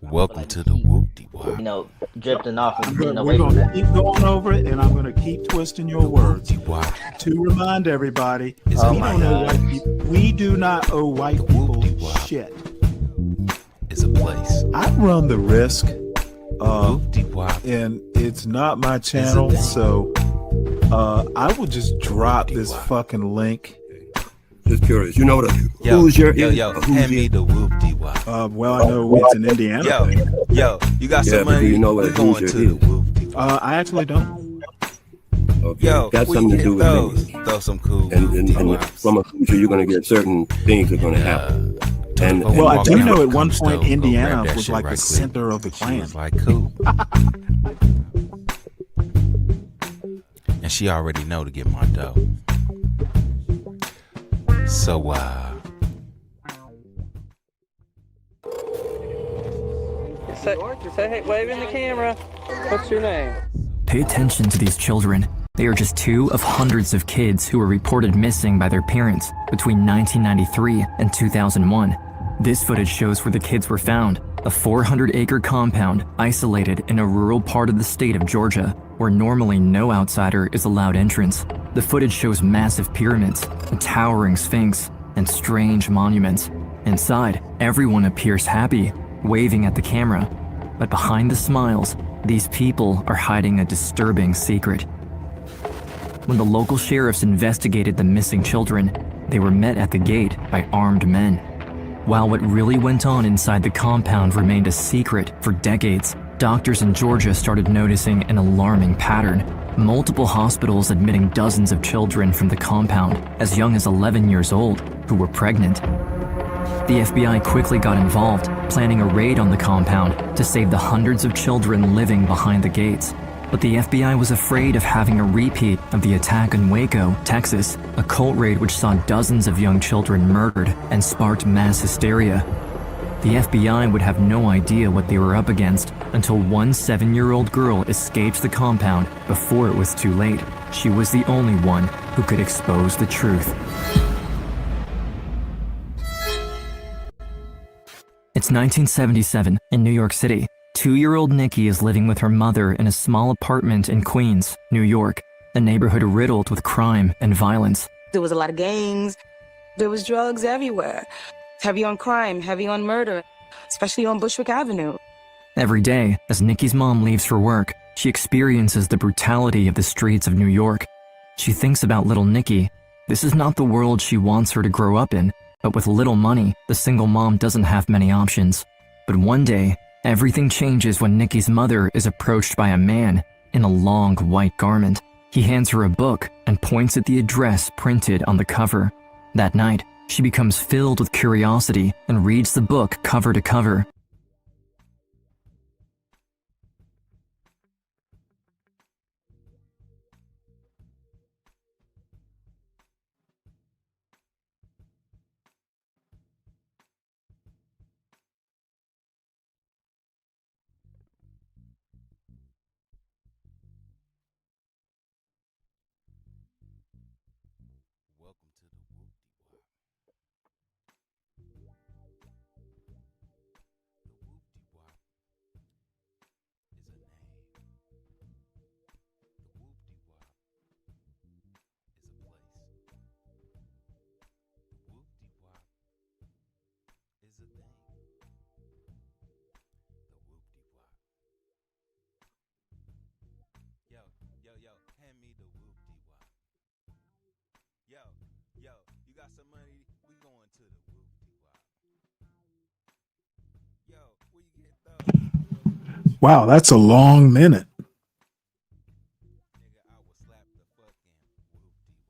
Welcome to the whoop-de-wop. Drifting off and We're getting away going from to that. keep going over it, and I'm going to keep twisting your words to remind everybody we do not owe white people shit. It's a place. I run the risk, and it's not my channel, so I will just drop this fucking link. Just curious, who's your hand me the whoop-de-wop. Well, I know it's an Indiana thing. You got some money? We're going to the whoop-de-wop. I actually don't. Okay. Got something to do with me. Throw some cool and from a future, you're going to get certain things are going to happen. Well, I do know at one point Indiana was like the center of the Klan. Like cool. And she already know to get my dough. So, say hey, wave in the camera. What's your name? Pay attention to these children. They are just two of hundreds of kids who were reported missing by their parents between 1993 and 2001. This footage shows where the kids were found, a 400-acre compound isolated in a rural part of the state of Georgia, where normally no outsider is allowed entrance. The footage shows massive pyramids, a towering sphinx, and strange monuments. Inside, everyone appears happy, waving at the camera. But behind the smiles, these people are hiding a disturbing secret. When the local sheriffs investigated the missing children, they were met at the gate by armed men. While what really went on inside the compound remained a secret for decades, doctors in Georgia started noticing an alarming pattern. Multiple hospitals admitting dozens of children from the compound, as young as 11 years old, who were pregnant. The FBI quickly got involved, planning a raid on the compound to save the hundreds of children living behind the gates. But the FBI was afraid of having a repeat of the attack in Waco, Texas, a cult raid which saw dozens of young children murdered and sparked mass hysteria. The FBI would have no idea what they were up against until one 7-year-old girl escaped the compound before it was too late. She was the only one who could expose the truth. It's 1977 in New York City. 2-year-old Nikki is living with her mother in a small apartment in Queens, New York, a neighborhood riddled with crime and violence. There was a lot of gangs. There was drugs everywhere. Heavy on crime, heavy on murder, especially on Bushwick Avenue. Every day, as Nikki's mom leaves for work, she experiences the brutality of the streets of New York. She thinks about little Nikki. This is not the world she wants her to grow up in, but with little money, the single mom doesn't have many options. But one day, everything changes when Nikki's mother is approached by a man in a long white garment. He hands her a book and points at the address printed on the cover. That night, she becomes filled with curiosity and reads the book cover to cover. Welcome to the whoop-de-wop. The whoop-de-wop is a name. The whoop-de-wop is a place. The whoop-de-wop is a thing. The whoop-de-wop. Yo, hand me the whoop-de-wop. Yo, you got some money? We going to the whoop-de-wop. Yo, where you get those? Wow, that's a long minute. Nigga, I will slap the fucking whoop-de-wop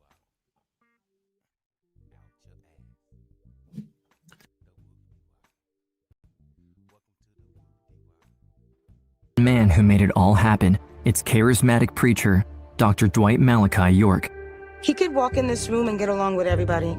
out your ass. The whoop-de-wop. Welcome to the whoop-de-wop. Man who made it all happen. It's charismatic preacher, Dr. Dwight Malachi York. He could walk in this room and get along with everybody.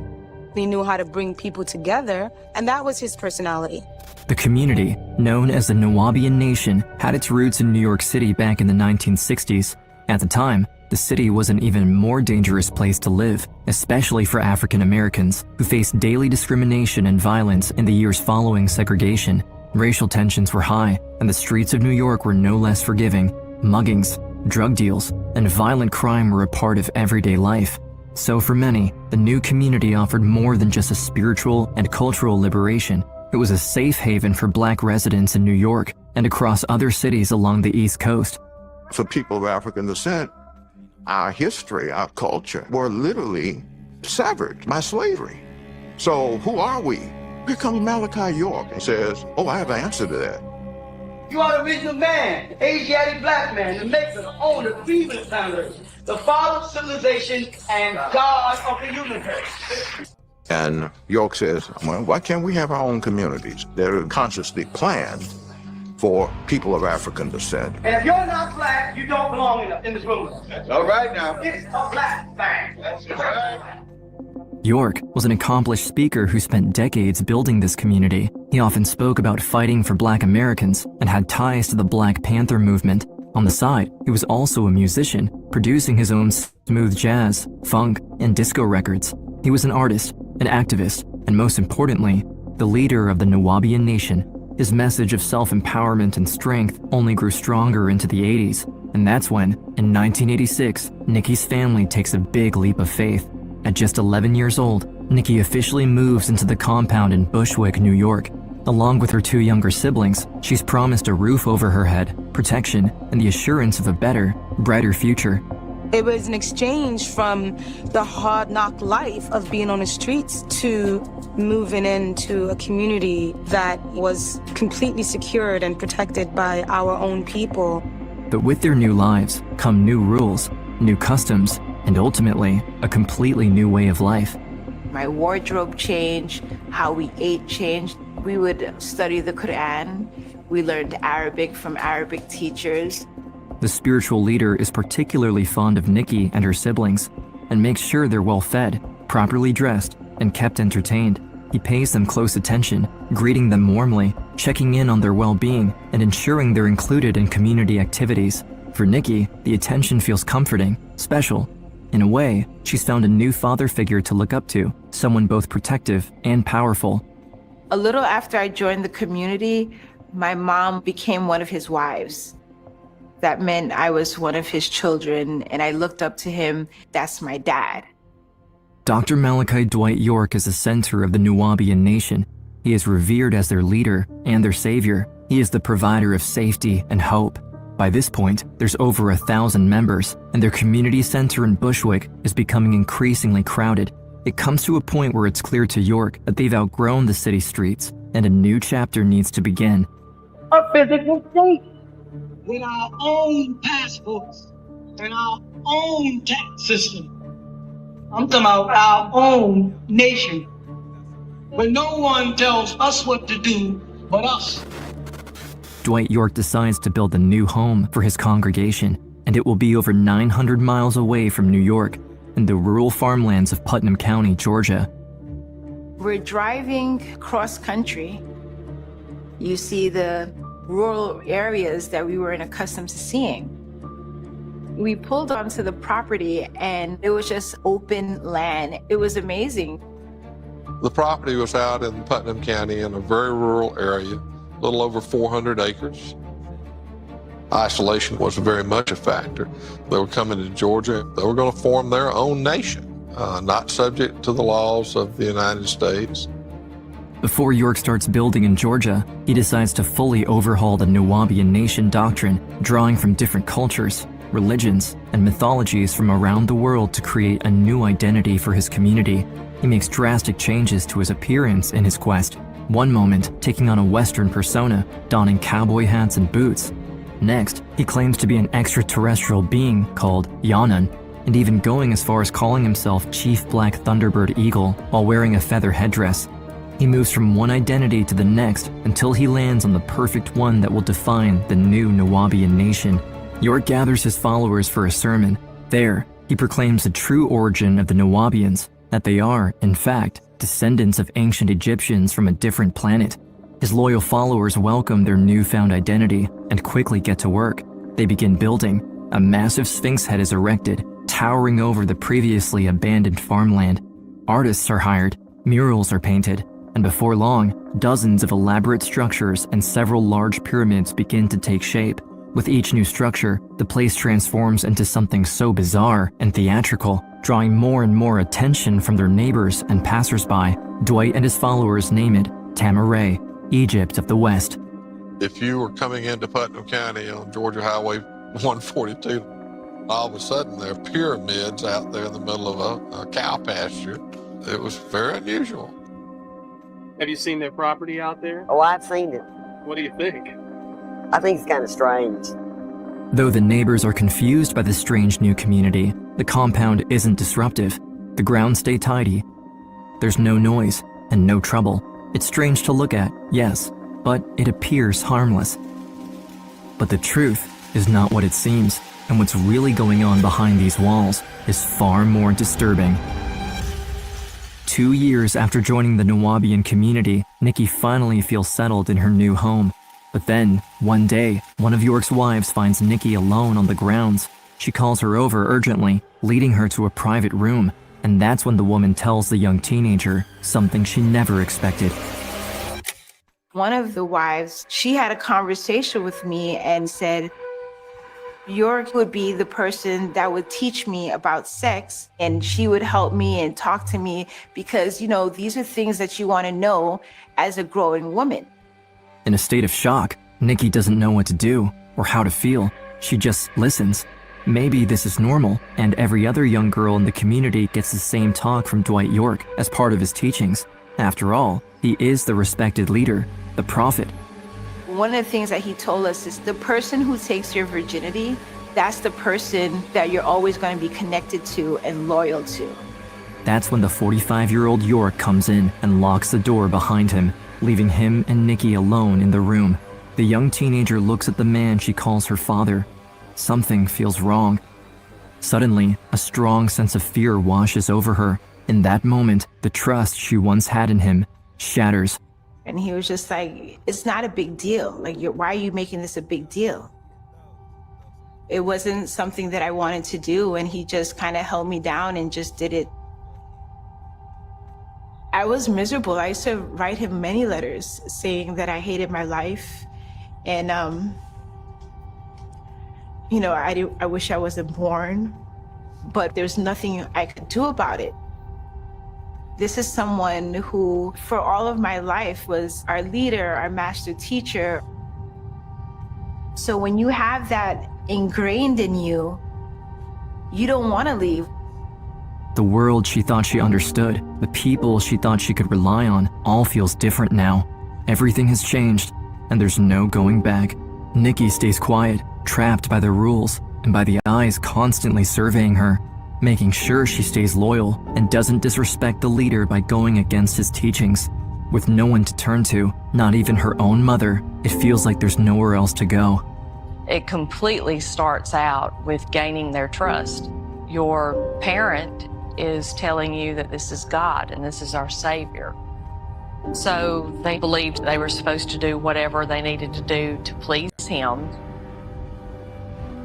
He knew how to bring people together, and that was his personality. The community, known as the Nawabian Nation, had its roots in New York City back in the 1960s. At the time, the city was an even more dangerous place to live, especially for African Americans, who faced daily discrimination and violence in the years following segregation. Racial tensions were high, and the streets of New York were no less forgiving. Muggings, drug deals, and violent crime were a part of everyday life. So for many, the new community offered more than just a spiritual and cultural liberation. It was a safe haven for Black residents in New York and across other cities along the East Coast. For people of African descent, our history, our culture were literally severed by slavery. So who are we? Here comes Malachi York and says, oh, I have an answer to that. You are the original man, the Asiatic black man, the maker, the owner, the freedom founder, the father of civilization, and God of the universe. And York says, well, why can't we have our own communities that are consciously planned for people of African descent? And if you're not black, you don't belong in this room. All right now. It's a black thing. That's right. York was an accomplished speaker who spent decades building this community. He often spoke about fighting for Black Americans and had ties to the Black Panther movement. On the side, he was also a musician, producing his own smooth jazz, funk, and disco records. He was an artist, an activist, and most importantly, the leader of the Nuwaubian Nation. His message of self-empowerment and strength only grew stronger into the 80s, and that's when, in 1986, Nikki's family takes a big leap of faith. At just 11 years old, Nikki officially moves into the compound in Bushwick, New York. Along with her 2 younger siblings, she's promised a roof over her head, protection, and the assurance of a better, brighter future. It was an exchange from the hard knock life of being on the streets to moving into a community that was completely secured and protected by our own people. But with their new lives come new rules, new customs, and ultimately, a completely new way of life. My wardrobe changed, how we ate changed. We would study the Quran. We learned Arabic from Arabic teachers. The spiritual leader is particularly fond of Nikki and her siblings and makes sure they're well fed, properly dressed, and kept entertained. He pays them close attention, greeting them warmly, checking in on their well-being, and ensuring they're included in community activities. For Nikki, the attention feels comforting, special. In a way, she's found a new father figure to look up to, someone both protective and powerful. A little after I joined the community, my mom became one of his wives. That meant I was one of his children, and I looked up to him. That's my dad. Dr. Malachi Dwight York is the center of the Nuwaubian Nation. He is revered as their leader and their savior. He is the provider of safety and hope. By this point, there's over 1,000 members, and their community center in Bushwick is becoming increasingly crowded. It comes to a point where it's clear to York that they've outgrown the city streets, and a new chapter needs to begin. A physical state with our own passports and our own tax system. I'm talking about our own nation, where no one tells us what to do but us. Dwight York decides to build a new home for his congregation, and it will be over 900 miles away from New York, in the rural farmlands of Putnam County, Georgia. We're driving cross country. You see the rural areas that we weren't accustomed to seeing. We pulled onto the property and it was just open land. It was amazing. The property was out in Putnam County in a very rural area, a little over 400 acres. Isolation was very much a factor. They were coming to Georgia. They were going to form their own nation, not subject to the laws of the United States. Before York starts building in Georgia, he decides to fully overhaul the Nuwaubian Nation doctrine, drawing from different cultures, religions, and mythologies from around the world to create a new identity for his community. He makes drastic changes to his appearance in his quest. One moment, taking on a Western persona, donning cowboy hats and boots. Next, he claims to be an extraterrestrial being called Yanun, and even going as far as calling himself Chief Black Thunderbird Eagle while wearing a feather headdress. He moves from one identity to the next until he lands on the perfect one that will define the new Nuwaubian Nation. York gathers his followers for a sermon. There, he proclaims the true origin of the Nuwaubians, that they are, in fact, descendants of ancient Egyptians from a different planet. His loyal followers welcome their newfound identity and quickly get to work. They begin building. A massive sphinx head is erected, towering over the previously abandoned farmland. Artists are hired, murals are painted, and before long, dozens of elaborate structures and several large pyramids begin to take shape. With each new structure, the place transforms into something so bizarre and theatrical, drawing more and more attention from their neighbors and passersby. Dwight and his followers name it Tamaray, Egypt of the West. If you were coming into Putnam County on Georgia Highway 142, all of a sudden there are pyramids out there in the middle of a cow pasture. It was very unusual. Have you seen their property out there? Oh, I've seen it. What do you think? I think it's kind of strange. Though the neighbors are confused by the strange new community, the compound isn't disruptive. The grounds stay tidy. There's no noise and no trouble. It's strange to look at, yes, but it appears harmless. But the truth is not what it seems, and what's really going on behind these walls is far more disturbing. 2 years after joining the Nuwaubian community, Nikki finally feels settled in her new home. But then, one day, one of York's wives finds Nikki alone on the grounds. She calls her over urgently, leading her to a private room, and that's when the woman tells the young teenager something she never expected. One of the wives, she had a conversation with me and said, York would be the person that would teach me about sex, and she would help me and talk to me because, these are things that you want to know as a growing woman. In a state of shock, Nikki doesn't know what to do or how to feel. She just listens. Maybe this is normal, and every other young girl in the community gets the same talk from Dwight York as part of his teachings. After all, he is the respected leader, the prophet. One of the things that he told us is the person who takes your virginity, that's the person that you're always going to be connected to and loyal to. That's when the 45-year-old York comes in and locks the door behind him, leaving him and Nikki alone in the room. The young teenager looks at the man she calls her father. Something feels wrong. Suddenly, a strong sense of fear washes over her. In that moment, the trust she once had in him shatters. And he was just like, it's not a big deal. Like, why are you making this a big deal? It wasn't something that I wanted to do, and he just kind of held me down and just did it. I was miserable. I used to write him many letters saying that I hated my life. And, I wish I wasn't born, but there's nothing I could do about it. This is someone who, for all of my life, was our leader, our master teacher. So when you have that ingrained in you, you don't want to leave. The world she thought she understood, the people she thought she could rely on, all feels different now. Everything has changed, and there's no going back. Nikki stays quiet, trapped by the rules, and by the eyes constantly surveying her, making sure she stays loyal and doesn't disrespect the leader by going against his teachings. With no one to turn to, not even her own mother, it feels like there's nowhere else to go. It completely starts out with gaining their trust. Your parent is telling you that this is God and this is our Savior. So they believed they were supposed to do whatever they needed to do to please him.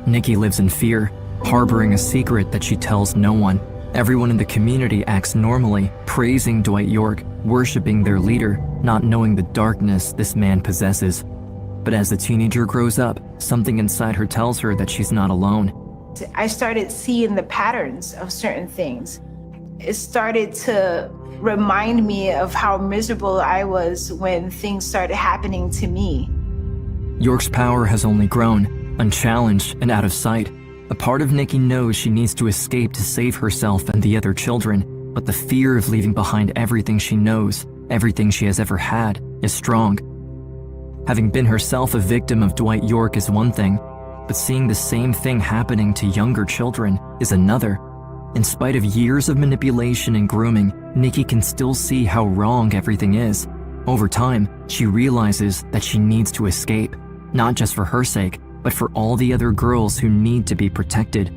Nikki lives in fear, harboring a secret that she tells no one. Everyone in the community acts normally, praising Dwight York, worshiping their leader, not knowing the darkness this man possesses. But as the teenager grows up, something inside her tells her that she's not alone. I started seeing the patterns of certain things. It started to remind me of how miserable I was when things started happening to me. York's power has only grown, unchallenged and out of sight. A part of Nikki knows she needs to escape to save herself and the other children, but the fear of leaving behind everything she knows, everything she has ever had, is strong. Having been herself a victim of Dwight York is one thing, but seeing the same thing happening to younger children is another. In spite of years of manipulation and grooming, Nikki can still see how wrong everything is. Over time, she realizes that she needs to escape, not just for her sake, but for all the other girls who need to be protected.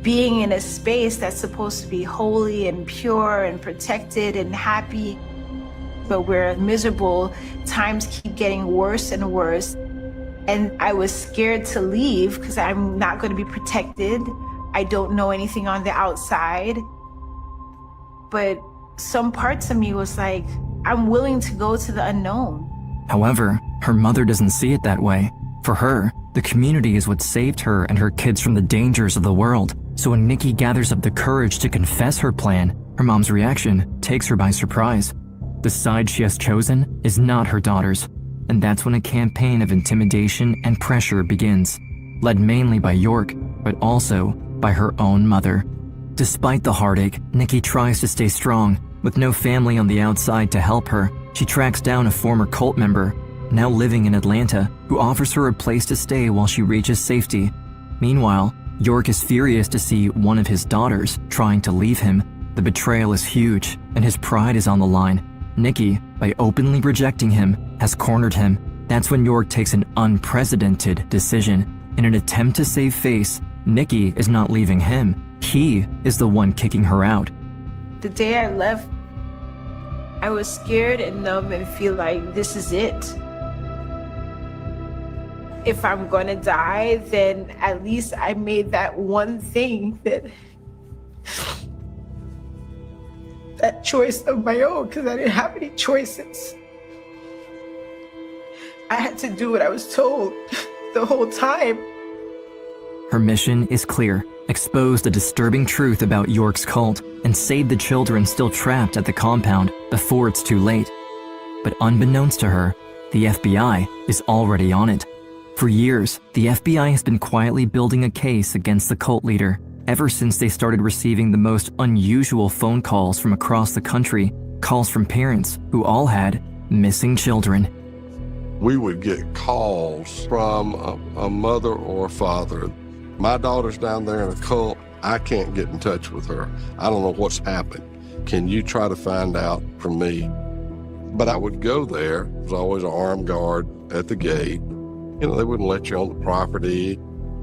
Being in a space that's supposed to be holy and pure and protected and happy, but we're miserable, times keep getting worse and worse. And I was scared to leave because I'm not going to be protected. I don't know anything on the outside. But some parts of me was like, I'm willing to go to the unknown. However, her mother doesn't see it that way. For her, the community is what saved her and her kids from the dangers of the world. So when Nikki gathers up the courage to confess her plan, her mom's reaction takes her by surprise. The side she has chosen is not her daughter's, and that's when a campaign of intimidation and pressure begins, led mainly by York, but also by her own mother. Despite the heartache, Nikki tries to stay strong. With no family on the outside to help her, she tracks down a former cult member, now living in Atlanta, who offers her a place to stay while she reaches safety. Meanwhile, York is furious to see one of his daughters trying to leave him. The betrayal is huge, and his pride is on the line. Nikki, by openly rejecting him, has cornered him. That's when York takes an unprecedented decision. In an attempt to save face, Nikki is not leaving him. He is the one kicking her out. The day I left, I was scared and numb and feel like this is it. If I'm gonna die, then at least I made that one thing, that choice of my own, because I didn't have any choices. I had to do what I was told the whole time. Her mission is clear: expose the disturbing truth about York's cult and save the children still trapped at the compound before it's too late. But unbeknownst to her, the FBI is already on it. For years, the FBI has been quietly building a case against the cult leader, ever since they started receiving the most unusual phone calls from across the country, calls from parents who all had missing children. We would get calls from a mother or a father. My daughter's down there in a cult. I can't get in touch with her. I don't know what's happened. Can you try to find out for me? But I would go there. There was always an armed guard at the gate. You know, they wouldn't let you on the property.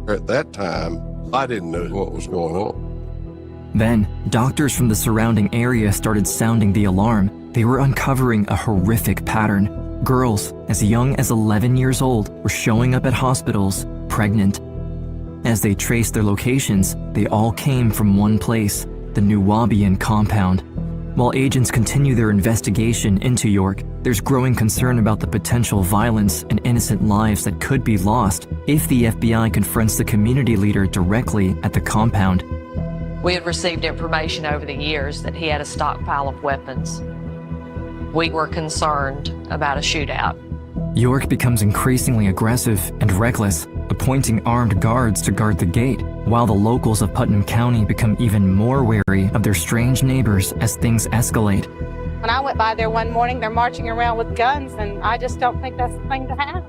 At that time, I didn't know what was going on. Then, doctors from the surrounding area started sounding the alarm. They were uncovering a horrific pattern. Girls as young as 11 years old were showing up at hospitals pregnant. As they traced their locations, they all came from one place, the Nuwaubian compound. While agents continue their investigation into York, there's growing concern about the potential violence and innocent lives that could be lost if the FBI confronts the community leader directly at the compound. We had received information over the years that he had a stockpile of weapons. We were concerned about a shootout. York becomes increasingly aggressive and reckless, appointing armed guards to guard the gate, while the locals of Putnam County become even more wary of their strange neighbors as things escalate. When I went by there one morning, they're marching around with guns, and I just don't think that's the thing to have.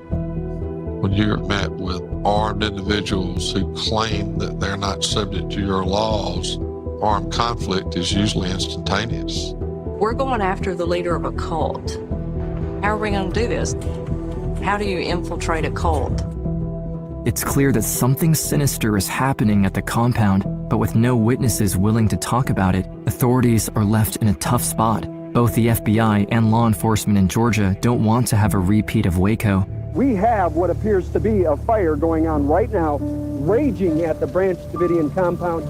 When you're met with armed individuals who claim that they're not subject to your laws, armed conflict is usually instantaneous. We're going after the leader of a cult. How are we going to do this? How do you infiltrate a cult? It's clear that something sinister is happening at the compound, but with no witnesses willing to talk about it, authorities are left in a tough spot. Both the FBI and law enforcement in Georgia don't want to have a repeat of Waco. We have what appears to be a fire going on right now, raging at the Branch Davidian compound.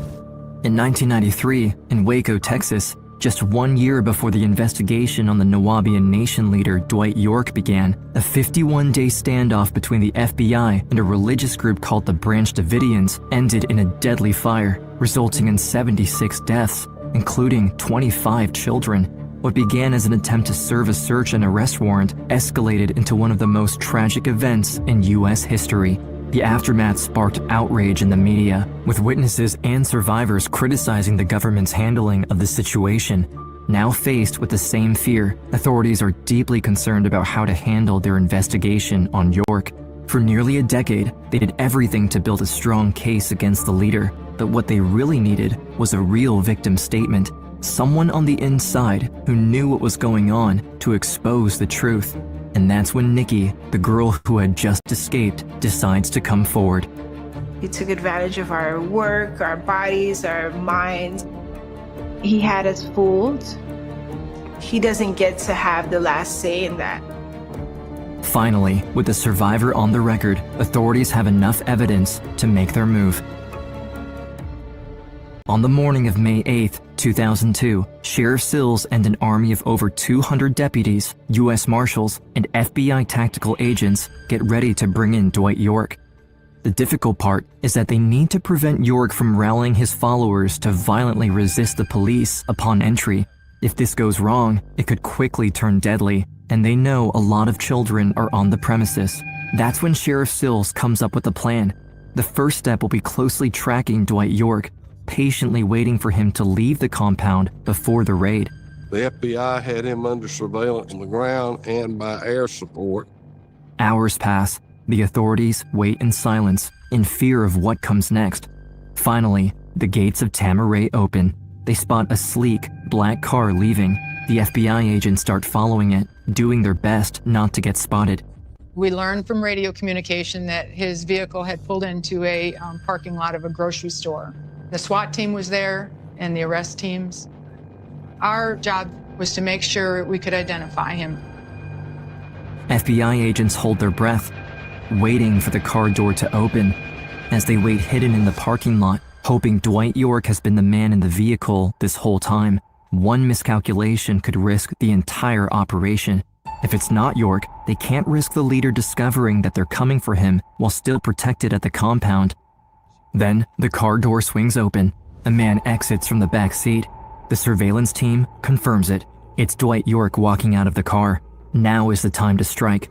In 1993, in Waco, Texas, just 1 year before the investigation on the Nuwaubian Nation leader Dwight York began, a 51-day standoff between the FBI and a religious group called the Branch Davidians ended in a deadly fire, resulting in 76 deaths, including 25 children. What began as an attempt to serve a search and arrest warrant escalated into one of the most tragic events in U.S. history. The aftermath sparked outrage in the media, with witnesses and survivors criticizing the government's handling of the situation. Now faced with the same fear, authorities are deeply concerned about how to handle their investigation on York. For nearly a decade, they did everything to build a strong case against the leader, but what they really needed was a real victim statement, someone on the inside who knew what was going on to expose the truth. And that's when Nikki, the girl who had just escaped, decides to come forward. He took advantage of our work, our bodies, our minds. He had us fooled. He doesn't get to have the last say in that. Finally, with the survivor on the record, authorities have enough evidence to make their move. On the morning of May 8, 2002, Sheriff Sills and an army of over 200 deputies, U.S. Marshals, and FBI tactical agents get ready to bring in Dwight York. The difficult part is that they need to prevent York from rallying his followers to violently resist the police upon entry. If this goes wrong, it could quickly turn deadly, and they know a lot of children are on the premises. That's when Sheriff Sills comes up with a plan. The first step will be closely tracking Dwight York, patiently waiting for him to leave the compound before the raid. The FBI had him under surveillance on the ground and by air support. Hours pass. The authorities wait in silence, in fear of what comes next. Finally, the gates of Tamaray open. They spot a sleek, black car leaving. The FBI agents start following it, doing their best not to get spotted. We learned from radio communication that his vehicle had pulled into a parking lot of a grocery store. The SWAT team was there and the arrest teams. Our job was to make sure we could identify him. FBI agents hold their breath, waiting for the car door to open. As they wait hidden in the parking lot, hoping Dwight York has been the man in the vehicle this whole time, one miscalculation could risk the entire operation. If it's not York, they can't risk the leader discovering that they're coming for him while still protected at the compound. Then, the car door swings open. A man exits from the back seat. The surveillance team confirms it. It's Dwight York walking out of the car. Now is the time to strike.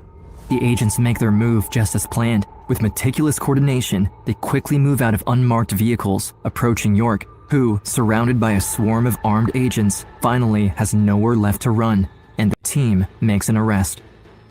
The agents make their move just as planned. With meticulous coordination, they quickly move out of unmarked vehicles, approaching York, who, surrounded by a swarm of armed agents, finally has nowhere left to run, and the team makes an arrest.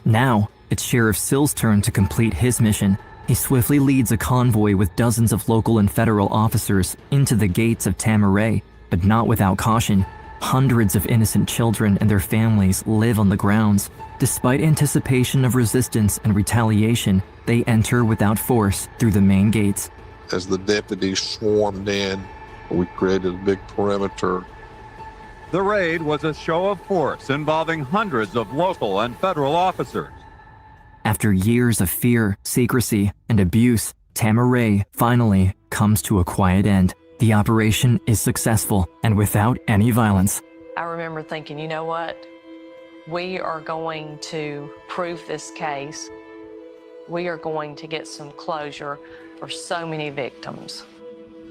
Now, it's Sheriff Sills' turn to complete his mission. He swiftly leads a convoy with dozens of local and federal officers into the gates of Tamaray, but not without caution. Hundreds of innocent children and their families live on the grounds. Despite anticipation of resistance and retaliation, they enter without force through the main gates. As the deputies swarmed in, we created a big perimeter. The raid was a show of force involving hundreds of local and federal officers. After years of fear, secrecy, and abuse, Tamaray finally comes to a quiet end. The operation is successful and without any violence. I remember thinking, you know what? We are going to prove this case. We are going to get some closure for so many victims.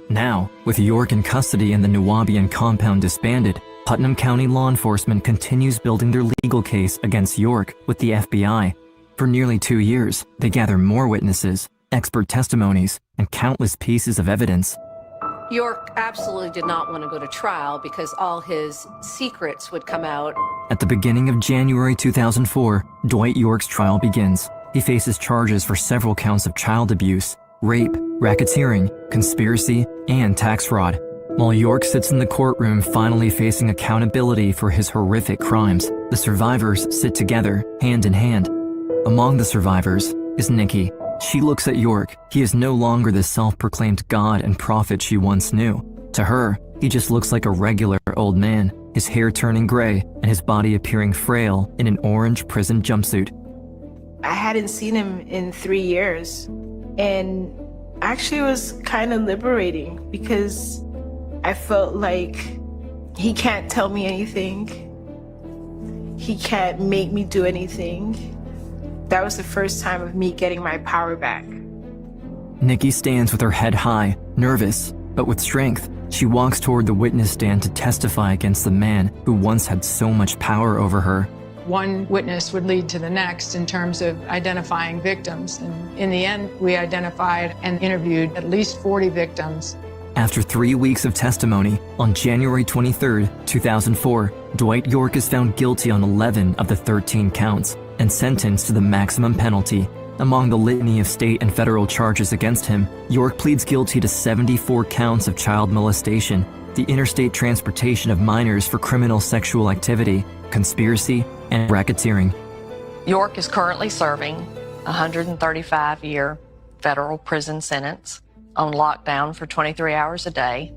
Now, with York in custody and the Nuwaubian compound disbanded, Putnam County law enforcement continues building their legal case against York with the FBI. For nearly 2 years, they gather more witnesses, expert testimonies, and countless pieces of evidence. York absolutely did not want to go to trial because all his secrets would come out. At the beginning of January 2004, Dwight York's trial begins. He faces charges for several counts of child abuse, rape, racketeering, conspiracy, and tax fraud. While York sits in the courtroom finally facing accountability for his horrific crimes, the survivors sit together, hand in hand. Among the survivors is Nikki. She looks at York. He is no longer the self-proclaimed god and prophet she once knew. To her, he just looks like a regular old man, his hair turning gray and his body appearing frail in an orange prison jumpsuit. I hadn't seen him in 3 years, and actually it was kind of liberating because I felt like he can't tell me anything. He can't make me do anything. That was the first time of me getting my power back. Nikki stands with her head high, nervous, but with strength. She walks toward the witness stand to testify against the man who once had so much power over her. One witness would lead to the next in terms of identifying victims. And in the end, we identified and interviewed at least 40 victims. After 3 weeks of testimony, on January 23, 2004, Dwight York is found guilty on 11 of the 13 counts and sentenced to the maximum penalty. Among the litany of state and federal charges against him, York pleads guilty to 74 counts of child molestation, the interstate transportation of minors for criminal sexual activity, conspiracy, and racketeering. York is currently serving a 135-year federal prison sentence on lockdown for 23 hours a day.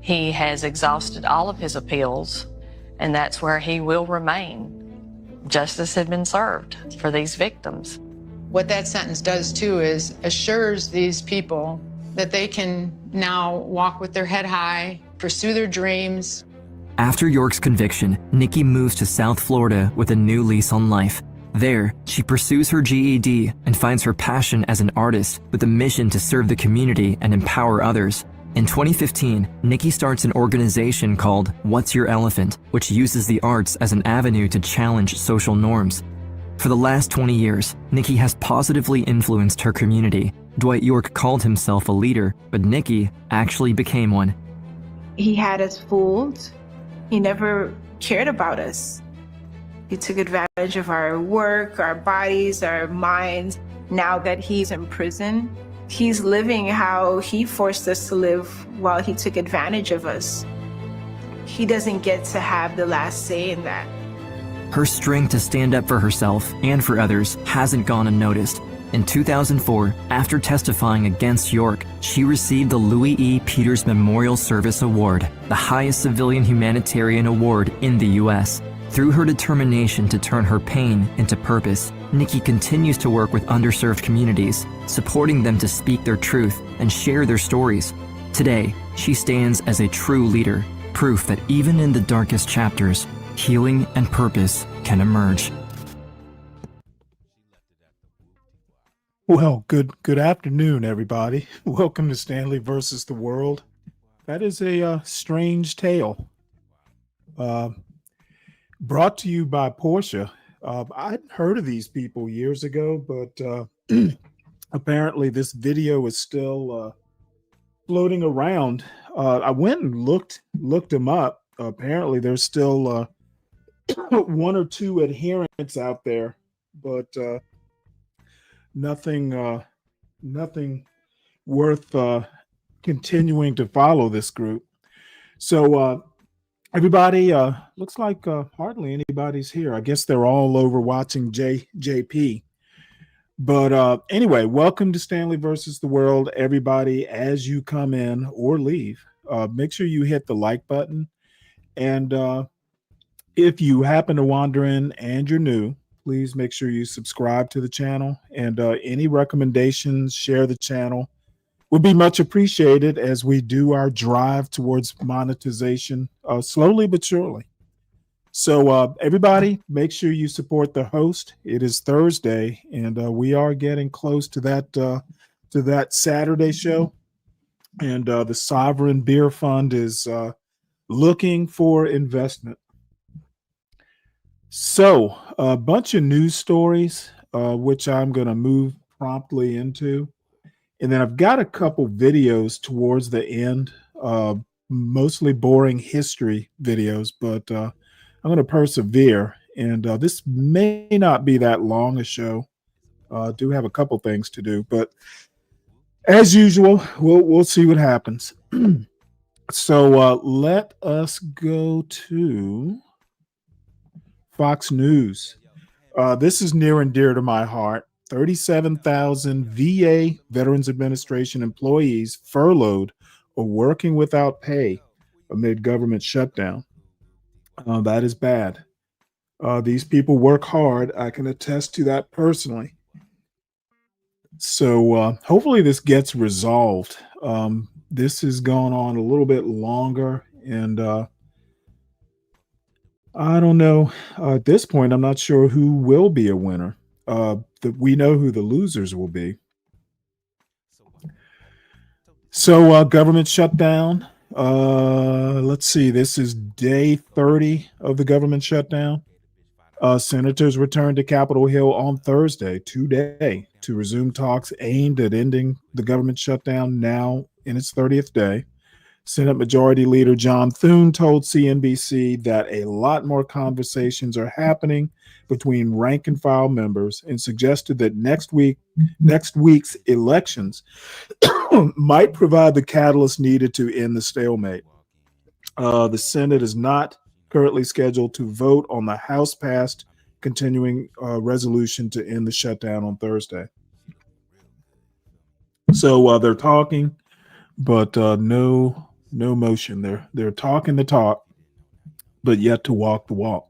He has exhausted all of his appeals, and that's where he will remain. Justice had been served for these victims. What that sentence does, too, is assures these people that they can now walk with their head high pursue their dreams. After York's conviction, Nikki moves to South Florida with a new lease on life. There, she pursues her GED and finds her passion as an artist with a mission to serve the community and empower others. In 2015, Nikki starts an organization called What's Your Elephant, which uses the arts as an avenue to challenge social norms. For the last 20 years, Nikki has positively influenced her community. Dwight York called himself a leader, but Nikki actually became one. He had us fooled. He never cared about us. He took advantage of our work, our bodies, our minds. Now that he's in prison, he's living how he forced us to live while he took advantage of us. He doesn't get to have the last say in that. Her strength to stand up for herself and for others hasn't gone unnoticed. In 2004, after testifying against York, she received the Louis E. Peters Memorial Service Award, the highest civilian humanitarian award in the U.S. Through her determination to turn her pain into purpose, Nikki continues to work with underserved communities, supporting them to speak their truth and share their stories. Today, she stands as a true leader, proof that even in the darkest chapters, healing and purpose can emerge. Well, good afternoon, everybody. Welcome to Stanley versus the World. That is a strange tale. Brought to you by Porsche. I'd heard of these people years ago, but apparently this video is still floating around. I went and looked them up. Apparently there's still one or two adherents out there, but nothing worth continuing to follow this group. So everybody, looks like hardly anybody's here. I guess they're all over watching JP. But anyway, welcome to Stanley versus the World, everybody. As you come in or leave, make sure you hit the like button. And if you happen to wander in and you're new, please make sure you subscribe to the channel. And any recommendations, share the channel, would be much appreciated as we do our drive towards monetization, slowly but surely. So everybody, make sure you support the host. It is Thursday, and we are getting close to that Saturday show. And the Sovereign Beer Fund is looking for investment. So a bunch of news stories, which I'm going to move promptly into. And then I've got a couple videos towards the end, mostly boring history videos, but I'm going to persevere. And this may not be that long a show. I do have a couple things to do, but as usual, we'll see what happens. So let us go to Fox News. This is near and dear to my heart. 37,000 VA Veterans Administration employees furloughed or working without pay amid government shutdown. That is bad. These people work hard. I can attest to that personally. So hopefully this gets resolved. This has gone on a little bit longer, and I don't know. At this point, I'm not sure who will be a winner. We know who the losers will be. So government shutdown. Let's see. This is day 30 of the government shutdown. Senators returned to Capitol Hill on Thursday, today, to resume talks aimed at ending the government shutdown now in its 30th day. Senate Majority Leader John Thune told CNBC that a lot more conversations are happening between rank and file members, and suggested that next week's elections might provide the catalyst needed to end the stalemate. The Senate is not currently scheduled to vote on the House-passed continuing resolution to end the shutdown on Thursday. So they're talking, but no motion. They're talking the talk, but yet to walk the walk.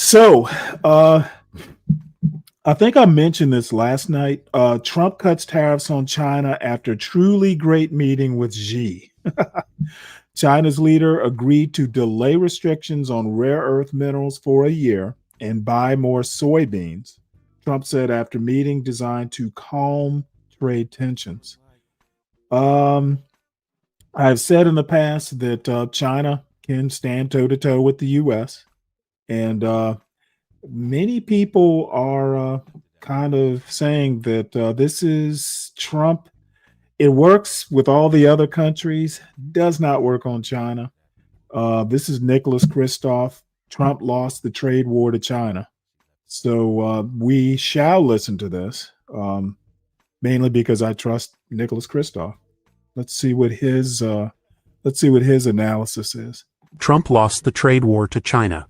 So I think I mentioned this last night. Trump cuts tariffs on China after truly great meeting with Xi. China's leader agreed to delay restrictions on rare earth minerals for a year and buy more soybeans, Trump said after meeting designed to calm trade tensions. I've said in the past that China can stand toe-to-toe with the U.S., and many people are kind of saying that this is Trump. It works with all the other countries, does not work on China. This is Nicholas Kristof. Trump lost the trade war to China. So we shall listen to this, mainly because I trust Nicholas Kristof. Let's see what his analysis is. Trump lost the trade war to China.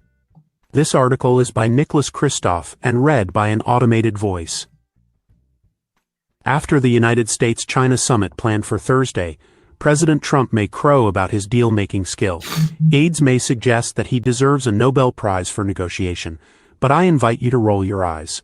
This article is by Nicholas Kristof and read by an automated voice. After the United States-China summit planned for Thursday, President Trump may crow about his deal-making skill. Aides may suggest that he deserves a Nobel Prize for negotiation, but I invite you to roll your eyes.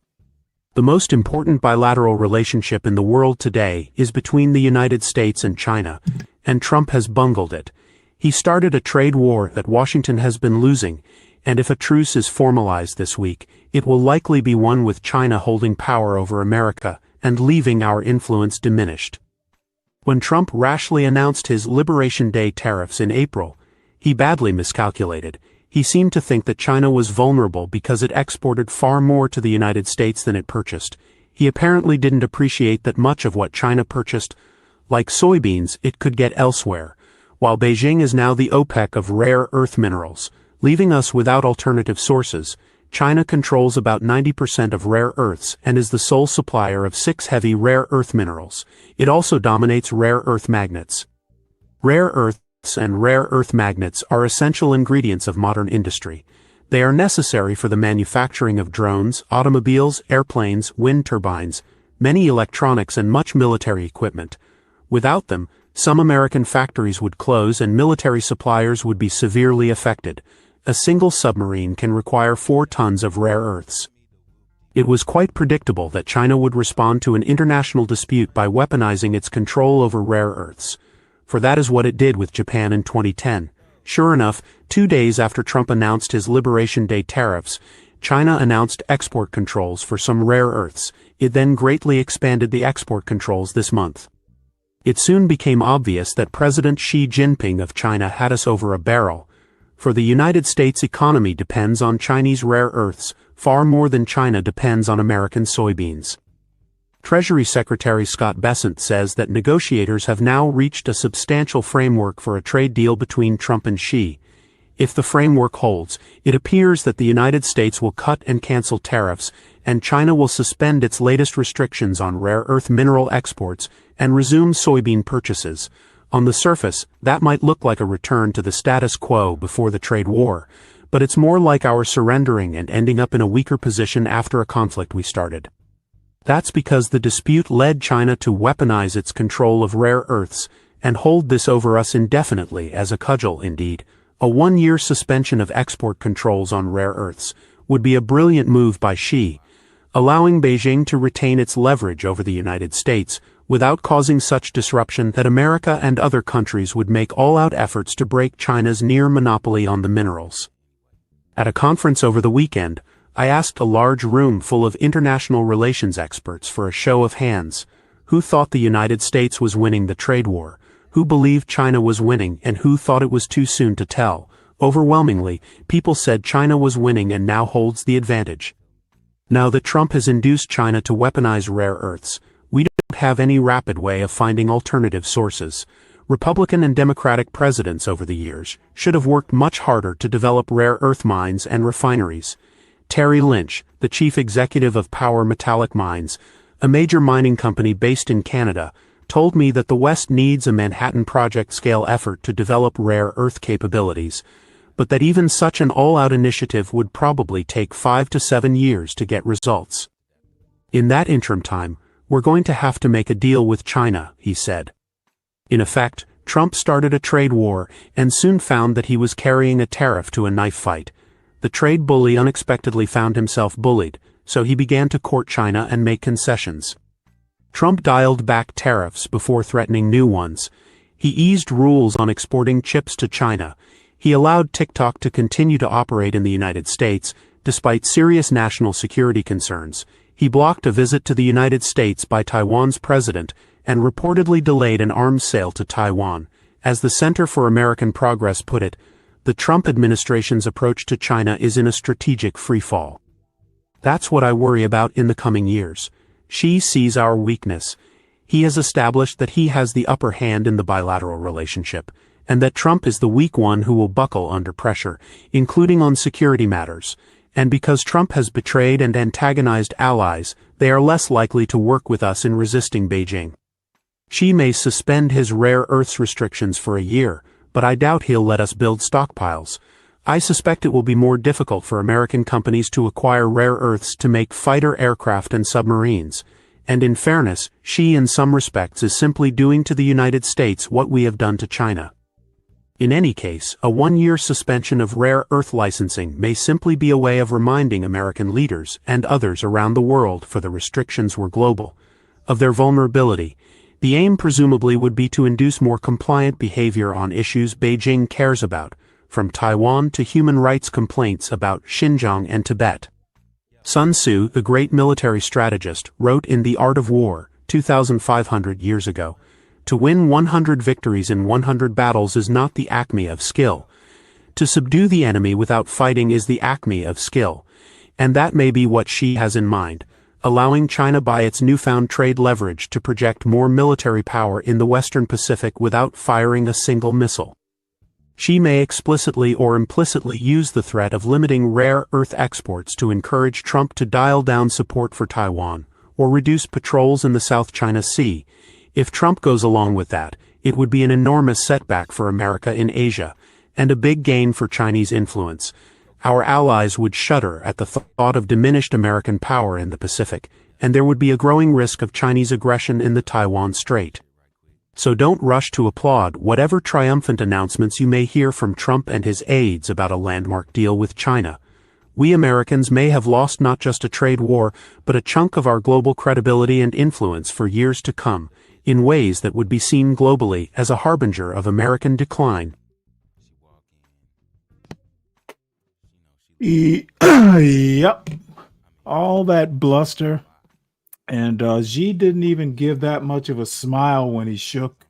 The most important bilateral relationship in the world today is between the United States and China, and Trump has bungled it. He started a trade war that Washington has been losing, and if a truce is formalized this week, it will likely be one with China holding power over America and leaving our influence diminished. When Trump rashly announced his Liberation Day tariffs in April, he badly miscalculated. He seemed to think that China was vulnerable because it exported far more to the United States than it purchased. He apparently didn't appreciate that much of what China purchased, like soybeans, it could get elsewhere, while Beijing is now the OPEC of rare earth minerals, leaving us without alternative sources. China controls about 90% of rare earths and is the sole supplier of 6 heavy rare earth minerals. It also dominates rare earth magnets. Rare earths and rare earth magnets are essential ingredients of modern industry. They are necessary for the manufacturing of drones, automobiles, airplanes, wind turbines, many electronics and much military equipment. Without them, some American factories would close and military suppliers would be severely affected. A single submarine can require 4 tons of rare earths. It was quite predictable that China would respond to an international dispute by weaponizing its control over rare earths. For that is what it did with Japan in 2010. Sure enough, 2 days after Trump announced his Liberation Day tariffs, China announced export controls for some rare earths. It then greatly expanded the export controls this month. It soon became obvious that President Xi Jinping of China had us over a barrel. For the United States economy depends on Chinese rare earths, far more than China depends on American soybeans. Treasury Secretary Scott Bessent says that negotiators have now reached a substantial framework for a trade deal between Trump and Xi. If the framework holds, it appears that the United States will cut and cancel tariffs, and China will suspend its latest restrictions on rare earth mineral exports and resume soybean purchases. On the surface, that might look like a return to the status quo before the trade war, but it's more like our surrendering and ending up in a weaker position after a conflict we started. That's because the dispute led China to weaponize its control of rare earths and hold this over us indefinitely as a cudgel. Indeed, a 1-year suspension of export controls on rare earths would be a brilliant move by Xi, allowing Beijing to retain its leverage over the United States without causing such disruption that America and other countries would make all-out efforts to break China's near monopoly on the minerals. At a conference over the weekend, I asked a large room full of international relations experts for a show of hands, who thought the United States was winning the trade war, who believed China was winning, and who thought it was too soon to tell. Overwhelmingly, people said China was winning and now holds the advantage. Now that Trump has induced China to weaponize rare earths, we don't have any rapid way of finding alternative sources. Republican and Democratic presidents over the years should have worked much harder to develop rare earth mines and refineries. Terry Lynch, the chief executive of Power Metallic Mines, a major mining company based in Canada, told me that the West needs a Manhattan Project-scale effort to develop rare earth capabilities, but that even such an all-out initiative would probably take 5 to 7 years to get results. In that interim time, we're going to have to make a deal with China, he said. In effect, Trump started a trade war and soon found that he was carrying a tariff to a knife fight. The trade bully unexpectedly found himself bullied, so he began to court China and make concessions. Trump dialed back tariffs before threatening new ones. He eased rules on exporting chips to China. He allowed TikTok to continue to operate in the United States, despite serious national security concerns. He blocked a visit to the United States by Taiwan's president and reportedly delayed an arms sale to Taiwan. As the Center for American Progress put it, the Trump administration's approach to China is in a strategic freefall. That's what I worry about in the coming years. Xi sees our weakness. He has established that he has the upper hand in the bilateral relationship, and that Trump is the weak one who will buckle under pressure, including on security matters. And because Trump has betrayed and antagonized allies, they are less likely to work with us in resisting Beijing. Xi may suspend his rare earths restrictions for a year, but I doubt he'll let us build stockpiles. I suspect it will be more difficult for American companies to acquire rare earths to make fighter aircraft and submarines. And in fairness, Xi in some respects is simply doing to the United States what we have done to China. In any case, a one-year suspension of rare earth licensing may simply be a way of reminding American leaders and others around the world, for the restrictions were global, of their vulnerability. The aim presumably would be to induce more compliant behavior on issues Beijing cares about, from Taiwan to human rights complaints about Xinjiang and Tibet. Sun Tzu, the great military strategist, wrote in The Art of War, 2,500 years ago, "To win 100 victories in 100 battles is not the acme of skill. To subdue the enemy without fighting is the acme of skill." And that may be what Xi has in mind, allowing China by its newfound trade leverage to project more military power in the Western Pacific without firing a single missile. Xi may explicitly or implicitly use the threat of limiting rare earth exports to encourage Trump to dial down support for Taiwan, or reduce patrols in the South China Sea. If Trump goes along with that, it would be an enormous setback for America in Asia, and a big gain for Chinese influence. Our allies would shudder at the thought of diminished American power in the Pacific, and there would be a growing risk of Chinese aggression in the Taiwan Strait. So don't rush to applaud whatever triumphant announcements you may hear from Trump and his aides about a landmark deal with China. We Americans may have lost not just a trade war, but a chunk of our global credibility and influence for years to come, in ways that would be seen globally as a harbinger of American decline. Yep. All that bluster. And Xi didn't even give that much of a smile when he shook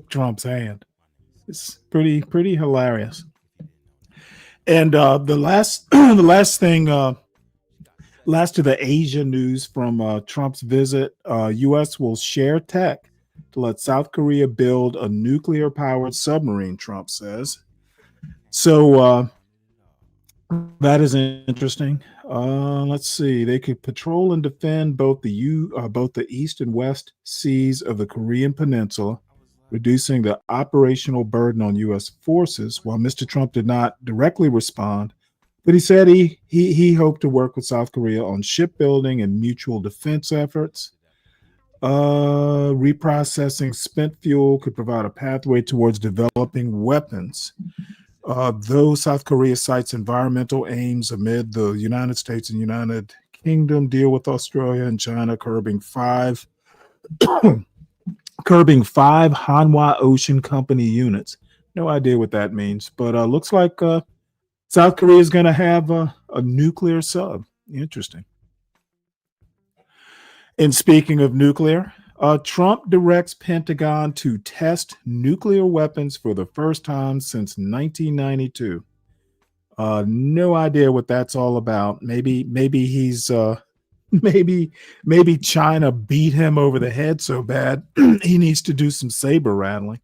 Trump's hand. It's pretty hilarious. And the last thing, last of the Asia news from Trump's visit, U.S. will share tech to let South Korea build a nuclear-powered submarine, Trump says. So that is interesting. Let's see. They could patrol and defend both the east and west seas of the Korean Peninsula, reducing the operational burden on U.S. forces. While Mr. Trump did not directly respond, but he said he hoped to work with South Korea on shipbuilding and mutual defense efforts. Reprocessing spent fuel could provide a pathway towards developing weapons. Though South Korea cites environmental aims amid the United States and United Kingdom deal with Australia and China curbing five Hanwha Ocean Company units. No idea what that means, but looks like South Korea is going to have a nuclear sub. Interesting. And speaking of nuclear, Trump directs Pentagon to test nuclear weapons for the first time since 1992. No idea what that's all about. Maybe he's maybe China beat him over the head so bad he needs to do some saber rattling.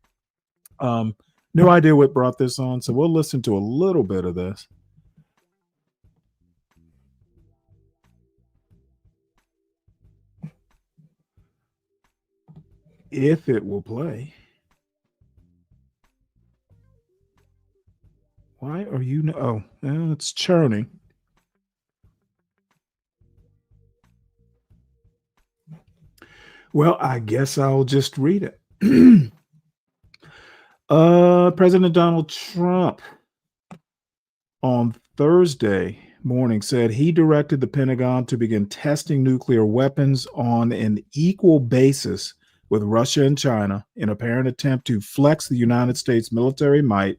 No idea what brought this on, so we'll listen to a little bit of this. If it will play. Why are you it's churning. Well, I guess I'll just read it. President Donald Trump on Thursday morning said he directed the Pentagon to begin testing nuclear weapons on an equal basis with Russia and China in an apparent attempt to flex the United States military might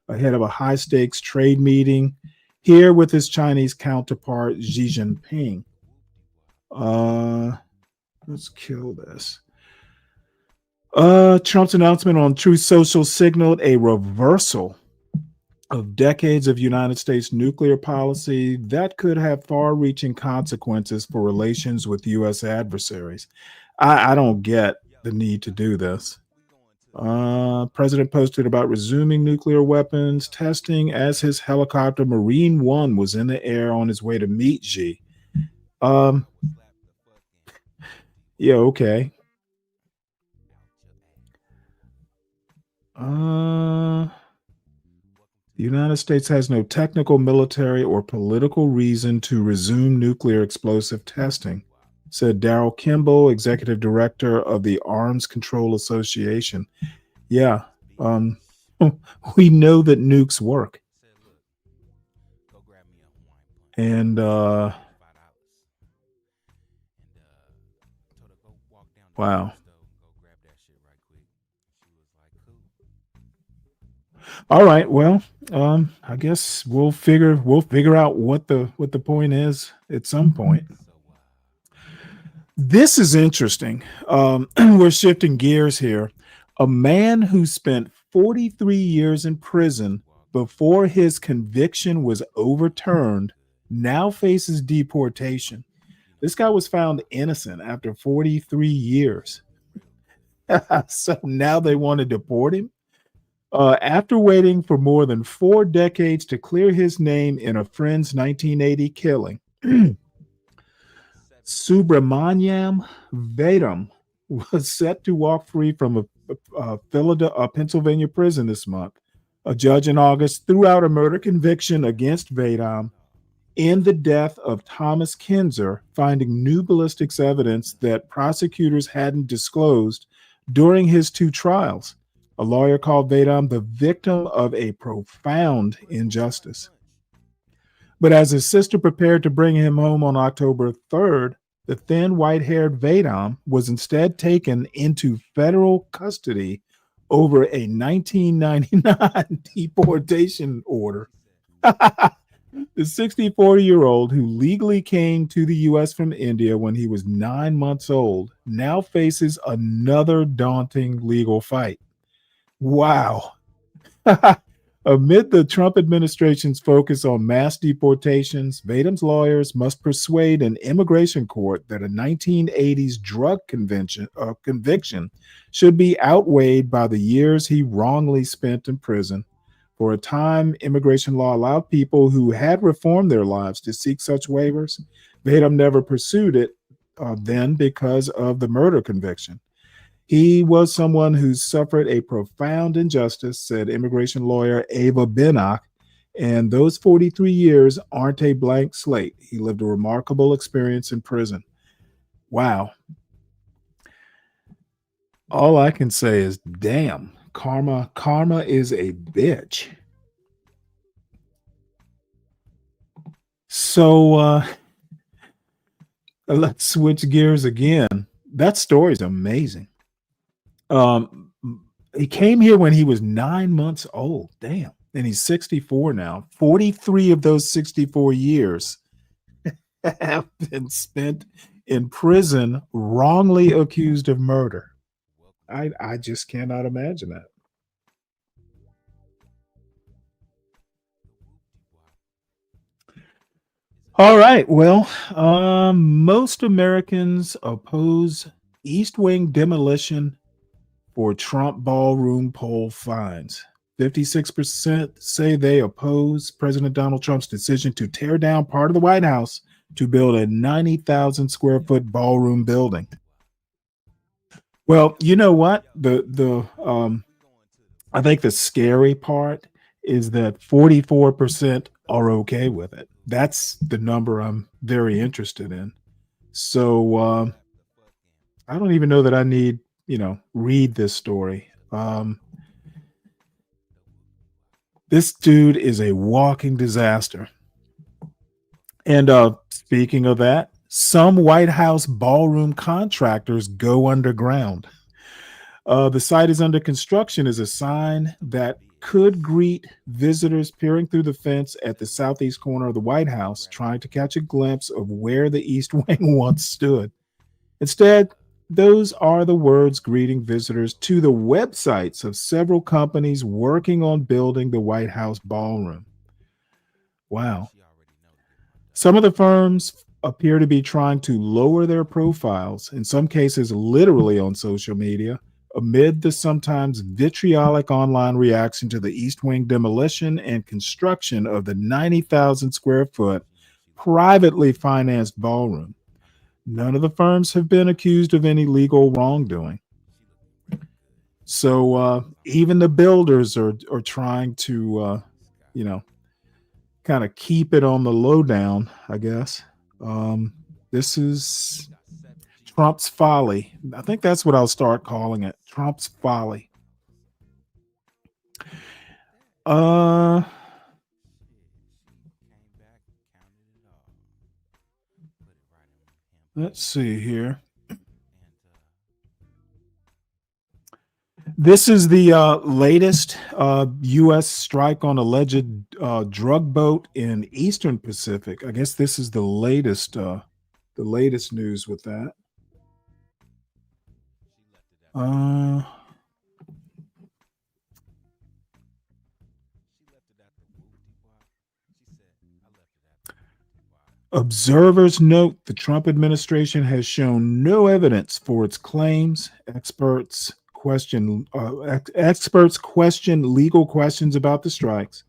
ahead of a high-stakes trade meeting here with his Chinese counterpart Xi Jinping. Let's kill this. Trump's announcement on Truth Social signaled a reversal of decades of United States nuclear policy that could have far-reaching consequences for relations with U.S. adversaries. I don't get the need to do this. President posted about resuming nuclear weapons testing as his helicopter Marine One was in the air on his way to meet Xi. Yeah, okay. The United States has no technical, military, or political reason to resume nuclear explosive testing, said Darrell Kimball, executive director of the Arms Control Association. Yeah, we know that nukes work. And wow. All right, well, I guess we'll figure out what the point is at some point. This is interesting. We're shifting gears here. A man who spent 43 years in prison before his conviction was overturned now faces deportation. This guy was found innocent after 43 years. So now they want to deport him? After waiting for more than 4 decades to clear his name in a friend's 1980 killing, Subramaniam Vedam was set to walk free from a Pennsylvania prison this month. A judge in August threw out a murder conviction against Vedam in the death of Thomas Kinzer, finding new ballistics evidence that prosecutors hadn't disclosed during his 2 trials. A lawyer called Vedam the victim of a profound injustice. But as his sister prepared to bring him home on October 3rd, the thin, white-haired Vedam was instead taken into federal custody over a 1999 deportation order. The 64-year-old, who legally came to the U.S. from India when he was 9 months old, now faces another daunting legal fight. Wow. Amid the Trump administration's focus on mass deportations, Vedam's lawyers must persuade an immigration court that a 1980s drug conviction should be outweighed by the years he wrongly spent in prison. For a time, immigration law allowed people who had reformed their lives to seek such waivers. Vedam never pursued it then because of the murder conviction. He was someone who suffered a profound injustice, said immigration lawyer Ava Binnock, and those 43 years aren't a blank slate. He lived a remarkable experience in prison. Wow. All I can say is, damn, karma is a bitch. So let's switch gears again. That story is amazing. He came here when he was 9 months old. Damn. And he's 64 now. 43 of those 64 years have been spent in prison, wrongly accused of murder. I just cannot imagine that. All right. Well, most Americans oppose East Wing demolition for Trump ballroom poll finds. 56% say they oppose President Donald Trump's decision to tear down part of the White House to build a 90,000 square foot ballroom building. Well, you know what? I think the scary part is that 44% are okay with it. That's the number I'm very interested in. So I don't even know that I need, read this story. This dude is a walking disaster. And speaking of that, some White House ballroom contractors go underground. The site is under construction as a sign that could greet visitors peering through the fence at the southeast corner of the White House, trying to catch a glimpse of where the East Wing once stood. Instead, those are the words greeting visitors to the websites of several companies working on building the White House ballroom. Wow. Some of the firms appear to be trying to lower their profiles, in some cases literally on social media, amid the sometimes vitriolic online reaction to the East Wing demolition and construction of the 90,000 square foot privately financed ballroom. None of the firms have been accused of any legal wrongdoing. So even the builders are trying to, kind of keep it on the lowdown, I guess. This is Trump's folly. I think that's what I'll start calling it. Trump's folly. Let's see here. This is the latest U.S. strike on alleged drug boat in Eastern Pacific. I guess this is the latest news with that. Observers note the Trump administration has shown no evidence for its claims. Experts question legal questions about the strikes,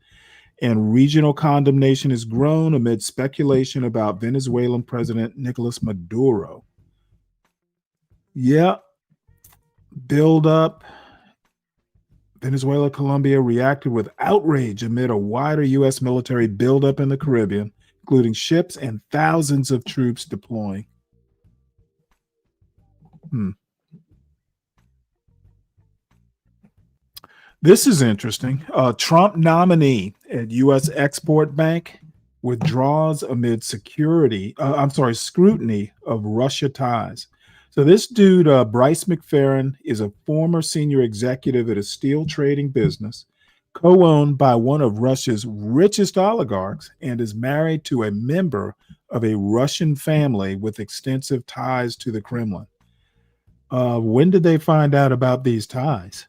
and regional condemnation has grown amid speculation about Venezuelan President Nicolas Maduro. Yeah, build up. Venezuela, Colombia reacted with outrage amid a wider U.S. military buildup in the Caribbean, including ships and thousands of troops deploying. This is interesting. Trump nominee at U.S. Export Bank withdraws amid scrutiny of Russia ties. So this dude, Bryce McFerrin, is a former senior executive at a steel trading business co-owned by one of Russia's richest oligarchs and is married to a member of a Russian family with extensive ties to the Kremlin. When did they find out about these ties?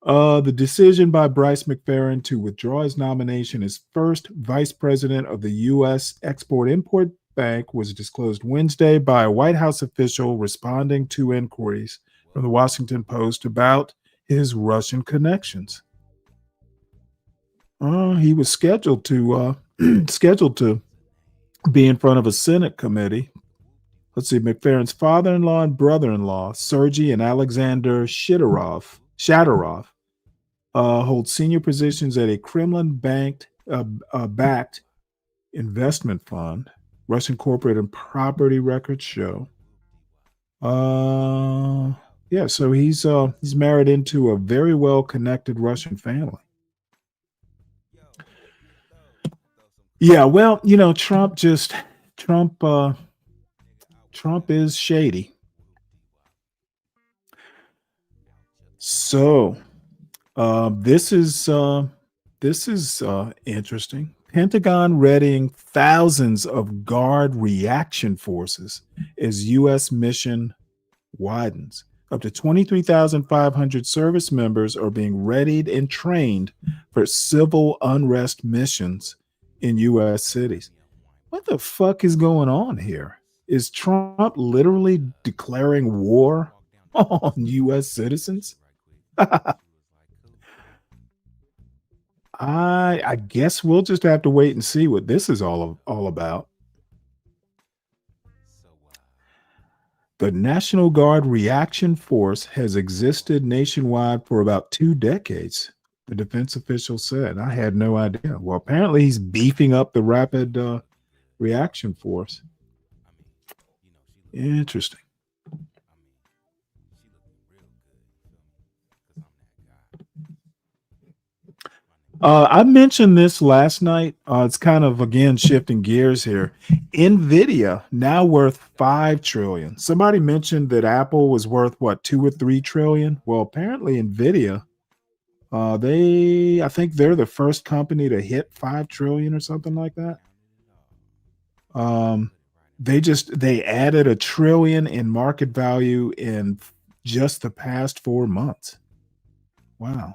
The decision by Bryce McFerrin to withdraw his nomination as first vice president of the U.S. Export-Import Bank was disclosed Wednesday by a White House official responding to inquiries from the Washington Post about his Russian connections. He was scheduled to be in front of a Senate committee. Let's see, McFerrin's father-in-law and brother-in-law, Sergei and Alexander Shadorov, hold senior positions at a Kremlin-backed investment fund. Russian corporate and property records show. Yeah, so he's married into a very well-connected Russian family. Yeah, well, Trump is shady. So, this is interesting. Pentagon readying thousands of Guard reaction forces as U.S. mission widens. Up to 23,500 service members are being readied and trained for civil unrest missions in U.S. cities. What the fuck is going on here? Is Trump literally declaring war on U.S. citizens? I guess we'll just have to wait and see what this is all about. The National Guard Reaction Force has existed nationwide for about 2 decades, the defense official said. I had no idea. Well, apparently he's beefing up the Rapid Reaction Force. Interesting. I mentioned this last night. It's kind of, again, shifting gears here. Nvidia now worth 5 trillion. Somebody mentioned that Apple was worth what, 2 or 3 trillion. Well, apparently Nvidia, I think they're the first company to hit 5 trillion or something like that. They added $1 trillion in market value in just the past 4 months. Wow.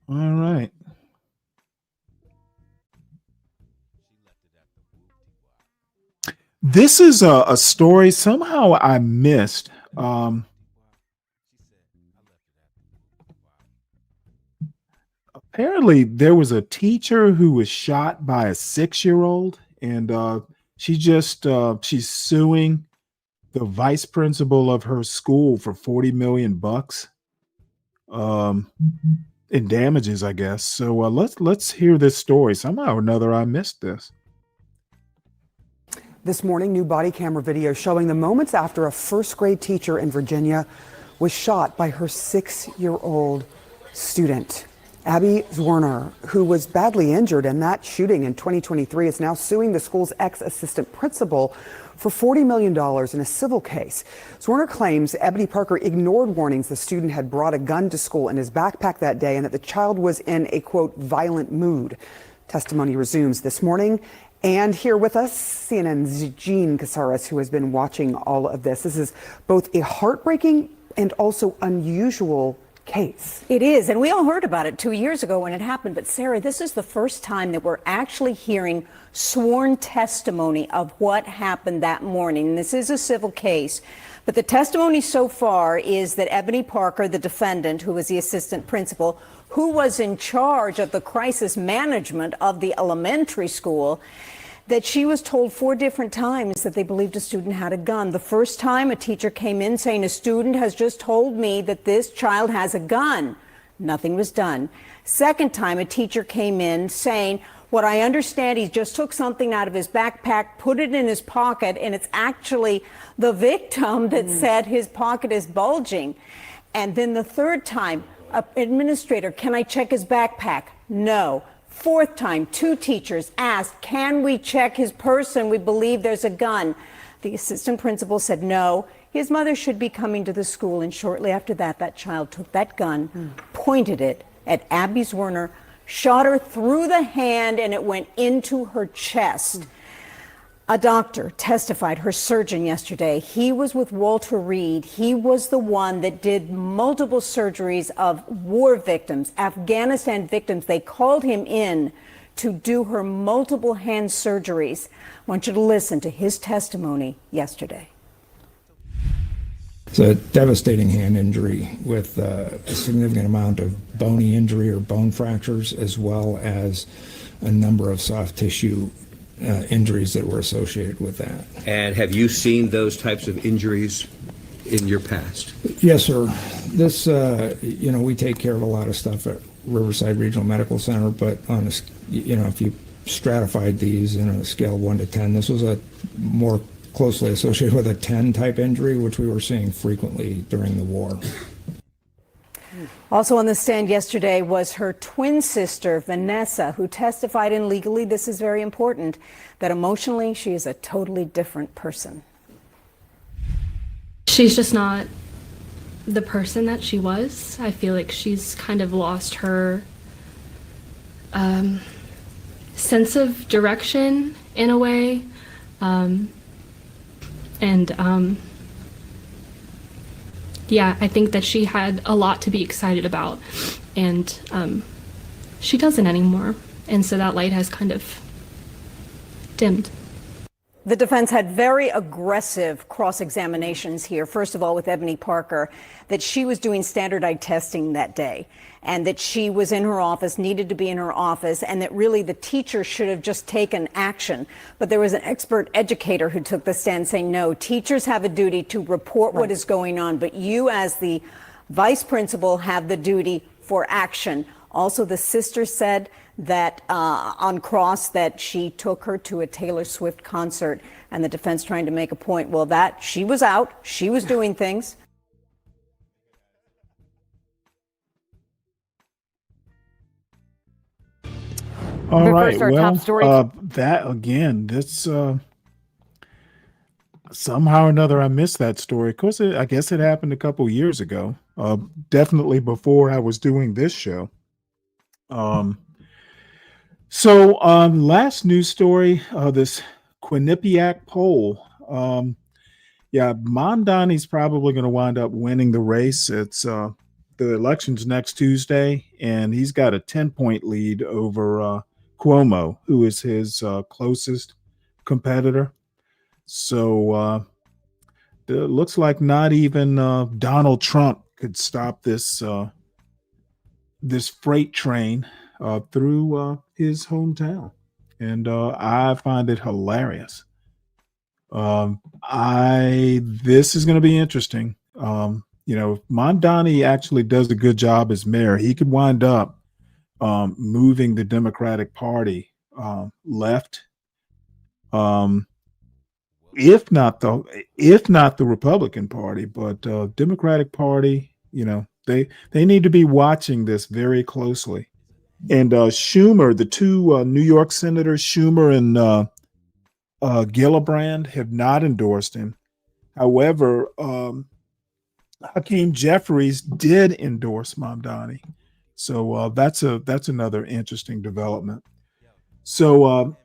All right. This is a story somehow I missed. Apparently, there was a teacher who was shot by a 6-year-old, and she's suing the vice principal of her school for $40 million in damages, I guess. So let's hear this story. Somehow or another, I missed this. This morning, new body camera video showing the moments after a first-grade teacher in Virginia was shot by her 6-year-old student. Abby Zwerner, who was badly injured in that shooting in 2023, is now suing the school's ex-assistant principal for $40 million in a civil case. Zwerner claims Ebony Parker ignored warnings the student had brought a gun to school in his backpack that day and that the child was in a, quote, violent mood. Testimony resumes this morning. And here with us, CNN's Jean Casares, who has been watching all of this. This is both a heartbreaking and also unusual case. It is, and we all heard about it 2 years ago when it happened. But Sarah, this is the first time that we're actually hearing sworn testimony of what happened that morning. This is a civil case, but the testimony so far is that Ebony Parker, the defendant, who was the assistant principal, who was in charge of the crisis management of the elementary school, that she was told 4 different times that they believed a student had a gun. The first time, a teacher came in saying, a student has just told me that this child has a gun. Nothing was done. Second time, a teacher came in saying, what I understand, he just took something out of his backpack, put it in his pocket, and it's actually the victim that said his pocket is bulging. And then the third time, administrator, can I check his backpack? No. Fourth time, 2 teachers asked, can we check his person? We believe there's a gun. The assistant principal said no. His mother should be coming to the school. And shortly after that, that child took that gun, pointed it at Abby Zwerner, shot her through the hand, and it went into her chest. A doctor testified, her surgeon yesterday. He was with Walter Reed. He was the one that did multiple surgeries of war victims, Afghanistan victims. They called him in to do her multiple hand surgeries. I want you to listen to his testimony yesterday. It's a devastating hand injury with a significant amount of bony injury or bone fractures, as well as a number of soft tissue injuries that were associated with that. And have you seen those types of injuries in your past? Yes, sir. This, we take care of a lot of stuff at Riverside Regional Medical Center, but on a, if you stratified these in a scale of 1 to 10, this was a more closely associated with a 10 type injury, which we were seeing frequently during the war. Also on the stand yesterday was her twin sister, Vanessa, who testified, and legally this is very important, that emotionally she is a totally different person. She's just not the person that she was. I feel like she's kind of lost her sense of direction in a way. Yeah, I think that she had a lot to be excited about, and she doesn't anymore. And so that light has kind of dimmed. The defense had very aggressive cross-examinations here. First of all, with Ebony Parker, that she was doing standardized testing that day, and that she was in her office, needed to be in her office, and that really the teacher should have just taken action. But there was an expert educator who took the stand saying, no, teachers have a duty to report what is going on, but you as the vice principal have the duty for action. Also, the sister said that on cross that she took her to a Taylor Swift concert, and the defense trying to make a point. Well, that she was out, she was doing things. All right. First, our Well, top story. that again, this somehow or another, I missed that story. Of course, I guess it happened a couple years ago. Definitely before I was doing this show. So, last news story, this Quinnipiac poll. Yeah, Mamdani's probably going to wind up winning the race. It's the election's next Tuesday, and he's got a 10-point lead over Cuomo, who is his closest competitor. So it looks like not even Donald Trump could stop this this freight train through his hometown, and I find it hilarious. This is going to be interesting. If Mamdani actually does a good job as mayor, he could wind up moving the Democratic Party left, if not the Republican Party, but Democratic Party. They need to be watching this very closely. And Schumer, the two New York senators, Schumer and Gillibrand, have not endorsed him. However, Hakeem Jeffries did endorse Mamdani. So that's another interesting development. So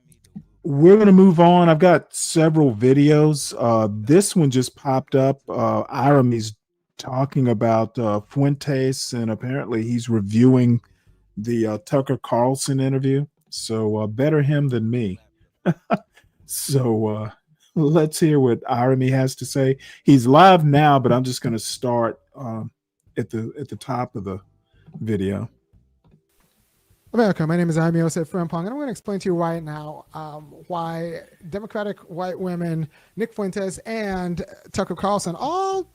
we're going to move on. I've got several videos. This one just popped up. Irami's talking about Fuentes, and apparently he's reviewing the Tucker Carlson interview. So better him than me. So let's hear what Irami has to say. He's live now, but I'm just going to start at the top of the video. America, my name is Jaime Joseph Frimpong, and I'm going to explain to you right now why Democratic white women, Nick Fuentes and Tucker Carlson, all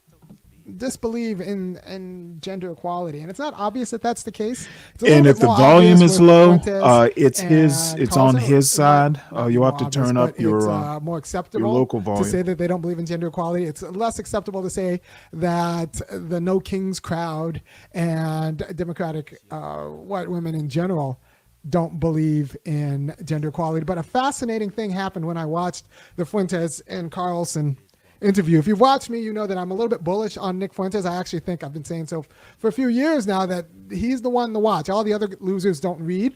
disbelieve in gender equality, and it's not obvious that that's the case. And if the volume is low, it's on his side. You'll have to turn up your more acceptable your local volume to say that they don't believe in gender equality. It's less acceptable to say that the No Kings crowd and Democratic white women in general don't believe in gender equality. But a fascinating thing happened when I watched the Fuentes and Carlson interview. If you've watched me, you know that I'm a little bit bullish on Nick Fuentes. I actually think I've been saying so for a few years now that he's the one to watch. All the other losers don't read,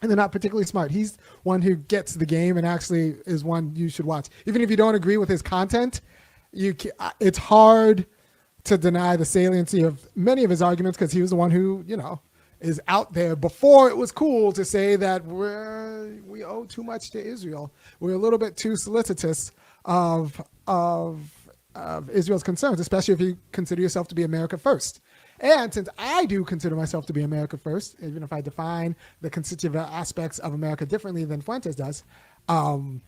and they're not particularly smart. He's one who gets the game and actually is one you should watch. Even if you don't agree with his content, it's hard to deny the saliency of many of his arguments, because he was the one who, is out there before it was cool to say that we owe too much to Israel. We're a little bit too solicitous of Israel's concerns, especially if you consider yourself to be America first. And since I do consider myself to be America first, even if I define the constituent aspects of America differently than Fuentes does, I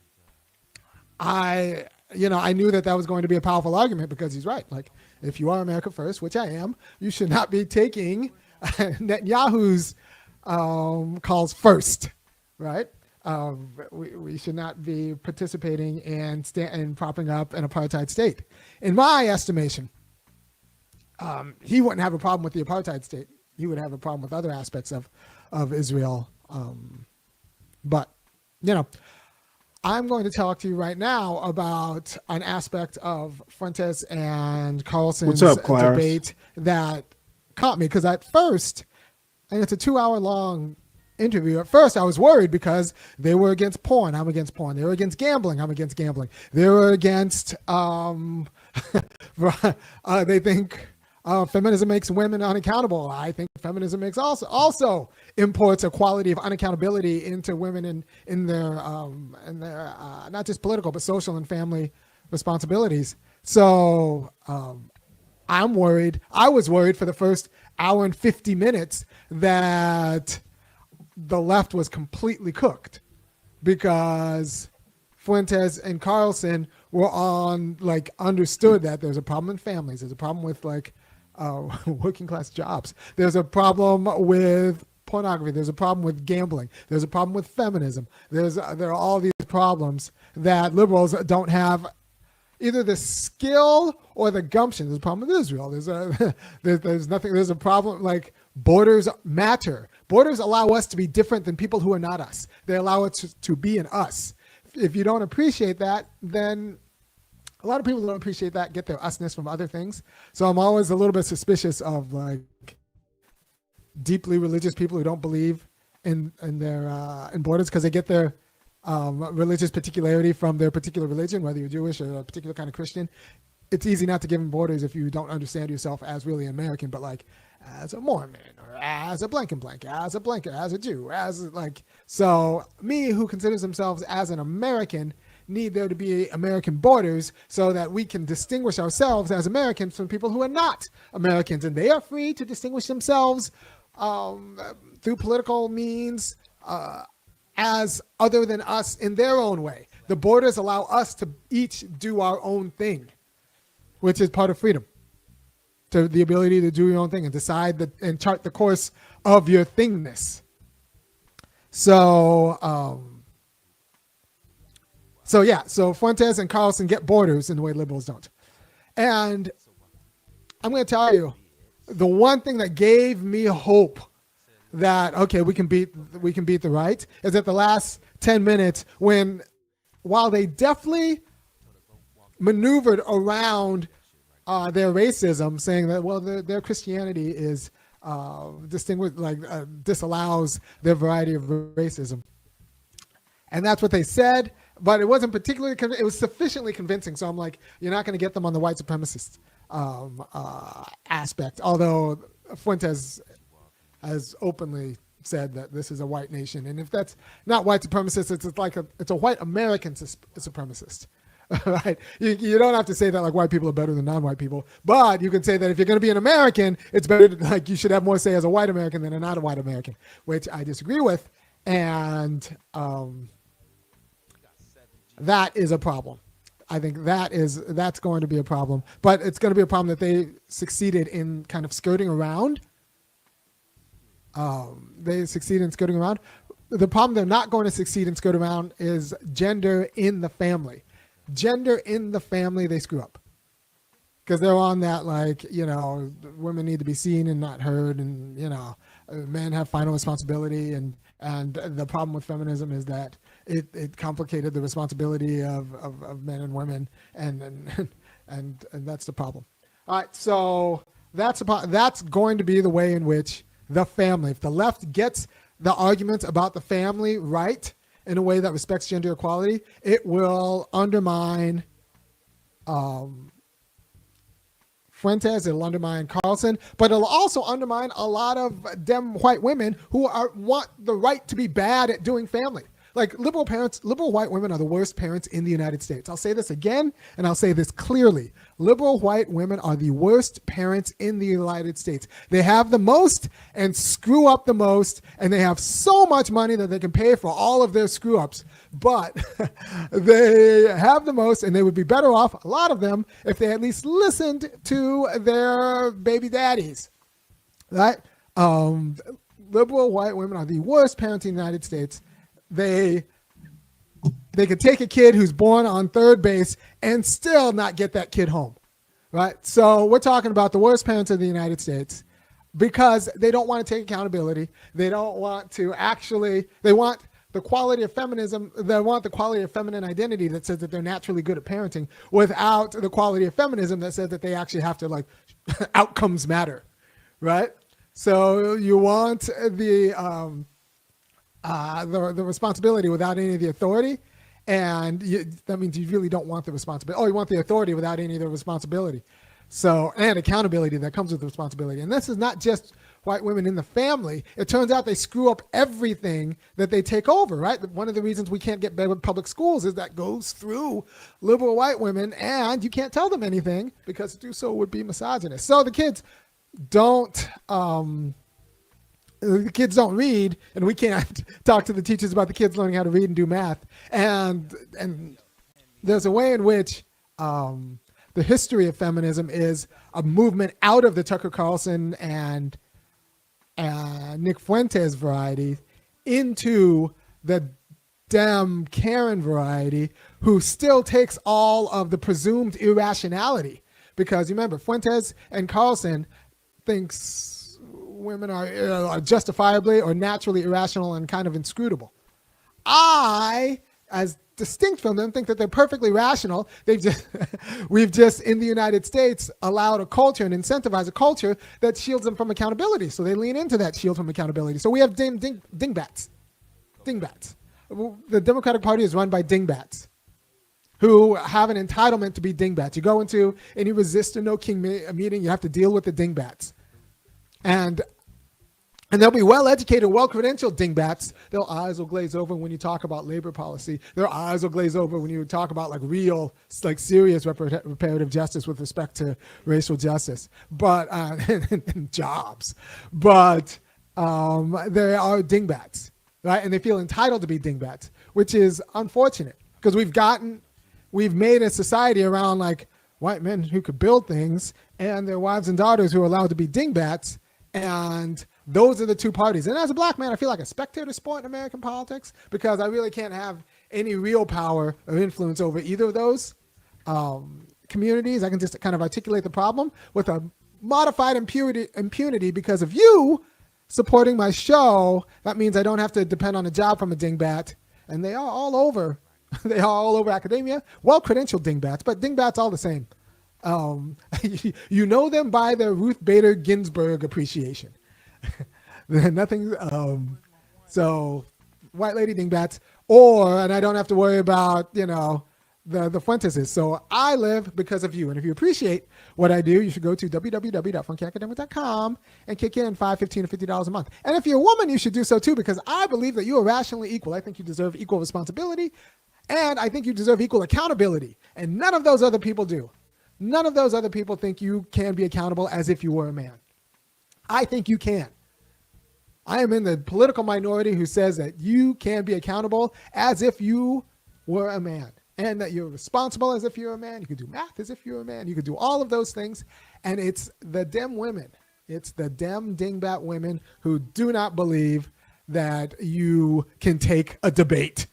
knew that was going to be a powerful argument, because he's right. Like, if you are America first, which I am, you should not be taking Netanyahu's calls first, right? We should not be participating in propping up an apartheid state. In my estimation, he wouldn't have a problem with the apartheid state. He would have a problem with other aspects of Israel. But I'm going to talk to you right now about an aspect of Fuentes and Carlson's debate that caught me, because at first, and it's a 2-hour-long interview. At first, I was worried because they were against porn. I'm against porn. They were against gambling. I'm against gambling. They were against, they think feminism makes women unaccountable. I think feminism makes also imports a quality of unaccountability into women in their not just political, but social and family responsibilities. So I'm worried. I was worried for the first hour and 50 minutes that the left was completely cooked, because Fuentes and Carlson were understood that there's a problem in families. There's a problem with working class jobs. There's a problem with pornography. There's a problem with gambling. There's a problem with feminism. There are all these problems that liberals don't have either the skill or the gumption. There's a problem with Israel. There's a problem like borders matter. Borders allow us to be different than people who are not us. They allow us to be an us. If you don't appreciate that, then a lot of people don't appreciate that, get their usness from other things. So I'm always a little bit suspicious of like deeply religious people who don't believe in borders because they get their religious particularity from their particular religion, whether you're Jewish or a particular kind of Christian. It's easy not to give them borders if you don't understand yourself as really American, but like as a Mormon or as a blank and blank, as a blanket, as a Jew, as like, so me who considers themselves as an American need there to be American borders so that we can distinguish ourselves as Americans from people who are not Americans, and they are free to distinguish themselves through political means as other than us in their own way. The borders allow us to each do our own thing, which is part of freedom. To the ability to do your own thing and decide and chart the course of your thingness. So Fuentes and Carlson get borders in the way liberals don't. And I'm going to tell you, the one thing that gave me hope that, okay, we can beat the right is at the last 10 minutes when, while they definitely maneuvered around their racism, saying that, well, their Christianity is distinguished, disallows their variety of racism. And that's what they said, but it wasn't particularly, it was sufficiently convincing. So I'm like, you're not going to get them on the white supremacist aspect. Although Fuentes has openly said that this is a white nation. And if that's not white supremacist, it's a white American supremacist. Right? You don't have to say that like white people are better than non-white people, but you can say that if you're going to be an American, it's better like you should have more say as a white American than a not a white American, which I disagree with. And that is a problem. I think that's going to be a problem, but it's going to be a problem that they succeeded in kind of skirting around. They succeed in skirting around. The problem they're not going to succeed in skirting around is gender in the family. Gender in the family, they screw up. Because they're on that, like, women need to be seen and not heard, and, men have final responsibility. And the problem with feminism is that it complicated the responsibility of men and women, and that's the problem. All right, so that's going to be the way in which the family, if the left gets the arguments about the family right in a way that respects gender equality, it will undermine Fuentes, it'll undermine Carlson, but it'll also undermine a lot of dem white women who want the right to be bad at doing family. Like liberal white women are the worst parents in the United States. I'll say this again, and I'll say this clearly. Liberal white women are the worst parents in the United States. They have the most and screw up the most, and they have so much money that they can pay for all of their screw ups. But they have the most, and they would be better off, a lot of them, if they at least listened to their baby daddies. Right? Liberal white women are the worst parents in the United States. They could take a kid who's born on third base and still not get that kid home, right? So we're talking about the worst parents of the United States because they don't want to take accountability. They don't want to they want the quality of feminism. They want the quality of feminine identity that says that they're naturally good at parenting without the quality of feminism that says that they actually have to outcomes matter, right? So you want the responsibility without any of the authority, and that means you really don't want the responsibility. Oh, you want the authority without any of the responsibility. So, and accountability that comes with the responsibility. And this is not just white women in the family. It turns out they screw up everything that they take over, right? One of the reasons we can't get better with public schools is that goes through liberal white women, and you can't tell them anything because to do so would be misogynist. So the kids don't read, and we can't talk to the teachers about the kids learning how to read and do math. And there's a way in which the history of feminism is a movement out of the Tucker Carlson and Nick Fuentes variety into the Dem Karen variety, who still takes all of the presumed irrationality. Because remember, Fuentes and Carlson thinks women are justifiably or naturally irrational and kind of inscrutable. I, as distinct from them, think that they're perfectly rational. We've just in the United States allowed a culture and incentivized a culture that shields them from accountability. So they lean into that shield from accountability. So we have dingbats. The Democratic Party is run by dingbats who have an entitlement to be dingbats. You go into any resist or no king meeting, you have to deal with the dingbats. And they'll be well-educated, well-credentialed dingbats. Their eyes will glaze over when you talk about labor policy. Their eyes will glaze over when you talk about like real, like serious reparative justice with respect to racial justice, but and jobs. But they are dingbats, right? And they feel entitled to be dingbats, which is unfortunate because we've made a society around like white men who could build things and their wives and daughters who are allowed to be dingbats, and those are the two parties. And as a black man, I feel like a spectator sport in American politics because I really can't have any real power or influence over either of those communities. I can just kind of articulate the problem with a modified impunity because of you supporting my show. That means I don't have to depend on a job from a dingbat. And they are all over. They are all over academia. Well-credentialed dingbats, but dingbats all the same. You know them by their Ruth Bader Ginsburg appreciation. Nothing. So white lady dingbats, and I don't have to worry about, the Fuenteses. So I live because of you. And if you appreciate what I do, you should go to www.funkyacademic.com and kick in $5, $15, or $50 a month. And if you're a woman, you should do so too, because I believe that you are rationally equal. I think you deserve equal responsibility, and I think you deserve equal accountability. And none of those other people do. None of those other people think you can be accountable as if you were a man. I think you can. I am in the political minority who says that you can be accountable as if you were a man, and that you're responsible as if you're a man. You can do math as if you're a man. You can do all of those things. And it's the Dem women. It's the Dem dingbat women who do not believe that you can take a debate.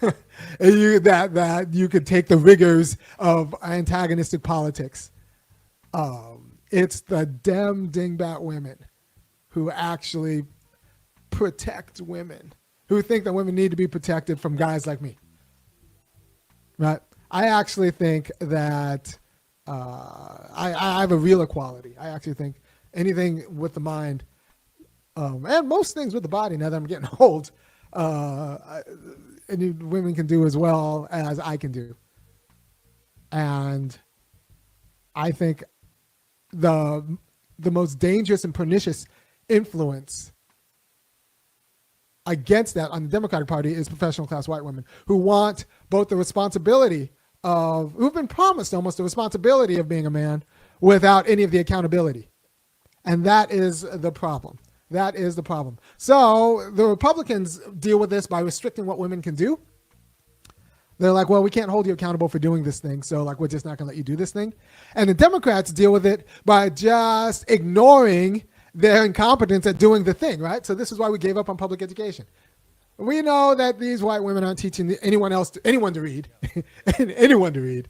that you could take the rigors of antagonistic politics. It's the Dem dingbat women who actually protect women, who think that women need to be protected from guys like me. Right? I actually think that I have a real equality. I actually think anything with the mind, and most things with the body, now that I'm getting old, women can do as well as I can do. And I think the most dangerous and pernicious influence against that on the Democratic Party is professional class white women who want both the responsibility who've been promised almost the responsibility of being a man without any of the accountability. And that is the problem. That is the problem. So the Republicans deal with this by restricting what women can do. They're like, well, we can't hold you accountable for doing this thing, so like we're just not going to let you do this thing. And the Democrats deal with it by just ignoring their incompetence at doing the thing, right? So this is why we gave up on public education. We know that these white women aren't teaching anyone to read, anyone to read.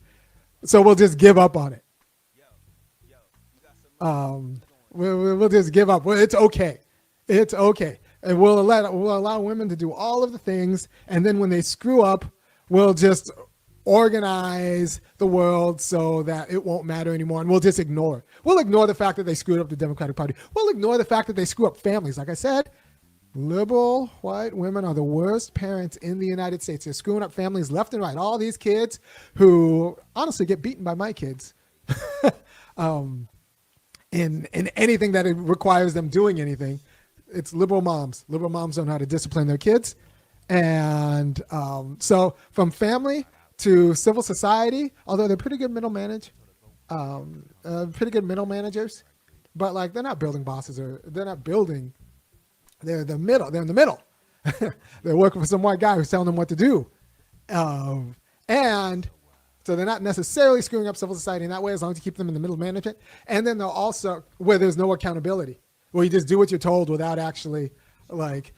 So we'll just give up on it. We'll just give up. Well, it's okay. It's okay. And we'll allow women to do all of the things. And then when they screw up, we'll just organize the world so that it won't matter anymore. And we'll just ignore. We'll ignore the fact that they screwed up the Democratic Party. We'll ignore the fact that they screw up families. Like I said, liberal white women are the worst parents in the United States. They're screwing up families left and right. All these kids who honestly get beaten by my kids in anything that it requires them doing anything. It's liberal moms. Liberal moms don't know how to discipline their kids. And so from family to civil society, although they're pretty good middle managers, but like they're not building bosses, or they're not building. They're the middle. They're in the middle. They're working for some white guy who's telling them what to do, and so they're not necessarily screwing up civil society in that way, as long as you keep them in the middle management. And then they're also where there's no accountability. where you just do what you're told without actually, like,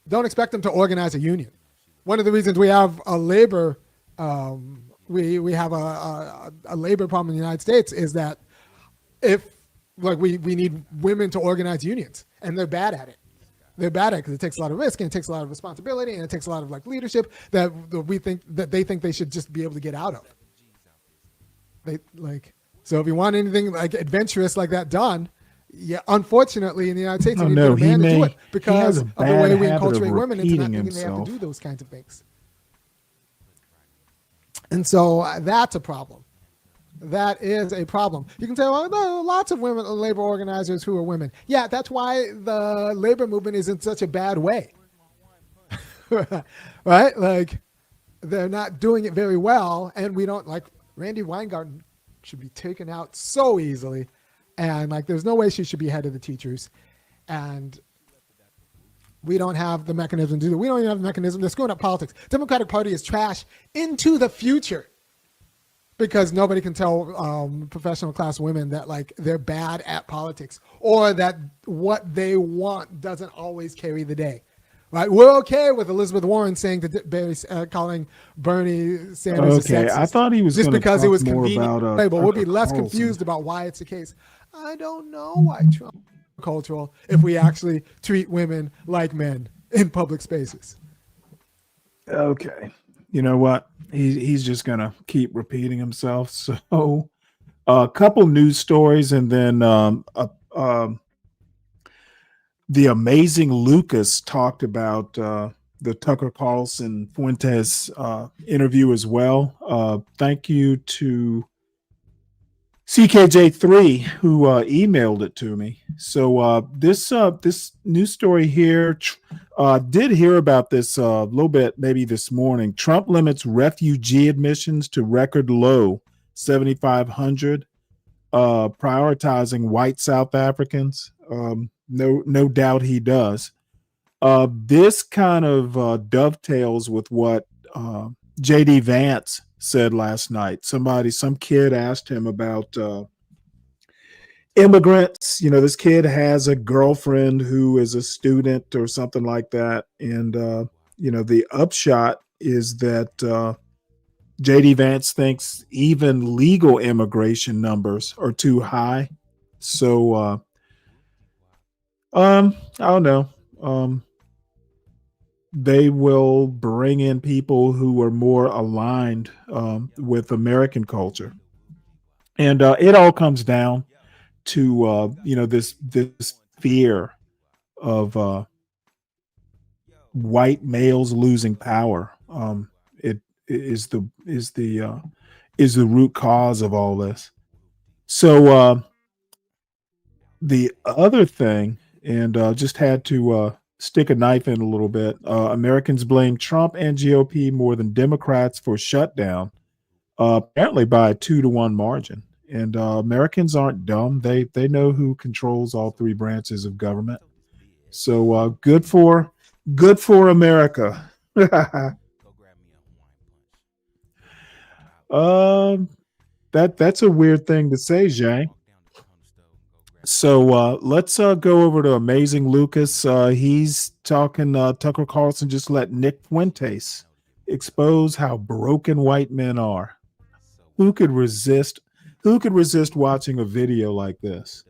don't expect them to organize a union. One of the reasons we have a labor, we have a labor problem in the United States is that we need women to organize unions, and they're bad at it. They're bad at it because it takes a lot of risk and it takes a lot of responsibility and it takes a lot of like leadership that they think they should just be able to get out of. So if you want anything like adventurous like that done, yeah, unfortunately in the United States, you need to get a man to do it because of the way we enculturate women into not thinking they have to do those kinds of things. And so that's a problem. That is a problem. You can say, well, no, lots of women labor organizers who are women. Yeah, that's why the labor movement is in such a bad way. Right? Like, they're not doing it very well, and we don't, like, Randy Weingarten should be taken out so easily, and, like, there's no way she should be head of the teachers, and we don't have the mechanism to do it. We don't even have the mechanism. They're screwing up politics. Democratic Party is trash into the future. Because nobody can tell professional class women that like they're bad at politics or that what they want doesn't always carry the day, right? We're okay with Elizabeth Warren saying that calling Bernie Sanders a sexist. I thought he was just because it was convenient. About, but we'll be less confused about why it's the case. I don't know why Trump is cultural if we actually treat women like men in public spaces. Okay. You know what? He's just going to keep repeating himself. So a couple news stories and then the amazing Lucas talked about the Tucker Carlson Fuentes interview as well. Thank you to CKJ3 who emailed it to me. So this news story here, did hear about this a little bit maybe this morning. Trump limits refugee admissions to record low 7,500, prioritizing white South Africans. No doubt he does. This kind of dovetails with what J.D. Vance said last night. Some kid asked him about immigrants. You know, this kid has a girlfriend who is a student or something like that. And, you know, the upshot is that J.D. Vance thinks even legal immigration numbers are too high. So, I don't know. They will bring in people who are more aligned with American culture. And it all comes down to, you know, this fear of white males losing power. It is the root cause of all this. So the other thing, and just had to stick a knife in a little bit. Americans blame Trump and GOP more than Democrats for shutdown, apparently by a 2-to-1 margin. And Americans aren't dumb. They know who controls all three branches of government. So good for America. That's a weird thing to say, Zhang. So let's go over to Amazing Lucas. He's talking Tucker Carlson just let Nick Fuentes expose how broken white men are. Who could resist watching a video like this?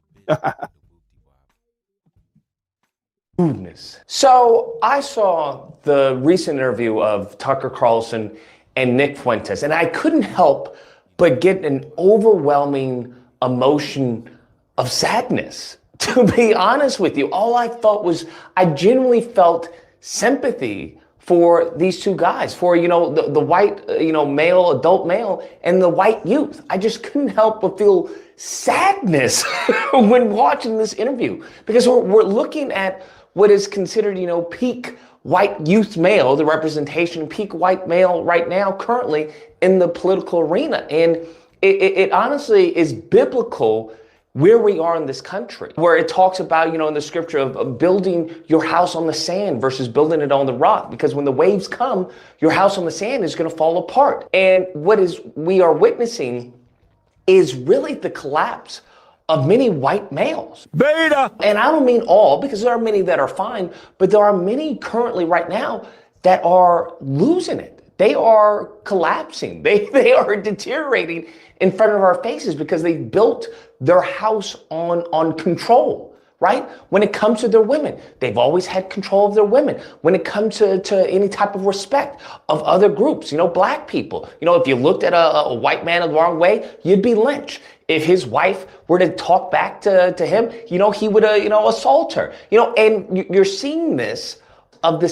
So I saw the recent interview of Tucker Carlson and Nick Fuentes, and I couldn't help but get an overwhelming emotion of sadness. To be honest with you, all I felt was I genuinely felt sympathy for these two guys, for, you know, the white, you know, adult male and the white youth. I just couldn't help but feel sadness when watching this interview, because we're looking at what is considered, you know, peak white youth male, the representation, peak white male right now currently in the political arena. And it honestly is biblical where we are in this country, where it talks about, you know, in the scripture of building your house on the sand versus building it on the rock, because when the waves come, your house on the sand is going to fall apart. And we are witnessing is really the collapse of many white males. Beta! And I don't mean all, because there are many that are fine, but there are many currently right now that are losing it. They are collapsing. They are deteriorating in front of our faces because they built their house on control. Right? When it comes to their women, they've always had control of their women. When it comes to any type of respect of other groups, black people, if you looked at a white man the wrong way, you'd be lynched. If his wife were to talk back to him, he would, assault her, and you're seeing this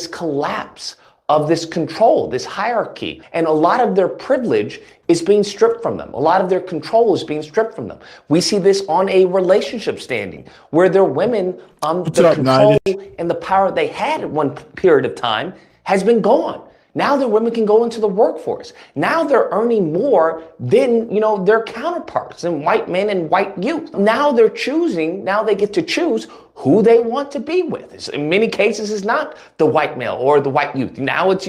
collapse of this control, this hierarchy. And a lot of their privilege is being stripped from them. A lot of their control is being stripped from them. We see this on a relationship standing where their women, the control and the power they had at one period of time has been gone. Now their women can go into the workforce. Now they're earning more than, their counterparts and white men and white youth. Now they get to choose who they want to be with. In many cases, it's not the white male or the white youth. Now it's,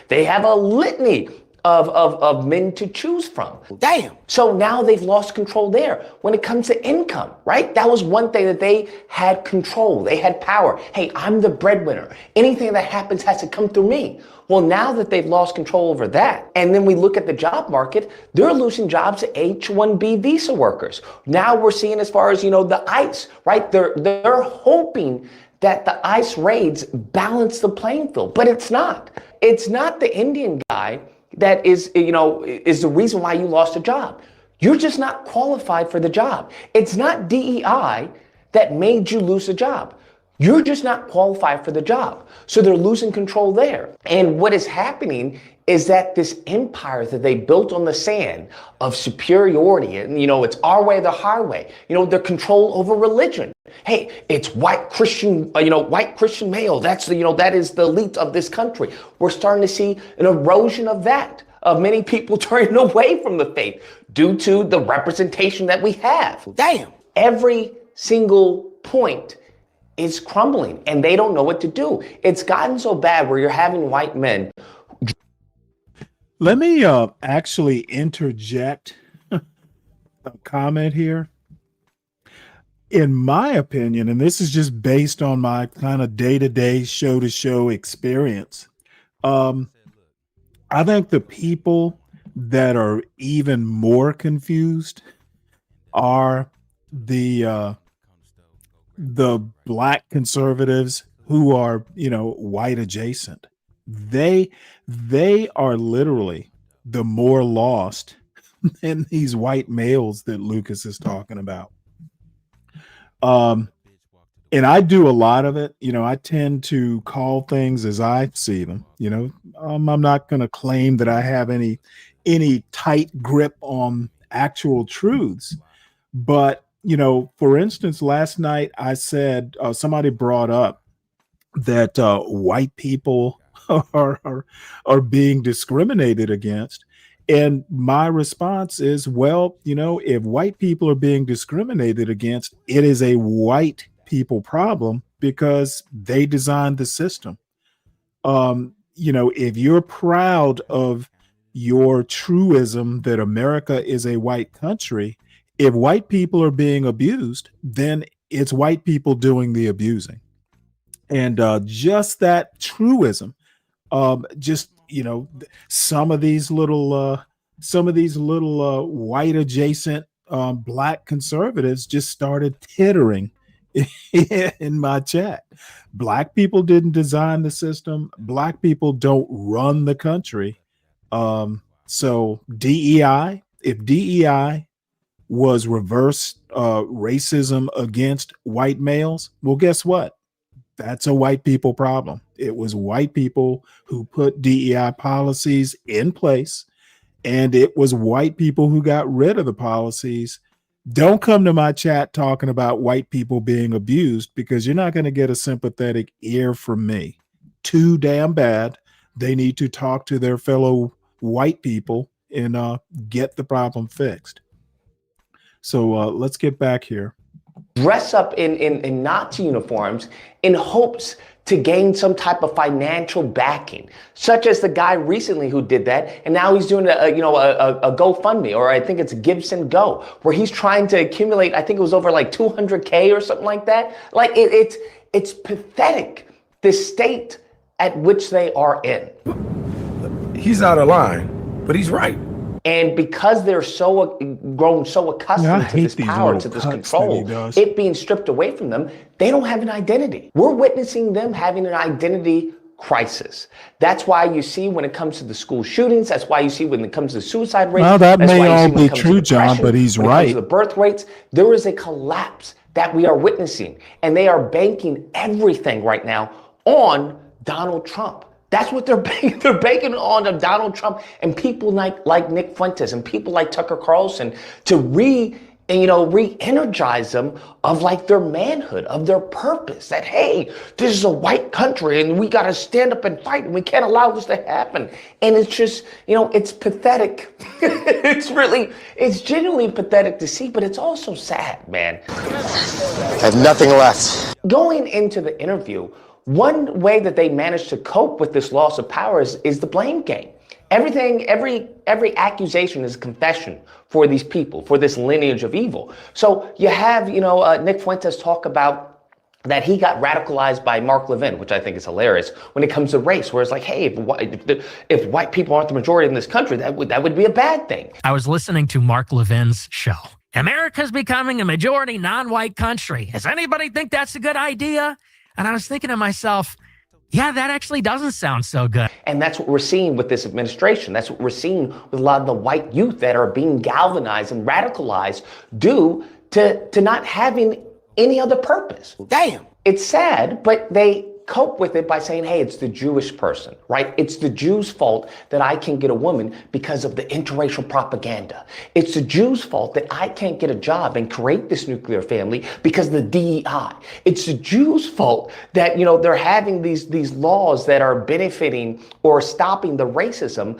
they have a litany of men to choose from. Damn. So now they've lost control there. When it comes to income, right? That was one thing that they had control. They had power. Hey, I'm the breadwinner. Anything that happens has to come through me. Well, now that they've lost control over that, and then we look at the job market, they're losing jobs to H-1B visa workers. Now we're seeing as far as, the ICE, right? They're hoping that the ICE raids balance the playing field, but it's not. It's not the Indian guy that is the reason why you lost a job. You're just not qualified for the job. It's not DEI that made you lose a job. You're just not qualified for the job. So they're losing control there. And what is happening is that this empire that they built on the sand of superiority, and it's our way or the highway, their control over religion. Hey, it's white Christian male. That's that is the elite of this country. We're starting to see an erosion of that, of many people turning away from the faith due to the representation that we have. Damn. Every single point is crumbling and they don't know what to do. It's gotten so bad where you're having white men. Let me actually interject a comment here. In my opinion, and this is just based on my kind of day-to-day show-to-show experience, I think the people that are even more confused are the black conservatives who are, white adjacent. They are literally the more lost than these white males that Lucas is talking about. And I do a lot of it. I tend to call things as I see them. I'm not going to claim that I have any tight grip on actual truths, but for instance, last night I said somebody brought up that white people are being discriminated against. And my response is, well, if white people are being discriminated against, it is a white people problem because they designed the system. If you're proud of your truism that America is a white country, if white people are being abused, then it's white people doing the abusing. And just that truism, some of these little white adjacent black conservatives just started tittering in my chat. Black people didn't design the system. Black people don't run the country. So DEI, if DEI was reverse racism against white males, well, guess what? That's a white people problem. It was white people who put DEI policies in place, and it was white people who got rid of the policies. Don't come to my chat talking about white people being abused, because you're not going to get a sympathetic ear from me. Too damn bad. They need to talk to their fellow white people and get the problem fixed. So let's get back here. Dress up in Nazi uniforms in hopes to gain some type of financial backing, such as the guy recently who did that, and now he's doing a GoFundMe, or I think it's Gibson Go, where he's trying to accumulate, I think it was over like 200K or something like that. Like it's pathetic, the state at which they are in. He's out of line, but he's right. And because they're grown so accustomed to this power, to this control, it being stripped away from them, they don't have an identity. We're witnessing them having an identity crisis. That's why you see when it comes to the school shootings, that's why you see when it comes to suicide rates. Well, that that's may why you all see when be it comes true, to John, depression, but he's when it comes right. to the birth rates, there is a collapse that we are witnessing, and they are banking everything right now on Donald Trump. That's what they're banking. They're banking on Donald Trump and people like Nick Fuentes and people like Tucker Carlson to re-energize them of like their manhood, of their purpose, that, hey, this is a white country and we got to stand up and fight and we can't allow this to happen. And it's just, it's pathetic. It's genuinely pathetic to see, but it's also sad, man. I have nothing left. Going into the interview, one way that they managed to cope with this loss of power is the blame game. Every accusation is a confession for these people, for this lineage of evil. So you have, Nick Fuentes talk about that he got radicalized by Mark Levin, which I think is hilarious when it comes to race, where it's like, hey, if white people aren't the majority in this country, that would be a bad thing. I was listening to Mark Levin's show. America's becoming a majority non-white country. Does anybody think that's a good idea? And I was thinking to myself, yeah, that actually doesn't sound so good. And that's what we're seeing with this administration. That's what we're seeing with a lot of the white youth that are being galvanized and radicalized due to not having any other purpose. Damn. It's sad, but they cope with it by saying, hey, it's the Jewish person, right? It's the Jews' fault that I can't get a woman because of the interracial propaganda. It's the Jews' fault that I can't get a job and create this nuclear family because of the DEI. It's the Jews' fault that, they're having these laws that are benefiting or stopping the racism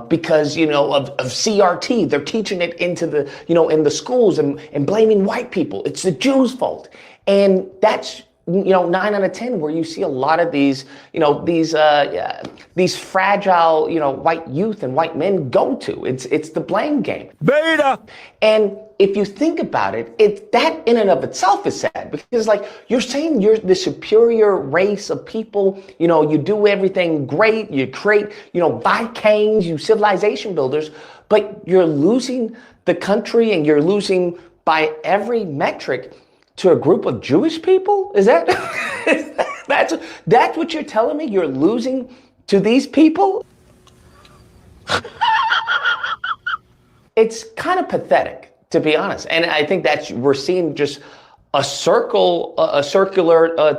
because, of CRT. They're teaching it into the, in the schools and blaming white people. It's the Jews' fault. And that's 9 out of 10 where you see a lot of these fragile, white youth and white men go to. It's the blame game. Beta. And if you think about it, that in and of itself is sad because you're saying you're the superior race of people, you do everything great, you create, Vikings, you civilization builders, but you're losing the country and you're losing by every metric to a group of Jewish people? Is that that's what you're telling me? You're losing to these people? It's kind of pathetic, to be honest. And I think we're seeing just a circular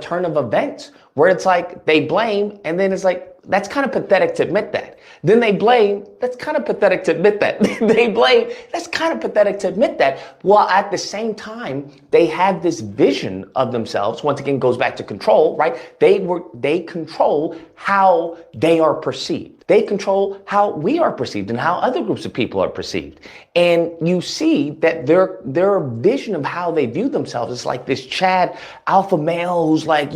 turn of events where it's like they blame and then it's like, that's kind of pathetic to admit that. Then they blame, that's kind of pathetic to admit that. They blame, that's kind of pathetic to admit that. While at the same time, they have this vision of themselves, once again goes back to control, right? They control how they are perceived. They control how we are perceived and how other groups of people are perceived. And you see that their vision of how they view themselves is like this Chad alpha male who's like,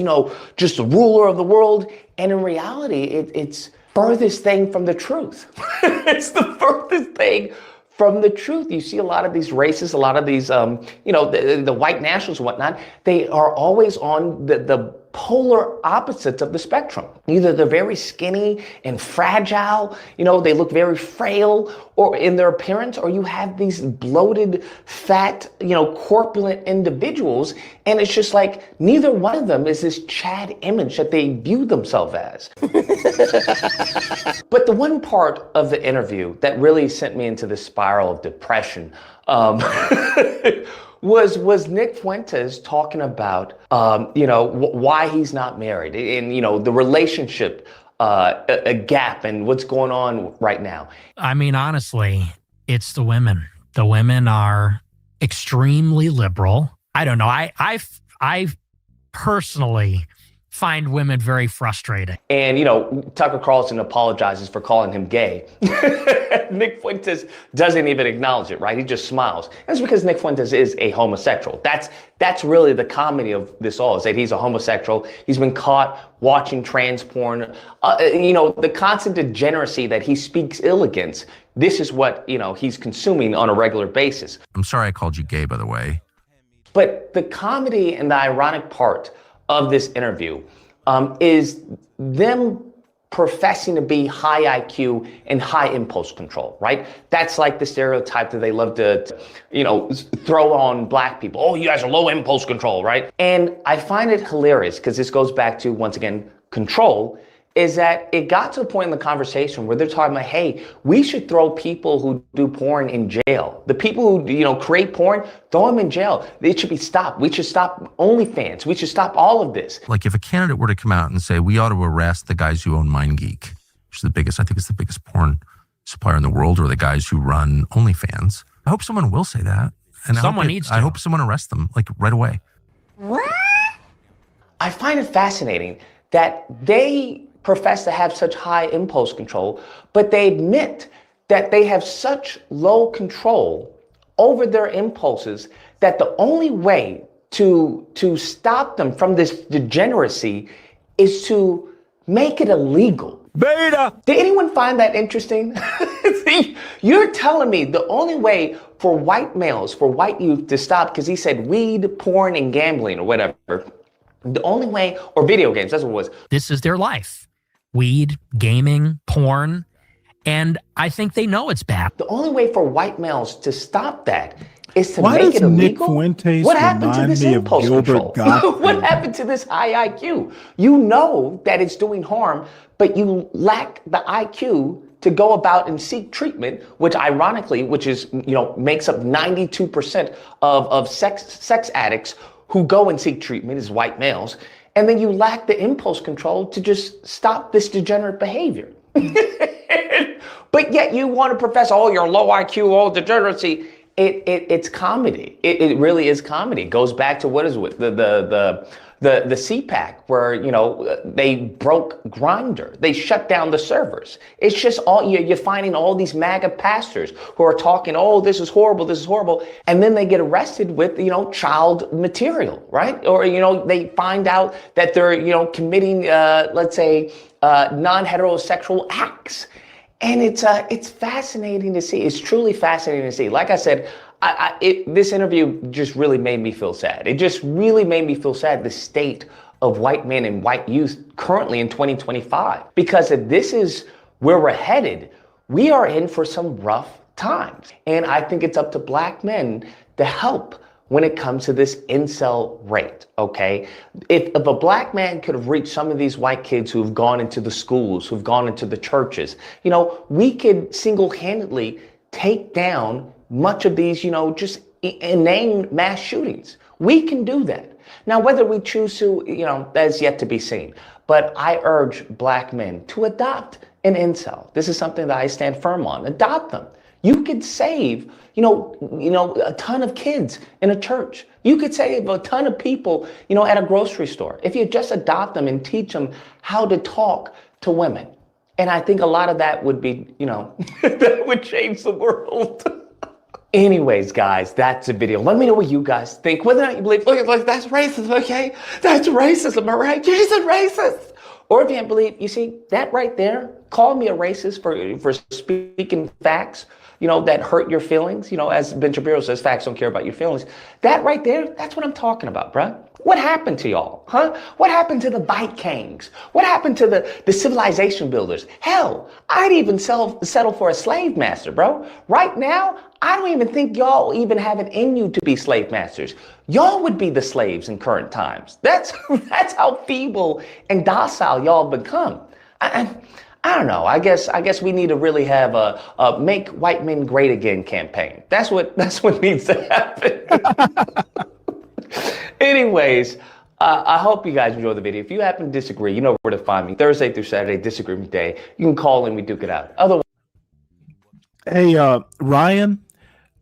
just the ruler of the world. And in reality, it's furthest thing from the truth. It's the furthest thing from the truth. You see a lot of these racists, a lot of these, the white nationalists and whatnot, they are always on the polar opposites of the spectrum. Either they're very skinny and fragile, they look very frail or in their appearance, or you have these bloated, fat, corpulent individuals. And it's just like, neither one of them is this Chad image that they view themselves as. But the one part of the interview that really sent me into this spiral of depression, was Nick Fuentes talking about, why he's not married and, the relationship a gap and what's going on right now. I mean, honestly, it's the women. The women are extremely liberal. I don't know. I personally find women very frustrating. And, you know, Tucker Carlson apologizes for calling him gay. Nick Fuentes doesn't even acknowledge it, right? He just smiles. That's because Nick Fuentes is a homosexual. That's really the comedy of this all, is that he's a homosexual. He's been caught watching trans porn. You know, the constant degeneracy that he speaks ill against, this is what, you know, he's consuming on a regular basis. I'm sorry I called you gay, by the way. But the comedy and the ironic part of this interview is them professing to be high IQ and high impulse control, right? That's like the stereotype that they love to, you know, throw on black people. Oh, you guys are low impulse control, right? And I find it hilarious because this goes back to, once again, control, is that it got to a point in the conversation where they're talking about, hey, we should throw people who do porn in jail. The people who, you know, create porn, throw them in jail. It should be stopped. We should stop OnlyFans. We should stop all of this. Like if a candidate were to come out and say, we ought to arrest the guys who own MindGeek, which is the biggest, I think it's the biggest porn supplier in the world, or the guys who run OnlyFans. I hope someone will say that. And Someone needs to. I hope someone arrests them, like right away. What? I find it fascinating that they profess to have such high impulse control, but they admit that they have such low control over their impulses that the only way to stop them from this degeneracy is to make it illegal. Beta! Did anyone find that interesting? See, you're telling me the only way for white males, for white youth to stop, because he said weed, porn, and gambling or whatever, the only way, or video games, that's what it was. This is their life. Weed, gaming, porn, and I think they know it's bad. The only way for white males to stop that is to Why make does it Nick illegal. Fuentes What happened to remind this me of impulse Gilbert control? Gottfried? What happened to this high IQ? You know that it's doing harm, but you lack the IQ to go about and seek treatment, which ironically, which is, you know, makes up 92% of sex addicts who go and seek treatment is white males. And then you lack the impulse control to just stop this degenerate behavior. But yet you want to profess, oh, you're low IQ, all degeneracy. It's comedy. It really is comedy. It goes back to what is it, the CPAC, where, you know, they broke Grindr. They shut down the servers. It's just all, you're finding all these MAGA pastors who are talking, oh, this is horrible. And then they get arrested with, you know, child material, right? Or, you know, they find out that they're, you know, committing, let's say, non-heterosexual acts. And it's fascinating to see. It's truly fascinating to see. Like I said, this interview just really made me feel sad. It just really made me feel sad, the state of white men and white youth currently in 2025. Because if this is where we're headed, we are in for some rough times. And I think it's up to black men to help when it comes to this incel rate, okay? If a black man could have reached some of these white kids who've gone into the schools, who've gone into the churches, you know, we could single-handedly take down much of these, you know, just inane mass shootings. We can do that. Now, whether we choose to, you know, that's yet to be seen. But I urge black men to adopt an incel. This is something that I stand firm on. Adopt them. You could save, you know, a ton of kids in a church. You could save a ton of people, you know, at a grocery store if you just adopt them and teach them how to talk to women. And I think a lot of that would be, you know, that would change the world. Anyways, guys, that's the video. Let me know what you guys think. Whether or not you believe, look, that's racist, okay? That's racism, all right? You're just a racist. Or if you don't believe, you see, that right there, call me a racist for speaking facts, you know, that hurt your feelings. You know, as Ben Shapiro says, facts don't care about your feelings. That right there, that's what I'm talking about, bruh. What happened to y'all, huh? What happened to the bike kings? What happened to the civilization builders? Hell, I'd even settle for a slave master, bro. Right now, I don't even think y'all even have it in you to be slave masters. Y'all would be the slaves in current times. That's how feeble and docile y'all become. I don't know. I guess we need to really have a "Make White Men Great Again" campaign. That's what needs to happen. Anyways, I hope you guys enjoy the video. If you happen to disagree, you know where to find me. Thursday through Saturday, disagreement day. You can call and we duke it out. Otherwise, hey, Ryan,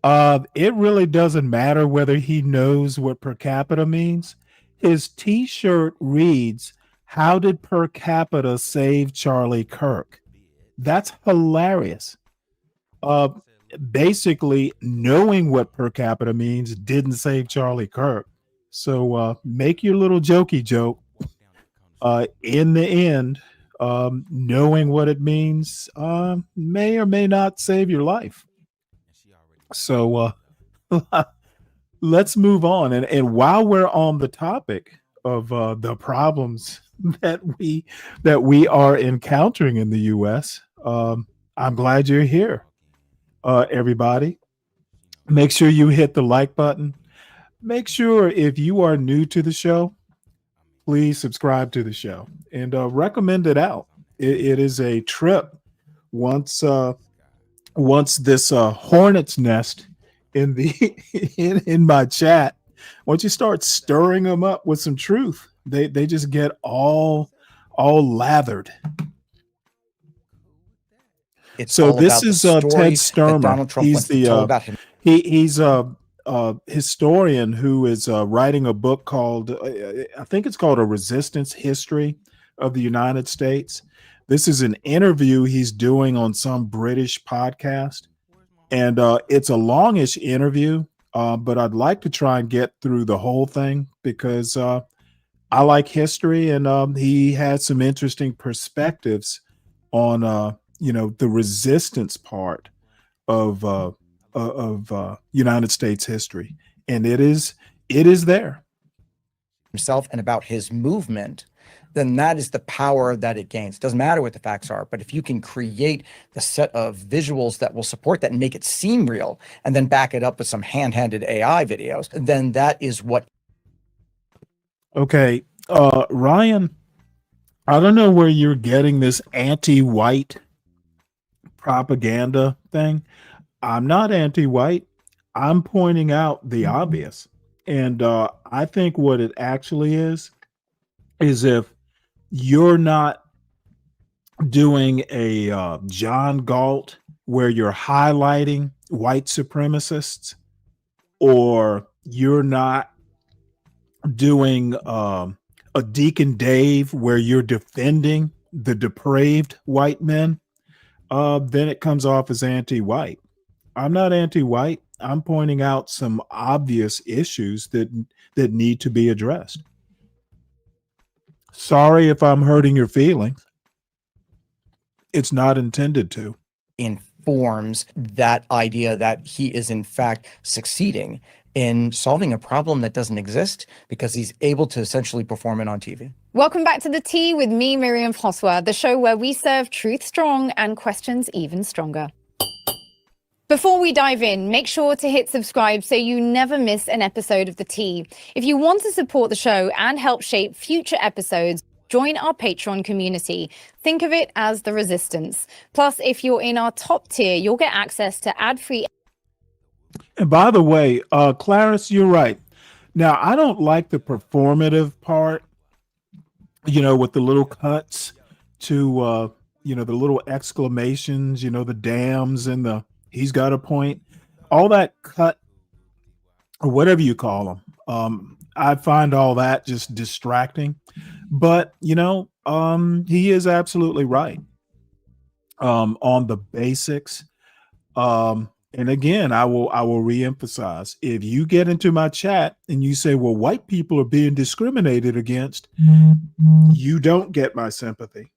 it really doesn't matter whether he knows what per capita means. His T-shirt reads, How did per capita save Charlie Kirk? That's hilarious. Basically, knowing what per capita means didn't save Charlie Kirk. So make your little jokey joke. In the end, knowing what it means may or may not save your life. So let's move on. And while we're on the topic of the problems that we are encountering in the U.S., I'm glad you're here, everybody. Make sure you hit the like button. Make sure if you are new to the show, please subscribe to the show and recommend it out. It is a trip once this hornet's nest in the in my chat, once you start stirring them up with some truth, they just get all lathered. So this is Ted Sturmer. He's the he's a historian who is writing a book called I think it's called A Resistance History of the United States. This is an interview he's doing on some British podcast, and it's a longish interview, but I'd like to try and get through the whole thing because I like history, and he had some interesting perspectives on the resistance part of United States history, and it is there. Himself and about his movement, then that is the power that it gains. It doesn't matter what the facts are, but if you can create the set of visuals that will support that and make it seem real, and then back it up with some hand-handed AI videos, then that is what. Okay, Ryan, I don't know where you're getting this anti-white propaganda thing. I'm not anti-white. I'm pointing out the obvious. And I think what it actually is if you're not doing a John Galt where you're highlighting white supremacists, or you're not doing a Deacon Dave where you're defending the depraved white men, then it comes off as anti-white. I'm not anti-white. I'm pointing out some obvious issues that need to be addressed. Sorry if I'm hurting your feelings. It's not intended to. Informs that idea that he is in fact succeeding in solving a problem that doesn't exist because he's able to essentially perform it on TV. Welcome back to The Tea with me, Miriam Francois, the show where we serve truth strong and questions even stronger. Before we dive in, make sure to hit subscribe so you never miss an episode of The Tea. If you want to support the show and help shape future episodes, join our Patreon community. Think of it as the resistance. Plus, if you're in our top tier, you'll get access to ad-free. And by the way, Clarice, you're right. Now, I don't like the performative part, with the little cuts to, the little exclamations, the dams and the he's got a point, all that cut or whatever you call them. I find all that just distracting, but he is absolutely right on the basics. And again, I will reemphasize, if you get into my chat and you say, well, white people are being discriminated against, you don't get my sympathy.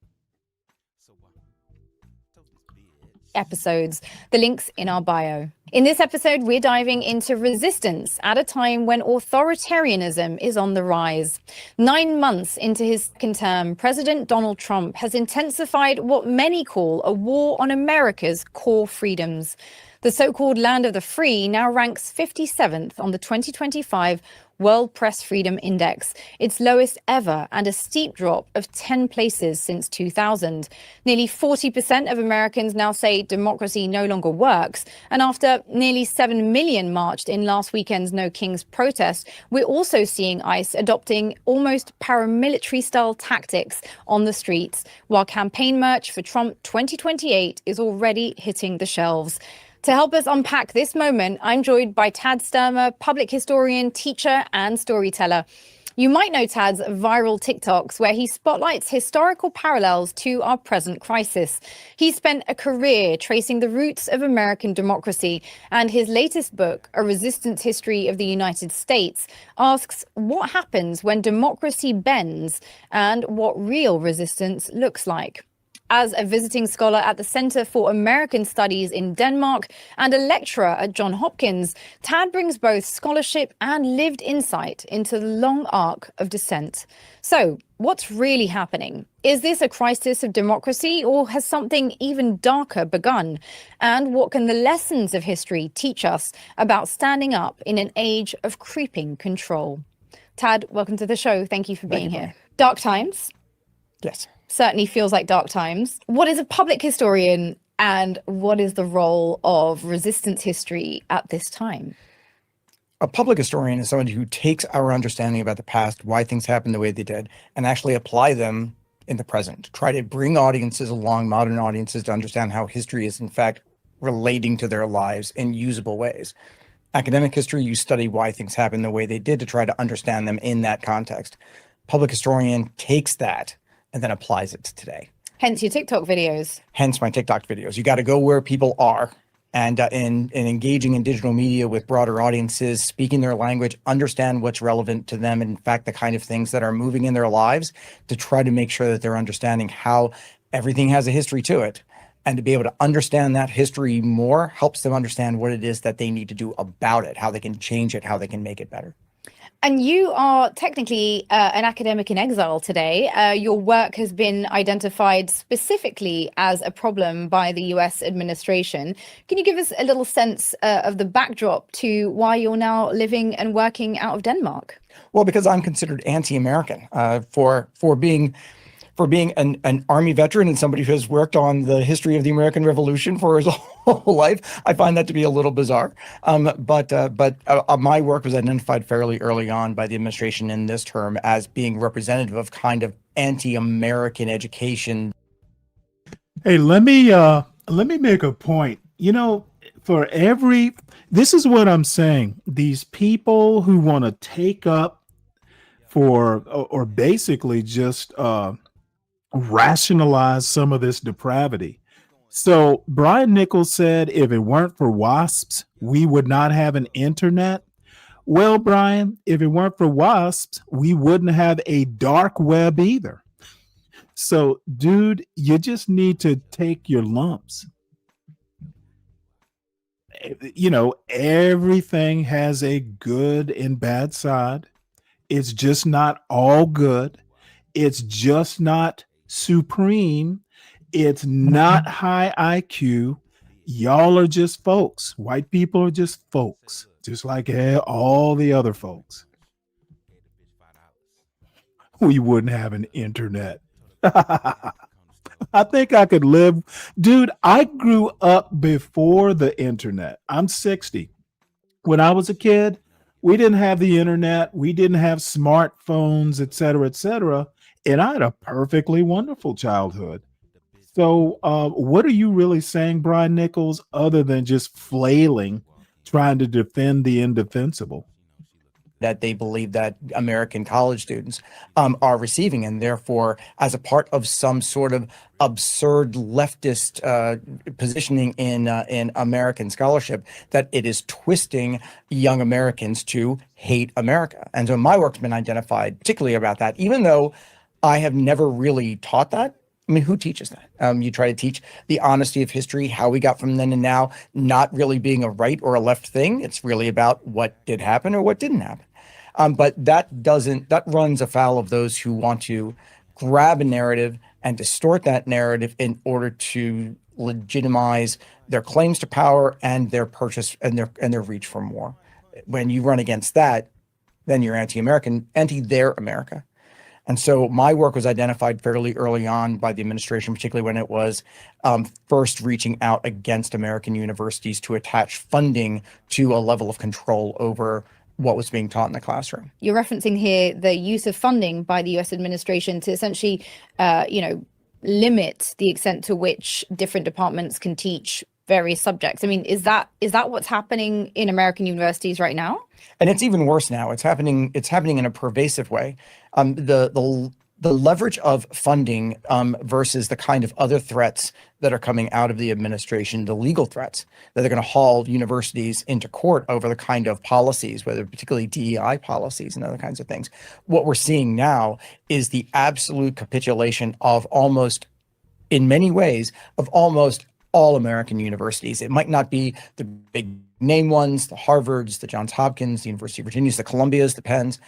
Episodes. The link's in our bio. In this episode, we're diving into resistance at a time when authoritarianism is on the rise. 9 months into his second term, President Donald Trump has intensified what many call a war on America's core freedoms. The so-called land of the free now ranks 57th on the 2025 World Press Freedom Index, its lowest ever, and a steep drop of 10 places since 2000. Nearly 40% of Americans now say democracy no longer works. And after nearly 7 million marched in last weekend's No Kings protest, we're also seeing ICE adopting almost paramilitary-style tactics on the streets, while campaign merch for Trump 2028 is already hitting the shelves. To help us unpack this moment, I'm joined by Tad Sturmer, public historian, teacher, and storyteller. You might know Tad's viral TikToks where he spotlights historical parallels to our present crisis. He spent a career tracing the roots of American democracy, and his latest book, A Resistance History of the United States, asks what happens when democracy bends and what real resistance looks like. As a visiting scholar at the Center for American Studies in Denmark and a lecturer at Johns Hopkins, Tad brings both scholarship and lived insight into the long arc of dissent. So, what's really happening? Is this a crisis of democracy, or has something even darker begun? And what can the lessons of history teach us about standing up in an age of creeping control? Tad, welcome to the show. Thank you for being here. Dark times? Yes. Certainly feels like dark times. What is a public historian, and what is the role of resistance history at this time? A public historian is someone who takes our understanding about the past, why things happened the way they did, and actually apply them in the present. Try to bring audiences along, modern audiences, to understand how history is in fact relating to their lives in usable ways. Academic history, you study why things happened the way they did to try to understand them in that context. Public historian takes that and then applies it to today. Hence your TikTok videos. Hence my TikTok videos. You got to go where people are, and in engaging in digital media with broader audiences, speaking their language, understand what's relevant to them, and in fact, the kind of things that are moving in their lives, to try to make sure that they're understanding how everything has a history to it. And to be able to understand that history more helps them understand what it is that they need to do about it, how they can change it, how they can make it better. And you are technically an academic in exile today. Your work has been identified specifically as a problem by the US administration. Can you give us a little sense of the backdrop to why you're now living and working out of Denmark? Well, because I'm considered anti-American for being an Army veteran and somebody who has worked on the history of the American Revolution for his whole life. I find that to be a little bizarre. But my work was identified fairly early on by the administration in this term as being representative of kind of anti-American education. Hey, let me make a point. You know, this is what I'm saying. These people who want to take up or basically just rationalize some of this depravity. So Brian Nichols said, if it weren't for WASPs, we would not have an internet. Well, Brian, if it weren't for WASPs, we wouldn't have a dark web either. So, dude, you just need to take your lumps. You know, everything has a good and bad side. It's just not all good. It's just not supreme. It's not high IQ. Y'all are just folks. White people are just folks, just like all the other folks. We wouldn't have an internet. I think I could live. Dude, I grew up before the internet. I'm 60. When I was a kid, we didn't have the internet. We didn't have smartphones, et cetera, et cetera. And I had a perfectly wonderful childhood. So what are you really saying, Brian Nichols, other than just flailing, trying to defend the indefensible? That they believe that American college students are receiving, and therefore, as a part of some sort of absurd leftist positioning in American scholarship, that it is twisting young Americans to hate America. And so my work's been identified particularly about that, even though I have never really taught that. I mean, who teaches that? You try to teach the honesty of history, how we got from then to now, not really being a right or a left thing. It's really about what did happen or what didn't happen. But that runs afoul of those who want to grab a narrative and distort that narrative in order to legitimize their claims to power and their purchase and their reach for more. When you run against that, then you're anti-American, anti-their America. And so my work was identified fairly early on by the administration, particularly when it was first reaching out against American universities to attach funding to a level of control over what was being taught in the classroom. You're referencing here the use of funding by the US administration to essentially, limit the extent to which different departments can teach various subjects. I mean, is that what's happening in American universities right now? And it's even worse now. It's happening in a pervasive way. The leverage of funding versus the kind of other threats that are coming out of the administration, the legal threats that they're going to haul universities into court over the kind of policies, whether particularly DEI policies and other kinds of things. What we're seeing now is the absolute capitulation of almost, in many ways, of almost all American universities. It might not be the big name ones, the Harvards, the Johns Hopkins, the University of Virginias, the Columbias, the Penns,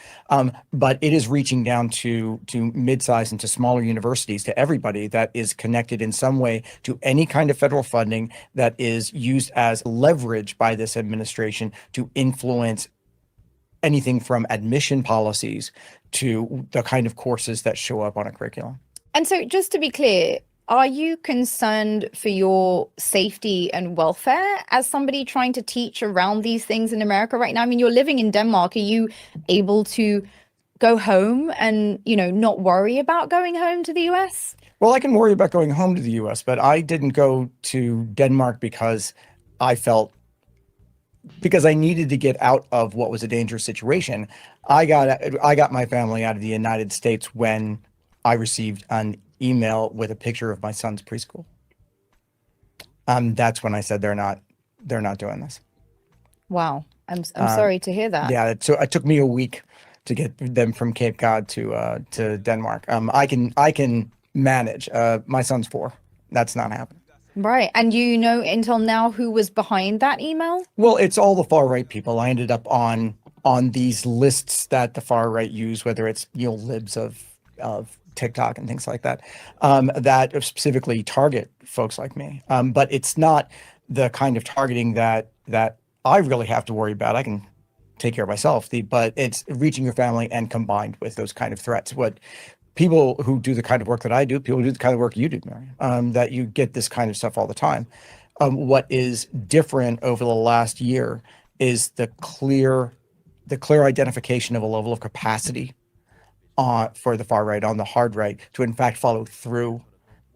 but it is reaching down to mid-sized and to smaller universities, to everybody that is connected in some way to any kind of federal funding that is used as leverage by this administration to influence anything from admission policies to the kind of courses that show up on a curriculum. And so just to be clear, are you concerned for your safety and welfare as somebody trying to teach around these things in America right now? I mean, you're living in Denmark. Are you able to go home and, not worry about going home to the US? Well, I can worry about going home to the US, but I didn't go to Denmark because I needed to get out of what was a dangerous situation. I got my family out of the United States when I received an email with a picture of my son's preschool. That's when I said they're not doing this. Wow, I'm sorry to hear that. Yeah, so it took me a week to get them from Cape Cod to Denmark. I can manage. My son's 4. That's not happening. Right, and until now who was behind that email? Well, it's all the far right people. I ended up on these lists that the far right use, whether it's libs of TikTok and things like that, that specifically target folks like me. But it's not the kind of targeting that I really have to worry about. I can take care of myself, but it's reaching your family and combined with those kind of threats. What people who do the kind of work that I do, people who do the kind of work you do, Mary, that you get this kind of stuff all the time. What is different over the last year is the clear identification of a level of capacity for the far right, on the hard right, to in fact follow through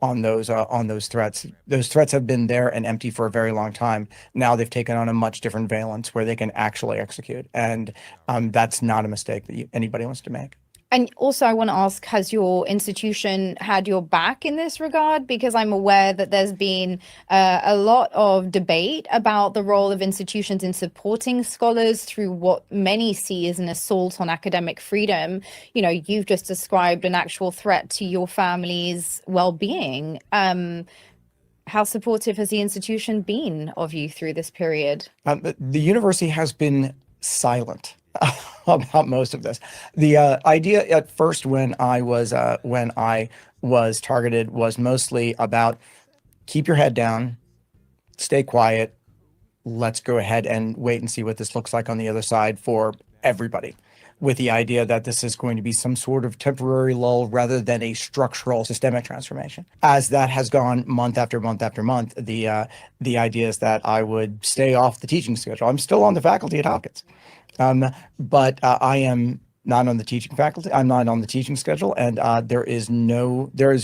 on those threats. Those threats have been there and empty for a very long time. Now they've taken on a much different valence where they can actually execute, and that's not a mistake that anybody wants to make. And also, I want to ask, has your institution had your back in this regard? Because I'm aware that there's been a lot of debate about the role of institutions in supporting scholars through what many see as an assault on academic freedom. You've just described an actual threat to your family's well-being. How supportive has the institution been of you through this period? The university has been silent about most of this. The idea at first when I was targeted was mostly about keep your head down, stay quiet, let's go ahead and wait and see what this looks like on the other side for everybody, with the idea that this is going to be some sort of temporary lull rather than a structural systemic transformation. As that has gone month after month after month, the idea is that I would stay off the teaching schedule. I'm still on the faculty at Hopkins. But I am not on the teaching faculty. I'm not on the teaching schedule, and there is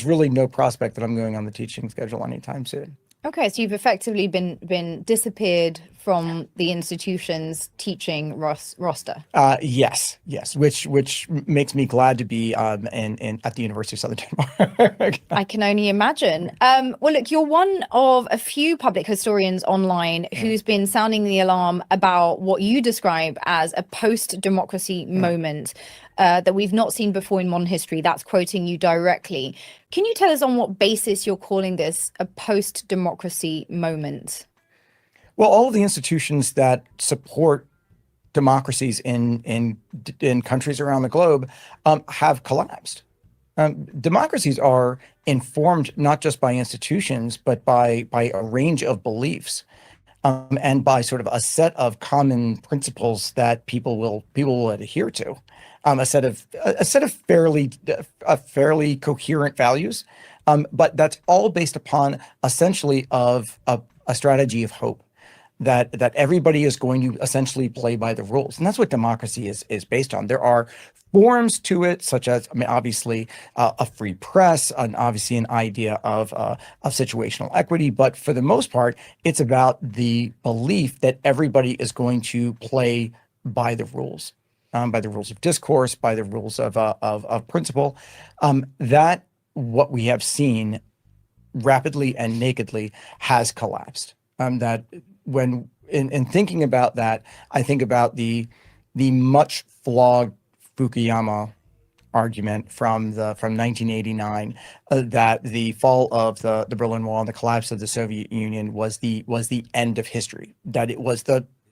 really no prospect that I'm going on the teaching schedule anytime soon. Okay, so you've effectively been disappeared from the institution's teaching roster. Yes, which makes me glad to be at the University of Southern Denmark. I can only imagine. Well, look, you're one of a few public historians online who's been sounding the alarm about what you describe as a post-democracy moment that we've not seen before in modern history. That's quoting you directly. Can you tell us on what basis you're calling this a post-democracy moment? Well, all of the institutions that support democracies in countries around the globe have collapsed. Democracies are informed not just by institutions, but by a range of beliefs, and by sort of a set of common principles that people will adhere to. A set of fairly coherent values, but that's all based upon essentially of a strategy of hope. that everybody is going to essentially play by the rules. And that's what democracy is based on. There are forms to it, such as, I mean, obviously a free press, and obviously an idea of situational equity. But for the most part, it's about the belief that everybody is going to play by the rules of discourse, by the rules of principle. That what we have seen rapidly and nakedly has collapsed. That when in thinking about that, I think about the much flogged Fukuyama argument from 1989 that the fall of the Berlin Wall and the collapse of the Soviet Union was the end of history. That it was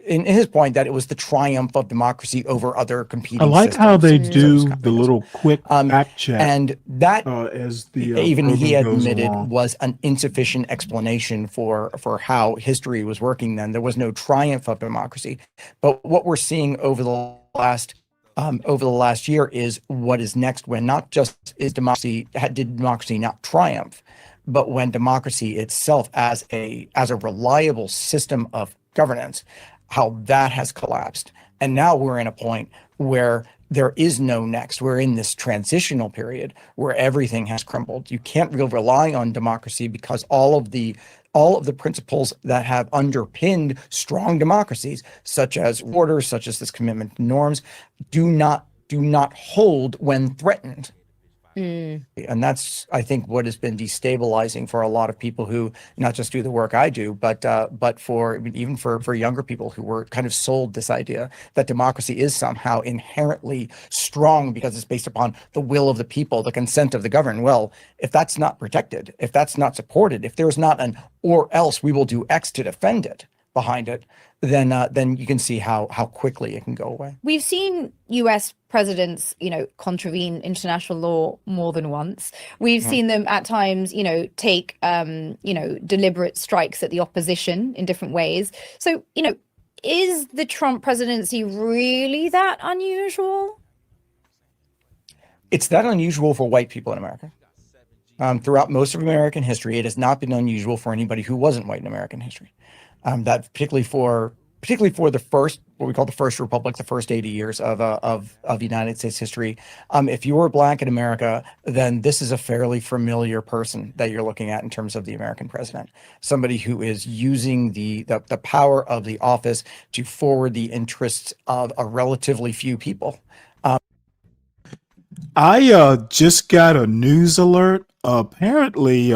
in his point that it was the triumph of democracy over other competing I like systems. how they do the little quick fact check, and that as the even he program goes admitted along. was an insufficient explanation for how history was working then. There was no triumph of democracy. But what we're seeing over the last year is what is next, when not just did democracy not triumph, but when democracy itself as a reliable system of governance, how that has collapsed. And now we're in a point where there is no next. We're in this transitional period where everything has crumbled. You can't really rely on democracy because all of the principles that have underpinned strong democracies, such as order, such as this commitment to norms, do not hold when threatened. And that's, I think, what has been destabilizing for a lot of people who not just do the work I do, but for younger people who were kind of sold this idea that democracy is somehow inherently strong because it's based upon the will of the people, the consent of the governed. Well, if that's not protected, if that's not supported, if there's not an "or else we will do X to defend it" behind it, then you can see how quickly it can go away. We've seen US presidents, contravene international law more than once. We've seen them at times, take, deliberate strikes at the opposition in different ways. So, is the Trump presidency really that unusual? It's that unusual for white people in America. Throughout most of American history, it has not been unusual for anybody who wasn't white in American history. That particularly for the first, what we call the first republic, the first 80 years of United States history. If you were black in America, then this is a fairly familiar person that you're looking at in terms of the American president. Somebody who is using the power of the office to forward the interests of a relatively few people. I just got a news alert. Apparently,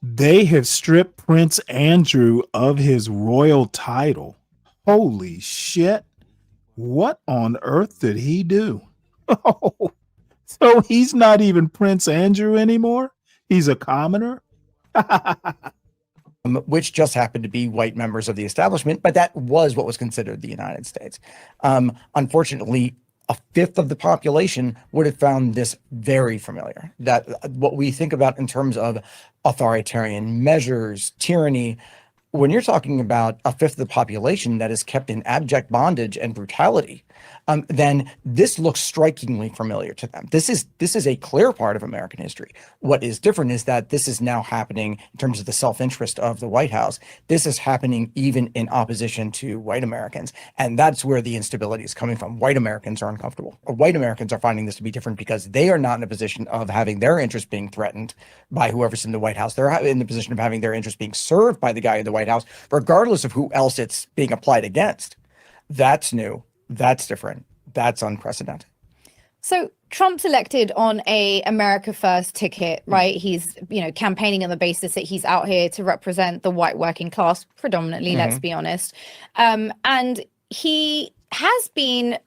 they have stripped Prince Andrew of his royal title. Holy shit. What on earth did he do? Oh, so he's not even Prince Andrew anymore? He's a commoner? Which just happened to be white members of the establishment, but that was what was considered the United States. Unfortunately, a fifth of the population would have found this very familiar. That what we think about in terms of authoritarian measures, tyranny, when you're talking about a fifth of the population that is kept in abject bondage and brutality, then this looks strikingly familiar to them. This is a clear part of American history. What is different is that this is now happening in terms of the self-interest of the White House. This is happening even in opposition to white Americans. And that's where the instability is coming from. White Americans are uncomfortable. Or white Americans are finding this to be different because they are not in a position of having their interests being threatened by whoever's in the White House. They're in the position of having their interests being served by the guy in the White House, regardless of who else it's being applied against. That's new. That's different. That's unprecedented. So Trump's elected on a America First ticket, right? He's, campaigning on the basis that he's out here to represent the white working class predominantly, let's be honest. And he has been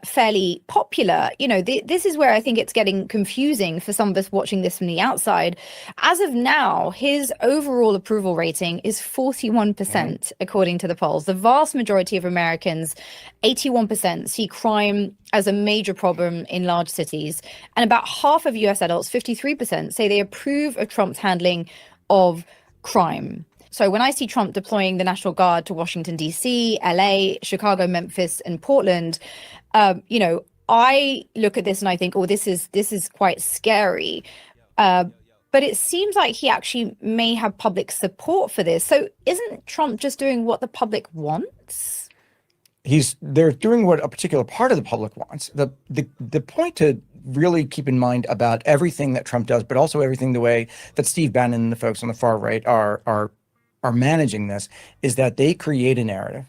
fairly popular. This is where I think it's getting confusing for some of us watching this from the outside. As of now, his overall approval rating is 41%, according to the polls. The vast majority of Americans, 81%, see crime as a major problem in large cities. And about half of US adults, 53%, say they approve of Trump's handling of crime. So when I see Trump deploying the National Guard to Washington, D.C., L.A., Chicago, Memphis, and Portland, I look at this and I think, oh, this is quite scary. But but it seems like he actually may have public support for this. So isn't Trump just doing what the public wants? They're doing what a particular part of the public wants. The point to really keep in mind about everything that Trump does, but also everything the way that Steve Bannon and the folks on the far right are managing this, is that they create a narrative.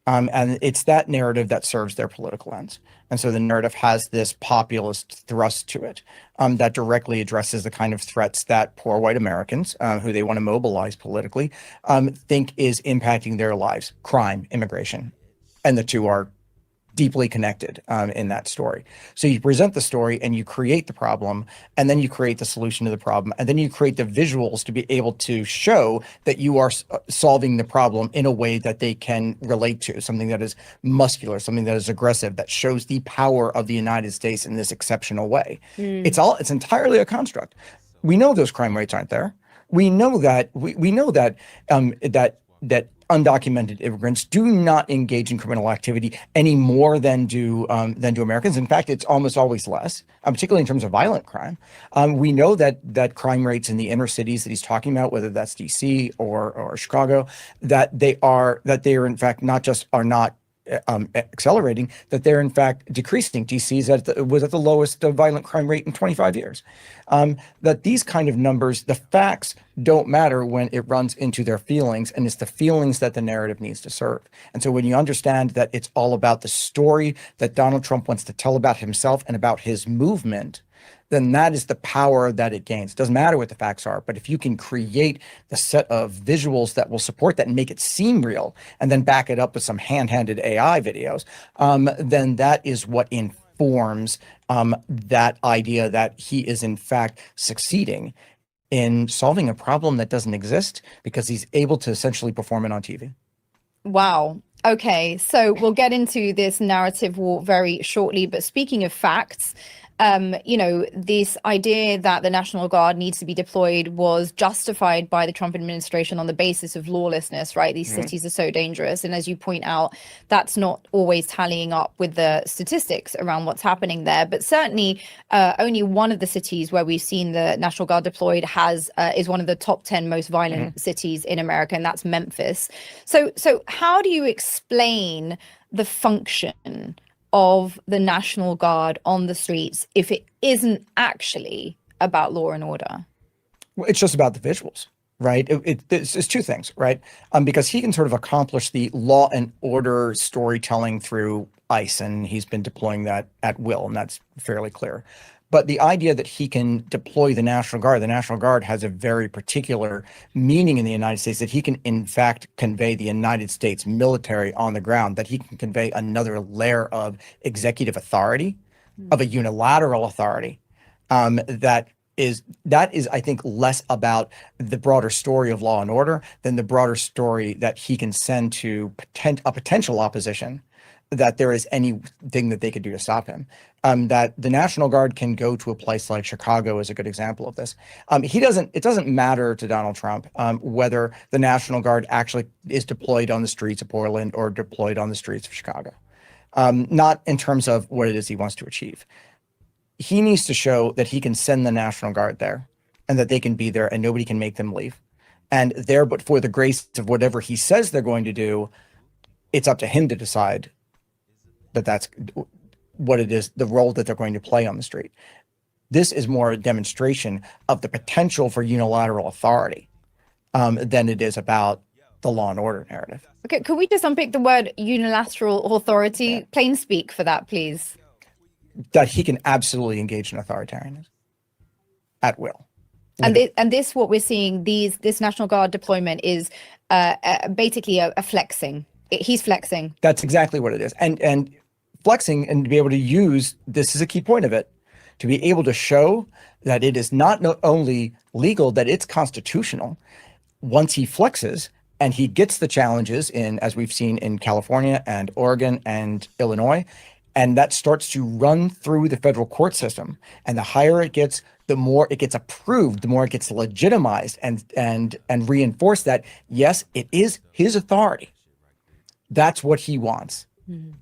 And it's that narrative that serves their political ends. And so the narrative has this populist thrust to it that directly addresses the kind of threats that poor white Americans, who they want to mobilize politically, think is impacting their lives: crime, immigration. And the two are deeply connected in that story. So you present the story and you create the problem, and then you create the solution to the problem, and then you create the visuals to be able to show that you are solving the problem in a way that they can relate to, something that is muscular, something that is aggressive, that shows the power of the United States in this exceptional way. It's entirely a construct. We know those crime rates aren't there. We know that that undocumented immigrants do not engage in criminal activity any more than do Americans. In fact, it's almost always less, particularly in terms of violent crime. We know that crime rates in the inner cities that he's talking about, whether that's DC or Chicago, that they are in fact not accelerating, that they're in fact decreasing. DC was at the lowest violent crime rate in 25 years. That these kind of numbers, the facts don't matter when it runs into their feelings, and it's the feelings that the narrative needs to serve. And so when you understand that it's all about the story that Donald Trump wants to tell about himself and about his movement, then that is the power that it gains. It doesn't matter what the facts are, but if you can create the set of visuals that will support that and make it seem real, and then back it up with some hand-handed AI videos, then that is what informs that idea that he is in fact succeeding in solving a problem that doesn't exist because he's able to essentially perform it on TV. Wow. Okay, so we'll get into this narrative war very shortly, but speaking of facts, this idea that the National Guard needs to be deployed was justified by the Trump administration on the basis of lawlessness, right? These cities are so dangerous. And as you point out, that's not always tallying up with the statistics around what's happening there. But certainly only one of the cities where we've seen the National Guard deployed is one of the top 10 most violent cities in America, and that's Memphis. So how do you explain the function of the National Guard on the streets if it isn't actually about law and order? Well, it's just about the visuals, right? It's two things, right? Because he can sort of accomplish the law and order storytelling through ICE, and he's been deploying that at will, and that's fairly clear. But the idea that he can deploy the National Guard has a very particular meaning in the United States, that he can in fact convey the United States military on the ground, that he can convey another layer of executive authority, of a unilateral authority, that is, I think, less about the broader story of law and order than the broader story that he can send to a potential opposition, that there is anything that they could do to stop him. That the National Guard can go to a place like Chicago is a good example of this. It doesn't matter to Donald Trump whether the National Guard actually is deployed on the streets of Portland or deployed on the streets of Chicago. Not in terms of what it is he wants to achieve. He needs to show that he can send the National Guard there and that they can be there and nobody can make them leave. And there, but for the grace of whatever he says they're going to do, it's up to him to decide that that's what it is, the role that they're going to play on the street. This is more a demonstration of the potential for unilateral authority than it is about the law and order narrative. Okay, could we just unpick the word unilateral authority? Plain speak for that, please. That he can absolutely engage in authoritarianism at will. And this, what we're seeing, this National Guard deployment is basically a flexing. He's flexing. That's exactly what it is. And flexing, and to be able to use, this is a key point of it, to be able to show that it is not only legal, that it's constitutional. Once he flexes and he gets the challenges as we've seen in California and Oregon and Illinois, and that starts to run through the federal court system. And the higher it gets, the more it gets approved, the more it gets legitimized and reinforced that, yes, it is his authority. That's what he wants. Mm-hmm.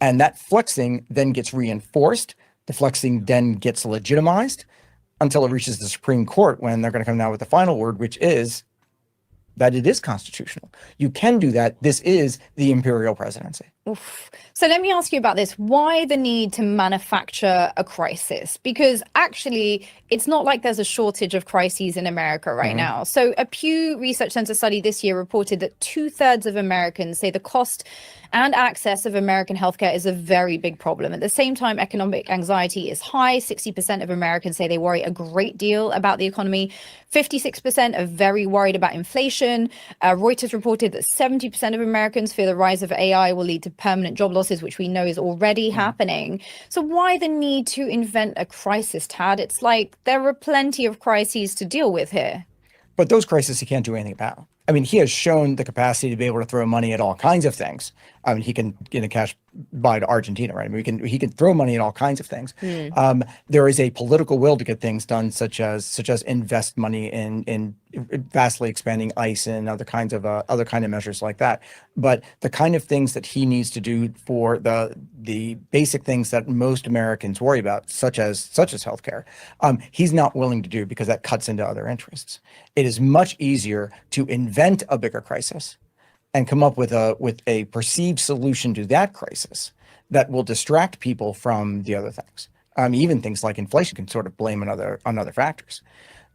And that flexing then gets reinforced. The flexing then gets legitimized. until it reaches the Supreme Court, when they're going to come down with the final word, which is that it is constitutional. You can do that. This is the imperial presidency. Oof. So let me ask you about this. Why the need to manufacture a crisis? Because actually, it's not like there's a shortage of crises in America right now. So a Pew Research Center study this year reported that 2/3 of Americans say the cost and access of American healthcare is a very big problem. At the same time, economic anxiety is high. 60% of Americans say they worry a great deal about the economy. 56% are very worried about inflation. Reuters reported that 70% of Americans fear the rise of AI will lead to permanent job losses, which we know is already happening. So why the need to invent a crisis, Tad? It's like there are plenty of crises to deal with here. But those crises he can't do anything about. I mean, he has shown the capacity to be able to throw money at all kinds of things. I mean, he can get a cash buy to Argentina, right? I mean, he can throw money at all kinds of things. There is a political will to get things done, such as invest money in vastly expanding ICE and other kind of measures like that. But the kind of things that he needs to do for the basic things that most Americans worry about, such as healthcare, he's not willing to do, because that cuts into other interests. It is much easier to invent a bigger crisis and come up with a perceived solution to that crisis that will distract people from the other things. Even things like inflation can sort of blame on other factors.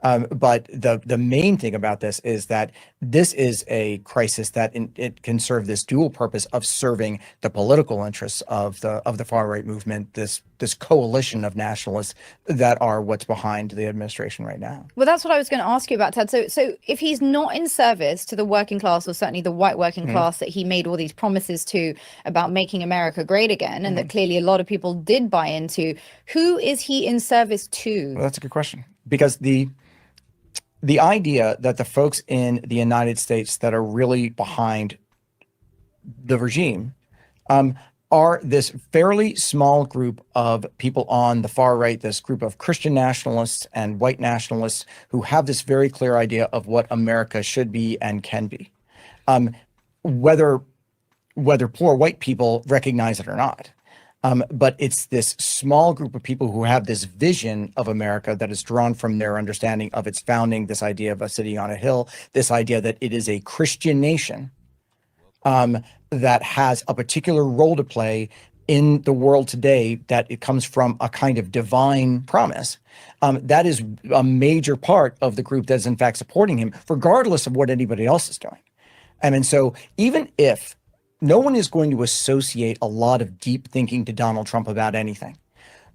But the main thing about this is that this is a crisis that it can serve this dual purpose of serving the political interests of the far right movement, this coalition of nationalists that are what's behind the administration right now. Well, that's what I was going to ask you about, Ted. So if he's not in service to the working class, or certainly the white working class that he made all these promises to about making America great again, and that clearly a lot of people did buy into, who is he in service to? Well, that's a good question, because the idea that the folks in the United States that are really behind the regime are this fairly small group of people on the far right, this group of Christian nationalists and white nationalists who have this very clear idea of what America should be and can be, whether poor white people recognize it or not. But it's this small group of people who have this vision of America that is drawn from their understanding of its founding, this idea of a city on a hill, this idea that it is a Christian nation that has a particular role to play in the world today, that it comes from a kind of divine promise. That is a major part of the group that is in fact supporting him, regardless of what anybody else is doing. And so even if no one is going to associate a lot of deep thinking to Donald Trump about anything,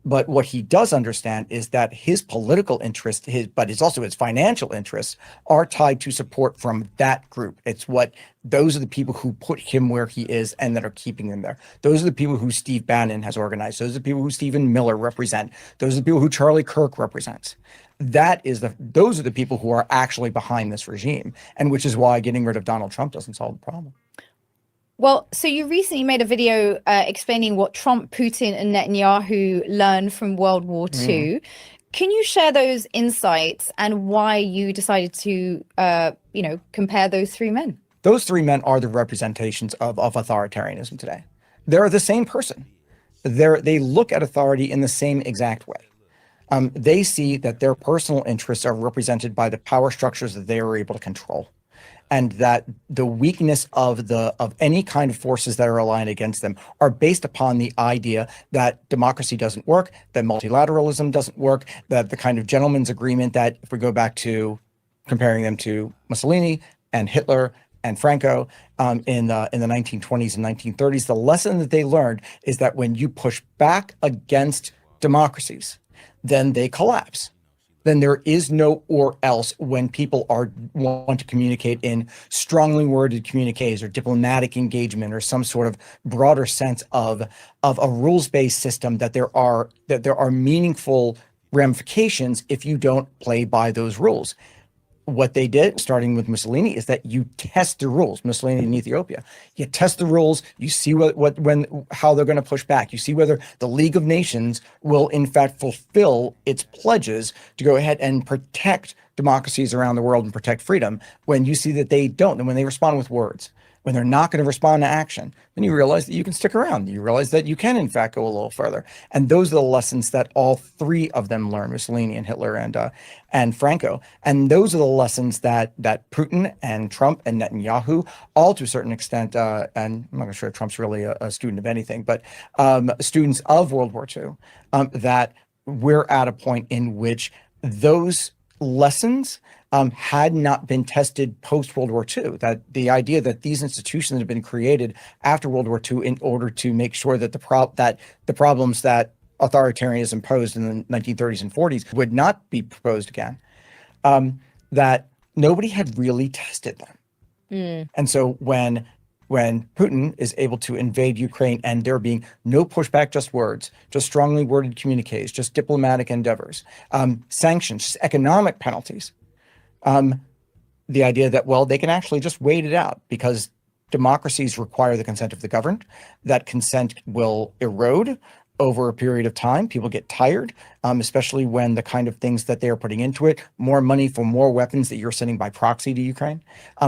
but what he does understand is that his political interest, but it's also his financial interests, are tied to support from that group. Those are the people who put him where he is and that are keeping him there. Those are the people who Steve Bannon has organized. Those are the people who Stephen Miller represent. Those are the people who Charlie Kirk represents. Those are the people who are actually behind this regime, and which is why getting rid of Donald Trump doesn't solve the problem. Well, so you recently made a video explaining what Trump, Putin, and Netanyahu learned from World War II. Can you share those insights and why you decided to, compare those three men? Those three men are the representations of authoritarianism today. They're the same person. They look at authority in the same exact way. They see that their personal interests are represented by the power structures that they are able to control, and that the weakness of any kind of forces that are aligned against them are based upon the idea that democracy doesn't work, that multilateralism doesn't work, that the kind of gentleman's agreement that, if we go back to comparing them to Mussolini and Hitler and Franco in the 1920s and 1930s, the lesson that they learned is that when you push back against democracies, then they collapse. Then there is no or else when people want to communicate in strongly worded communiques or diplomatic engagement or some sort of broader sense of a rules-based system, that there are meaningful ramifications if you don't play by those rules. What they did, starting with Mussolini, is that you test the rules. Mussolini in Ethiopia, you test the rules. You see how they're going to push back. You see whether the League of Nations will in fact fulfill its pledges to go ahead and protect democracies around the world and protect freedom, when you see that they don't, and when they respond with words, when they're not going to respond to action, then you realize that you can stick around. You realize that you can, in fact, go a little further. And those are the lessons that all three of them learned, Mussolini and Hitler and Franco. And those are the lessons that Putin and Trump and Netanyahu, all to a certain extent, and I'm not sure Trump's really a student of anything, but students of World War II, that we're at a point in which those lessons had not been tested post-World War II, that the idea that these institutions have been created after World War II in order to make sure that the problems that authoritarianism posed in the 1930s and 40s would not be proposed again, that nobody had really tested them. And so when Putin is able to invade Ukraine and there being no pushback, just words, just strongly worded communiques, just diplomatic endeavors, sanctions, just economic penalties, the idea that, well, they can actually just wait it out because democracies require the consent of the governed. That consent will erode over a period of time. People get tired, especially when the kind of things that they're putting into it, more money for more weapons that you're sending by proxy to Ukraine,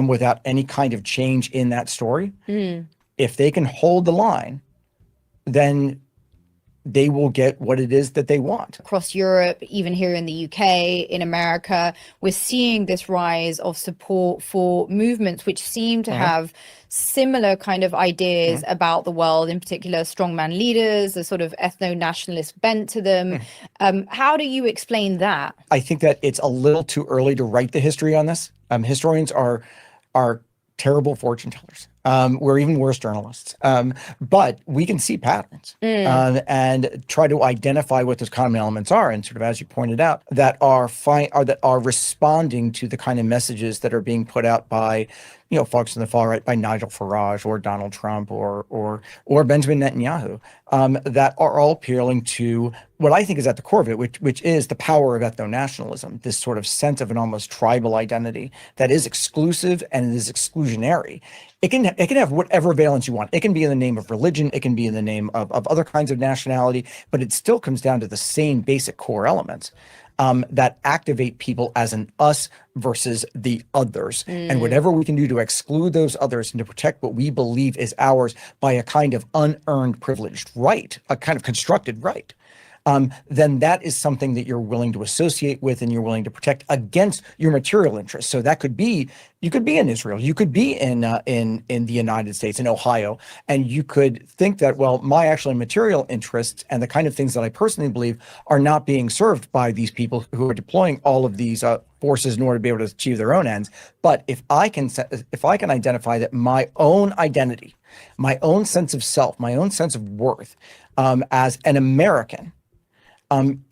without any kind of change in that story. If they can hold the line, then they will get what it is that they want. Across Europe, even here in the UK, in America, we're seeing this rise of support for movements which seem to have similar kind of ideas about the world, in particular strongman leaders, a sort of ethno-nationalist bent to them. How do you explain that? I think that it's a little too early to write the history on this. Historians are terrible fortune tellers. We're even worse journalists. But we can see patterns and try to identify what those common elements are. And sort of, as you pointed out, that are responding to the kind of messages that are being put out by, folks on the far right, by Nigel Farage or Donald Trump or Benjamin Netanyahu, that are all appealing to what I think is at the core of it, which is the power of ethno-nationalism, this sort of sense of an almost tribal identity that is exclusive and it is exclusionary. It can have whatever valence you want. It can be in the name of religion. It can be in the name of other kinds of nationality, but it still comes down to the same basic core elements that activate people as an us versus the others. And whatever we can do to exclude those others and to protect what we believe is ours by a kind of unearned privileged right, a kind of constructed right, then that is something that you're willing to associate with and you're willing to protect against your material interests. So that could be, you could be in Israel, you could be in the United States, in Ohio, and you could think that, well, my actually material interests and the kind of things that I personally believe are not being served by these people who are deploying all of these forces in order to be able to achieve their own ends. But if I can identify that my own identity, my own sense of self, my own sense of worth as an American,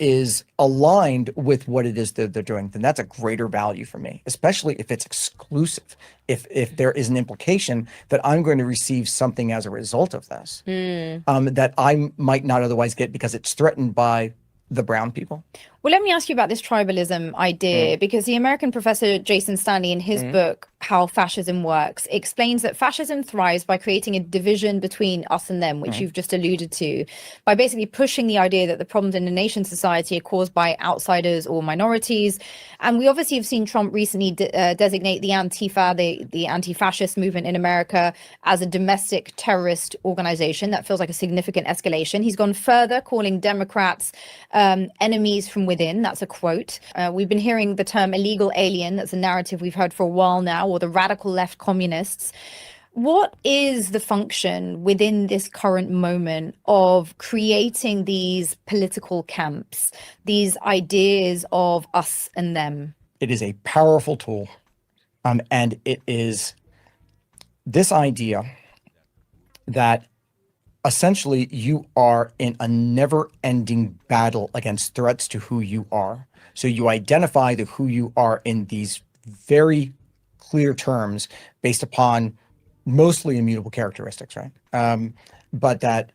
is aligned with what it is that they're doing, then that's a greater value for me, especially if it's exclusive. If there is an implication that I'm going to receive something as a result of this, that I might not otherwise get because it's threatened by the brown people. Well, let me ask you about this tribalism idea, because the American professor Jason Stanley, in his book, How Fascism Works, explains that fascism thrives by creating a division between us and them, which you've just alluded to, by basically pushing the idea that the problems in a nation society are caused by outsiders or minorities. And we obviously have seen Trump recently designate the Antifa, the anti-fascist movement in America, as a domestic terrorist organization. That feels like a significant escalation. He's gone further, calling Democrats enemies from within. That's a quote. We've been hearing the term illegal alien. That's a narrative we've heard for a while now, or the radical left communists. What is the function within this current moment of creating these political camps, these ideas of us and them? It is a powerful tool. And it is this idea that essentially you are in a never-ending battle against threats to who you are. So you identify who you are in these very clear terms based upon mostly immutable characteristics, right? But that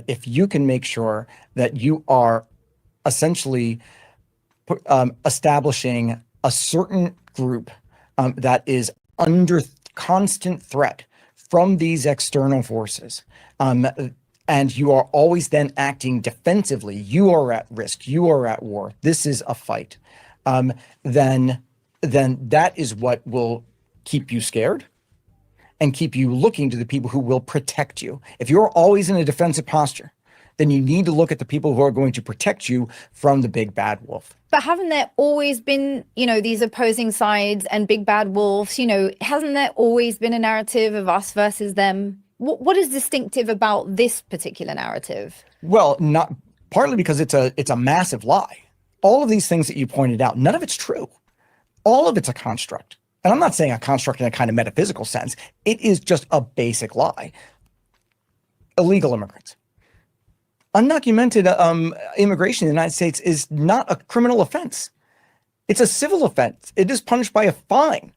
if you can make sure that you are essentially establishing a certain group that is under constant threat from these external forces, and you are always then acting defensively, you are at risk, you are at war, this is a fight, then that is what will keep you scared and keep you looking to the people who will protect you. If you're always in a defensive posture, then you need to look at the people who are going to protect you from the big bad wolf. But haven't there always been, these opposing sides and big bad wolves? Hasn't there always been a narrative of us versus them? What is distinctive about this particular narrative? Well, not partly because it's a massive lie. All of these things that you pointed out, none of it's true. All of it's a construct. And I'm not saying a construct in a kind of metaphysical sense. It is just a basic lie. Illegal immigrants. Undocumented immigration in the United States is not a criminal offense. It's a civil offense. It is punished by a fine.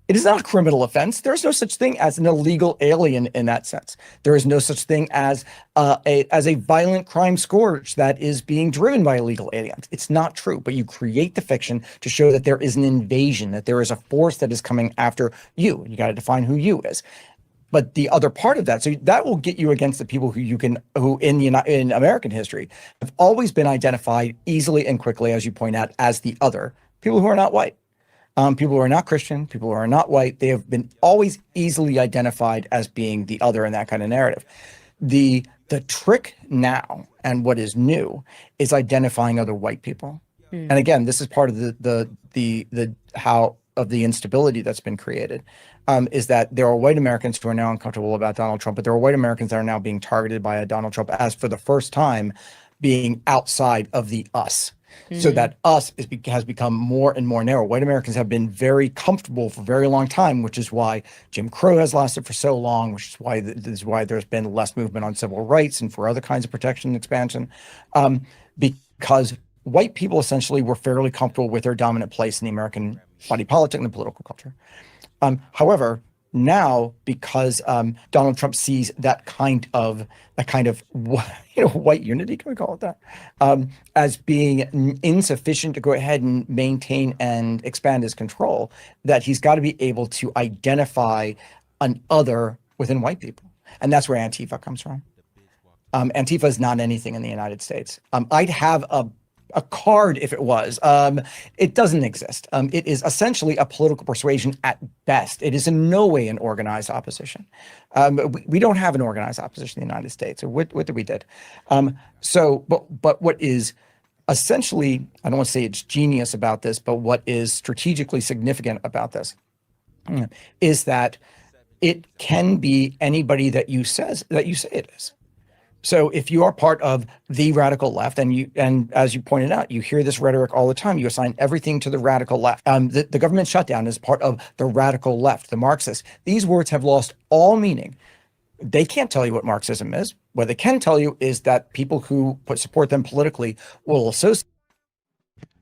It is not a criminal offense. There is no such thing as an illegal alien in that sense. There is no such thing as a violent crime scourge that is being driven by illegal aliens. It's not true, but you create the fiction to show that there is an invasion, that there is a force that is coming after you. You got to define who you is. But the other part of that, so that will get you against the people who in American history have always been identified easily and quickly, as you point out, as the other. People who are not white, people who are not Christian, people who are not white. They have been always easily identified as being the other in that kind of narrative. The trick now and what is new is identifying other white people. And again, this is part of the how of the instability that's been created. Is that there are white Americans who are now uncomfortable about Donald Trump, but there are white Americans that are now being targeted by a Donald Trump as for the first time being outside of the us. So that us has become more and more narrow. White Americans have been very comfortable for a very long time, which is why Jim Crow has lasted for so long, which is why there's been less movement on civil rights and for other kinds of protection and expansion, because white people essentially were fairly comfortable with their dominant place in the American body politic and the political culture. However, now because Donald Trump sees that kind of white unity, can we call it that, as being insufficient to go ahead and maintain and expand his control, that he's got to be able to identify an other within white people, and that's where Antifa comes from. Antifa is not anything in the United States. I'd have a card if it was. It doesn't exist. It is essentially a political persuasion at best. It is in no way an organized opposition. We don't have an organized opposition in the United States. Or what did we did? But what is essentially, I don't want to say it's genius about this, but what is strategically significant about this is that it can be anybody that you say it is. So if you are part of the radical left, and as you pointed out, you hear this rhetoric all the time, you assign everything to the radical left. The government shutdown is part of the radical left, the Marxists. These words have lost all meaning. They can't tell you what Marxism is. What they can tell you is that people who support them politically will associate.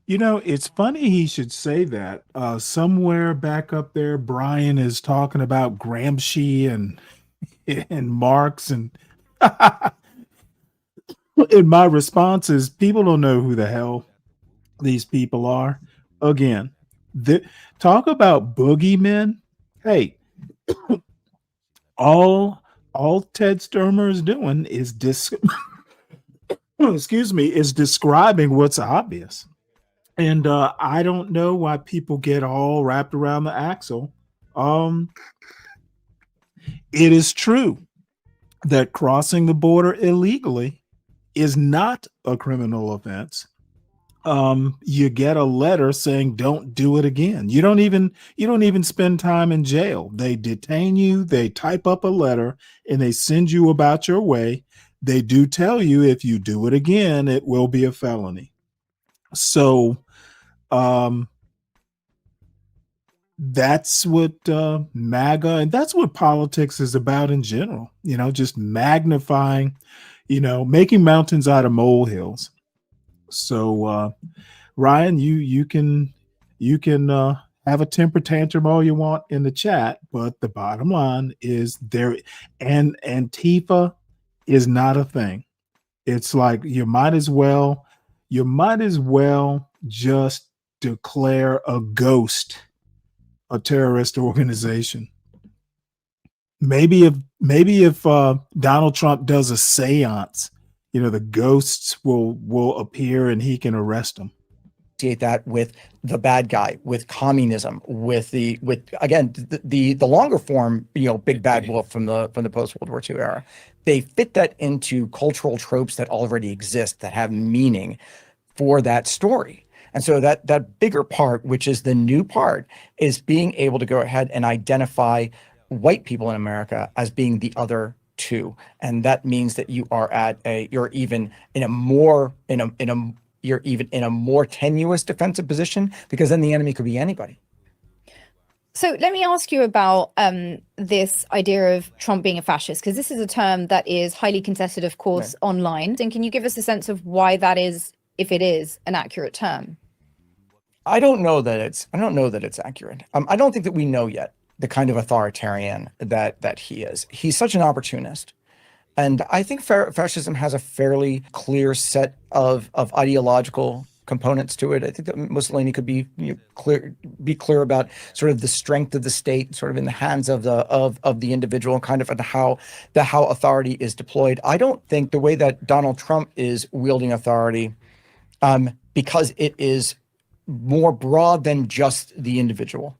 It's funny he should say that. Somewhere back up there, Brian is talking about Gramsci and Marx and and my response is people don't know who the hell these people are. Again, talk about boogeymen. Hey, all Ted Sturmer is doing is is describing what's obvious. And I don't know why people get all wrapped around the axle. It is true that crossing the border illegally is not a criminal offense. You get a letter saying don't do it again. You don't even spend time in jail. They detain you, they type up a letter, and they send you about your way. They do tell you if you do it again, it will be a felony. So that's what MAGA, and that's what politics is about in general, just magnifying, making mountains out of molehills. So Ryan, you can have a temper tantrum all you want in the chat, but the bottom line is and Antifa is not a thing. It's like you might as well just declare a ghost a terrorist organization. Maybe if Donald Trump does a seance, the ghosts will appear and he can arrest them. that with the bad guy, with communism, with again the longer form, big bad wolf from the post World War II era. They fit that into cultural tropes that already exist that have meaning for that story. And so that bigger part, which is the new part, is being able to go ahead and identify white people in America as being the other two. And that means that you're even in a more tenuous defensive position, because then the enemy could be anybody. So let me ask you about this idea of Trump being a fascist, because this is a term that is highly contested, of course, online. And can you give us a sense of why that is, if it is an accurate term? I don't know that it's accurate. I don't think that we know yet the kind of authoritarian that he is. He's such an opportunist. And I think fascism has a fairly clear set of ideological components to it. I think that Mussolini could be clear about sort of the strength of the state, sort of in the hands of the individual, and kind of how authority is deployed. I don't think the way that Donald Trump is wielding authority, because it is more broad than just the individual.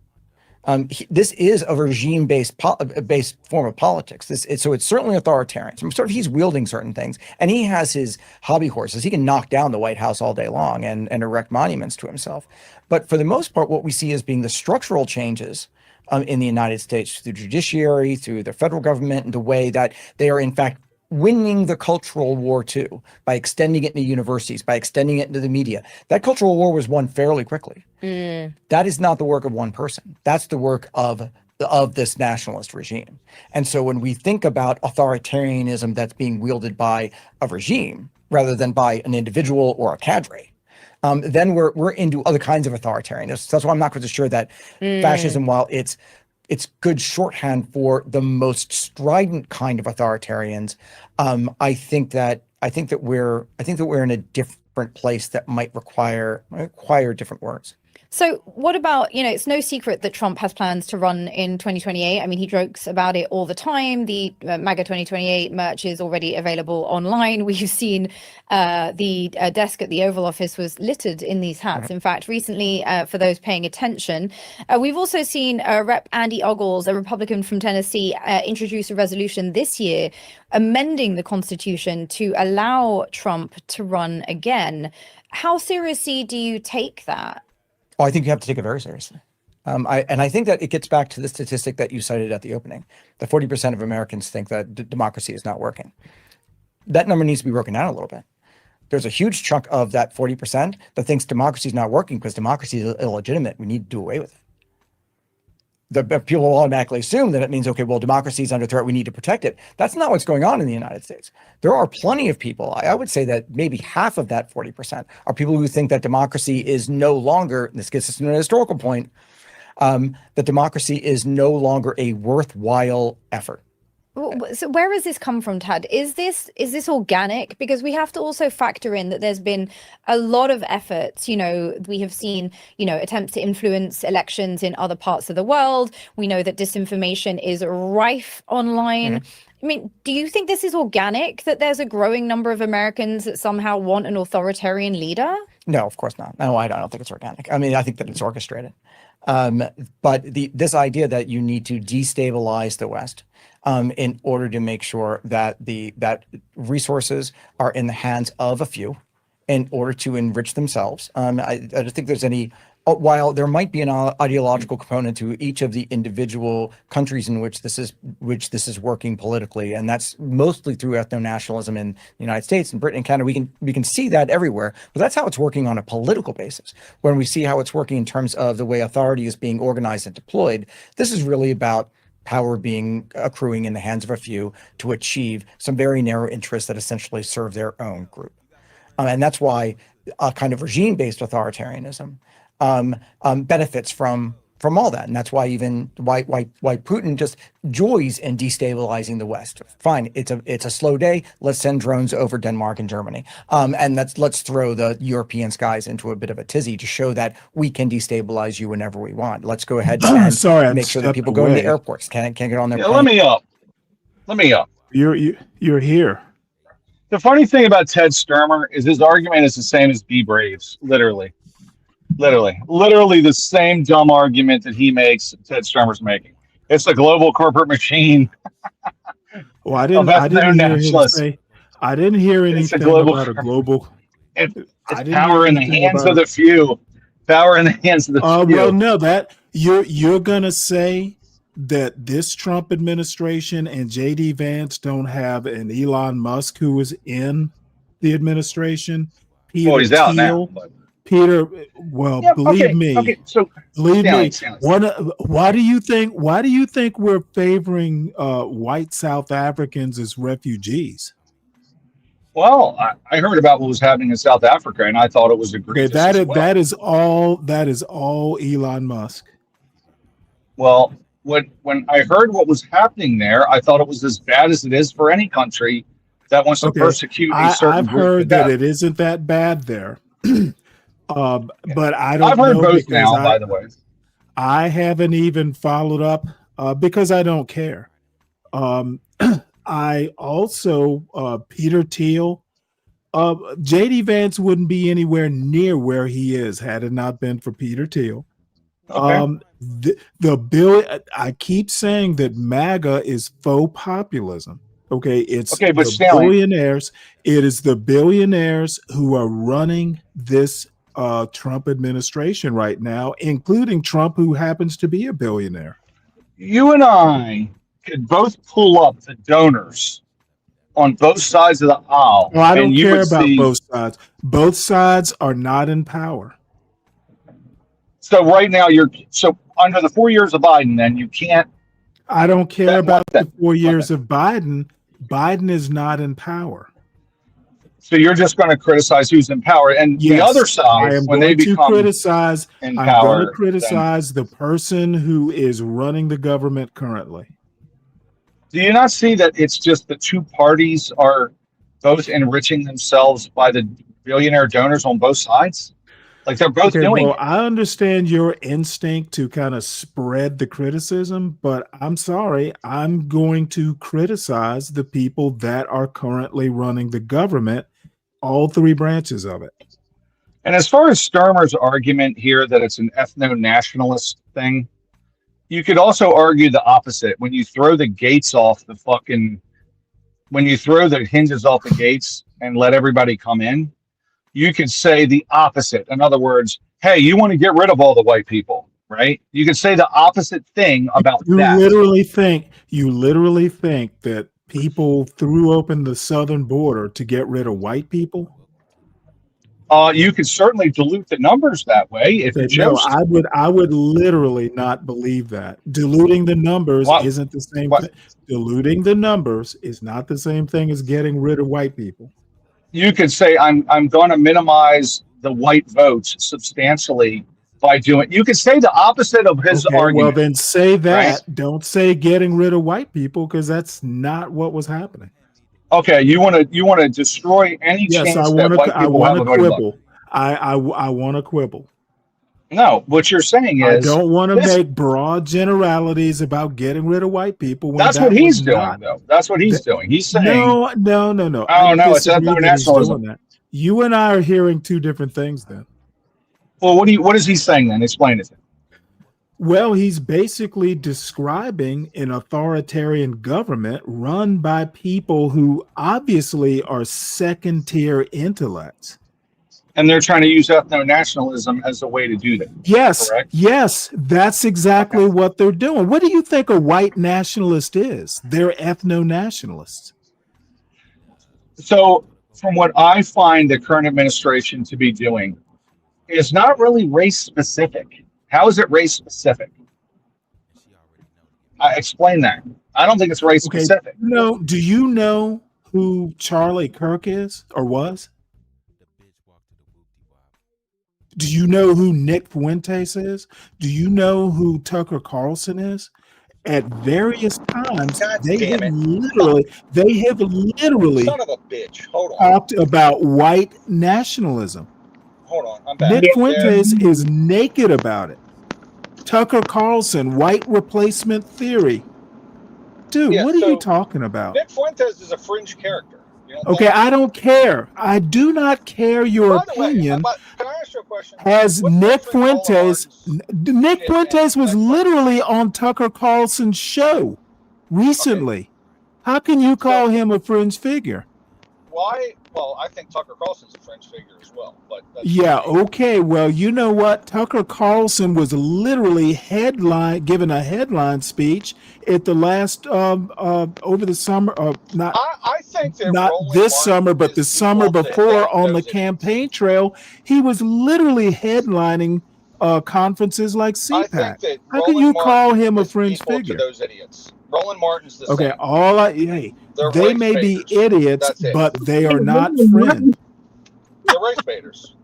This is a regime-based form of politics. So it's certainly authoritarian. So sort of he's wielding certain things, and he has his hobby horses. He can knock down the White House all day long and erect monuments to himself. But for the most part, what we see as being the structural changes in the United States, through the judiciary, through the federal government, and the way that they are in fact winning the cultural war too, by extending it into universities, by extending it into the media. That cultural war was won fairly quickly. That is not the work of one person. That's the work of this nationalist regime. And so when we think about authoritarianism that's being wielded by a regime rather than by an individual or a cadre, then we're into other kinds of authoritarianism. That's why I'm not quite so sure that fascism, while it's good shorthand for the most strident kind of authoritarians, I think that we're in a different place that might require different words. So what about, it's no secret that Trump has plans to run in 2028. I mean, he jokes about it all the time. The MAGA 2028 merch is already available online. We've seen the desk at the Oval Office was littered in these hats. In fact, recently, for those paying attention, we've also seen Rep. Andy Ogles, a Republican from Tennessee, introduce a resolution this year amending the Constitution to allow Trump to run again. How seriously do you take that? Oh, I think you have to take it very seriously. I think that it gets back to the statistic that you cited at the opening. The 40% of Americans think that democracy is not working. That number needs to be broken down a little bit. There's a huge chunk of that 40% that thinks democracy is not working because democracy is illegitimate. We need to do away with it. The people will automatically assume that it means, okay, well, democracy is under threat, we need to protect it. That's not what's going on in the United States. There are plenty of people, I would say that maybe half of that 40% are people who think that democracy is no longer, and this gets us to an historical point, that democracy is no longer a worthwhile effort. So where has this come from, Tad? Is this organic? Because we have to also factor in that there's been a lot of efforts. We have seen, attempts to influence elections in other parts of the world. We know that disinformation is rife online. I mean, do you think this is organic, that there's a growing number of Americans that somehow want an authoritarian leader? No, of course not. No, I don't think it's organic. I mean, I think that it's orchestrated. But this idea that you need to destabilize the West in order to make sure that that resources are in the hands of a few in order to enrich themselves. I don't think there's any, while there might be an ideological component to each of the individual countries in which this is working politically, and that's mostly through ethno-nationalism in the United States and Britain and Canada. We can see that everywhere, but that's how it's working on a political basis. When we see how it's working in terms of the way authority is being organized and deployed, this is really about power being accruing in the hands of a few to achieve some very narrow interests that essentially serve their own group. And that's why a kind of regime-based authoritarianism benefits from all that. And that's why why Putin just joys in destabilizing the West. Fine, it's a slow day. Let's send drones over Denmark and Germany. And let's throw the European skies into a bit of a tizzy to show that we can destabilize you whenever we want. Let's go ahead and make sure that people go into airports, can't get on their plane. Let me up. You're here. The funny thing about Ted Sturmer is his argument is the same as Be Brave's, literally. Literally the same dumb argument that he makes, Ted Sturmer's making. It's a global corporate machine. Well, I didn't hear him say. I didn't hear anything about a global. It's power in the hands of the few. Power in the hands of the few. Well, no, that you're gonna say that this Trump administration and JD Vance don't have an Elon Musk who was in the administration. Well, he's out now. Believe me. So believe me. Stanley. Why do you think we're favoring white South Africans as refugees? Well, I heard about what was happening in South Africa, and I thought it was egregious. Okay, that is all Elon Musk. Well, when I heard what was happening there, I thought it was as bad as it is for any country that wants to persecute a certain I've group. heard that it isn't that bad there. But I don't I've heard know both now, by the way. I haven't even followed up because I don't care. I also, Peter Thiel, JD Vance wouldn't be anywhere near where he is had it not been for Peter Thiel. Okay. The bill, I keep saying that MAGA is faux populism. Okay, but the Stanley, billionaires. It is the billionaires who are running this Trump administration right now, including Trump, who happens to be a billionaire. you and I could both pull up the donors on both sides of the aisle. Well, I don't and you care would about see, both sides. Both sides are not in power. So right now, so under the 4 years of Biden, then you can't. I don't care about the 4 years of Biden. Biden is not in power. So you're just going to criticize who's in power, and the other side, when they become criticize, in I'm power, going to criticize the person who is running the government currently. Do you not see that it's just the two parties are both enriching themselves by the billionaire donors on both sides? Like they're both doing it. I understand your instinct to kind of spread the criticism, but I'm sorry, I'm going to criticize the people that are currently running the government, all three branches of it. And as far as Sturmer's argument here that it's an ethno-nationalist thing, you could also argue the opposite. When you throw the gates off when you throw the hinges off the gates and let everybody come in, you could say the opposite. In other words, hey, you want to get rid of all the white people, right? You could say the opposite thing about that. You literally think that people threw open the southern border to get rid of white people? You could certainly dilute the numbers that way if you chose. No, I would literally not believe that. Diluting the numbers isn't the same thing. Diluting the numbers is not the same thing as getting rid of white people. You could say I'm going to minimize the white votes substantially by doing. You could say the opposite of his argument. Well, then say that. Right? Don't say getting rid of white people, because that's not what was happening. Okay, you want to destroy any chance that white people have a voting bloc. I want to quibble. No, what you're saying is I don't want to make broad generalities about getting rid of white people. That's what he's doing, though. That's what he's doing. He's saying no. Oh no, it's ethno-nationalism. You and I are hearing two different things then. Well, what is he saying then? Explain it. Well, he's basically describing an authoritarian government run by people who obviously are second-tier intellects. And they're trying to use ethno-nationalism as a way to do that. Yes, correct? Yes, that's exactly what they're doing. What do you think a white nationalist is? They're ethno-nationalists. So, from what I find the current administration to be doing, is not really race-specific. How is it race-specific? Explain that. I don't think it's race-specific. No, do you know who Charlie Kirk is or was? Do you know who Nick Fuentes is? Do you know who Tucker Carlson is? At various times, they have literally son of a bitch. Hold on. talked about white nationalism. Hold on. I'm back. Nick Fuentes is naked about it. Tucker Carlson, white replacement theory. Dude, what are you talking about? Nick Fuentes is a fringe character. Okay, I don't care. I do not care your opinion. Can I ask you a question? question? Has What's the Nick difference between Roland Fuentes? Martin's Nick shit Fuentes and was literally on Tucker Carlson's show recently. How can you call him a fringe figure? why? Well, I think Tucker Carlson's a fringe figure as well, but that's Yeah, okay. Well, you know what? Tucker Carlson was literally given a headline speech at the last over the summer. Not I think that not Roland this Martin summer, but the is summer equal to before on the those campaign trail. He was literally headlining conferences like I CPAC. think that How can Roland you call Martin him a is fringe equal figure? to those idiots. Roland Martin's the Okay, same. hey, They're they race may be baiters. idiots, That's it. but they are not fringe. They're race baiters.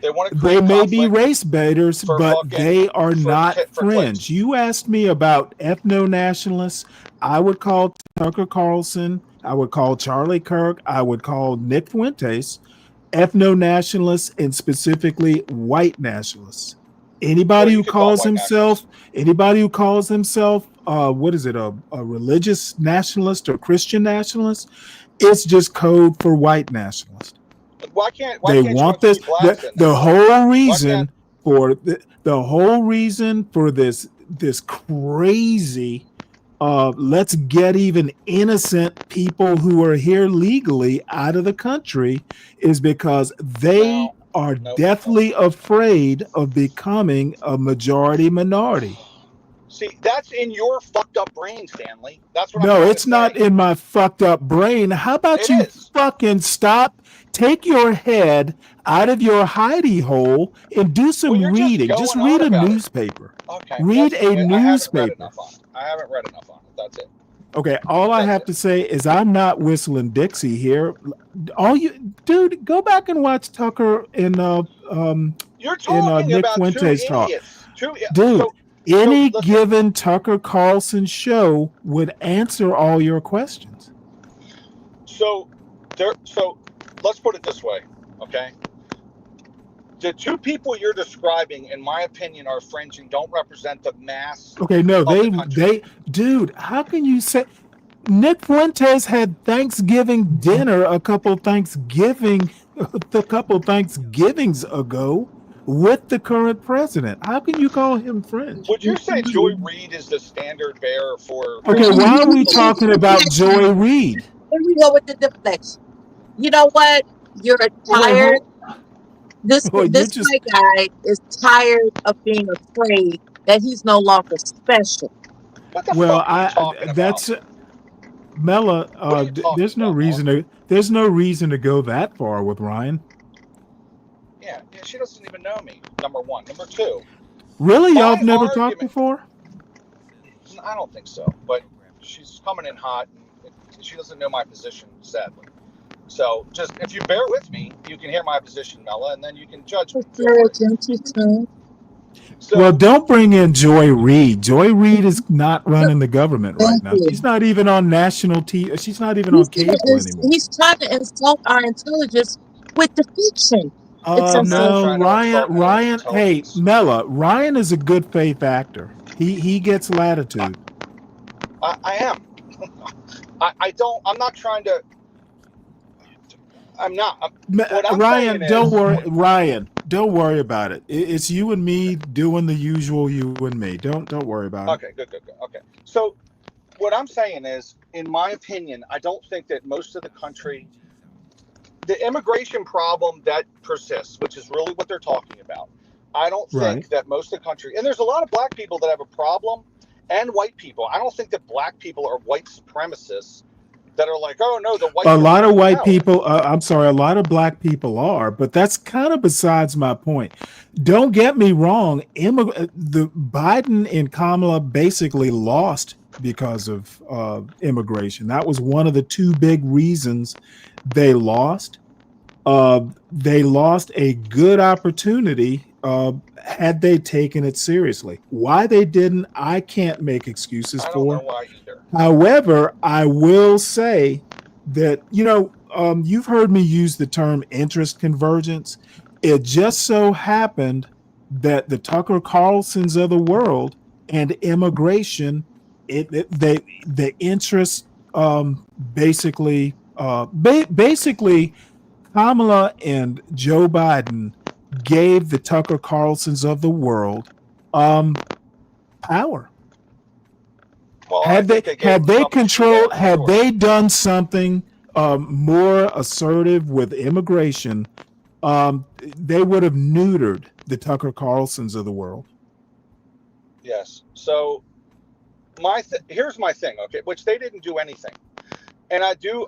They want to They create may be conflict race baiters, for but fucking- they are not for fringe. clicks. You asked me about ethno-nationalists. I would call Tucker Carlson. I would call Charlie Kirk. I would call Nick Fuentes ethno-nationalists and specifically white nationalists. Anybody who calls himself, what is it, a religious nationalist or Christian nationalist? It's just code for white nationalist. Why can't They you want include this. blacks in The this? whole reason for the whole reason for this crazy let's get even innocent people who are here legally out of the country is because they are deathly afraid of becoming a majority minority. See, that's in your fucked up brain, Stanley. That's what I'm No, trying it's to not say. in my fucked up brain. How about you fucking stop, take your head out of your hidey hole and do some reading. Just read a newspaper. Okay. Read that's a it. I haven't read newspaper. enough on it. I haven't read enough on it. That's it. Okay, all I have to say is I'm not whistling Dixie here. Dude, go back and watch Tucker and You're talking Nick about Fuentes two talk. idiots. Dude, So any listen. given Tucker Carlson show would answer all your questions. So let's put it this way, okay? The two people you're describing, in my opinion, are fringe and don't represent the mass. Okay, no, of the country. dude, how can you say Nick Fuentes had Thanksgiving dinner a couple Thanksgivings ago with the current president? How can you call him fringe? Would you say Joy Reid is the standard bearer for? Okay, why are we talking about Joy Reid? Here we go with the deflection. You know what? You're tired. This white guy is tired of being afraid that he's no longer special. Well, that's Mela. There's no reason to go that far with Ryan. Yeah, she doesn't even know me. Number one. Number two. Really, y'all have never talked before? I don't think so. But she's coming in hot. And she doesn't know my position, sadly. So just if you bear with me, you can hear my position, Mela, and then you can judge me. Well, don't bring in Joy Reid. Joy Reid is not running the government right now. She's not even on national TV. She's not even on cable anymore. He's trying to insult our intelligence with the fiction. No, Ryan. Hey, Mela, Ryan is a good faith actor. He gets latitude. I am. I'm not trying to. I'm not. Ryan, don't worry. Ryan, don't worry about it. It's you and me doing the usual you and me. Don't worry about it. Okay, good. Okay. So what I'm saying is, in my opinion, I don't think that most of the country, the immigration problem that persists, which is really what they're talking about. I don't think that most of the country, and there's a lot of black people that have a problem, and white people. I don't think that black people are white supremacists that are like, oh no, the white. A lot of white people, I'm sorry, a lot of black people are, but that's kind of besides my point. Don't get me wrong. The Biden and Kamala basically lost because of immigration. That was one of the two big reasons they lost. They lost a good opportunity had they taken it seriously. Why they didn't, I can't make excuses for. I don't know why either. However, I will say that, you've heard me use the term interest convergence. It just so happened that the Tucker Carlsons of the world and immigration, the interest basically Kamala and Joe Biden gave the Tucker Carlsons of the world power. Well, Had they done something more assertive with immigration, they would have neutered the Tucker Carlsons of the world. Yes. So here's my thing, okay, which they didn't do anything. And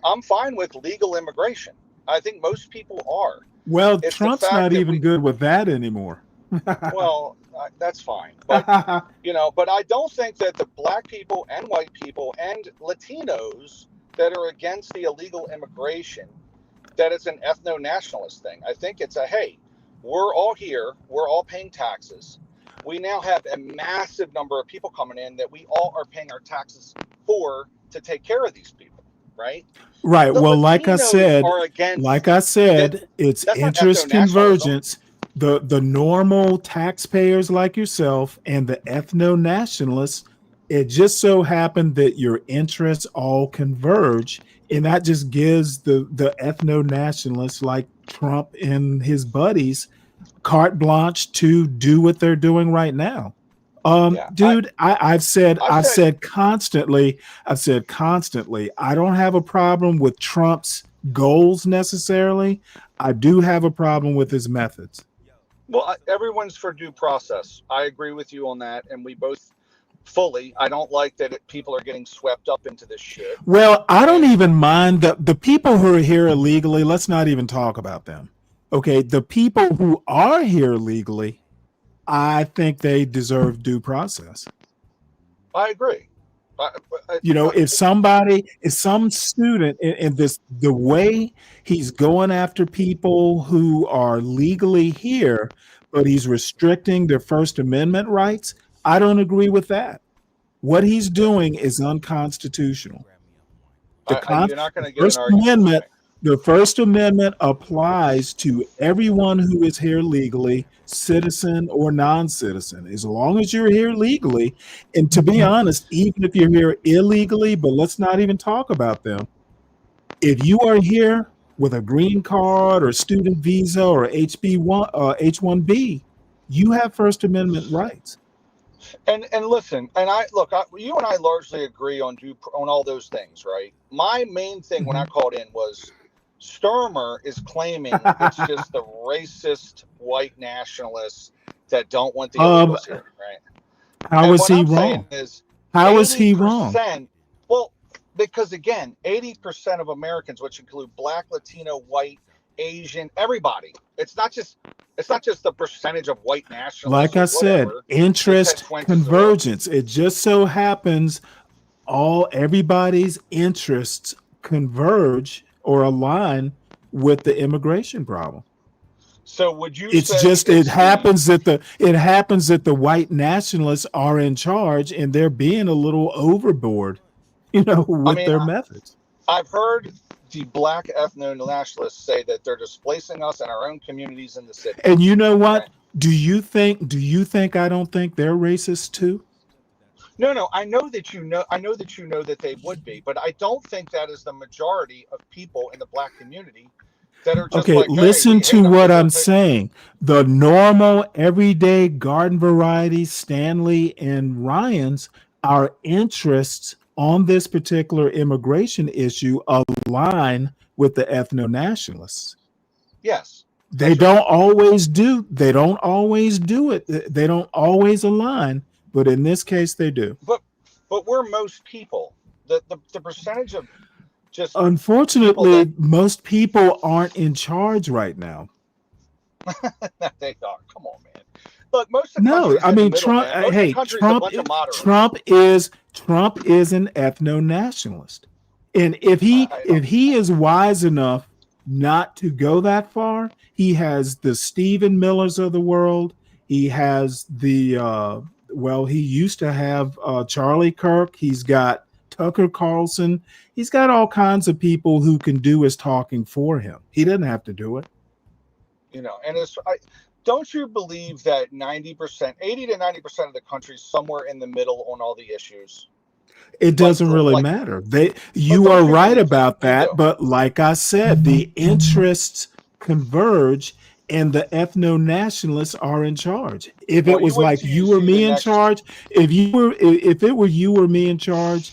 I'm fine with legal immigration. I think most people are. Well, Trump's not even good with that anymore. Well, that's fine. But, but I don't think that the black people and white people and Latinos that are against the illegal immigration, that it's an ethno-nationalist thing. I think it's hey, we're all here. We're all paying taxes. We now have a massive number of people coming in that we all are paying our taxes for to take care of these people. Right. Right. Well, like I said, it's that's interest convergence. The normal taxpayers like yourself and the ethno-nationalists, it just so happened that your interests all converge. And that just gives the ethno-nationalists like Trump and his buddies carte blanche to do what they're doing right now. Dude, I've said constantly, I don't have a problem with Trump's goals necessarily. I do have a problem with his methods. Well, everyone's for due process. I agree with you on that. And we both fully, I don't like that people are getting swept up into this shit. Well, I don't even mind the people who are here illegally. Let's not even talk about them. Okay. The people who are here legally, I think they deserve due process. I agree. If some student in the way he's going after people who are legally here, but he's restricting their First Amendment rights, I don't agree with that. What he's doing is unconstitutional. You're not going to get an argument. The First Amendment applies to everyone who is here legally, citizen or non-citizen, as long as you're here legally. And to be honest, even if you're here illegally, but let's not even talk about them. If you are here with a green card or student visa or H-1B, you have First Amendment rights. And listen, you and I largely agree on all those things, right? My main thing when I called in was Sturmer is claiming it's just the racist white nationalists that don't want the illegals here, right? How is he wrong? How is he wrong? Well, because again, 80% of Americans, which include Black, Latino, white, Asian, everybody. It's not just the percentage of white nationalists. Like I said, interest convergence. It just so happens everybody's interests converge or align with the immigration problem. So would you it happens that the white nationalists are in charge and they're being a little overboard, with their methods. I've heard the Black ethno-nationalists say that they're displacing us in our own communities in the city. And you know what? Right? Do you think I don't think they're racist too? No, I know that you know that they would be, but I don't think that is the majority of people in the Black community that are just listen to what I'm saying. The normal, everyday garden variety, Stanley and Ryan's, our interests on this particular immigration issue align with the ethno-nationalists. Yes. They don't always do it. They don't always align, but in this case they do. But we're most people. The percentage of just unfortunately most people aren't in charge right now. They are. Come on, man. Look, most of the Trump is an ethno-nationalist. And if he is wise enough not to go that far, he has the Stephen Millers of the world. He has he used to have Charlie Kirk. He's got Tucker Carlson. He's got all kinds of people who can do his talking for him. He doesn't have to do it. And don't you believe that 80 to 90% of the country is somewhere in the middle on all the issues? It doesn't really matter. You are right about that, but like I said, the interests converge, and the ethno-nationalists are in charge. If Well, it was wait like till you or see the me in next. charge, if it were you or me in charge,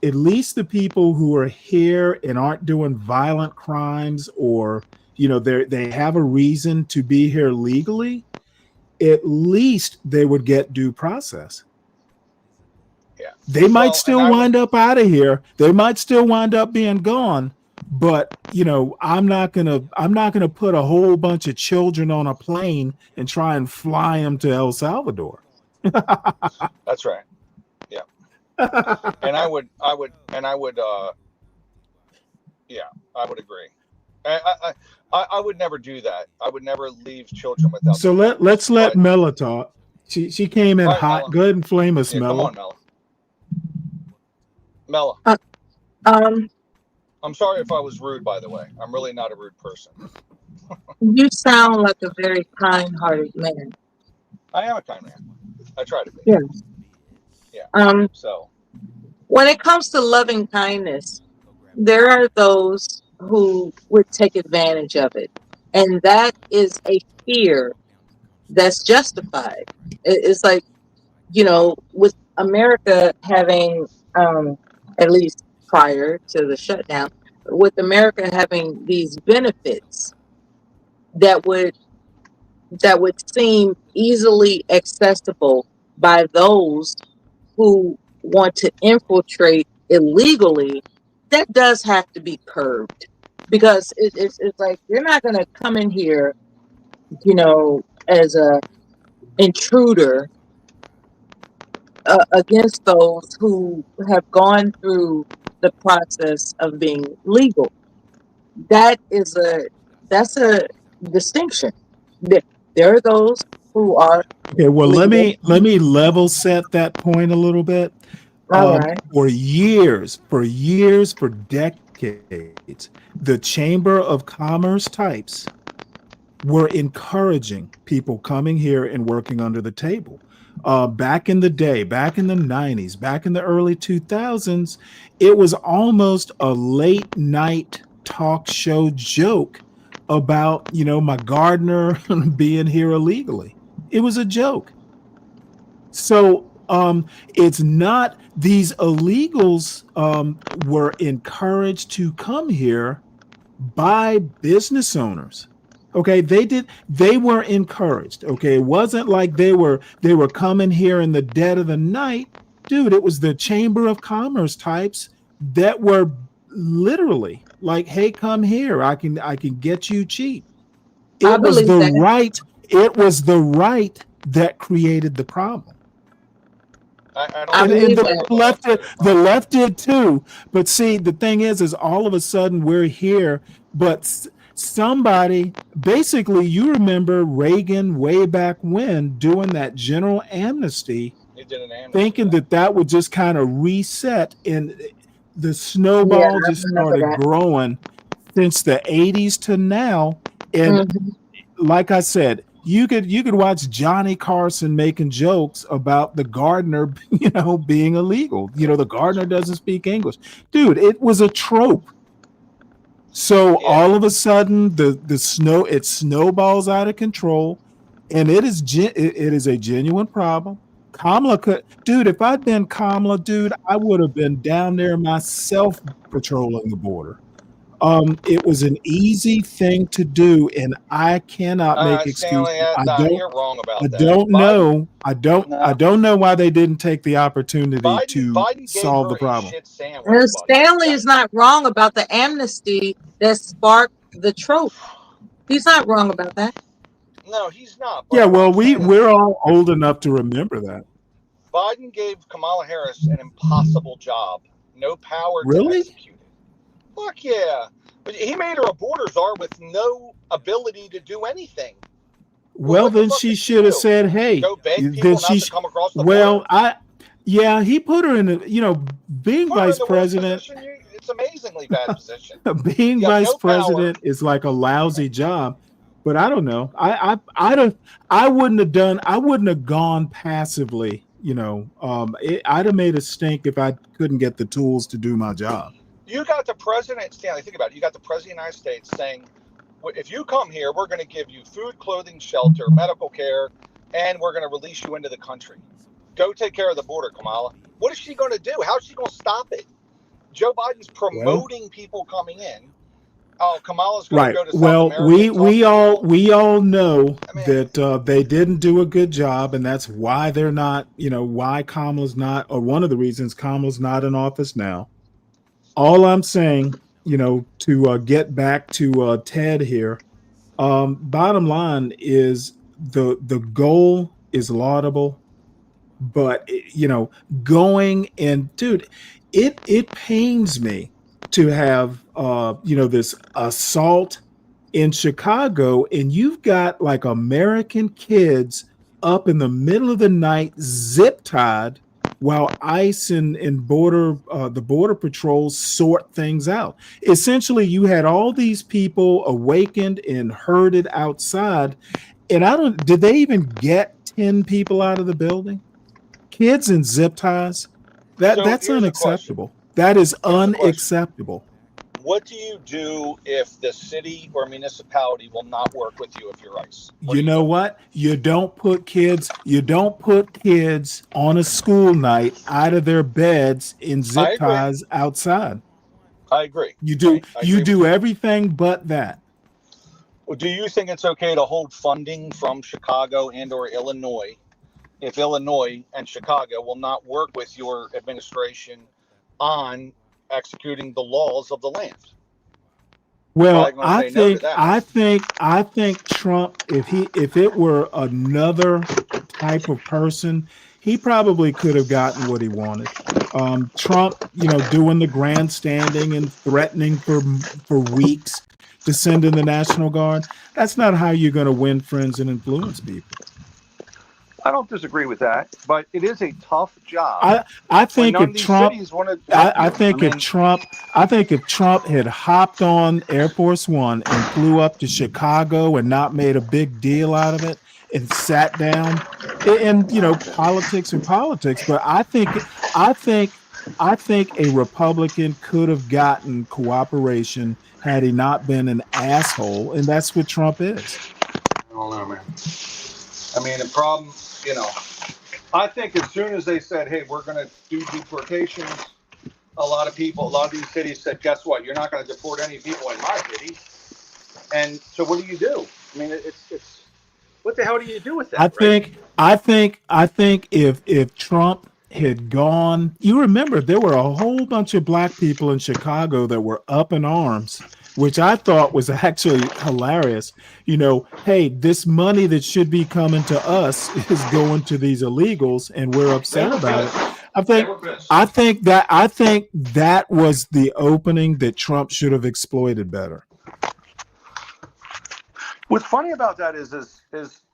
at least the people who are here and aren't doing violent crimes, or they have a reason to be here legally, at least they would get due process. Yeah. They might Well, still wind up out of here. They might still wind up being gone. But I'm not gonna put a whole bunch of children on a plane and try and fly them to El Salvador. That's right. Yeah. and I would yeah, I would agree. I would never do that. I would never leave children without. So let's let Mela talk. She came in All right, hot. Mela. Go ahead and flame us, Yeah, Mela. come on, Mela. Mela. I'm sorry if I was rude, by the way. I'm really not a rude person. You sound like a very kind-hearted man. I am a kind man. I try to be. Yeah. Yeah. So when it comes to loving kindness, there are those who would take advantage of it. And that is a fear that's justified. It's like, with America having, at least prior to the shutdown, with America having these benefits that would seem easily accessible by those who want to infiltrate illegally, that does have to be curbed, because it's like you're not going to come in here, as a intruder against those who have gone through the process of being legal. That's a distinction. There are those who are Okay, well, let legal. me level set that point a little bit. All right. For decades, the Chamber of Commerce types were encouraging people coming here and working under the table. Back in the day, back in the 90s, back in the early 2000s, it was almost a late night talk show joke about, my gardener being here illegally. It was a joke. So it's not, these illegals were encouraged to come here by business owners. Okay, they were encouraged. Okay, it wasn't like they were coming here in the dead of the night. Dude, it was the Chamber of Commerce types that were literally like, hey, come here. I can get you cheap. It was the right that created the problem. And the left did too. But see, the thing is all of a sudden we're here, but somebody, basically, you remember Reagan way back when doing that general amnesty, thinking that would just kind of reset, and the snowball just started growing since the 80s to now. And like I said, you could watch Johnny Carson making jokes about the gardener, being illegal. The gardener doesn't speak English. Dude, it was a trope. So all of a sudden, it snowballs out of control, and it is a genuine problem. Kamala dude, if I'd been Kamala, dude, I would have been down there myself patrolling the border. It was an easy thing to do, and I cannot make excuses. Stanley, you're wrong about that. I don't know why they didn't take the opportunity to solve the problem. Stanley is not wrong about the amnesty that sparked the trope. He's not wrong about that. No, he's not. Yeah, well, we're all old enough to remember that. Biden gave Kamala Harris an impossible job. No power to execute it. Fuck yeah. But he made her a border czar with no ability to do anything. Well, then she should have said, hey, go beg people not to come across the border. He put her in being vice president. It's amazingly bad position. Being vice president is like a lousy job. But I don't know. I wouldn't have gone passively. I'd have made a stink if I couldn't get the tools to do my job. You got the president, Stanley, think about it. You got the president of the United States saying, if you come here, we're going to give you food, clothing, shelter, medical care, and we're going to release you into the country. Go take care of the border, Kamala. What is she going to do? How's she going to stop it? Joe Biden's promoting people coming in. Oh, Kamala's going to go to South America. We all know that they didn't do a good job, and that's why they're not. Why Kamala's not, or one of the reasons Kamala's not in office now. All I'm saying, to get back to Ted here, bottom line is the goal is laudable, but going and dude, it pains me to have this assault in Chicago, and you've got like American kids up in the middle of the night zip tied while ICE and the border patrols sort things out. Essentially, you had all these people awakened and herded outside, and did they even get 10 people out of the building? Kids in zip ties? That's unacceptable. That is unacceptable. What do you do if the city or municipality will not work with you if you're ICE? You know what? You don't put kids on a school night out of their beds in zip ties outside. I agree. You do everything but that. Well, do you think it's okay to hold funding from Chicago and or Illinois if Illinois and Chicago will not work with your administration on executing the laws of the land? Well, I think Trump, if it were another type of person, he probably could have gotten what he wanted. Trump, doing the grandstanding and threatening for weeks to send in the National Guard. That's not how you're going to win friends and influence people. I don't disagree with that, but it is a tough job. I think if Trump had hopped on Air Force One and flew up to Chicago and not made a big deal out of it and sat down, and politics and politics, but I think a Republican could have gotten cooperation had he not been an asshole, and that's what Trump is. I don't know, man. I mean, the problem, I think as soon as they said, hey, we're going to do deportations, a lot of these cities said, guess what? You're not going to deport any people in my city. And so what do you do? I mean, it's what the hell do you do with that? I think if Trump had gone, you remember there were a whole bunch of black people in Chicago that were up in arms, which I thought was actually hilarious. Hey, this money that should be coming to us is going to these illegals, and we're upset about it. I think that was the opening that Trump should have exploited better. What's funny about that is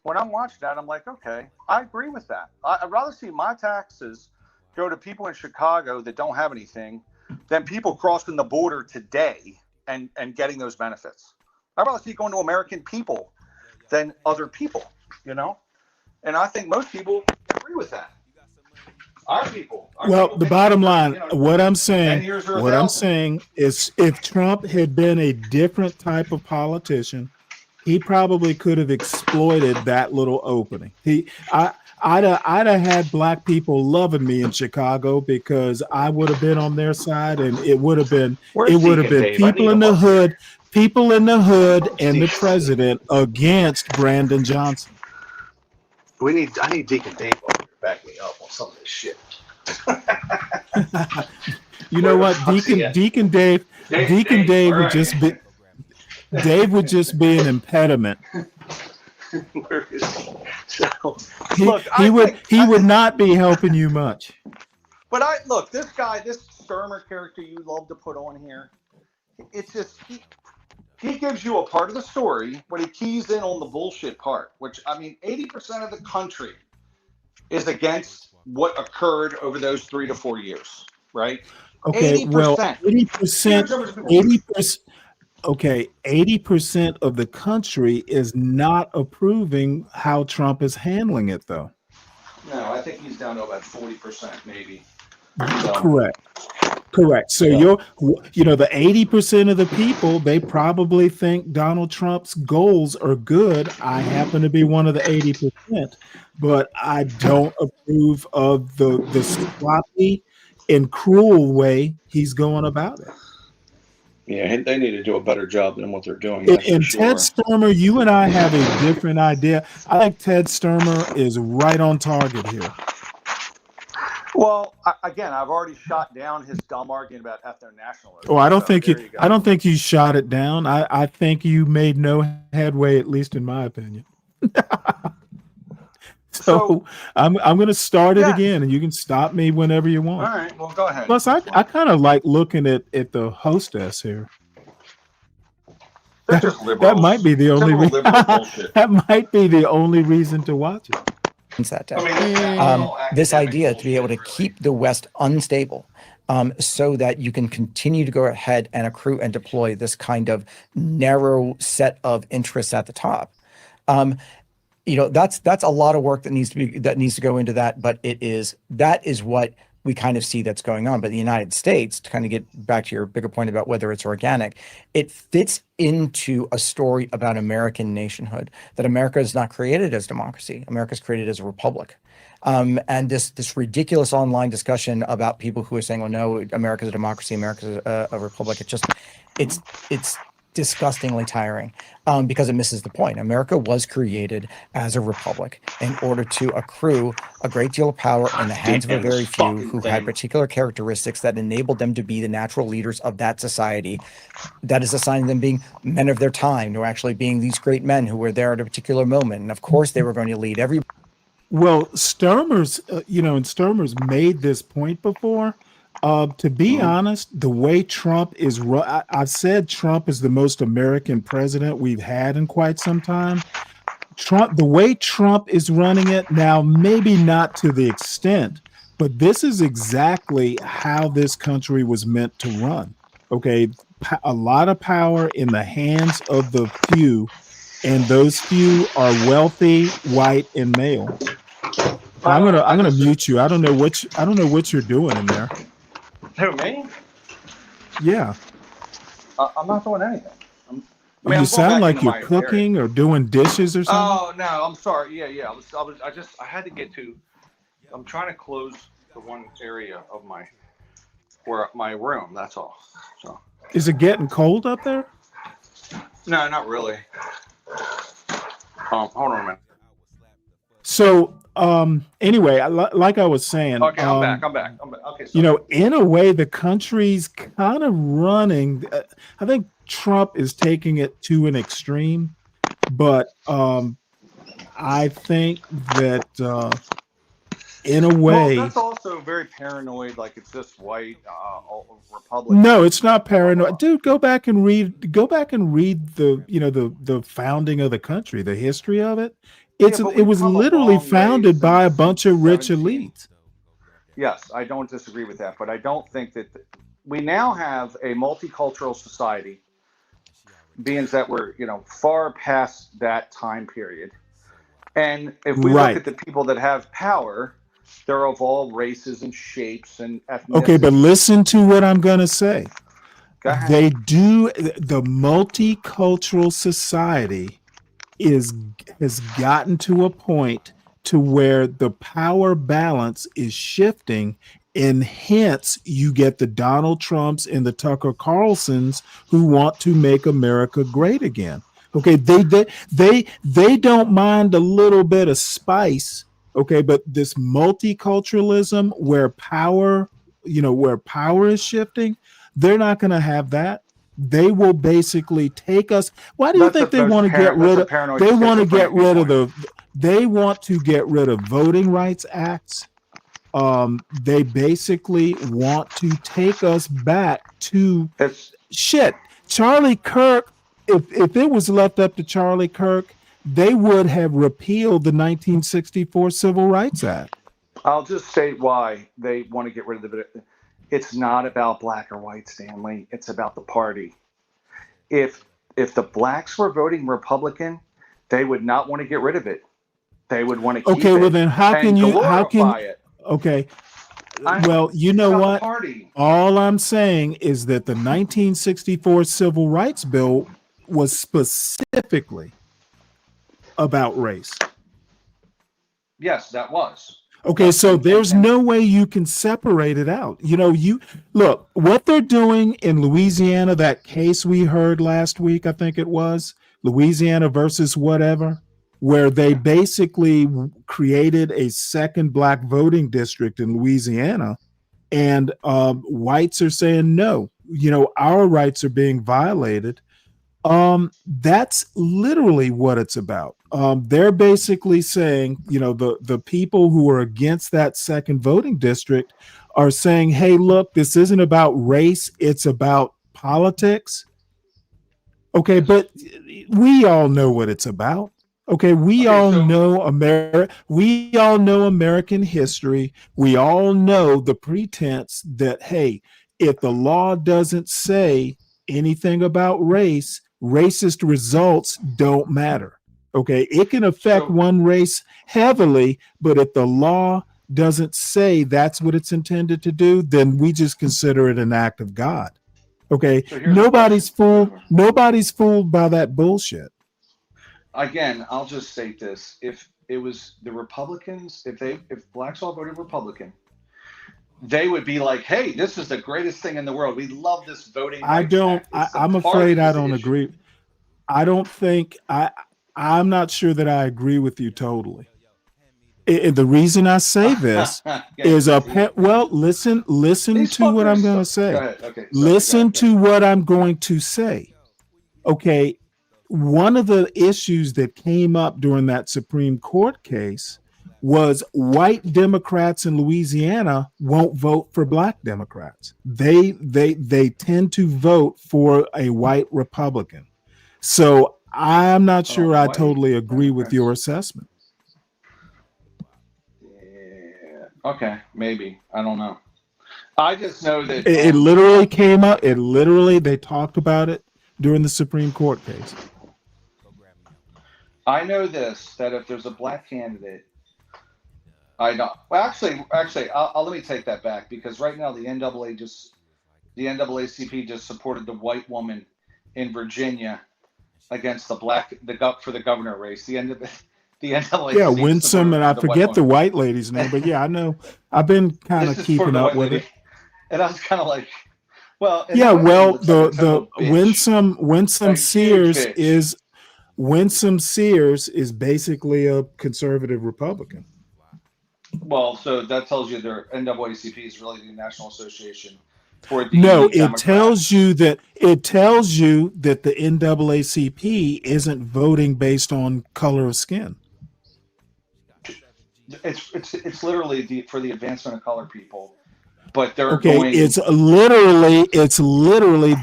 when I'm watching that, I'm like, okay, I agree with that. I'd rather see my taxes go to people in Chicago that don't have anything than people crossing the border today and getting those benefits. I'd rather see it going to American people than other people, And I think most people agree with that. Our people. The bottom line, what I'm saying is if Trump had been a different type of politician, he probably could have exploited that little opening. I'd have had black people loving me in Chicago because I would have been on their side, and it would have been people in the hood and the president against Brandon Johnson. I need Deacon Dave to back me up on some of this shit. You know what, Deacon Dave would just be. Dave would just be an impediment. Where is he? So, he would not be helping you much. But this Sturmer character you love to put on here, it's just he gives you a part of the story, but he keys in on the bullshit part. Which 80% of the country is against what occurred over those 3 to 4 years, right? Okay, 80%. well, 80%. Okay, 80% of the country is not approving how Trump is handling it, though. No, I think he's down to about 40%, maybe. Correct. Correct. So the 80% of the people, they probably think Donald Trump's goals are good. I happen to be one of the 80%, but I don't approve of the sloppy and cruel way he's going about it. Yeah, they need to do a better job than what they're doing. And Ted Sturmer, you and I have a different idea. I think Ted Sturmer is right on target here. Well, again, I've already shot down his dumb argument about ethno-nationalism. Oh, I don't think you shot it down. I think you made no headway, at least in my opinion. So I'm going to start it again, and you can stop me whenever you want. All right, well, go ahead. Plus, I kind of like looking at the hostess here. That might be the only reason. That might be the only reason to watch it. This idea to be able to keep the West unstable, so that you can continue to go ahead and accrue and deploy this kind of narrow set of interests at the top. That's a lot of work that needs to go into that, but that is what we kind of see that's going on. But the United States, to kind of get back to your bigger point about whether it's organic, it fits into a story about American nationhood, that America is not created as democracy. America is created as a republic. And this ridiculous online discussion about people who are saying, well, no, America's a democracy, America's a republic. It's disgustingly tiring, because it misses the point. America was created as a republic in order to accrue a great deal of power in the hands of a very few who had particular characteristics that enabled them to be the natural leaders of that society. That is a sign of them being men of their time, or actually being these great men who were there at a particular moment. And of course, they were going to lead every. Well, Sturmer's made this point before. To be honest, the way Trump is, I've said Trump is the most American president we've had in quite some time. The way Trump is running it now, maybe not to the extent, but this is exactly how this country was meant to run. Okay, a lot of power in the hands of the few, and those few are wealthy, white, and male. I'm gonna mute you. I don't know what you're doing in there. Who, me? Yeah. I'm not doing anything. You sound like you're cooking or doing dishes or something. Oh no, I'm sorry. Yeah. I had to get to. I'm trying to close the one area of my room. That's all. So. Is it getting cold up there? No, not really. Hold on a minute. So anyway, like I was saying, okay, I'm back. Okay, in a way, the country's kind of running. I think Trump is taking it to an extreme, but I think that in a way, that's also very paranoid. Like it's just white Republican. No, it's not paranoid, dude. Go back and read the founding of the country, the history of it. It was literally founded by a bunch of rich elites. Yes, I don't disagree with that, but I don't think that we now have a multicultural society, being that we're far past that time period. And if we look at the people that have power, they're of all races and shapes and ethnicities. Okay, but listen to what I'm going to say. The multicultural society has gotten to a point to where the power balance is shifting, and hence you get the Donald Trumps and the Tucker Carlsons who want to make America great again. Okay, they don't mind a little bit of spice. Okay, but this multiculturalism where power is shifting, they're not going to have that. They will basically take us. Why do you think they want to get rid of? They want to get rid of They want to get rid of voting rights acts. They basically want to take us back to shit. Charlie Kirk. If it was left up to Charlie Kirk, they would have repealed the 1964 Civil Rights Act. I'll just state why they want to get rid of it. It's not about black or white, Stanley. It's about the party. If the blacks were voting Republican, they would not want to get rid of it. They would want to keep it. Okay, well then how can you it. Okay. Well, you know It's not the what? party. All I'm saying is that the 1964 Civil Rights Bill was specifically about race. Yes, that was. Okay, so there's no way you can separate it out. You look what they're doing in Louisiana, that case we heard last week, I think it was Louisiana versus whatever, where they basically created a second black voting district in Louisiana. And whites are saying, no, our rights are being violated. That's literally what it's about. They're basically saying, the people who are against that second voting district are saying, hey, look, this isn't about race, it's about politics. Okay, but we all know what it's about. Okay, we all know American history. We all know the pretense that, hey, if the law doesn't say anything about race, racist results don't matter. Okay, it can affect one race heavily, but if the law doesn't say that's what it's intended to do, then we just consider it an act of God. Okay, nobody's fooled by that bullshit. Again, I'll just state this: if it was the Republicans, if blacks all voted Republican, they would be like, "Hey, this is the greatest thing in the world. We love this voting." I'm afraid I don't agree. I don't think I'm not sure that I agree with you totally. The reason I say this is listen to what I'm going to say. Go ahead. Okay, listen to what I'm going to say. Okay. One of the issues that came up during that Supreme Court case was white Democrats in Louisiana won't vote for black Democrats. They tend to vote for a white Republican. So I'm not sure I totally agree with your assessment. Yeah. Okay, maybe. I don't know. I just know that it literally came up. They talked about it during the Supreme Court case. I know this, that if there's a black candidate, I know. Well, actually, I'll let me take that back, because right now the NAACP just supported the white woman in Virginia against for the governor race. The NAACP. Yeah, Winsome, and I forget the white lady's name, but yeah, I know. I've been kind of keeping up with it. And I was kind of like, well. Yeah, well, the Winsome Sears is basically a conservative Republican. Well, so that tells you their NAACP is really the National Association for the it tells you that the NAACP isn't voting based on color of skin. It's literally for the advancement of colored people, but they're going. It's literally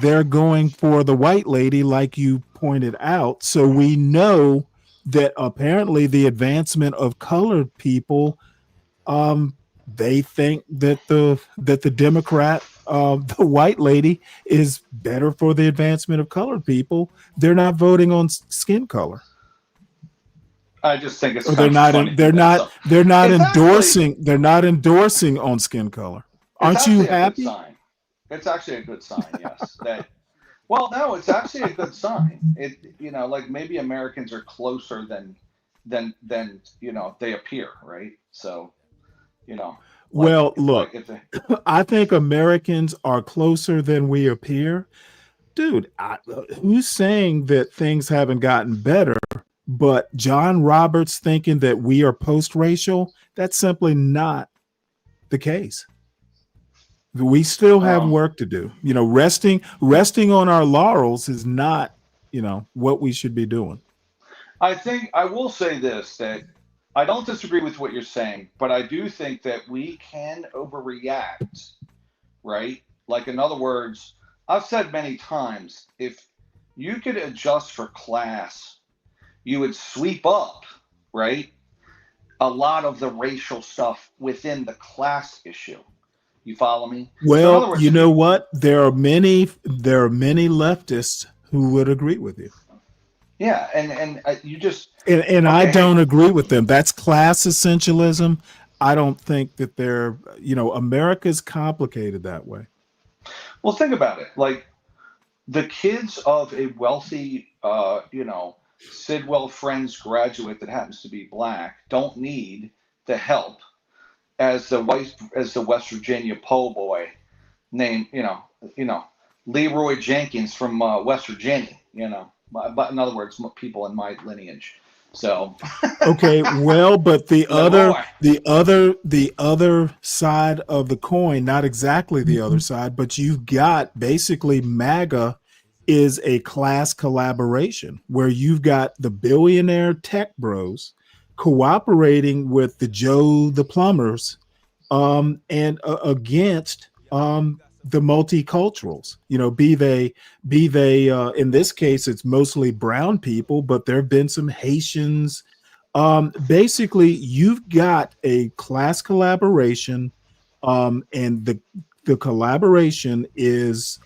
they're going for the white lady, like you pointed out. So we know that apparently the advancement of colored people, they think that the Democrat, the white lady, is better for the advancement of colored people. They're not voting on skin color. I just think it's they're not endorsing on skin color. Aren't you happy? It's actually a good sign, yes. Well, no, it's actually a good sign. Like maybe Americans are closer than they appear, right? So, Well, look, I think Americans are closer than we appear. Dude, who's saying that things haven't gotten better? But John Roberts thinking that we are post-racial, that's simply not the case. We still have work to do. Resting on our laurels is not, what we should be doing. I think I will say this, that I don't disagree with what you're saying, but I do think that we can overreact, right? Like, in other words, I've said many times, if you could adjust for class, you would sweep up, right, a lot of the racial stuff within the class issue. You follow me? Well, so words, you know what? There are many leftists who would agree with you. Yeah, and you just and I don't agree with them. That's class essentialism. I don't think that they're, America's complicated that way. Well, think about it. Like the kids of a wealthy, Sidwell Friends graduate that happens to be black don't need the help as the West Virginia po' boy named, Leroy Jenkins from West Virginia. But in other words, people in my lineage. So okay, well, but the other side of the coin, not exactly the other side, but you've got basically MAGA is a class collaboration where you've got the billionaire tech bros cooperating with the Joe the plumbers and against the multiculturals, be they in this case it's mostly brown people, but there have been some Haitians. Basically you've got a class collaboration, and the collaboration is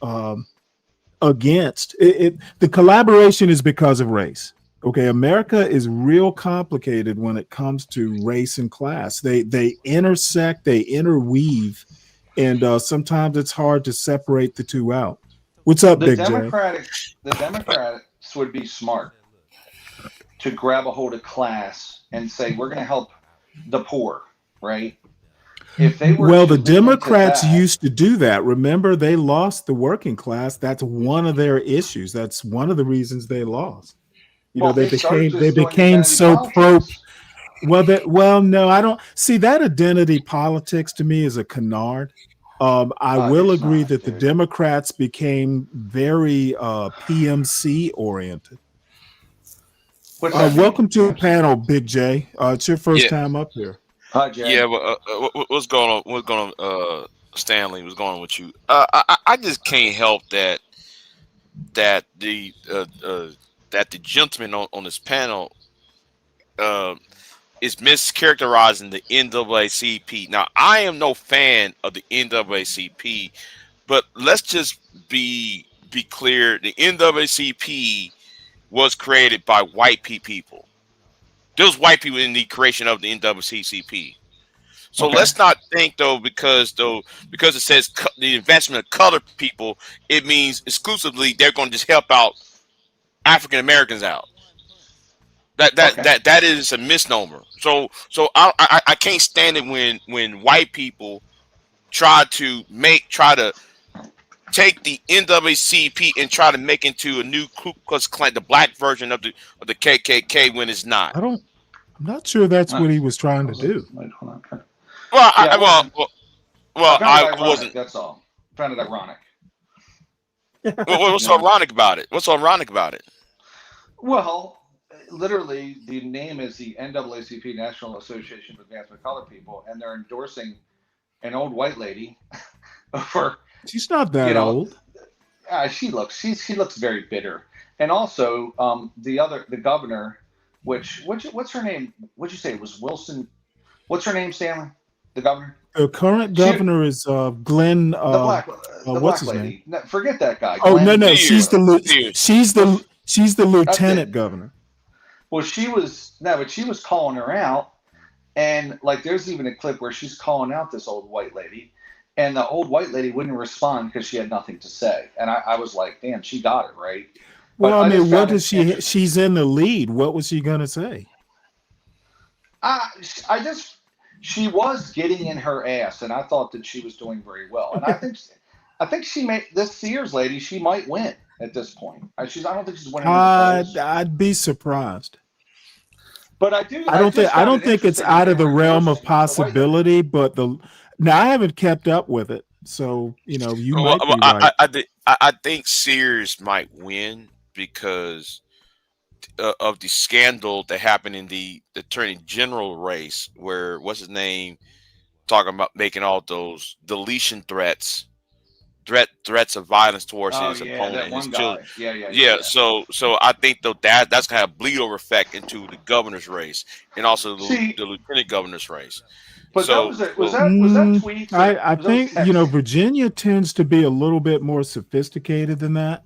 against it. The collaboration is because of race. Okay, America is real complicated when it comes to race and class. They intersect, they interweave, and sometimes it's hard to separate the two out. What's up, Big J? The Democrats would be smart to grab a hold of class and say, we're going to help the poor, right? If they were the Democrats used to do that. Remember, they lost the working class. That's one of their issues. That's one of the reasons they lost. They became so pro. No, I don't see that identity politics to me as a canard. I will agree that the Democrats became very PMC oriented. Welcome to the panel, Big J. It's your first time up here. Hi, Jay. Yeah, what's going on? What's going on, Stanley? What's going on with you? I just can't help that the gentleman on this panel is mischaracterizing the NAACP. Now, I am no fan of the NAACP, but let's just be clear: the NAACP was created by white people. Those white people in the creation of the NAACP. So let's not think because it says the advancement of colored people, it means exclusively they're going to just help out African Americans out. That is a misnomer. So I can't stand it when white people try to take the NAACP and try to make into a new Ku Klux Klan, the black version of the KKK, when it's not. I'm not sure that's what he was trying to do. I wasn't. That's all. I found it ironic. What's ironic about it? What's ironic about it? Well, literally, the name is the NAACP, National Association of Advancement of Colored People, and they're endorsing an old white lady for. She's not that old. She looks very bitter, and also the governor, what's her name? What'd you say? It was Wilson? What's her name, Stanley? The governor. The current governor is Glenn. The what's black his lady. name? No, forget that guy. Oh Glenn no, she's the That's lieutenant it. governor. Well, she was calling her out, and like there's even a clip where she's calling out this old white lady, and the old white lady wouldn't respond because she had nothing to say, and I was like, damn, she got it right. Well, But I mean, just what found does it she's in the lead. What was she gonna say? She was getting in her ass, and I thought that she was doing very well, and I think she may this Sears lady, she might win at this point. I don't think she's winning. I'd be surprised. But I don't think it's out of the realm of possibility. But now I haven't kept up with it, so you might be right. I think Sears might win because of the scandal that happened in the attorney general race, where what's his name talking about making all those deletion threats of violence towards his opponent that and one his guy. children. Yeah. So I think that's gonna have a bleed over effect into the governor's race and also the lieutenant governor's race. But so, was that tweet? I think Virginia tends to be a little bit more sophisticated than that.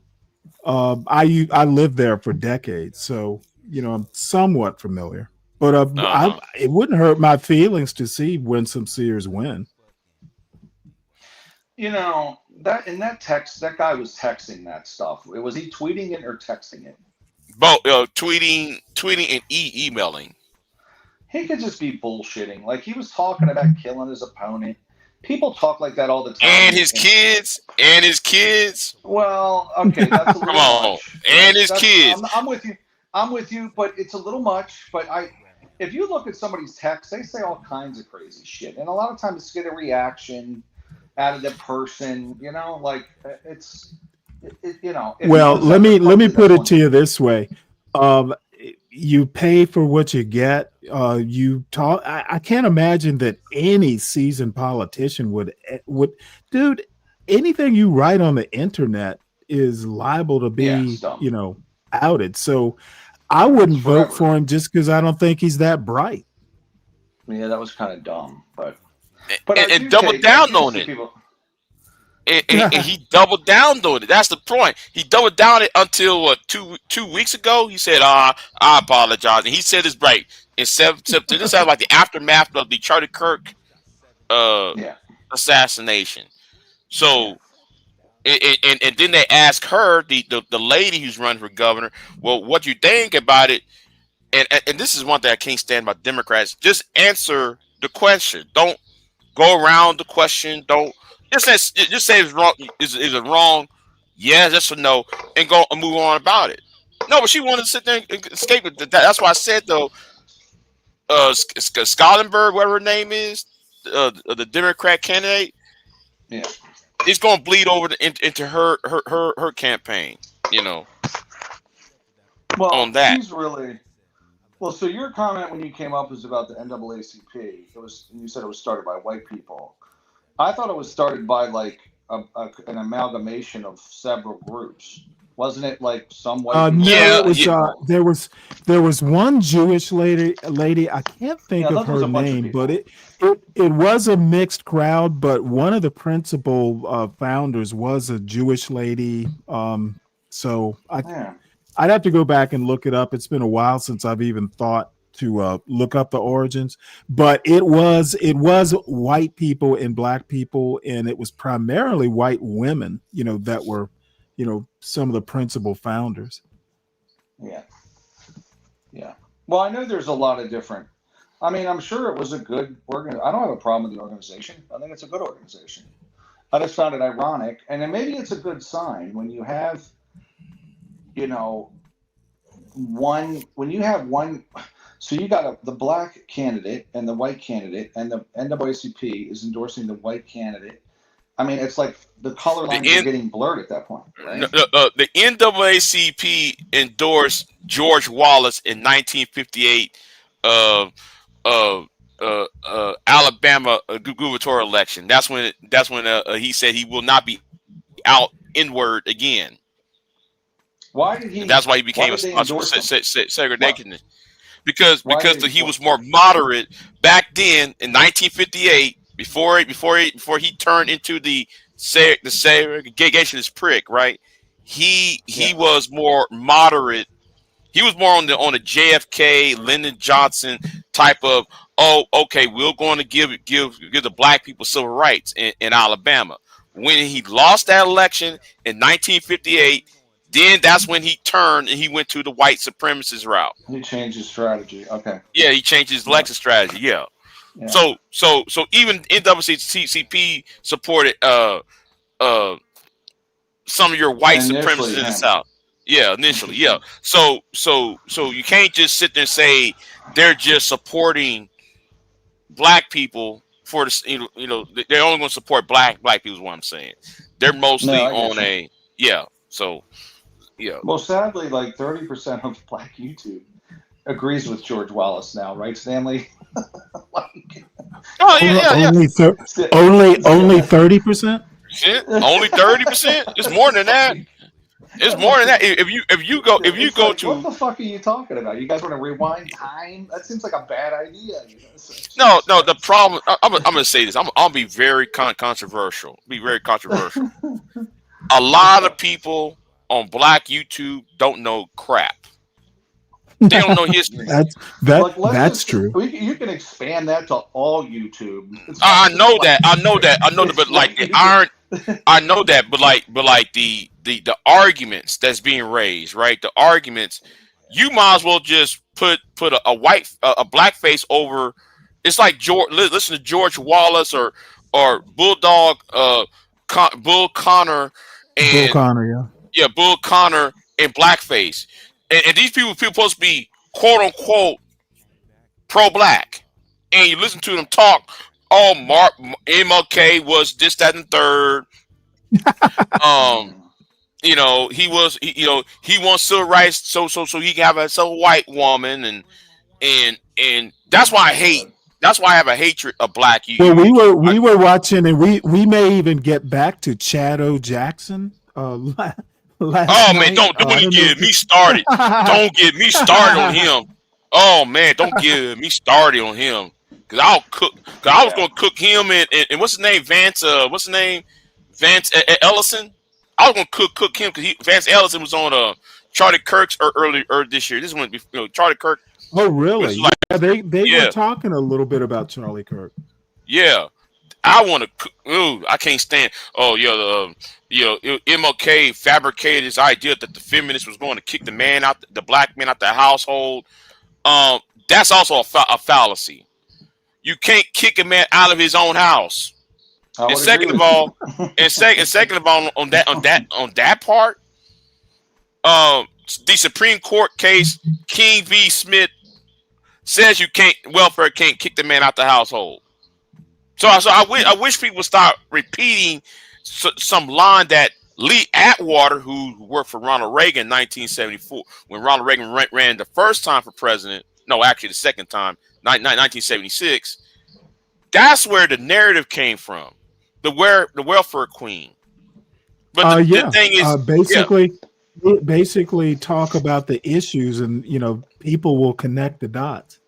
I lived there for decades, so I'm somewhat familiar. But it wouldn't hurt my feelings to see Winsome Sears win. You know, that in that text, that guy was texting that stuff. Was he tweeting it or texting it? Both tweeting and emailing. He could just be bullshitting. Like, he was talking about killing his opponent. People talk like that all the time. And his kids. Well, okay, that's a little Come on. much. And his kids. I'm with you. I'm with you, but it's a little much. But if you look at somebody's text, they say all kinds of crazy shit, and a lot of times it's get a reaction out of the person. You know, like you know. Well, let me put it to you this way: you pay for what you get. You talk. I can't imagine that any seasoned politician would, dude. Anything you write on the internet is liable to be, outed. So I wouldn't vote for him just because I don't think he's that bright. Yeah, that was kind of dumb, but and double down on it. And he doubled down on it. That's the point. He doubled down it until what, two weeks ago. He said, "I apologize," and he said it's right in September. This sounds like the aftermath of the Charlie Kirk assassination. So, and then they asked her, the lady who's running for governor, well, what do you think about it? And this is one thing I can't stand about Democrats. Just answer the question. Don't go around the question. Don't just say it's wrong. Is it wrong? Yes, yes or no, and go and move on about it. No, but she wanted to sit there and escape it. That's why I said though, Scottenberg, whatever her name is, the Democrat candidate, it's going to bleed over into her campaign. You know, on that. She's really well. So your comment when you came up was about the NAACP. It was, you said it was started by white people. I thought it was started by like an amalgamation of several groups. Wasn't it like some white people? No, it was there was one Jewish lady. I can't think of her name, but it was a mixed crowd. But one of the principal founders was a Jewish lady. So I'd have to go back and look it up. It's been a while since I've even thought to look up the origins, but it was white people and black people, and it was primarily white women, that were, some of the principal founders. Yeah. Well, I know there's a lot of different. I mean, I'm sure it was a good I don't have a problem with the organization. I think it's a good organization. I just found it ironic, and then maybe it's a good sign when you have, one. So you got the black candidate and the white candidate, and the NAACP is endorsing the white candidate. I mean, it's like the color lines are getting blurred at that point, right? The NAACP endorsed George Wallace in 1958 Alabama gubernatorial election. That's when he said he will not be out inward again. Why did he? And that's why he became a segregationist. Because he was more moderate back then in 1958 before he turned into the segregationist prick, right? He was more moderate. He was more on the JFK, Lyndon Johnson type of, we're going to give the black people civil rights in Alabama. When he lost that election in 1958, then that's when he turned and he went to the white supremacist route. He changed his strategy. Okay. Yeah, he changed his election strategy. Yeah. So even NAACP supported some of your white supremacists in the South. Yeah, initially. Yeah. So you can't just sit there and say they're just supporting black people for the they're only going to support black people is what I'm saying. They're mostly So. Yeah. Well, sadly, like 30% of Black YouTube agrees with George Wallace now, right, Stanley? Only 30%. Only 30%. It's more than that. It's more than that. If you go to what the fuck are you talking about? You guys want to rewind time? That seems like a bad idea. No. The problem. I'm gonna say this. I'll be very controversial. Be very controversial. A lot of people on Black YouTube don't know crap. They don't know history. That's true. You can expand that to all YouTube. I know that. I know that. But like they aren't. I know that. But like the arguments that's being raised, right? The arguments. You might as well just put a black face over. It's like listen to George Wallace or Bulldog Bull Connor and Bull Connor, yeah, Bull Connor and blackface, and these people supposed to be quote unquote pro-black, and you listen to them talk. Oh, MLK was this, that, and third. You know, he wants civil rights, so he can have a white woman, and that's why I hate. That's why I have a hatred of black. Well, we were watching, and we may even get back to Chad O. Jackson. Last man, don't even get me started. Don't get me started on him. Oh man, don't get me started on him. Cause I was gonna cook him and what's his name? Vance Ellison. I was gonna cook him because Vance Ellison was on Charlie Kirk's earlier this year. This one, Charlie Kirk. Oh really? Like, yeah, they were talking a little bit about Charlie Kirk. Yeah, I want to. Ooh, I can't stand. Oh yeah, MLK fabricated his idea that the feminist was going to kick the black man out the household. That's also a fallacy. You can't kick a man out of his own house. And second of all, on that part, the Supreme Court case King v. Smith says welfare can't kick the man out the household. So I wish people would stop repeating some line that Lee Atwater, who worked for Ronald Reagan in 1974, when Ronald Reagan ran the first time for president, no, actually the second time, 1976. That's where the narrative came from, the welfare queen. But the thing is, basically talk about the issues, and people will connect the dots.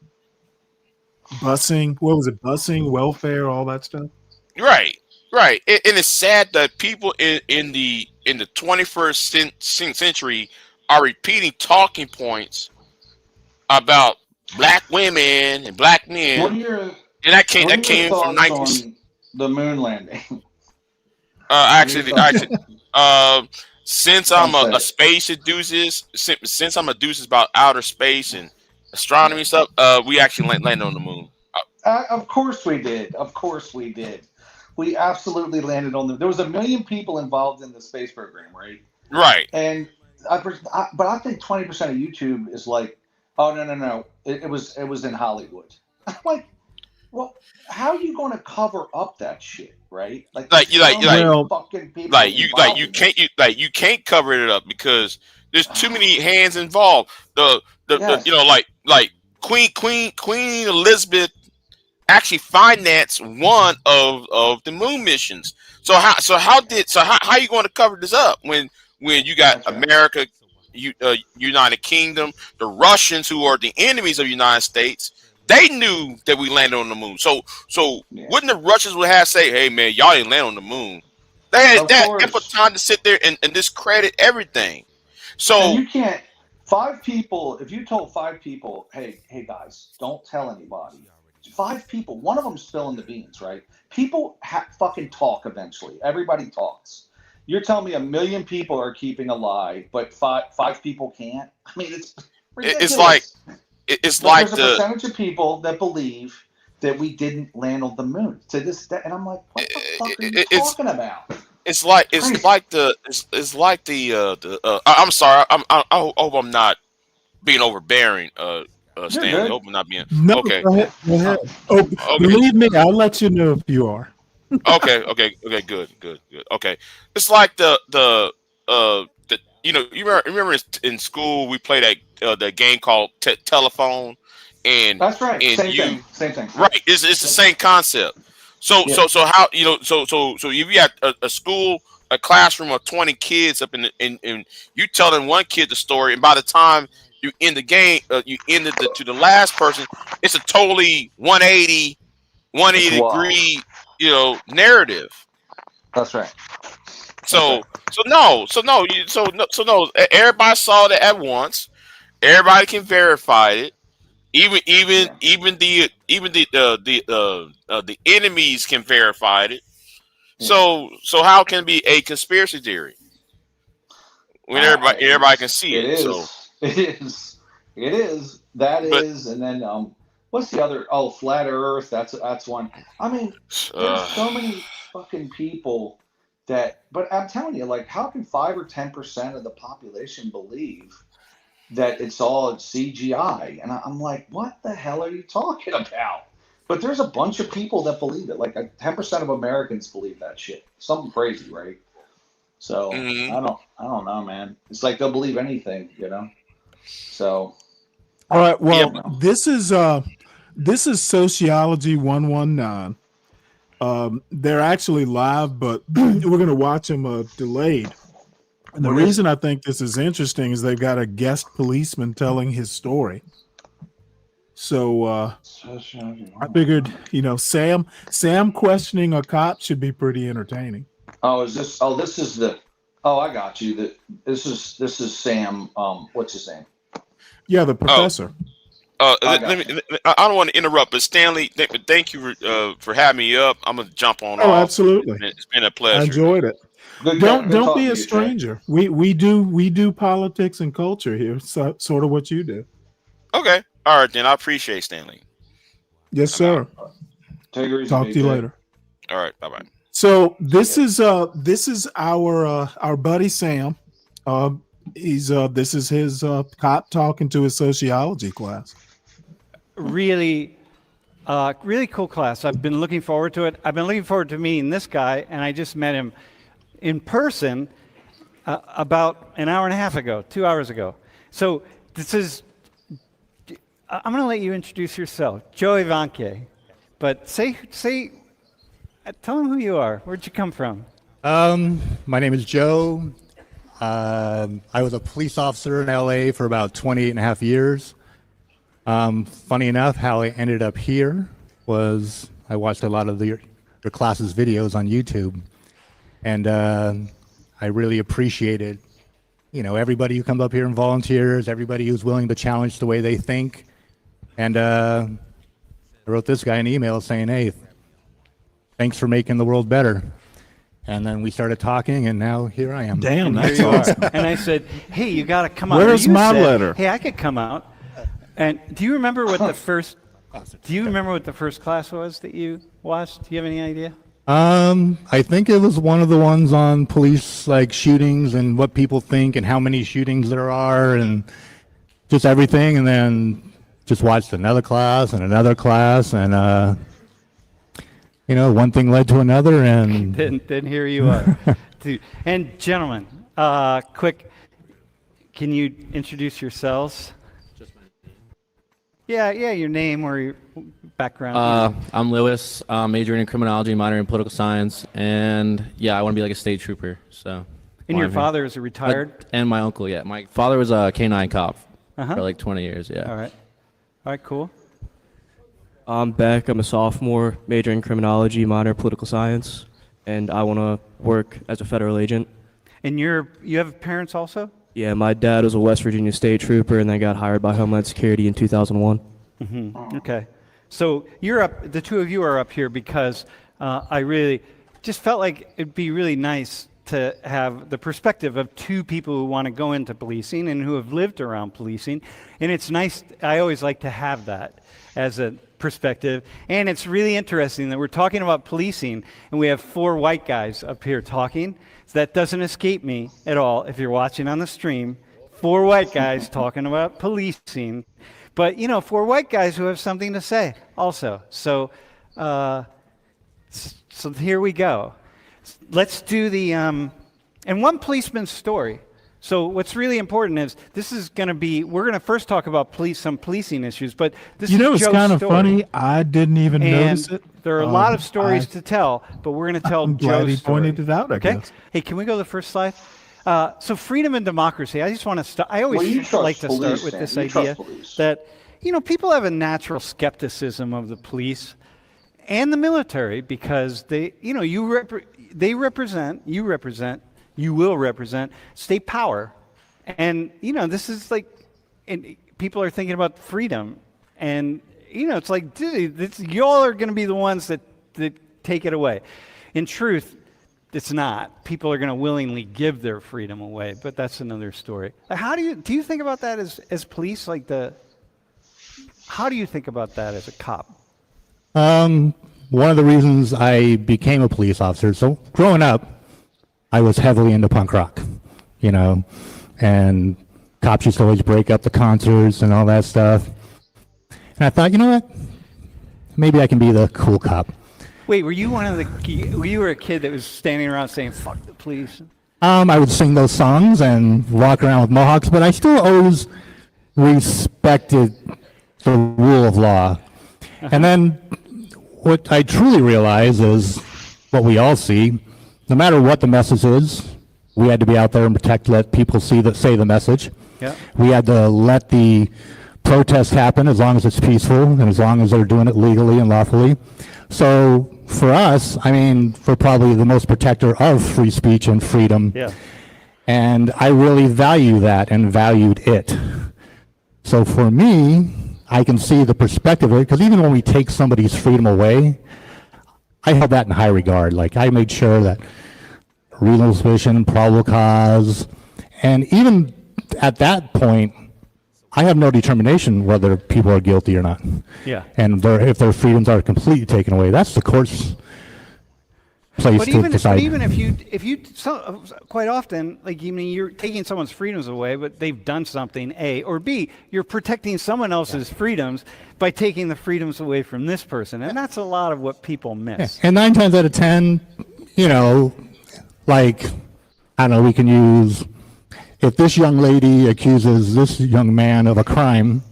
Busing, what was it? Busing, welfare, all that stuff. Right. And it's sad that people in the 21st century are repeating talking points about black women and black men. And that came from 19. The moon landing. Since I'm a space enthusiast, since I'm a enthusiast about outer space and astronomy stuff, we actually landed on the moon. Of course we did. We absolutely landed on there was 1 million people involved in the space program, right? Right. And but I think 20% of YouTube is like, oh no, it was in Hollywood. I'm like, well, how are you going to cover up that shit, right? You can't cover it up because there's too many hands involved. Like Queen Elizabeth actually financed one of the moon missions. So how are you going to cover this up when you got America, United Kingdom, the Russians, who are the enemies of the United States? They knew that we landed on the moon. So wouldn't the Russians would have say, hey man, y'all didn't land on the moon? They had ample time to sit there and discredit everything. So and you can't. 5 people. If you told 5 people, hey guys, don't tell anybody. 5 people. One of them's spilling the beans, right? People fucking talk eventually. Everybody talks. You're telling me 1 million people are keeping a lie, but five people can't? I mean, it's ridiculous. There's a percentage of people that believe that we didn't land on the moon to this day, and I'm like, what the fuck are you talking about? I'm sorry. I hope I'm not being overbearing. Stanley, I hope I'm not being. No, okay. Go ahead. Okay. Believe me, I'll let you know if you are. Okay. Good. Okay. It's like the you remember in school we played the game called Telephone, and that's right. And same thing. Right. It's the same concept. So how so if you have a school, a classroom of 20 kids up and you telling one kid the story, and by the time you end the game, you end it to the last person, it's a totally 180 degree narrative. That's right. So no, everybody saw that at once, Everybody can verify it. The enemies can verify it. So how can it be a conspiracy theory when everybody can see it? It is. And then what's the other? Oh, flat Earth. That's one. I mean, there's so many fucking people that. But I'm telling you, like, how can 5 or 10% of the population believe that it's all CGI? And I'm like, what the hell are you talking about? But there's a bunch of people that believe it. Like 10% of Americans believe that shit. Something crazy, right? So I don't know, man. It's like they'll believe anything, you know. So all right, well, this is Sociology 119. They're actually live, but we're going to watch them delayed. And the reason I think this is interesting is they've got a guest policeman telling his story. So I figured, Sam questioning a cop should be pretty entertaining. I got you. This is Sam. What's his name? Yeah, the professor. I don't want to interrupt, but Stanley, thank you for having me up. I'm gonna jump on. Oh, absolutely. It's been a pleasure. I enjoyed it. Don't be a stranger. We do politics and culture here, so, sort of what you do. Okay, all right then. I appreciate Stanley. Yes, sir. Take it easy, Talk to you later. All right, bye bye. So this is our buddy Sam. This is his cop talking to his sociology class. Really cool class. I've been looking forward to it. I've been looking forward to meeting this guy, and I just met him in person about an hour and a half ago, 2 hours ago. So I'm going to let you introduce yourself, Joe Ivanke, but tell him who you are. Where'd you come from? My name is Joe. I was a police officer in LA for about 28 and a half years. Funny enough, how I ended up here was I watched a lot of your class's videos on YouTube, and I really appreciated, everybody who comes up here and volunteers, everybody who's willing to challenge the way they think. And I wrote this guy an email saying, hey, thanks for making the world better. And then we started talking, and now here I am. Damn, that's awesome. And I said, hey, you got to come out. Where's my letter? Hey, I could come out. And do you remember what the first class was that you watched? Do you have any idea? I think it was one of the ones on police shootings and what people think and how many shootings there are and just everything. And then just watched another class and one thing led to another, and then here you are. And gentlemen, quick, can you introduce yourselves? Yeah, your name or your background. I'm Lewis, majoring in criminology, minoring in political science, and I want to be like a state trooper. So. And your father is a retired? And my uncle, yeah. My father was a K-9 cop for like 20 years, yeah. All right, cool. I'm Beck. I'm a sophomore, majoring in criminology, minor in political science, and I want to work as a federal agent. And you have parents also? Yeah, my dad was a West Virginia state trooper and then got hired by Homeland Security in 2001. Mm-hmm. Okay. So the two of you are up here because I really just felt like it'd be really nice to have the perspective of two people who want to go into policing and who have lived around policing. And it's nice, I always like to have that as a perspective. And it's really interesting that we're talking about policing and we have four white guys up here talking. So that doesn't escape me at all if you're watching on the stream. Four white guys talking about policing. But, four white guys who have something to say also. So here we go. Let's do the, and one policeman's story. So what's really important is we're going to first talk about some policing issues, but this is Joe's it's kind of story. funny. I didn't even notice it. There are a lot of stories to tell, but we're going to tell Joe's glad he story. pointed it out, I guess. Hey, can we go to the first slide? So freedom and democracy. I just want to start. I always like to start with this idea that, people have a natural skepticism of the police and the military because they will represent state power. And, this is and people are thinking about freedom, and it's like, dude, y'all are going to be the ones that take it away. In truth, it's not. People are going to willingly give their freedom away, but that's another story. How do you think about that as police? How do you think about that as a cop? One of the reasons I became a police officer, so growing up, I was heavily into punk rock, and cops used to always break up the concerts and all that stuff. And I thought, you know what? Maybe I can be the cool cop. Wait, were you you were a kid that was standing around saying, fuck the police? I would sing those songs and walk around with mohawks, but I still always respected the rule of law. And then what I truly realize is what we all see, no matter what the message is, we had to be out there and let people say the message. Yeah. We had to let the protest happen as long as it's peaceful and as long as they're doing it legally and lawfully. So for us, we're probably the most protector of free speech and freedom. Yeah. And I really value that and valued it. So for me, I can see the perspective of it, because even when we take somebody's freedom away, I held that in high regard. Like, I made sure that reasonable suspicion, probable cause, and even at that point, I have no determination whether people are guilty or not. Yeah. And if their freedoms are completely taken away, that's the court's place to decide. But even if you quite often, you're taking someone's freedoms away, but they've done something, A, or B, you're protecting someone else's freedoms by taking the freedoms away from this person, and that's a lot of what people miss. Yeah. And 9 times out of 10, I don't know, we can use, if this young lady accuses this young man of a crime,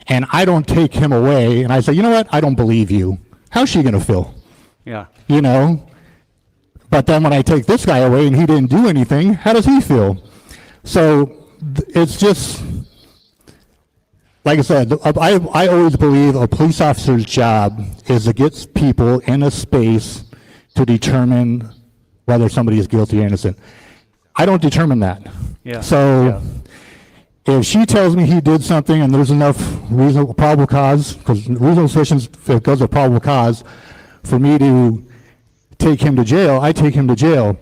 and I don't take him away, and I say, you know what, I don't believe you. How's she going to feel? Yeah. But then when I take this guy away and he didn't do anything, how does he feel? So it's just, like I said, I always believe a police officer's job is to get people in a space to determine whether somebody is guilty or innocent. I don't determine that. Yeah. So if she tells me he did something and there's enough reasonable probable cause, because reasonable suspicion goes with probable cause, for me to take him to jail, I take him to jail.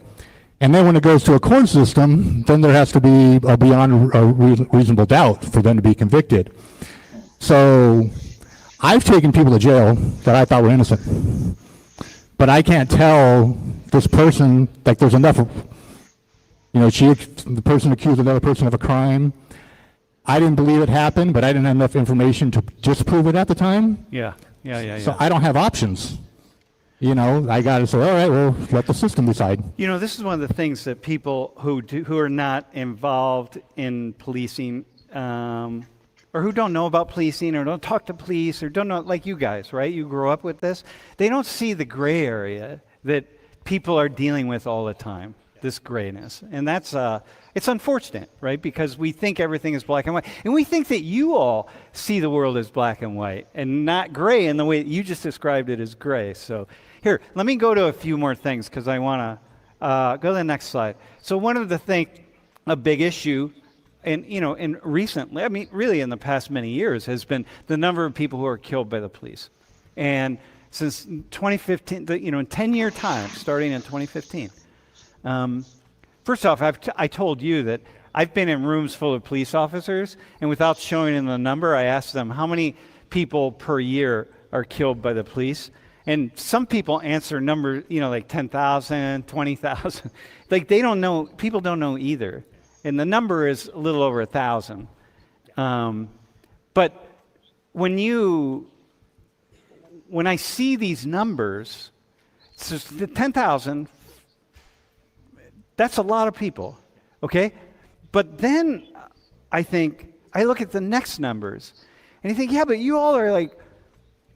And then when it goes to a court system, then there has to be a beyond a reasonable doubt for them to be convicted. So I've taken people to jail that I thought were innocent. But I can't tell this person, there's enough, the person accused another person of a crime. I didn't believe it happened, but I didn't have enough information to disprove it at the time. Yeah. So I don't have options. I got to say, all right, well, let the system decide. This is one of the things that people who are not involved in policing, or who don't know about policing, or don't talk to police, or don't know, like you guys, right? You grow up with this. They don't see the gray area that people are dealing with all the time, this grayness. And that's, it's unfortunate, right? Because we think everything is black and white. And we think that you all see the world as black and white and not gray in the way that you just described it as gray. So here, let me go to a few more things, because I want to go to the next slide. So one of the things, a big issue, and recently, really in the past many years, has been the number of people who are killed by the police. And since 2015, in 10-year time, starting in 2015, first off, I told you that I've been in rooms full of police officers, and without showing them the number, I asked them how many people per year are killed by the police. And some people answer numbers, like 10,000, 20,000. They don't know, people don't know either. And the number is a little over 1,000. But when I see these numbers, so the 10,000, that's a lot of people, okay? But then I look at the next numbers, and I think, yeah, but you all are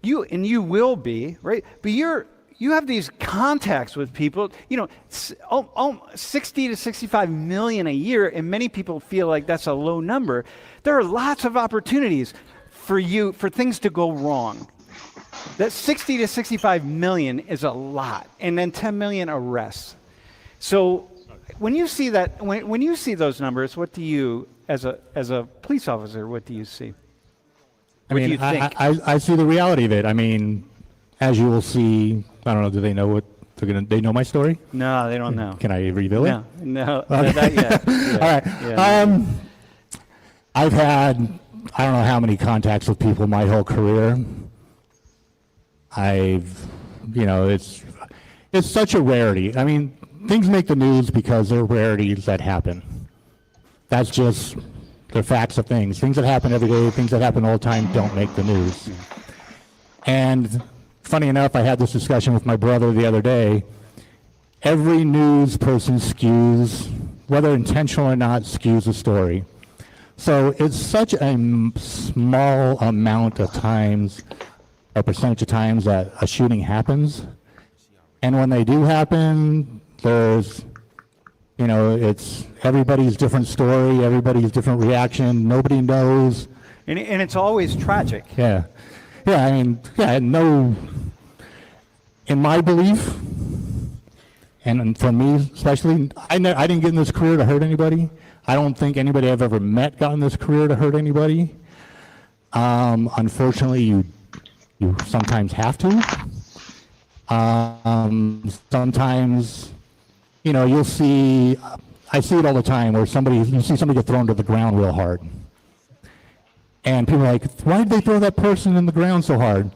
you will be, right? But you have these contacts with people, 60 to 65 million a year, and many people feel like that's a low number. There are lots of opportunities for things to go wrong. That 60 to 65 million is a lot, and then 10 million arrests. So when you see that, when you see those numbers, what do you, as a police officer, what do you see? I What do mean, you think? I see the reality of it. I mean, as you will see, I don't know, do they know what they know my story? No, they don't know. Can I reveal it? No, Okay. not yet. Yeah. All right. Yeah. I've had, I don't know how many contacts with people my whole career. It's such a rarity. I mean, things make the news because they're rarities that happen. That's just the facts of things. Things that happen every day, things that happen all the time don't make the news. And funny enough, I had this discussion with my brother the other day. Every news person skews, whether intentional or not, skews the story. So it's such a small amount of times, or percentage of times, that a shooting happens. And when they do happen, there's, it's everybody's different story, everybody's different reaction, nobody knows. And it's always tragic. Yeah. Yeah, I mean, no, in my belief, and for me especially, I didn't get in this career to hurt anybody. I don't think anybody I've ever met got in this career to hurt anybody. Unfortunately, you sometimes have to. Sometimes, you'll see, I see it all the time where you see somebody get thrown to the ground real hard. And people are like, why did they throw that person in the ground so hard?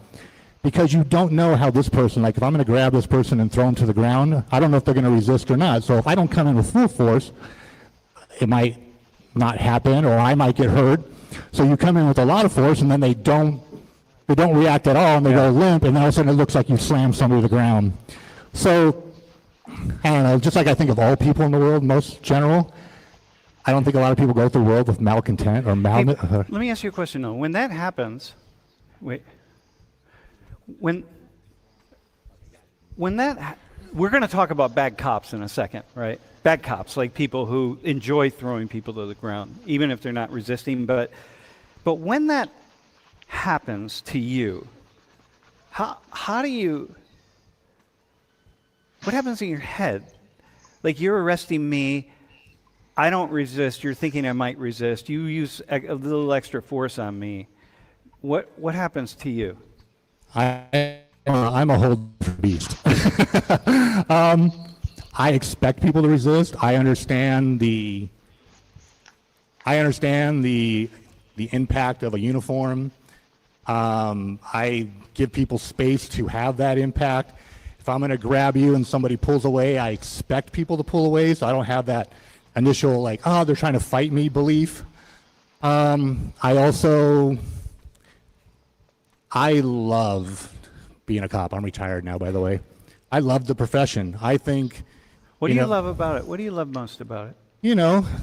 Because you don't know how this person, like if I'm going to grab this person and throw them to the ground, I don't know if they're going to resist or not. So if I don't come in with full force, it might not happen, or I might get hurt. So you come in with a lot of force, and then they don't react at all, and they go limp, and then all of a sudden it looks like you slammed somebody to the ground. So, I don't know, just like I think of all people in the world, most general, I don't think a lot of people go through the world with malcontent or Let me ask you a question, though. When that happens, we're going to talk about bad cops in a second, right? Bad cops, like people who enjoy throwing people to the ground, even if they're not resisting. But when that happens to you, how do you, what happens in your head? Like, you're arresting me, I don't resist, you're thinking I might resist, you use a little extra force on me. What happens to you? I'm a whole beast. I expect people to resist. I understand the impact of a uniform. I give people space to have that impact. If I'm going to grab you and somebody pulls away, I expect people to pull away, so I don't have that initial, like, oh, they're trying to fight me belief. I love being a cop. I'm retired now, by the way. I love the profession. I think. What do you love about it? What do you love most about it?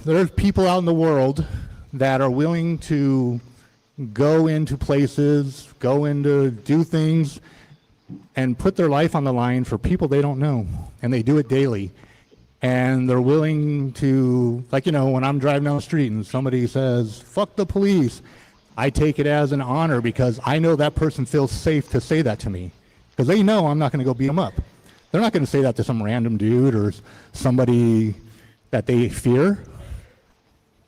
There's people out in the world that are willing to go into places, do things, and put their life on the line for people they don't know. And they do it daily. And they're willing to, like, when I'm driving down the street and somebody says, fuck the police, I take it as an honor because I know that person feels safe to say that to me. Because they know I'm not going to go beat them up. They're not going to say that to some random dude or somebody that they fear.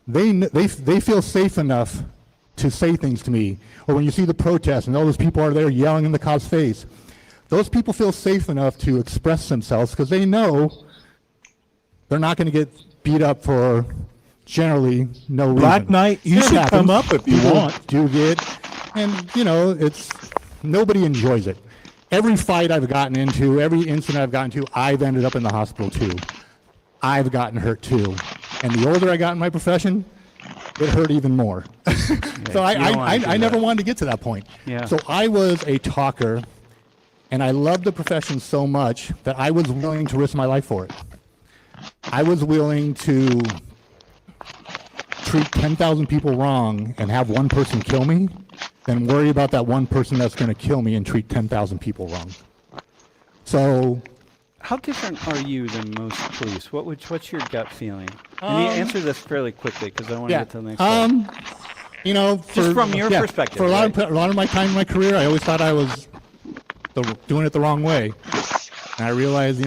They feel safe enough to say things to me. Or when you see the protests and all those people are there yelling in the cop's face, those people feel safe enough to express themselves because they know they're not going to get beat up for generally no reason. Black Knight, you should come up if you People want. do get, and it's nobody enjoys it. Every fight I've gotten into, every incident I've gotten to, I've ended up in the hospital too. I've gotten hurt too. And the older I got in my profession, it hurt even more. So I never wanted to get to that point. Yeah. So I was a talker, and I loved the profession so much that I was willing to risk my life for it. I was willing to treat 10,000 people wrong and have one person kill me than worry about that one person that's going to kill me and treat 10,000 people wrong. So, how different are you than most police? What's your gut feeling? And you answer this fairly quickly because I want to get to the next slide. Just from your perspective. For a lot of my time in my career, I always thought I was doing it the wrong way. And I realized,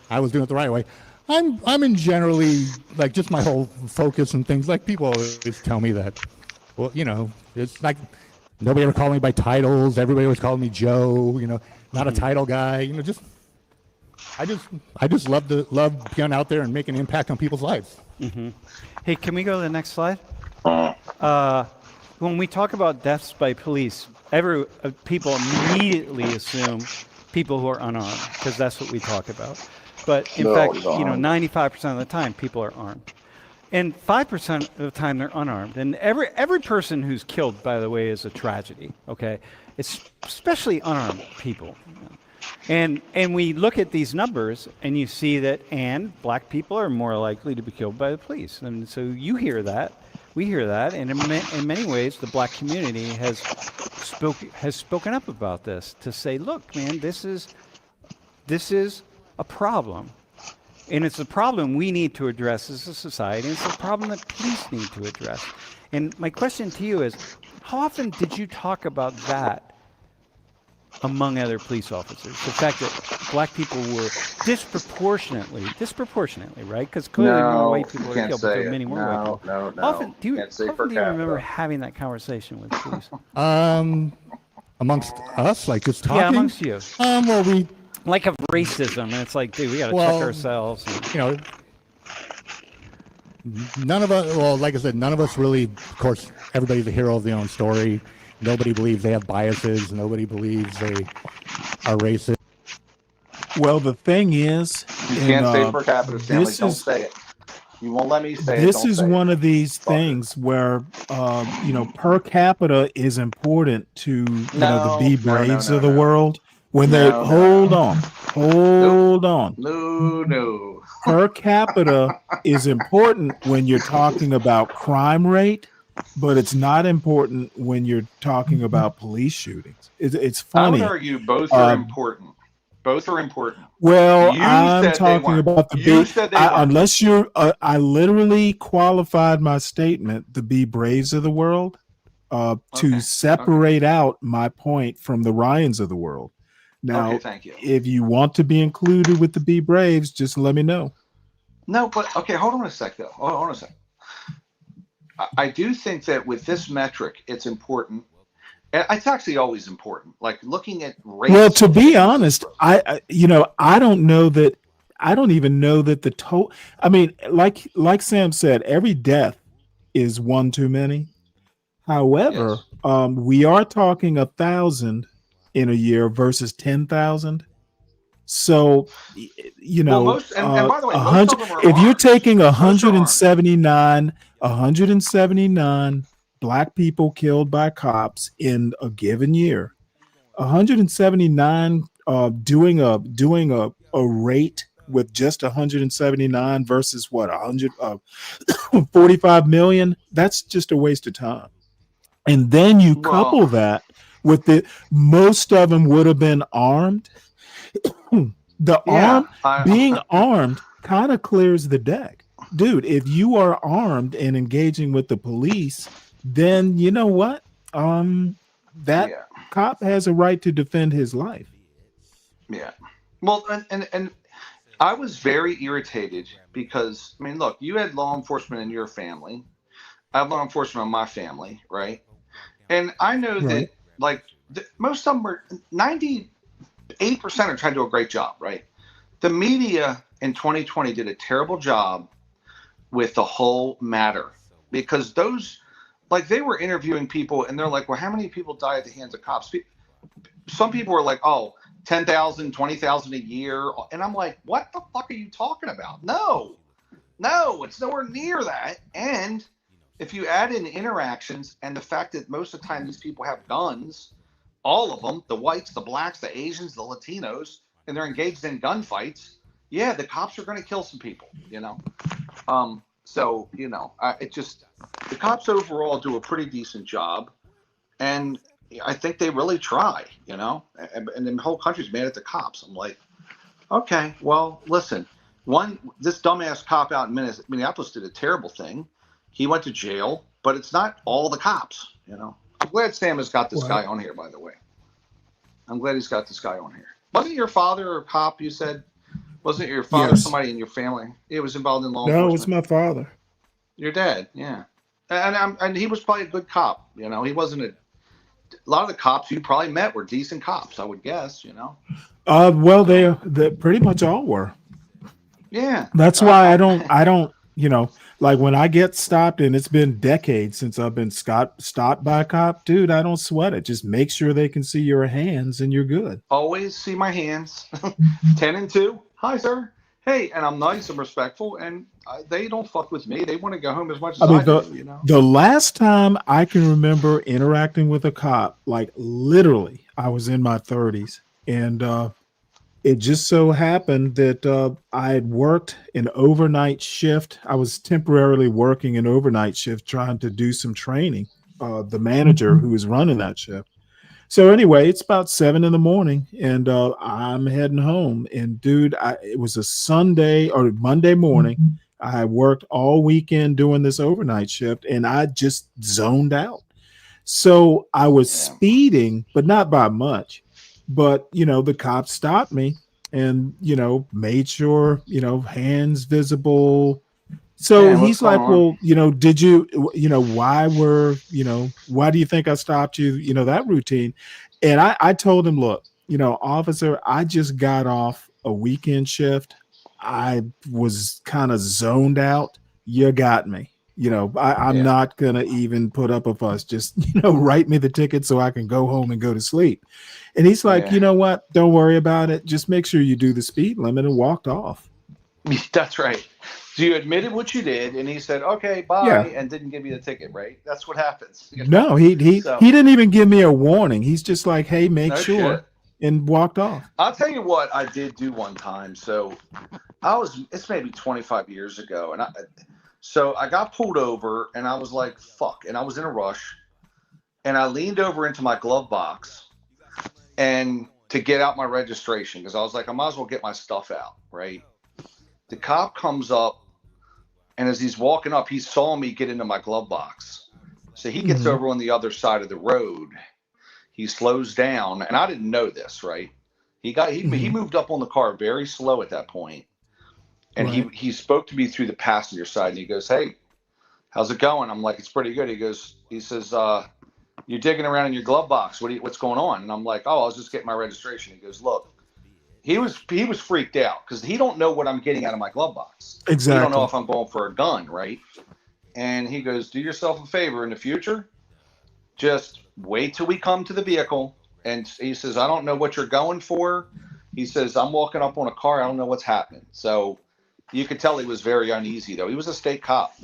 I was doing it the right way. I'm in generally like just my whole focus and things. Like people always tell me that, well, you know, it's like nobody ever called me by titles. Everybody always called me Joe. You know, not a title guy. You know, I just love being out there and making an impact on people's lives. Hey, can we go to the next slide? When we talk about deaths by police, people immediately assume people who are unarmed, because that's what we talk about. But in fact, 95% of the time, people are armed. And 5% of the time, they're unarmed. And every person who's killed, by the way, is a tragedy, okay? It's especially unarmed people. And we look at these numbers, and you see that, and black people are more likely to be killed by the police. And so you hear that, we hear that, and in many ways, the black community has spoken up about this to say, look, man, this is a problem. And it's a problem we need to address as a society. And it's a problem that police need to address. And my question to you is, how often did you talk about that among other police officers? The fact that black people were disproportionately, right? Because clearly more white people are killed, but there are many more white people. No. Often do you remember having that conversation with police? Amongst us, like just talking? Yeah, amongst you. Well, we... Like of racism, and it's like, dude, we got to check ourselves. And, you know, none of us, well, like I said, none of us really, of course, everybody's a hero of their own story. Nobody believes they have biases. Nobody believes they are racist. Well, the thing is, You can't say per capita, Stanley. Don't say it. You won't let me say it. This is one of these things where, you know, per capita is important to the Be Braves of the world. When they hold on. No. Per capita is important when you're talking about crime rate, but it's not important when you're talking about police shootings. It's funny. I would argue both are important. Both are important. Well, You I'm said they talking weren't. about the You Be. said they weren't. Unless you're, I literally qualified my statement, the Be Braves of the world, to separate out my point from the Ryans of the world. Now, thank you. if you want to be included with the Be Braves, just let me know. No, but okay, hold on a sec, though. Hold on a sec. I do think that with this metric, it's important. And it's actually always important. Like looking at race. Well, to be honest, I don't know that. I don't even know that the total. I mean, like Sam said, every death is one too many. However, we are talking 1,000 in a year versus 10,000. So, you know, Well, and by the way, most 100, of them are if you're armed. taking 179 black people killed by cops in a given year, 179 doing a rate with just 179 versus what 145 million, that's just a waste of time. And then you couple that with most of them would have been armed. Being armed kind of clears the deck. Dude, if you are armed and engaging with the police, then you know what? That cop has a right to defend his life. Yeah. Well, and I was very irritated because, I mean, look, you had law enforcement in your family. I have law enforcement in my family, right? And I know that, like, most of them are 98% are trying to do a great job, right? The media in 2020 did a terrible job with the whole matter because those, like, they were interviewing people and they're like, well, how many people die at the hands of cops? Some people were like, oh, 10,000, 20,000 a year. And I'm like, what the fuck are you talking about? No, it's nowhere near that. And if you add in interactions and the fact that most of the time these people have guns, all of them, the whites, the blacks, the Asians, the Latinos, and they're engaged in gunfights, yeah, the cops are going to kill some people, you know? So, you know, the cops overall do a pretty decent job. And I think they really try, you know? And the whole country's mad at the cops. I'm like, okay, well, listen, this dumbass cop out in Minneapolis did a terrible thing. He went to jail, but it's not all the cops, you know? I'm glad Sam has got this guy on here, by the way. I'm glad he's got this guy on here. Wasn't your father a cop, you said? Wasn't your father Yes. somebody in your family? It was involved in law No, enforcement. it's my father. Your dad, yeah. And he was probably a good cop. You know, he wasn't a lot of the cops you probably met were decent cops, I would guess. You know. Well, they pretty much all were. Yeah. That's why I don't, like when I get stopped, and it's been decades since I've been stopped by a cop, dude, I don't sweat it. Just make sure they can see your hands and you're good. Always see my hands. 10 and 2. Hi, sir. Hey, and I'm nice and respectful, and they don't fuck with me. They want to go home as much as I do, you know. The last time I can remember interacting with a cop, like literally, I was in my 30s, and it just so happened that I had worked an overnight shift. I was temporarily working an overnight shift trying to do some training, the manager who was running that shift. So anyway, it's about 7 a.m, and I'm heading home. And dude, it was a Sunday or Monday morning. I worked all weekend doing this overnight shift, and I just zoned out. So I was speeding, but not by much. But the cops stopped me and made sure hands visible. So Man, what's he's like, going on? well, did you, why do you think I stopped you, that routine? And I told him, look, officer, I just got off a weekend shift. I was kind of zoned out. You got me. I'm not going to even put up a fuss. Just, write me the ticket so I can go home and go to sleep. And he's like, Yeah. you know what? Don't worry about it. Just make sure you do the speed limit, and walked off. That's right. So you admitted what you did, and he said, "Okay, bye," Yeah. and didn't give you the ticket, right? That's what happens. You know? No, he So- didn't even give me a warning. He's just like, hey, make No sure, shit. and walked off. I'll tell you what I did do one time. So it's maybe 25 years ago, and I got pulled over, and I was like, "Fuck," and I was in a rush, and I leaned over into my glove box, and to get out my registration, because I was like, I might as well get my stuff out, right? The cop comes up, and as he's walking up, he saw me get into my glove box. So he gets over on the other side of the road. He slows down, and I didn't know this, right? He moved up on the car very slow at that point, and Right. he spoke to me through the passenger side, and he goes, "Hey, how's it going?" I'm like, "It's pretty good." He says, "You're digging around in your glove box. What's going on?" And I'm like, "Oh, I was just getting my registration." He goes, "Look." He was freaked out because he don't know what I'm getting out of my glove box. Exactly. He don't know if I'm going for a gun, right? And he goes, "Do yourself a favor in the future. Just wait till we come to the vehicle." And he says, "I don't know what you're going for." He says, "I'm walking up on a car. I don't know what's happening." So you could tell he was very uneasy, though. He was a state cop,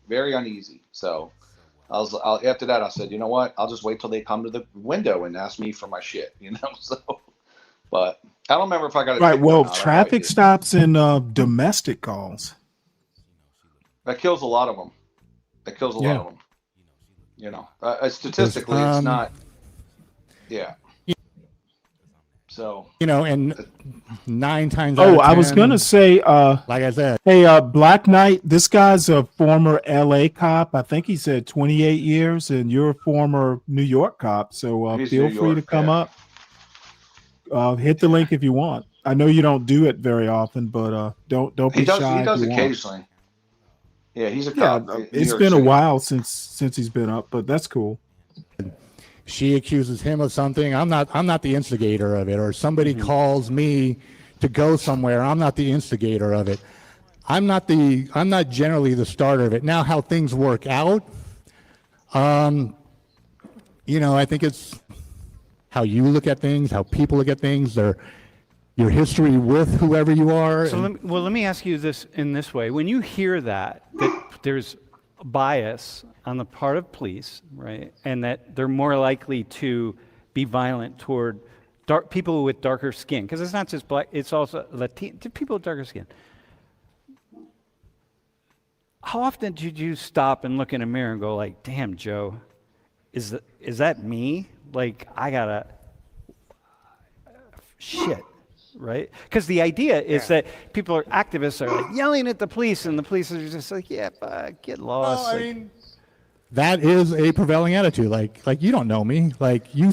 very uneasy. So after that, I said, "You know what? I'll just wait till they come to the window and ask me for my shit," So, but I don't remember if I got a Right. ticket or Well, not. I probably traffic did. stops and domestic calls. That kills a lot of them. That kills a lot Yeah. of them. Statistically, it's not. Yeah. So. And 9 times. Oh, out of I was 10, gonna say, like I said, hey, Black Knight, this guy's a former LA cop. I think he said 28 years, and you're a former New York cop. So He's feel New free to York, come yeah. up. Hit the link if you want. I know you don't do it very often, but don't be He does. shy. He if does you want. occasionally. Yeah, he's a Yeah, cop. New it's York been a City. while since he's been up, but that's cool. she accuses him of something. I'm not the instigator of it, or somebody calls me to go somewhere. I'm not the instigator of it. I'm not generally the starter of it. Now, how things work out, I think it's how you look at things, how people look at things, your history with whoever you are. So let me ask you this in this way. When you hear that there's bias on the part of police, right, and that they're more likely to be violent toward people with darker skin, because it's not just black, it's also people with darker skin. How often did you stop and look in a mirror and go like, "Damn, Joe, is that me? Like, I gotta shit." Right? Because the idea is that activists are like yelling at the police, and the police are just like, "Yeah, get lost." Well, I mean, that is a prevailing attitude. Like you don't know me. Like you,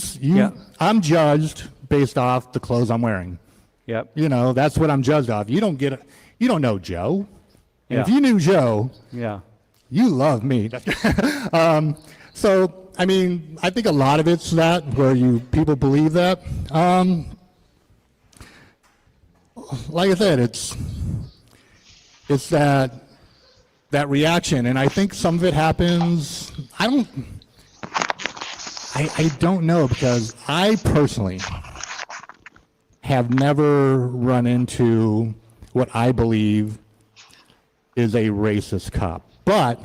I'm judged based off the clothes I'm wearing. Yep. You know, that's what I'm judged off. You don't know Joe. And Yeah. if you knew Joe, Yeah. you love me. So, I mean, I think a lot of it's that where people believe that. Like I said, it's that reaction, and I think some of it happens. I don't know, because I personally have never run into what I believe is a racist cop, but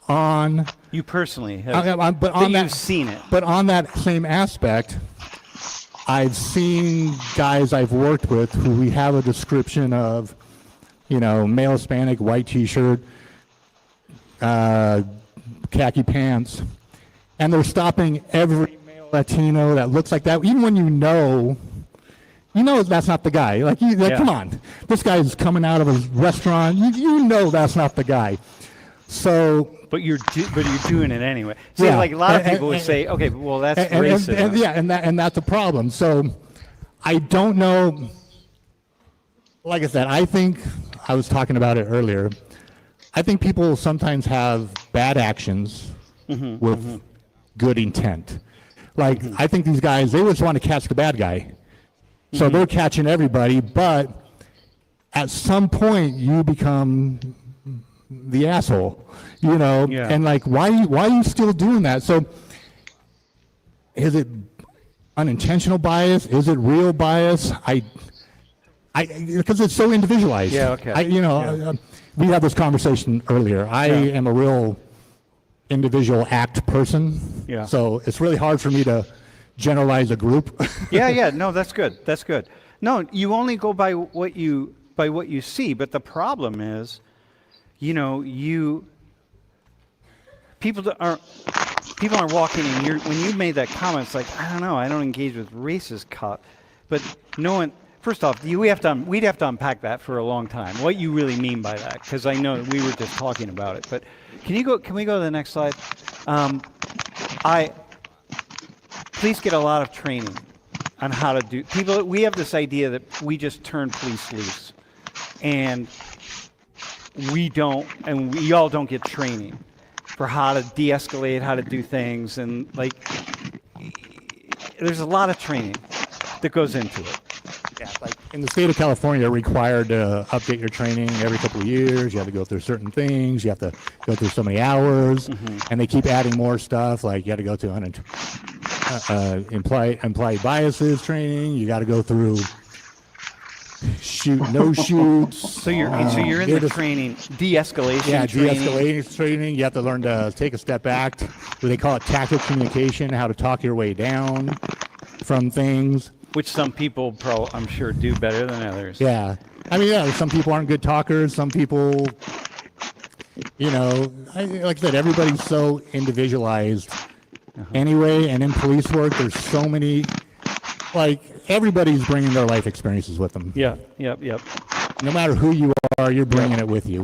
on You personally have, but on you've that, seen it. But on that same aspect, I've seen guys I've worked with who we have a description of, you know, male Hispanic, white T-shirt, khaki pants, and they're stopping every male Latino that looks like that, even when you know that's not the guy. Like, Yeah. Come on, this guy's coming out of a restaurant. You know that's not the guy. So, But you're doing it anyway. See, Yeah. like a lot of And- people would and- say, okay, well, that's and racist. and that's a problem. So, I don't know. Like I said, I think I was talking about it earlier. I think people sometimes have bad actions with good intent. Like, I think these guys, they just want to catch the bad guy. So they're catching everybody, but at some point you become the asshole, you know? Yeah. And like, why are you still doing that? So is it unintentional bias? Is it real bias? Because it's so individualized. Yeah, okay. We had this conversation earlier. I am a real individual act person. Yeah. So it's really hard for me to generalize a group. Yeah. No, that's good. That's good. No, you only go by what you see. But the problem is, people aren't walking in. When you made that comment, it's like, I don't know. I don't engage with racist cop, but no one. First off, we'd have to unpack that for a long time. What you really mean by that? Because I know we were just talking about it. But can we go to the next slide? Police get a lot of training on how to do. We have this idea that we just turn police loose, and we all don't get training for how to de-escalate, how to do things, and like, there's a lot of training that goes into it. Yeah, like in the state of California, you're required to update your training every couple of years. You have to go through certain things. You have to go through so many hours, and they keep adding more stuff. Like you got to go to employee biases training. You got to go through no shoots. So you're in the training, de-escalation. Yeah, training. de-escalation training. You have to learn to take a step back. They call it tactical communication, how to talk your way down from things. Which some people, I'm sure, do better than others. Yeah. I mean, some people aren't good talkers. Some people, like I said, everybody's so individualized anyway. And in police work, there's so many, like, everybody's bringing their life experiences with them. Yeah, yep. No matter who you are, you're bringing it with you.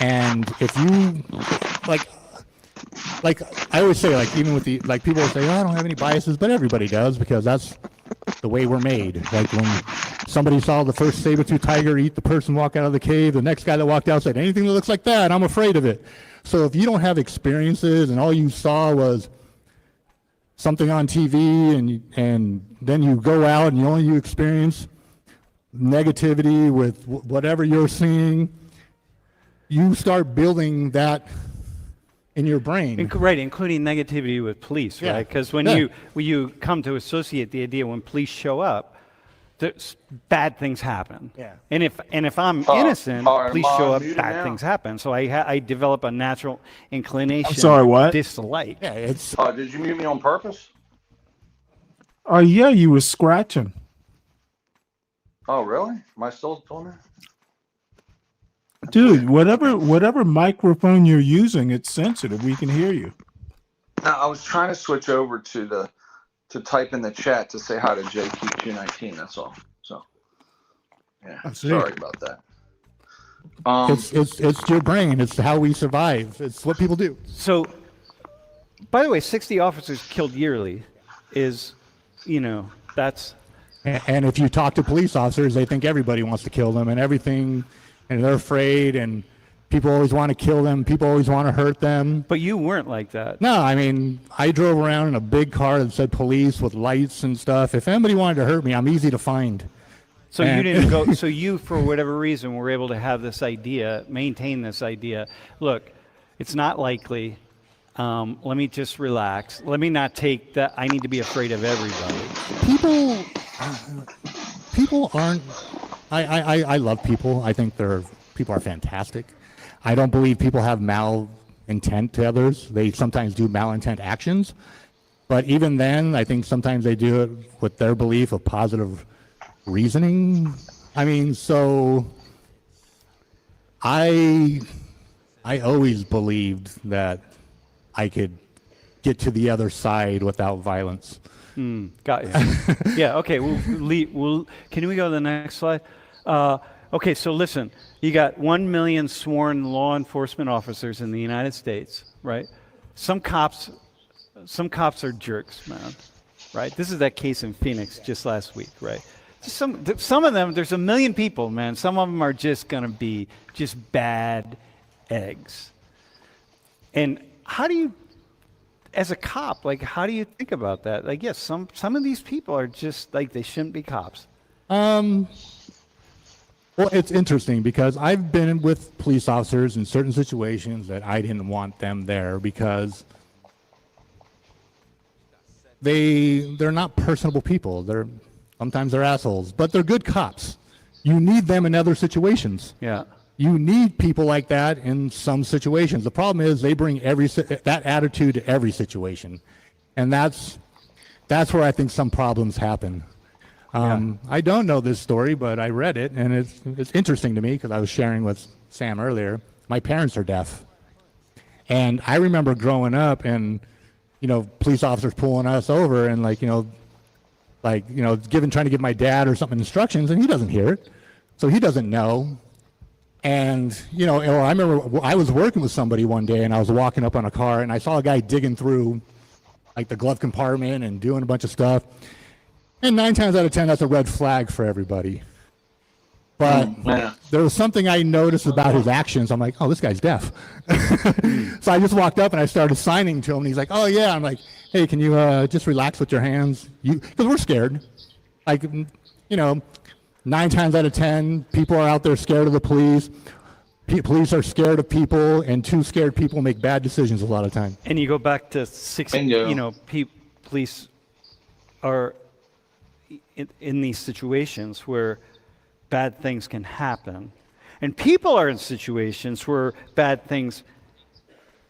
And if you, like I always say, like, even with people say, I don't have any biases, but everybody does, because that's the way we're made. Like when somebody saw the first saber-tooth tiger eat the person walk out of the cave, the next guy that walked out said, anything that looks like that, I'm afraid of it. So if you don't have experiences and all you saw was something on TV and then you go out and you experience negativity with whatever you're seeing, you start building that in your brain. Right, including negativity with police, Yeah. right? Because when you come to associate the idea when police show up, bad things happen. Yeah. And if I'm innocent, police show up, muted bad now. things happen. So I develop a natural inclination. I'm sorry, what? Dislike. Yeah, it's. Did you mute me on purpose? Oh yeah, you were scratching. Oh, really? Am I still doing that? Dude, whatever microphone you're using, it's sensitive. We can hear you. No, I was trying to switch over to type in the chat to say hi to JQ219. That's all. So, yeah, I see. sorry about that. It's your brain. It's how we survive. It's what people do. So, by the way, 60 officers killed yearly is, that's And if you talk to police officers, they think everybody wants to kill them and everything, and they're afraid, and people always want to kill them. People always want to hurt them. But you weren't like that. No, I mean, I drove around in a big car that said police with lights and stuff. If anybody wanted to hurt me, I'm easy to find. So you didn't go. So you, for whatever reason, were able to have this idea, maintain this idea. Look, it's not likely. Let me just relax. Let me not take that. I need to be afraid of everybody. People aren't. I love people. I think people are fantastic. I don't believe people have malintent to others. They sometimes do malintent actions, but even then, I think sometimes they do it with their belief of positive reasoning. I mean, so I always believed that I could get to the other side without violence. Got you. Yeah. Okay. Can we go to the next slide? Okay. So listen, you got 1 million sworn law enforcement officers in the United States, right? Some cops are jerks, man. Right. This is that case in Phoenix just last week, right? Some of them, there's 1 million people, man. Some of them are just gonna be just bad eggs. And how do you, as a cop, like, how do you think about that? Like, yes, some of these people are just like, they shouldn't be cops. Well, it's interesting because I've been with police officers in certain situations that I didn't want them there because they're not personable people. Sometimes they're assholes, but they're good cops. You need them in other situations. Yeah. You need people like that in some situations. The problem is they bring that attitude to every situation, and that's where I think some problems happen. I don't know this story, but I read it, and it's interesting to me because I was sharing with Sam earlier. My parents are deaf, and I remember growing up and police officers pulling us over and trying to give my dad or something instructions, and he doesn't hear it, so he doesn't know. And, I remember I was working with somebody one day and I was walking up on a car and I saw a guy digging through like the glove compartment and doing a bunch of stuff. And 9 times out of 10, that's a red flag for everybody. But there was something I noticed about his actions. I'm like, oh, this guy's deaf. So I just walked up and I started signing to him and he's like, oh yeah. I'm like, hey, can you just relax with your hands? Because we're scared. 9 times out of 10, people are out there scared of the police. Police are scared of people, and 2 scared people make bad decisions a lot of time. And you go back to police are in these situations where bad things can happen. And people are in situations where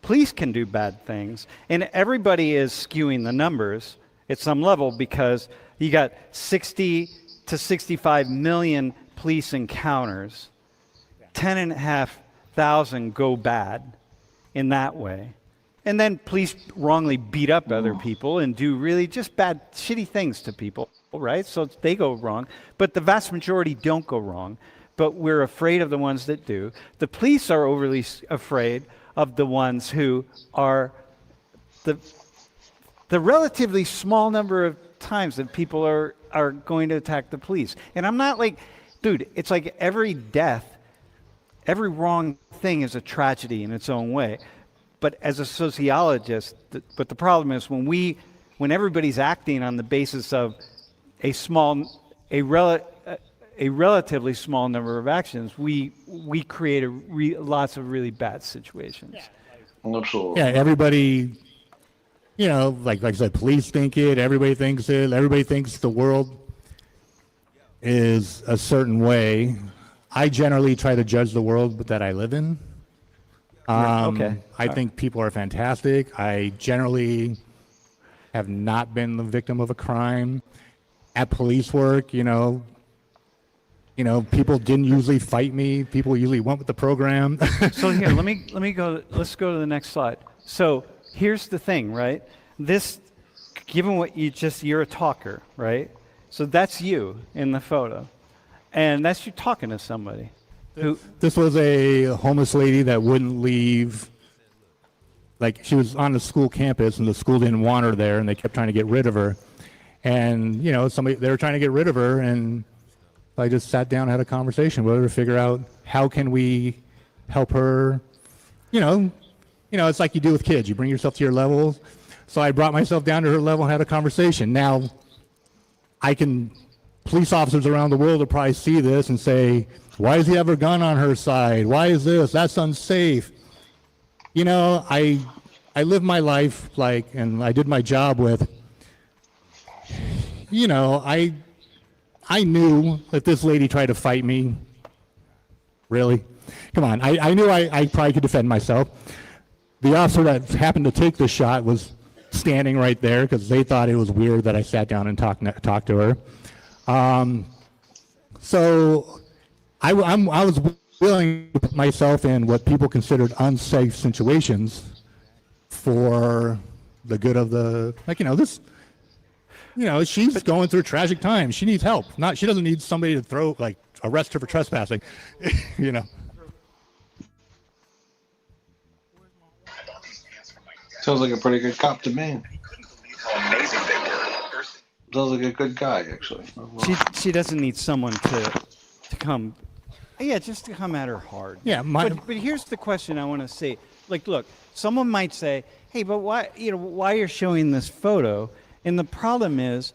police can do bad things. And everybody is skewing the numbers at some level because you got 60 to 65 million police encounters. 10,500 go bad in that way. And then police wrongly beat up other people and do really just bad, shitty things to people, right? So they go wrong. But the vast majority don't go wrong. But we're afraid of the ones that do. The police are overly afraid of the ones who are the relatively small number of times that people are going to attack the police. And I'm not like, dude, it's like every death, every wrong thing is a tragedy in its own way. But as a sociologist, but the problem is when everybody's acting on the basis of a relatively small number of actions, we create lots of really bad situations. Absolutely. Yeah, everybody, like I said, police think it, everybody thinks it, everybody thinks the world is a certain way. I generally try to judge the world that I live in. I think people are fantastic. I generally have not been the victim of a crime. At police work, people didn't usually fight me. People usually went with the program. So here, let's go to the next slide. So here's the thing, right? Given what you're a talker, right? So that's you in the photo. And that's you talking to somebody. This was a homeless lady that wouldn't leave. Like, she was on the school campus and the school didn't want her there and they kept trying to get rid of her. And, you know, they were trying to get rid of her, and I just sat down and had a conversation with her to figure out how can we help her. You know, it's like you do with kids. You bring yourself to your level. So I brought myself down to her level and had a conversation. Now, police officers around the world will probably see this and say, why does he have a gun on her side? Why is this? That's unsafe. You know, I live my life and I did my job with, you know, I knew that this lady tried to fight me. Really? Come on. I knew I probably could defend myself. The officer that happened to take the shot was standing right there because they thought it was weird that I sat down and talked to her. So I was willing to put myself in what people considered unsafe situations for the good of she's going through tragic times. She needs help. She doesn't need somebody to arrest her for trespassing, you know. Sounds like a pretty good cop to me. Sounds like a good guy, actually. She doesn't need someone to come, just to come at her hard. Yeah, but here's the question I want to say. Like, look, someone might say, hey, but why you're showing this photo? And the problem is,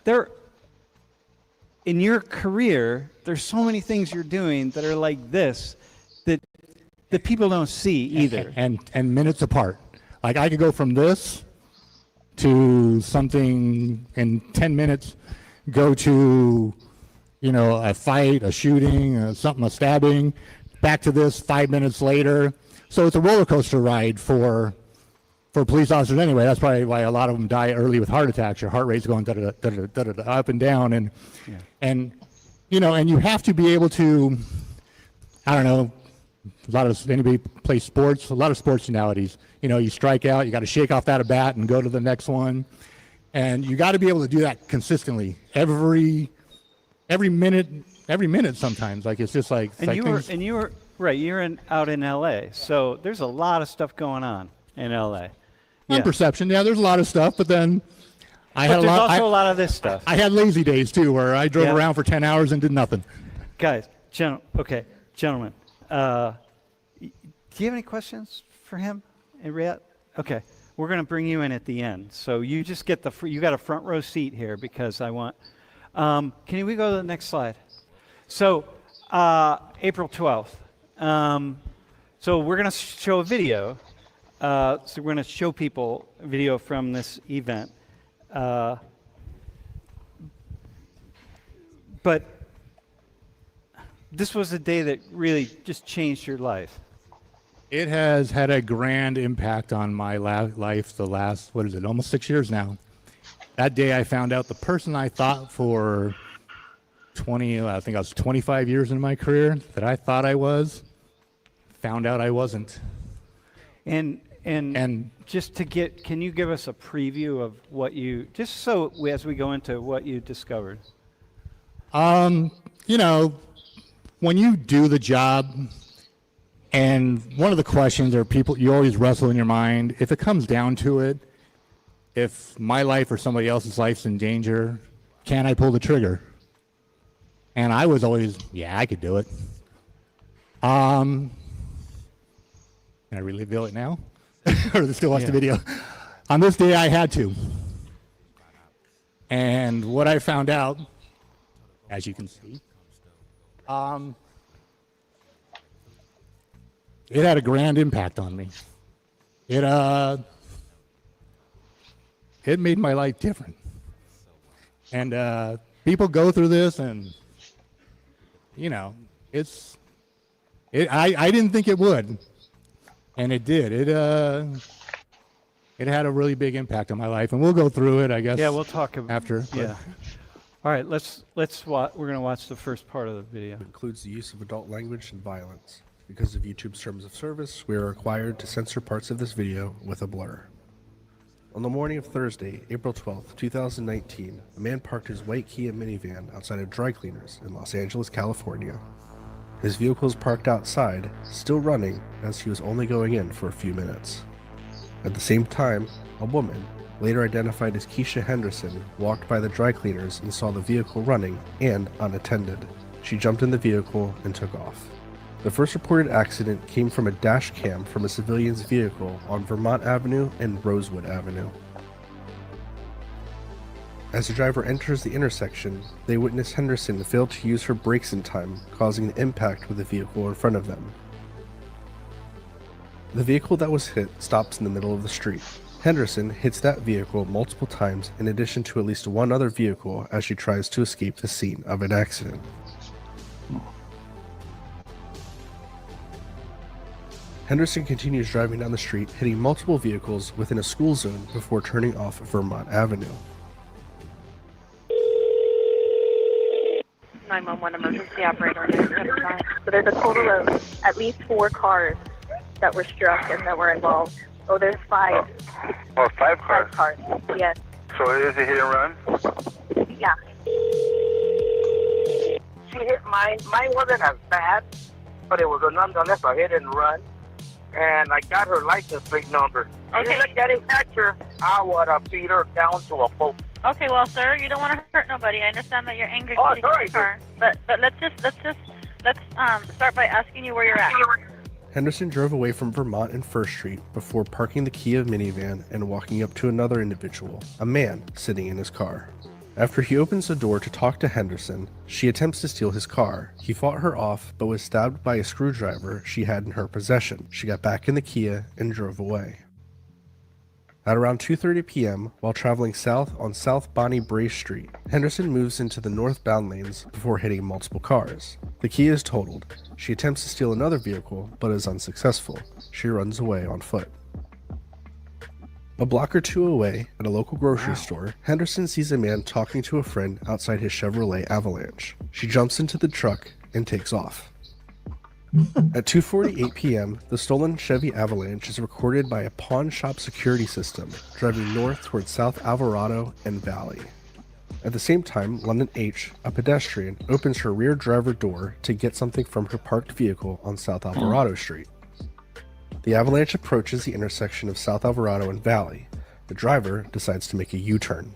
in your career, there's so many things you're doing that are like this that people don't see either. And minutes apart. Like I could go from this to something in 10 minutes, go to, you know, a fight, a shooting, a stabbing, back to this 5 minutes later. So it's a roller coaster ride for police officers anyway. That's probably why a lot of them die early with heart attacks. Your heart rate's going up and down, and you know, and you have to be able to, I don't know, anybody plays sports, a lot of sports nowadays. You know, you strike out, you got to shake off that at bat and go to the next one, and you got to be able to do that consistently every minute sometimes. Like it's just like. You were right. You're out in L.A., so there's a lot of stuff going on in L.A. On perception, there's a lot of stuff, but then there's also a lot of this stuff. I had lazy days too, where I drove around for 10 hours and did nothing. Guys, gentlemen, do you have any questions for him and Riyadh? Okay, we're going to bring you in at the end, so you just get you got a front row seat here because I want. Can we go to the next slide? So, April 12th. So we're going to show a video. So we're going to show people a video from this event. But this was a day that really just changed your life. It has had a grand impact on my life the last, almost 6 years now. That day I found out the person I thought for 25 years in my career that I thought I was, found out I wasn't. And just can you give us a preview of what as we go into what you discovered? You know, when you do the job, and one of the questions you always wrestle in your mind, if it comes down to it, if my life or somebody else's life's in danger, can I pull the trigger? And I was always, I could do it. Can I reveal it now? Or still watch the video? On this day, I had to. And what I found out, as you can see, it had a grand impact on me. It made my life different. And people go through this, and you know, I didn't think it would, and it did. It had a really big impact on my life, and we'll go through it, I guess. Yeah, we'll talk after. Yeah. All right, let's watch. We're going to watch the first part of the video. It includes the use of adult language and violence. Because of YouTube's terms of service, we are required to censor parts of this video with a blur. On the morning of Thursday, April 12th, 2019, a man parked his white Kia minivan outside of dry cleaners in Los Angeles, California. His vehicle was parked outside, still running, as he was only going in for a few minutes. At the same time, a woman, later identified as Keisha Henderson, walked by the dry cleaners and saw the vehicle running and unattended. She jumped in the vehicle and took off. The first reported accident came from a dash cam from a civilian's vehicle on Vermont Avenue and Rosewood Avenue. As the driver enters the intersection, they witness Henderson fail to use her brakes in time, causing an impact with the vehicle in front of them. The vehicle that was hit stops in the middle of the street. Henderson hits that vehicle multiple times in addition to at least one other vehicle as she tries to escape the scene of an accident. Henderson continues driving down the street, hitting multiple vehicles within a school zone before turning off Vermont Avenue. 911 emergency operator. So there's a total of at least 4 cars that were struck and that were involved. Oh, there's 5. Oh, 5 cars? 5 cars, yes. So it is a hit and run? Yeah. She hit mine. Mine wasn't as bad, but it was nonetheless a hit and run. And I got her license plate number. Okay. If I didn't catch her, I would have beat her down to a pulp. Okay, well, sir, you don't want to hurt nobody. I understand that you're angry. Oh, sorry, car. But let's start by asking you where you're at. Henderson drove away from Vermont and First Street before parking the Kia minivan and walking up to another individual, a man sitting in his car. After he opens the door to talk to Henderson, she attempts to steal his car. He fought her off, but was stabbed by a screwdriver she had in her possession. She got back in the Kia and drove away. At around 2:30 p.m., while traveling south on South Bonnie Brace Street, Henderson moves into the northbound lanes before hitting multiple cars. The Kia is totaled. She attempts to steal another vehicle, but is unsuccessful. She runs away on foot. A block or two away, at a local grocery store, Henderson sees a man talking to a friend outside his Chevrolet Avalanche. She jumps into the truck and takes off. At 2:48 p.m., the stolen Chevy Avalanche is recorded by a pawn shop security system, driving north towards South Alvarado and Valley. At the same time, London H., a pedestrian, opens her rear driver door to get something from her parked vehicle on South Alvarado Street. The Avalanche approaches the intersection of South Alvarado and Valley. The driver decides to make a U-turn.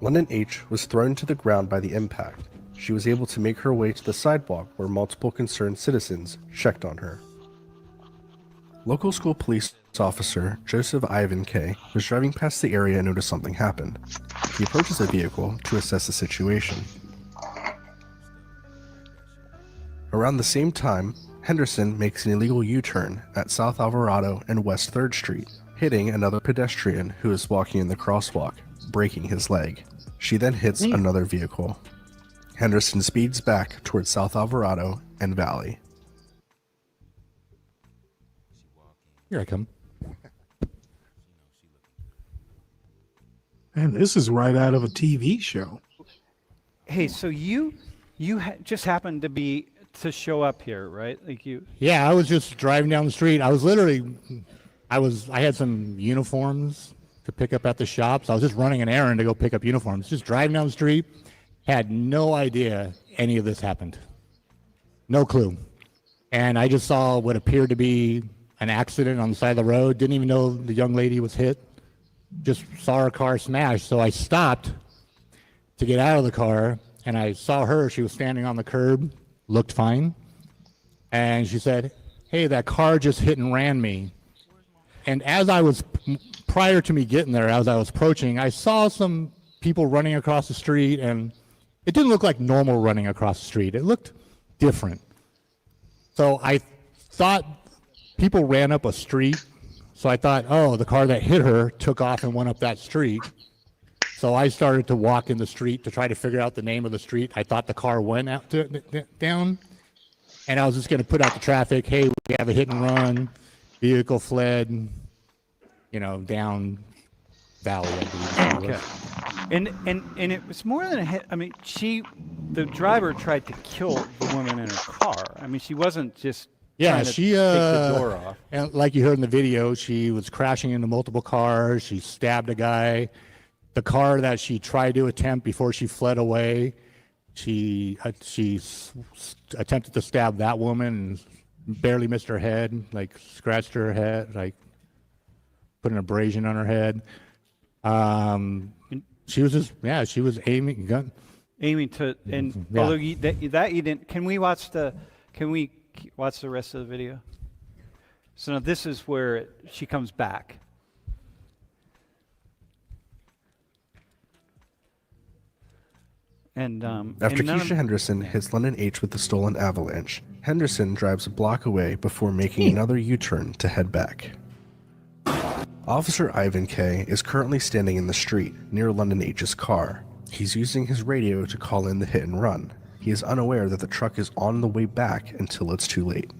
London H. was thrown to the ground by the impact. She was able to make her way to the sidewalk where multiple concerned citizens checked on her. Local school police officer Joseph Ivan K. was driving past the area and noticed something happened. He approaches the vehicle to assess the situation. Around the same time, Henderson makes an illegal U-turn at South Alvarado and West 3rd Street, hitting another pedestrian who is walking in the crosswalk, breaking his leg. She then hits another vehicle. Henderson speeds back towards South Alvarado and Valley. Here I come. And this is right out of a TV show. Hey, so you just happened to show up here, right? Like you. Yeah, I was just driving down the street. I had some uniforms to pick up at the shops. I was just running an errand to go pick up uniforms. Just driving down the street, had no idea any of this happened. No clue. And I just saw what appeared to be an accident on the side of the road. Didn't even know the young lady was hit. Just saw her car smashed. So I stopped to get out of the car, and I saw her. She was standing on the curb, looked fine. And she said, "Hey, that car just hit and ran me." And prior to me getting there, as I was approaching, I saw some people running across the street, and it didn't look like normal running across the street. It looked different. So I thought people ran up a street. So I thought, oh, the car that hit her took off and went up that street. So I started to walk in the street to try to figure out the name of the street. I thought the car went out down, and I was just going to put out the traffic. Hey, we have a hit and run. Vehicle fled, down Valley, I believe. Okay. And it was more than a hit. I mean, the driver tried to kill the woman in her car. I mean, she wasn't just Yeah, trying to she take the door off. and like you heard in the video, she was crashing into multiple cars. She stabbed a guy. The car that she tried to attempt before she fled away, she attempted to stab that woman and barely missed her head, like scratched her head, like put an abrasion on her head. She was aiming to, and although you didn't, can we watch the rest of the video? So now this is where she comes back. And After and Keisha Henderson hits London H with the stolen Avalanche, Henderson drives a block away before making another U-turn to head back. Officer Ivan K. is currently standing in the street near London H's car. He's using his radio to call in the hit and run. He is unaware that the truck is on the way back until it's too late.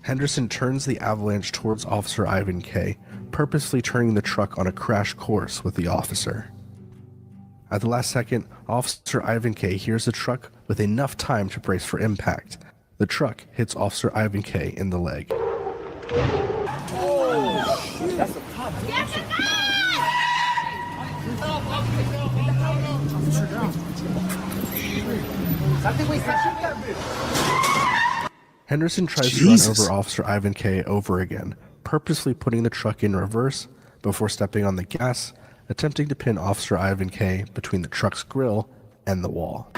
Henderson turns the Avalanche towards Officer Ivan K., purposely turning the truck on a crash course with the officer. At the last second, Officer Ivan K. hears the truck with enough time to brace for impact. The truck hits Officer Ivan K. in the leg. That's a cop. Henderson tries to run over Officer Ivan K. over again, purposely putting the truck in reverse before stepping on the gas, attempting to pin Officer Ivan K. between the truck's grill and the wall.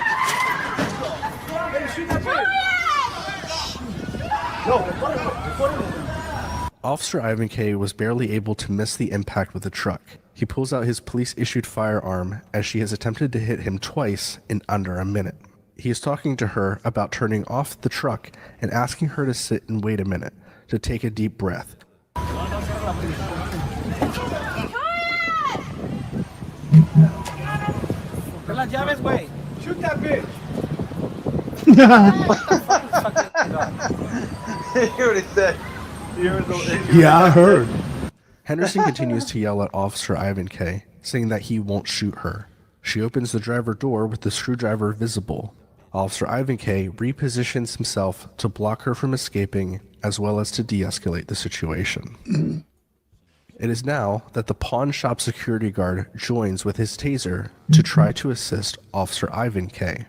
Officer Ivan K. was barely able to miss the impact with the truck. He pulls out his police-issued firearm as she has attempted to hit him twice in under a minute. He is talking to her about turning off the truck and asking her to sit and wait a minute, to take a deep breath. Shoot that bitch! You hear what he said? Yeah, I heard. Henderson continues to yell at Officer Ivan K., saying that he won't shoot her. She opens the driver door with the screwdriver visible. Officer Ivan K. repositions himself to block her from escaping, as well as to de-escalate the situation. It is now that the pawn shop security guard joins with his taser to try to assist Officer Ivan K.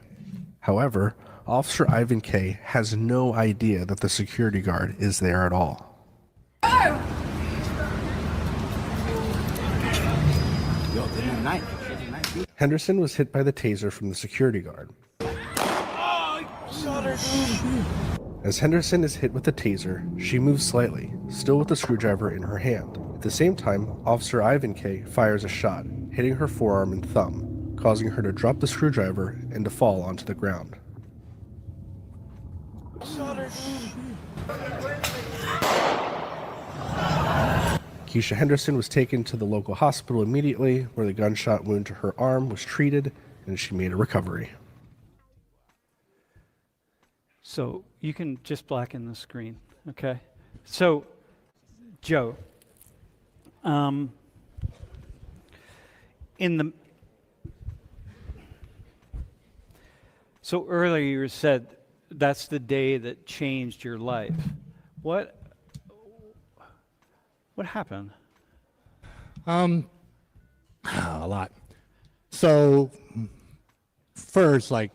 However, Officer Ivan K. has no idea that the security guard is there at all. Henderson was hit by the taser from the security guard. As Henderson is hit with the taser, she moves slightly, still with the screwdriver in her hand. At the same time, Officer Ivan K. fires a shot, hitting her forearm and thumb, causing her to drop the screwdriver and to fall onto the ground. Keisha Henderson was taken to the local hospital immediately, where the gunshot wound to her arm was treated, and she made a recovery. So you can just blacken the screen, okay? So, Joe, so earlier you said that's the day that changed your life. What happened? A lot. So first, like,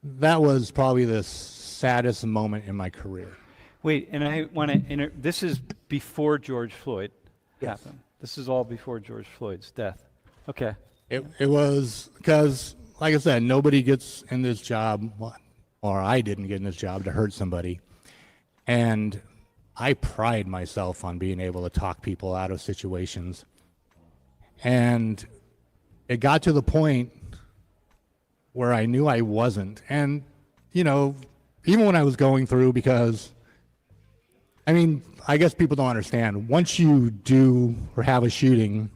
that was probably the saddest moment in my career. Wait, and I want to this is before George Floyd happened. This is all before George Floyd's death. Okay. It was because, like I said, nobody gets in this job, or I didn't get in this job to hurt somebody. And I pride myself on being able to talk people out of situations. And it got to the point where I knew I wasn't. And, you know, even when I was going through, because, I mean, I guess people don't understand. Once you do or have a shooting,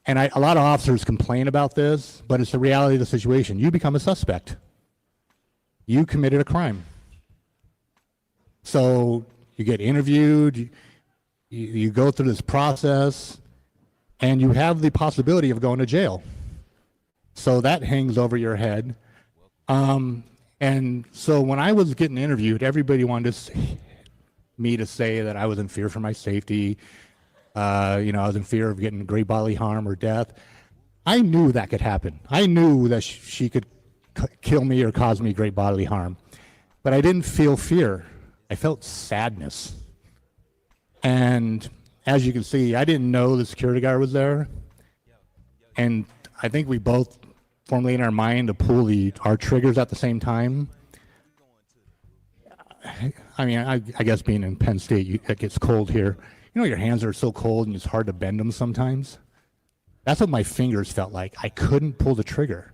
and a lot of officers complain about this, but it's the reality of the situation. You become a suspect. You committed a crime. So you get interviewed, you go through this process, and you have the possibility of going to jail. So that hangs over your head. And And so when I was getting interviewed, everybody wanted me to say that I was in fear for my safety. I was in fear of getting great bodily harm or death. I knew that could happen. I knew that she could kill me or cause me great bodily harm. But I didn't feel fear. I felt sadness. And as you can see, I didn't know the security guard was there. And I think we both formulated in our mind to pull our triggers at the same time. I mean, I guess being in Penn State, it gets cold here. You know, your hands are so cold and it's hard to bend them sometimes. That's what my fingers felt like. I couldn't pull the trigger.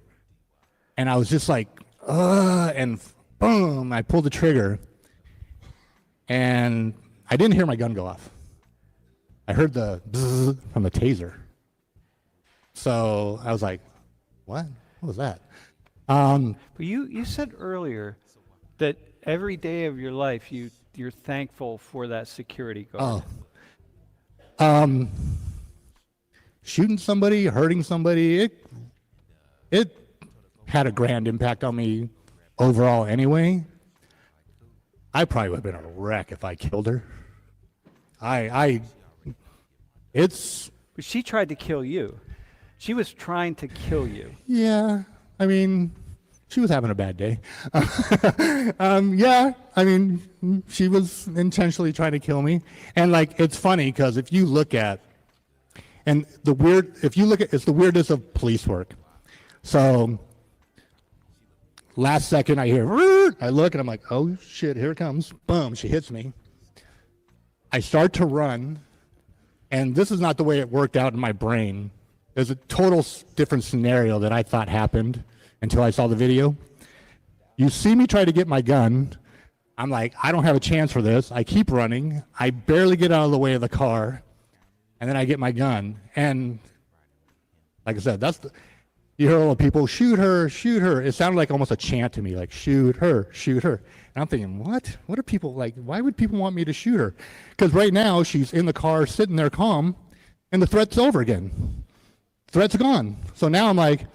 And I was just like, and boom, I pulled the trigger. And I didn't hear my gun go off. I heard the bzzz from the taser. So I was like, what? What was that? But you said earlier that every day of your life you're thankful for that security guard. Shooting somebody, hurting somebody, it had a grand impact on me overall anyway. I probably would have been a wreck if I killed her. But she tried to kill you. She was trying to kill you. Yeah, I mean, she was having a bad day. Yeah, I mean, she was intentionally trying to kill me. And like, it's funny because if you look at, it's the weirdness of police work. So last second I hear, I look and I'm like, oh shit, here it comes. Boom, she hits me. I start to run, and this is not the way it worked out in my brain. There's a total different scenario that I thought happened until I saw the video. You see me try to get my gun. I'm like, I don't have a chance for this. I keep running. I barely get out of the way of the car, and then I get my gun. And like I said, you hear all the people, shoot her, shoot her. It sounded like almost a chant to me, like shoot her, shoot her. And I'm thinking, what? What are people like? Why would people want me to shoot her? Because right now she's in the car sitting there calm, and the threat's over again. Threat's gone. So now I'm like,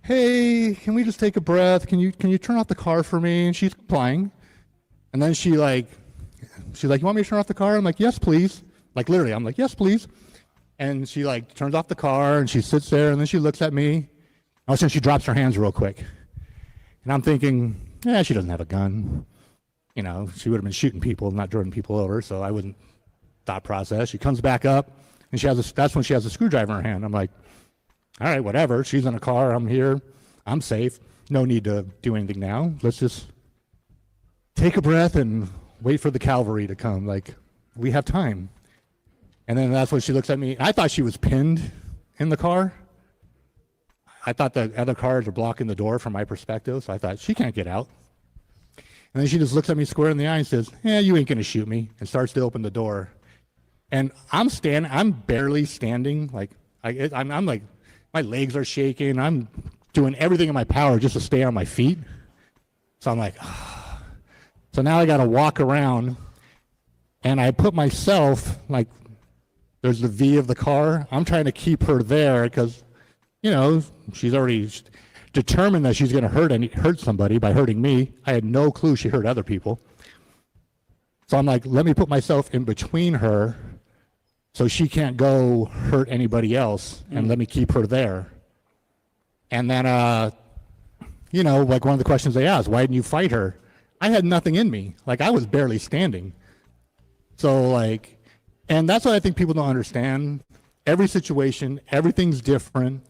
hey, can we just take a breath? Can you turn off the car for me? And she's complying. And then she's like, you want me to turn off the car? I'm like, yes, please. Like literally, I'm like, yes, please. And she like turns off the car and she sits there and then she looks at me. All of a sudden she drops her hands real quick. And I'm thinking, she doesn't have a gun. You know, she would have been shooting people, not driving people over. So I wouldn't thought process. She comes back up and that's when she has a screwdriver in her hand. I'm like, all right, whatever. She's in a car. I'm here. I'm safe. No need to do anything now. Let's just take a breath and wait for the cavalry to come. Like, we have time. And then that's when she looks at me. I thought she was pinned in the car. I thought the other cars were blocking the door from my perspective. So I thought, she can't get out. And then she just looks at me square in the eye and says, you ain't going to shoot me, and starts to open the door. And I'm barely standing. Like, I'm like, my legs are shaking. I'm doing everything in my power just to stay on my feet. So I'm like, So now I got to walk around, and I put myself, like, there's the V of the car. I'm trying to keep her there because, she's already determined that she's going to hurt somebody by hurting me. I had no clue she hurt other people. So I'm like, let me put myself in between her so she can't go hurt anybody else, and let me keep her there. And then, like one of the questions they asked, why didn't you fight her? I had nothing in me. Like, I was barely standing. So, like, and that's what I think people don't understand. Every situation, everything's different.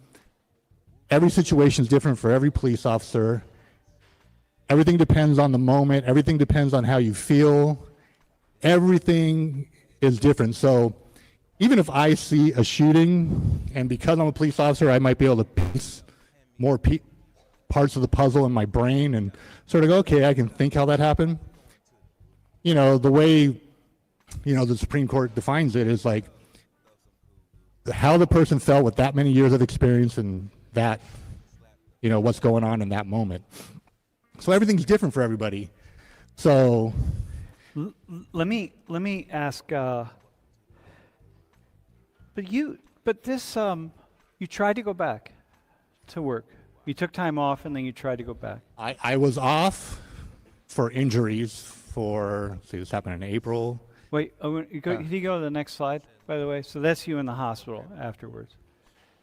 Every situation's different for every police officer. Everything depends on the moment. Everything depends on how you feel. Everything is different. So even if I see a shooting, and because I'm a police officer, I might be able to piece more parts of the puzzle in my brain and sort of go, okay, I can think how that happened. The way, the Supreme Court defines it is like how the person felt with that many years of experience and that, what's going on in that moment. So everything's different for everybody. So let me ask, but you tried to go back to work. You took time off and then you tried to go back. I was off for injuries for, see, this happened in April. Wait, can you go to the next slide, by the way? So that's you in the hospital afterwards.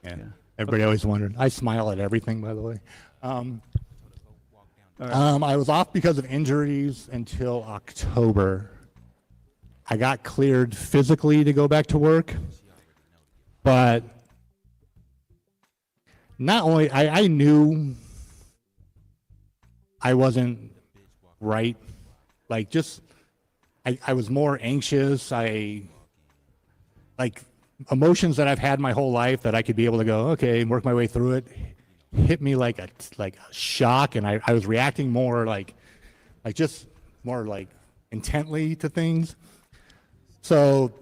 Yeah. Everybody always wondered. I smile at everything, by the way. I was off because of injuries until October. I got cleared physically to go back to work, but not only, I knew I wasn't right. Like, just, I was more anxious. Like, emotions that I've had my whole life that I could be able to go, okay, and work my way through it, hit me like a shock, and I was reacting more like just more like intently to things. So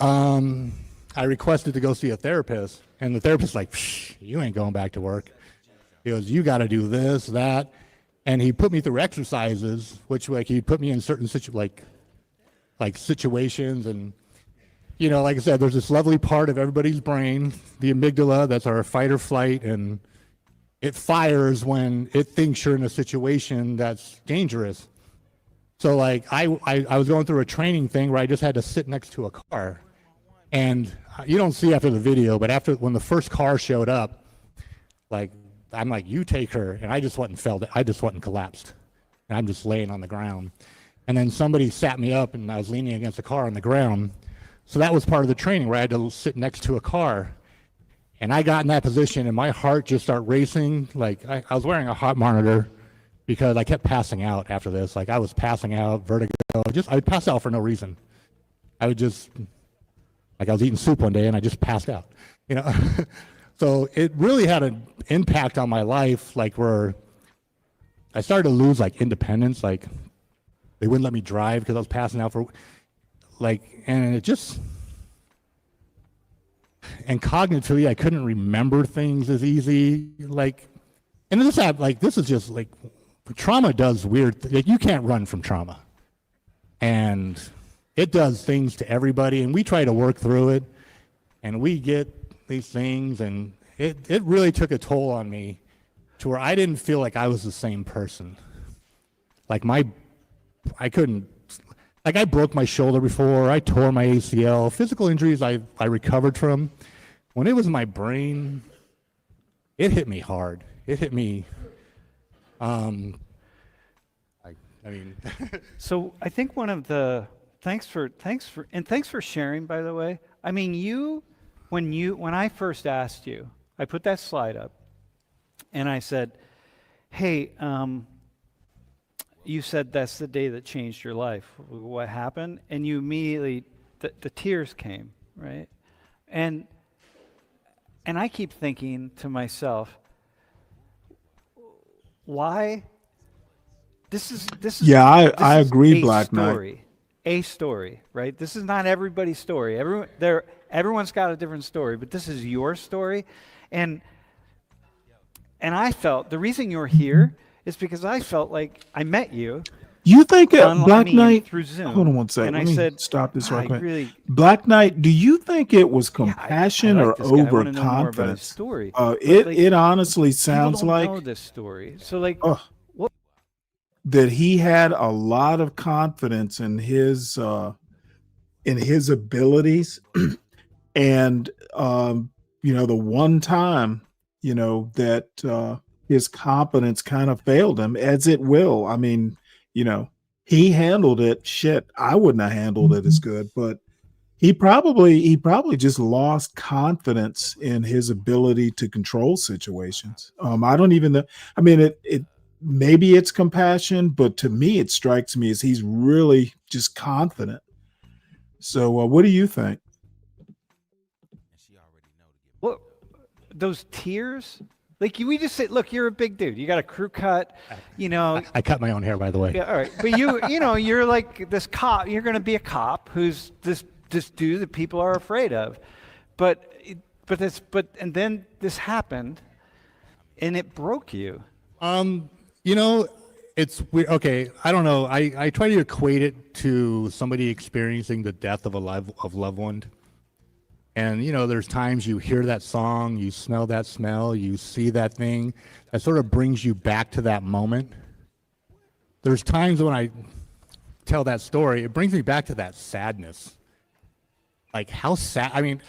I requested to go see a therapist, and the therapist's like, you ain't going back to work. He goes, you got to do this, that. And he put me through exercises, which like he put me in certain situations. And, you know, like I said, there's this lovely part of everybody's brain, the amygdala, that's our fight or flight. And it fires when it thinks you're in a situation that's dangerous. So like I was going through a training thing where I just had to sit next to a car. And you don't see after the video, but when the first car showed up, like, I'm like, you take her, and I just went and collapsed, and I'm just laying on the ground. And then somebody sat me up, and I was leaning against the car on the ground. So that was part of the training where I had to sit next to a car. And I got in that position, and my heart just started racing. Like, I was wearing a heart monitor because I kept passing out after this. Like, I was passing out, vertigo. I would pass out for no reason. I would just, like, I was eating soup one day, and I just passed out, you know. So it really had an impact on my life, like where I started to lose like independence. Like, they wouldn't let me drive because I was passing out for, like, and it just, and cognitively I couldn't remember things as easy. Like, and this is just like, trauma does weird, like you can't run from trauma. And it does things to everybody, and we try to work through it, and we get these things, and it really took a toll on me to where I didn't feel like I was the same person. Like I couldn't, like I broke my shoulder before, I tore my ACL, physical injuries I recovered from. When it was my brain, it hit me hard. It hit me, I mean. So I think one of the, thanks for sharing, by the way. I mean, when I first asked you, I put that slide up, and I said, hey, you said that's the day that changed your life. What happened? And you immediately, the tears came, right? And I keep thinking to myself, why? This is yeah, I agree, Black Knight. A story, right? This is not everybody's story. Everyone's got a different story, but this is your story. And I felt the reason you're here is because I felt like I met you. You think Black Knight through Zoom? Hold on one second. And Let I me said, stop this right quick. really, Black Knight, do you think it was compassion I or like this guy. I wanna know more about his overconfidence? story. It honestly sounds people don't like know this story. So like, what? that he had a lot of confidence in his abilities, and you know, the one time, you know, that his competence kind of failed him, as it will. I mean, you know, he handled it. Shit, I wouldn't have handled it as good, but he probably just lost confidence in his ability to control situations. I don't even know. I mean, it maybe it's compassion, but to me, it strikes me as he's really just confident. So, what do you think? What? Those tears? Like, we just say, look, you're a big dude. You got a crew cut, you know. I cut my own hair, by the way. Yeah, all right. But you know, you're like this cop. You're going to be a cop who's this dude that people are afraid of. But then this happened, and it broke you. You know, it's weird. Okay, I don't know. I try to equate it to somebody experiencing the death of a loved one. And, you know, there's times you hear that song, you smell that smell, you see that thing, that sort of brings you back to that moment. There's times when I tell that story, it brings me back to that sadness. Like how sad, I mean,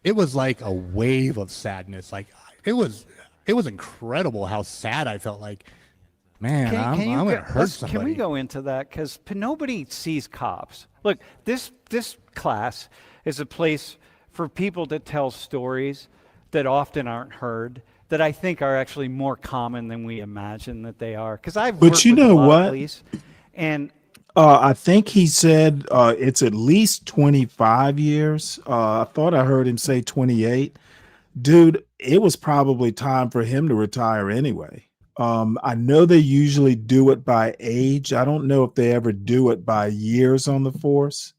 it was like a wave of sadness. Like it was incredible how sad I felt. Like, man, I'm going to hurt somebody. Can we go into that? Because nobody sees cops. Look, this class is a place for people to tell stories that often aren't heard, that I think are actually more common than we imagine that they are. Because I've worked with a lot of police, and I think he said it's at least 25 years. I thought I heard him say 28. Dude, it was probably time for him to retire anyway. I know they usually do it by age. I don't know if they ever do it by years on the force.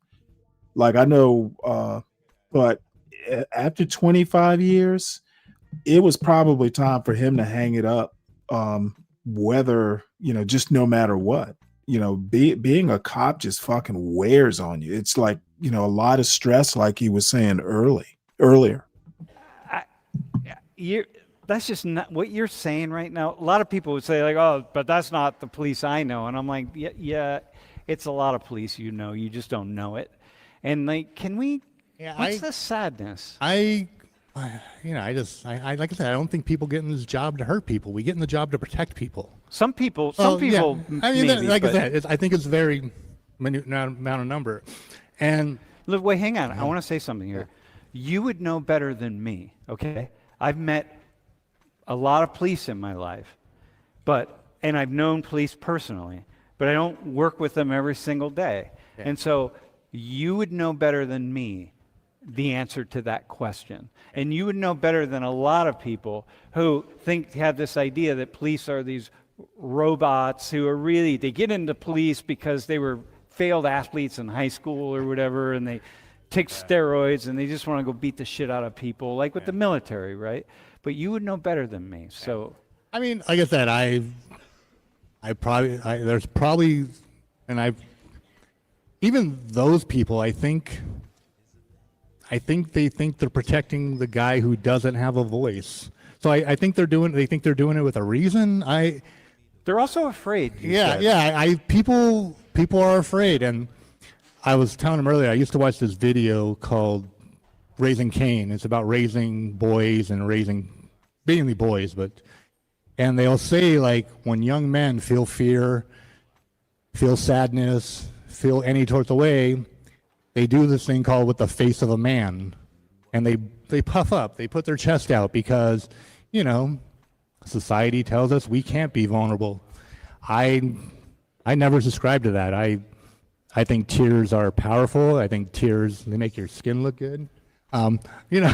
Like I know, but after 25 years, it was probably time for him to hang it up. Whether, you know, just no matter what. You know, being a cop just fucking wears on you. It's like, you know, a lot of stress, like he was saying earlier. That's just not what you're saying right now. A lot of people would say like, oh, but that's not the police I know. And I'm like, yeah, it's a lot of police, you know, you just don't know it. And like, can we, what's the sadness? like I said, I don't think people get in this job to hurt people. We get in the job to protect people. Some people, Yeah. I mean, maybe, like I said, I think it's very minute amount of number. And look, wait, hang on. I want to say something here. You would know better than me, okay? I've met a lot of police in my life, and I've known police personally, but I don't work with them every single day. Yeah. And so you would know better than me the answer to that question. And you would know better than a lot of people who have this idea that police are these robots who are really, they get into police because they were failed athletes in high school or whatever, and they take steroids and they just want to go beat the shit out of people, like with the military, right? But you would know better than me. So, I mean, like I said, there's probably, and even those people, I think they think they're protecting the guy who doesn't have a voice. So I think they think they're doing it with a reason. They're also afraid. People are afraid. And I was telling him earlier, I used to watch this video called Raising Cain. It's about raising boys and raising mainly boys, and they'll say like when young men feel fear, feel sadness, feel any sorts of way, they do this thing called with the face of a man, and they puff up, they put their chest out because, you know, society tells us we can't be vulnerable. I never subscribe to that. I think tears are powerful. I think tears, they make your skin look good. You know,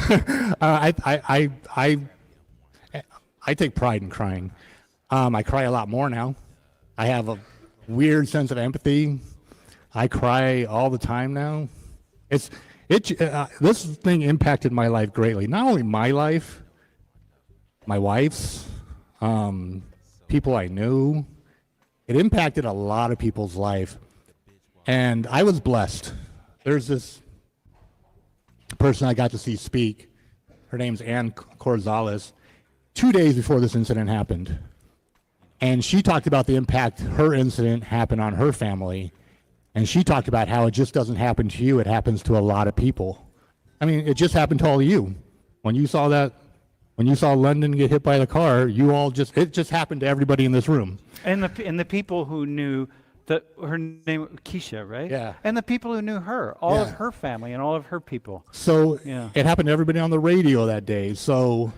I take pride in crying. I cry a lot more now. I have a weird sense of empathy. I cry all the time now. This thing impacted my life greatly. Not only my life, my wife's, people I knew. It impacted a lot of people's life. And I was blessed. There's this person I got to see speak. Her name's Ann Corzales. 2 days before this incident happened. And she talked about the impact her incident happened on her family. And she talked about how it just doesn't happen to you, it happens to a lot of people. I mean, it just happened to all of you. When you saw London get hit by the car, it just happened to everybody in this room. And the people who knew her name Keisha, right? Yeah. And the people who knew her, all of her family and all of her people. So it happened to everybody on the radio that day. So,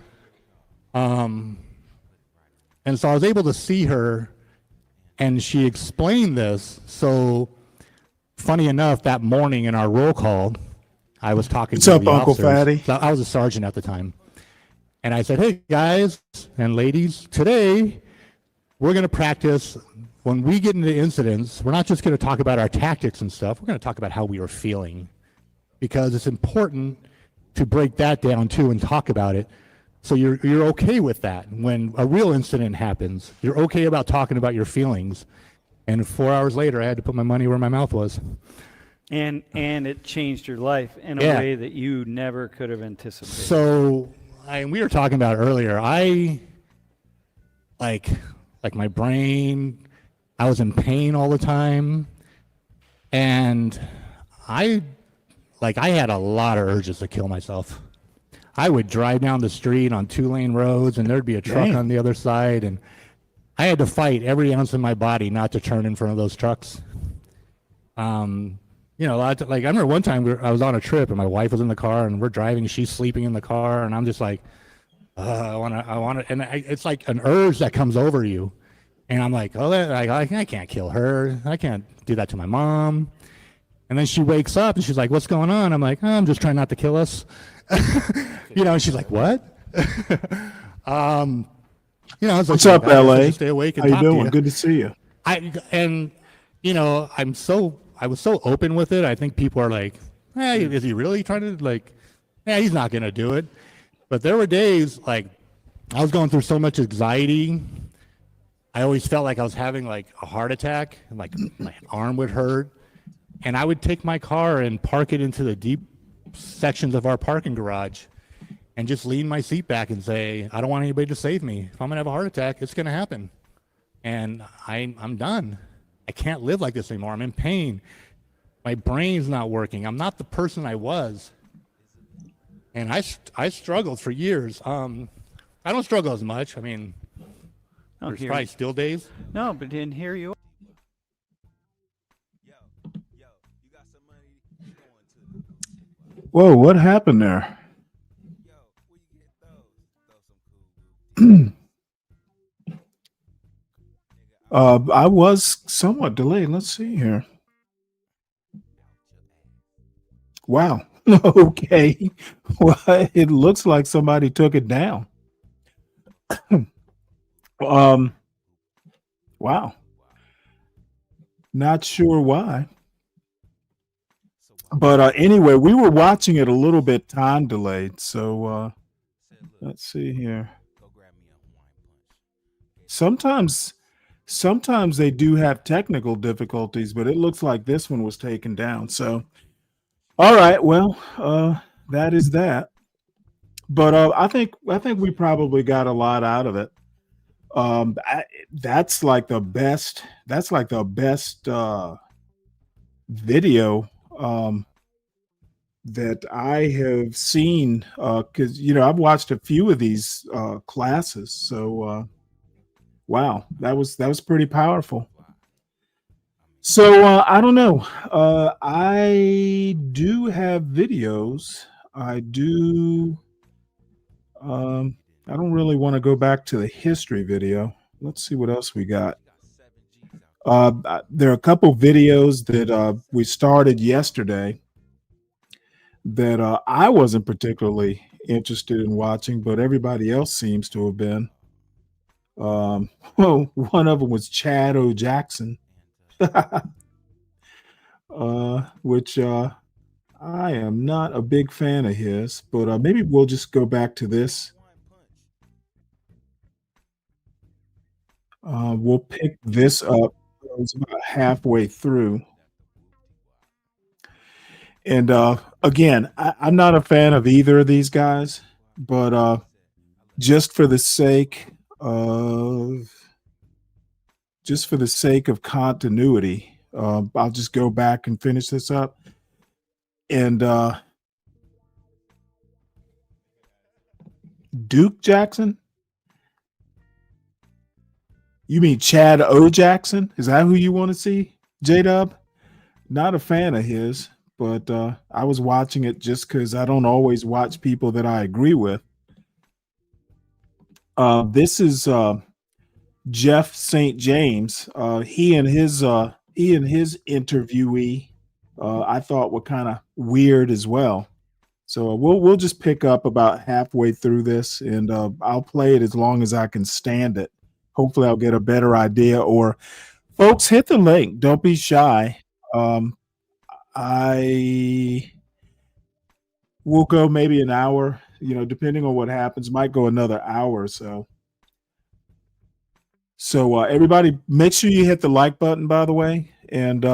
and so I was able to see her, and she explained this. So, funny enough, that morning in our roll call, I was talking to the Uncle officers. Fatty? So I was a sergeant at the time. And I said, hey, guys and ladies, today we're going to practice. When we get into incidents, we're not just going to talk about our tactics and stuff. We're going to talk about how we are feeling, because it's important to break that down too and talk about it. So you're okay with that. When a real incident happens, you're okay about talking about your feelings. And 4 hours later, I had to put my money where my mouth was. And it changed your life in a Yeah. way that you never could have anticipated. So, we were talking about earlier. I like my brain. I was in pain all the time, and I had a lot of urges to kill myself. I would drive down the street on 2-lane roads, and there'd be a truck Dang. on the other side, and I had to fight every ounce of my body not to turn in front of those trucks. You know, I remember one time I was on a trip, and my wife was in the car, and we're driving, and she's sleeping in the car, and I'm just like, I want to, and it's like an urge that comes over you, and I'm like, I can't kill her. I can't do that to my mom. And then she wakes up, and she's like, what's going on? I'm like, I'm just trying not to kill us. You know, and she's like, what? You know, I was like, What's up, I guess I'll LA? just stay awake and How you talk to doing? Good to see you. You know, I was so open with it. I think people are like, hey, is he really trying to he's not going to do it. But there were days I was going through so much anxiety. I always felt like I was having a heart attack, and my arm would hurt. And I would take my car and park it into the deep sections of our parking garage and just lean my seat back and say, I don't want anybody to save me. If I'm going to have a heart attack, it's going to happen. And I'm done. I can't live like this anymore. I'm in pain. My brain's not working. I'm not the person I was. And I struggled for years. I don't struggle as much. I mean, there's probably still days. No, but in here you are. Whoa, what happened there? I was somewhat delayed. Let's see here. Wow. Okay. Well, it looks like somebody took it down. Wow. Not sure why. But anyway, we were watching it a little bit time delayed. So let's see here. Sometimes they do have technical difficulties, but it looks like this one was taken down. So, all right, well, that is that. But I think we probably got a lot out of it. That's like the best. That's like the best video that I have seen. Because I've watched a few of these classes. So. Wow, that was pretty powerful. So I don't know. I do have videos. I do. I don't really want to go back to the history video. Let's see what else we got. There are a couple videos that we started yesterday that I wasn't particularly interested in watching, but everybody else seems to have been. Well, one of them was Chad O. Jackson, which I am not a big fan of his, but maybe we'll just go back to this. We'll pick this up. It's about halfway through. And again, I'm not a fan of either of these guys, but just for the sake of continuity, I'll just go back and finish this up. And Duke Jackson? You mean Chad O. Jackson? Is that who you want to see, J-Dub? Not a fan of his, but I was watching it just because I don't always watch people that I agree with. This is Jeff St. James. He and his interviewee, I thought were kind of weird as well. So we'll just pick up about halfway through this, and I'll play it as long as I can stand it. Hopefully, I'll get a better idea. Or, folks, hit the link. Don't be shy. I will go maybe an hour. Depending on what happens, might go another hour or so. So everybody, make sure you hit the like button, by the way. And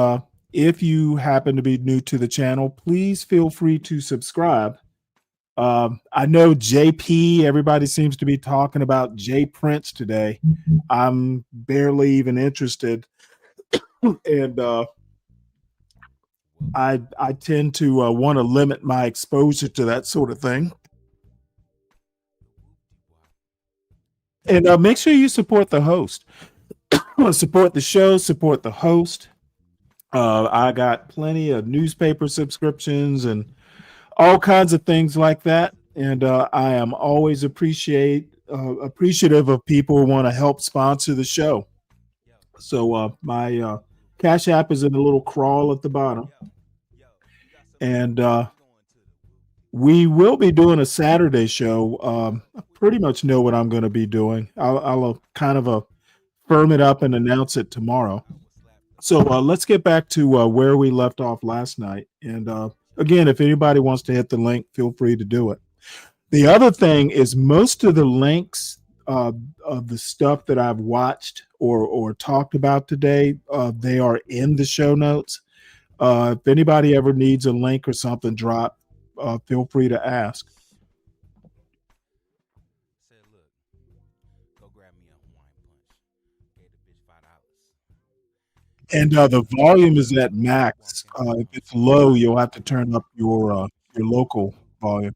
if you happen to be new to the channel, please feel free to subscribe. I know JP, everybody seems to be talking about J Prince today. I'm barely even interested. And I tend to want to limit my exposure to that sort of thing. And make sure you support the host. Support the show, support the host. I got plenty of newspaper subscriptions and all kinds of things like that. And I am always appreciative of people who want to help sponsor the show. So my Cash App is in a little crawl at the bottom. And we will be doing a Saturday show. I pretty much know what I'm going to be doing. I'll kind of firm it up and announce it tomorrow. So let's get back to where we left off last night. And again, if anybody wants to hit the link, feel free to do it. The other thing is most of the links of the stuff that I've watched or talked about today, they are in the show notes. If anybody ever needs a link or something dropped, feel free to ask. And the volume is at max. If it's low, you'll have to turn up your local volume.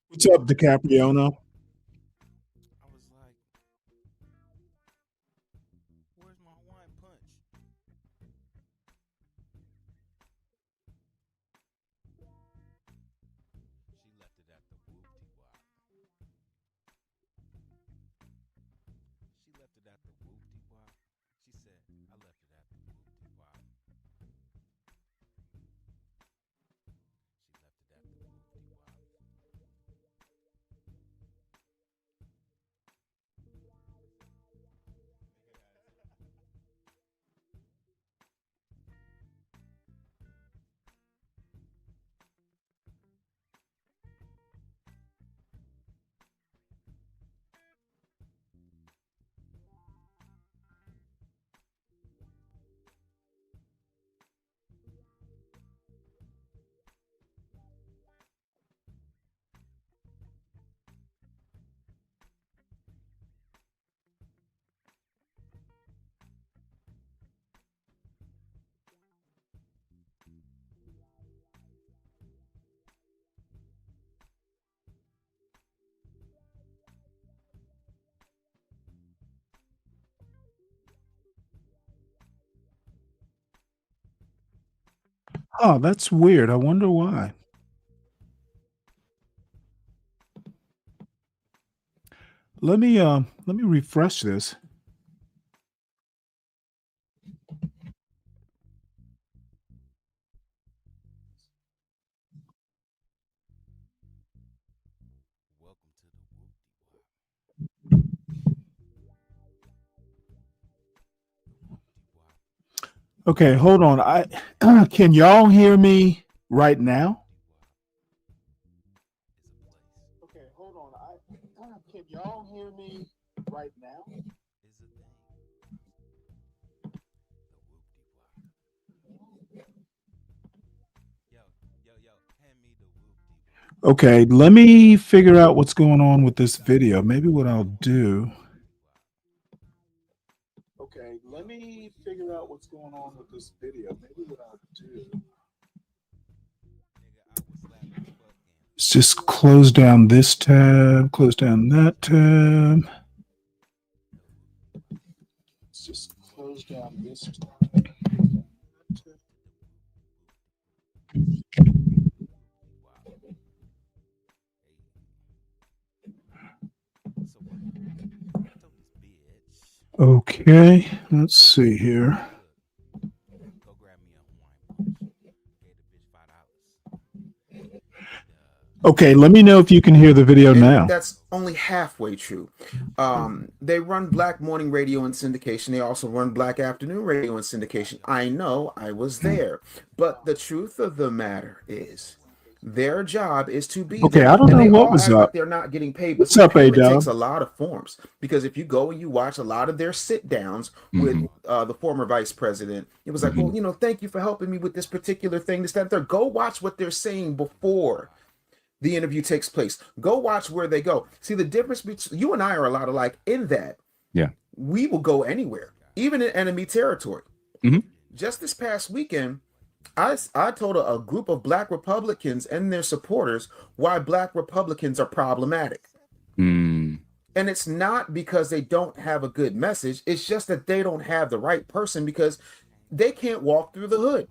What's up, DiCapriono? Oh, that's weird. I wonder why. Let me refresh this. Okay, hold on. I can y'all hear me right now? Okay, hold on. Can y'all hear me right now? Okay, let me figure out what's going on with this video. Maybe what I'll do. Okay, let me figure out what's going on with this video. Maybe what I'll do. Let's just close down this tab, close down that tab. Let's just close down this tab. Okay, let's see here. Okay, let me know if you can hear the video now. That's only halfway true. They run Black morning radio and syndication. They also run Black afternoon radio and syndication. I know, I was there. But the truth of the matter is, their job is to be Okay, there. I don't And know they what all was act up. like they're not getting paid. But What's up, payment A-Dub? takes a lot of forms. Because if you go and you watch a lot of their sit downs with the former vice president, it was like, well, thank you for helping me with this particular thing, this, that, there. Go watch what they're saying before the interview takes place. Go watch where they go. See, the difference between you and I are a lot alike in that we will go anywhere, even in enemy territory. Just this past weekend, I told a group of Black Republicans and their supporters why Black Republicans are problematic. And it's not because they don't have a good message. It's just that they don't have the right person because they can't walk through the hood.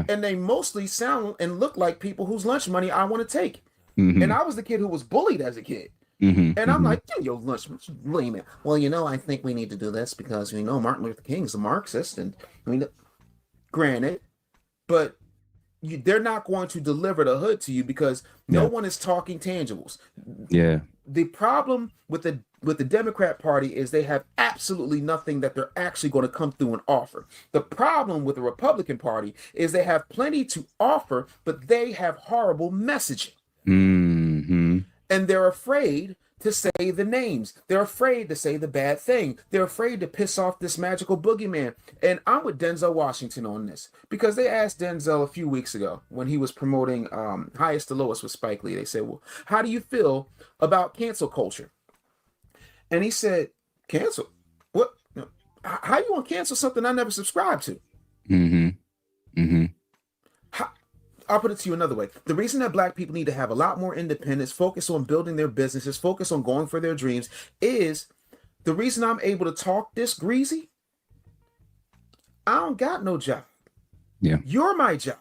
And they mostly sound and look like people whose lunch money I want to take. And I was the kid who was bullied as a kid. And I'm like, yo, lunch money. Well, I think we need to do this because we know Martin Luther King's a Marxist. And I mean, granted, but they're not going to deliver the hood to you because no one is talking tangibles. The problem with the Democrat Party is they have absolutely nothing that they're actually going to come through and offer. The problem with the Republican Party is they have plenty to offer, but they have horrible messaging. And they're afraid to say the names. They're afraid to say the bad thing. They're afraid to piss off this magical boogeyman. And I'm with Denzel Washington on this because they asked Denzel a few weeks ago when he was promoting Highest to Lowest with Spike Lee. They said, well, how do you feel about cancel culture? And he said, cancel? What? How you want to cancel something I never subscribed to? I'll put it to you another way. The reason that Black people need to have a lot more independence, focus on building their businesses, focus on going for their dreams, is the reason I'm able to talk this greasy. I don't got no job. You're my job.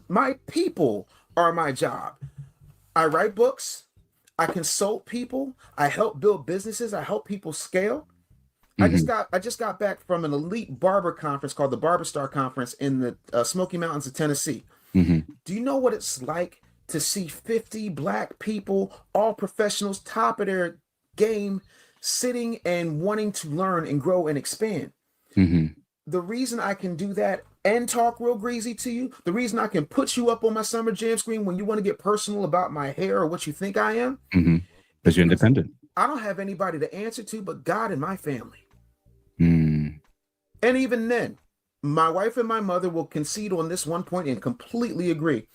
My people are my job. I write books. I consult people. I help build businesses. I help people scale. I just got back from an elite barber conference called the Barber Star Conference in the Smoky Mountains of Tennessee. Do you know what it's like to see 50 Black people, all professionals, top of their game, sitting and wanting to learn and grow and expand? The reason I can do that and talk real greasy to you, the reason I can put you up on my Summer Jam screen when you want to get personal about my hair or what you think I am, because you're independent. I don't have anybody to answer to but God and my family. And even then, my wife and my mother will concede on this one point and completely agree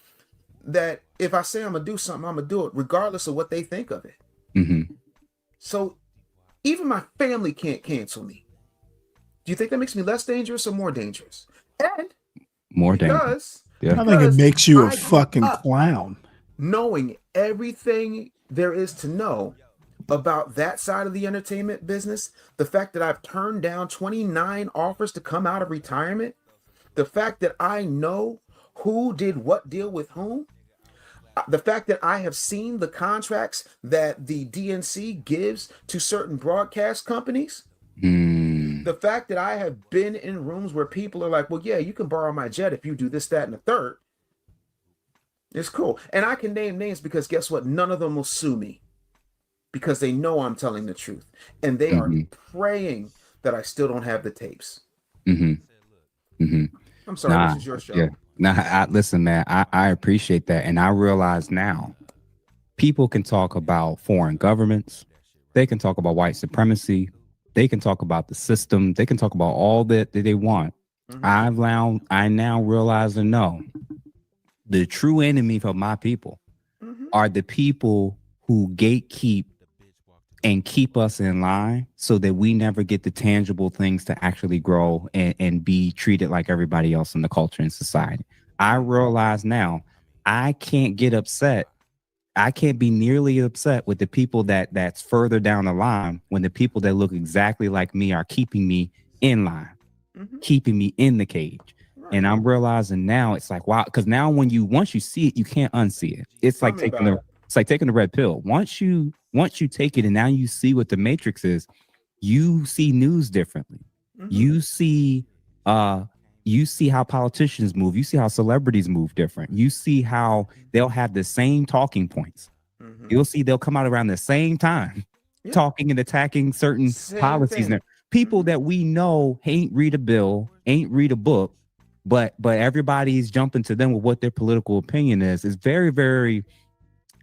that if I say I'm gonna do something, I'm gonna do it regardless of what they think of it. So even my family can't cancel me. Do you think that makes me less dangerous or more dangerous? And more dangerous. I think it makes you a fucking clown. Knowing everything there is to know about that side of the entertainment business, the fact that I've turned down 29 offers to come out of retirement, the fact that I know who did what deal with whom, the fact that I have seen the contracts that the DNC gives to certain broadcast companies, the fact that I have been in rooms where people are like, well, yeah, you can borrow my jet if you do this, that, and the third. It's cool. And I can name names because guess what? None of them will sue me. Because they know I'm telling the truth. And they are praying that I still don't have the tapes. I'm sorry, this is your show. Listen, man, I appreciate that. And I realize now, people can talk about foreign governments. They can talk about white supremacy. They can talk about the system. They can talk about all that they want. I now realize and know the true enemy of my people are the people who gatekeep and keep us in line so that we never get the tangible things to actually grow and be treated like everybody else in the culture and society. I realize now I can't get upset. I can't be nearly upset with the people that's further down the line when the people that look exactly like me are keeping me in line, keeping me in the cage. And I'm realizing now it's like, wow, because now once you see it, you can't unsee it. It's like taking the red pill. Once you take it and now you see what the matrix is, you see news differently. You see how politicians move. You see how celebrities move different. You see how they'll have the same talking points. You'll see they'll come out around the same time talking and attacking certain policies. People that we know ain't read a bill, ain't read a book, but everybody's jumping to them with what their political opinion is. It's very, very,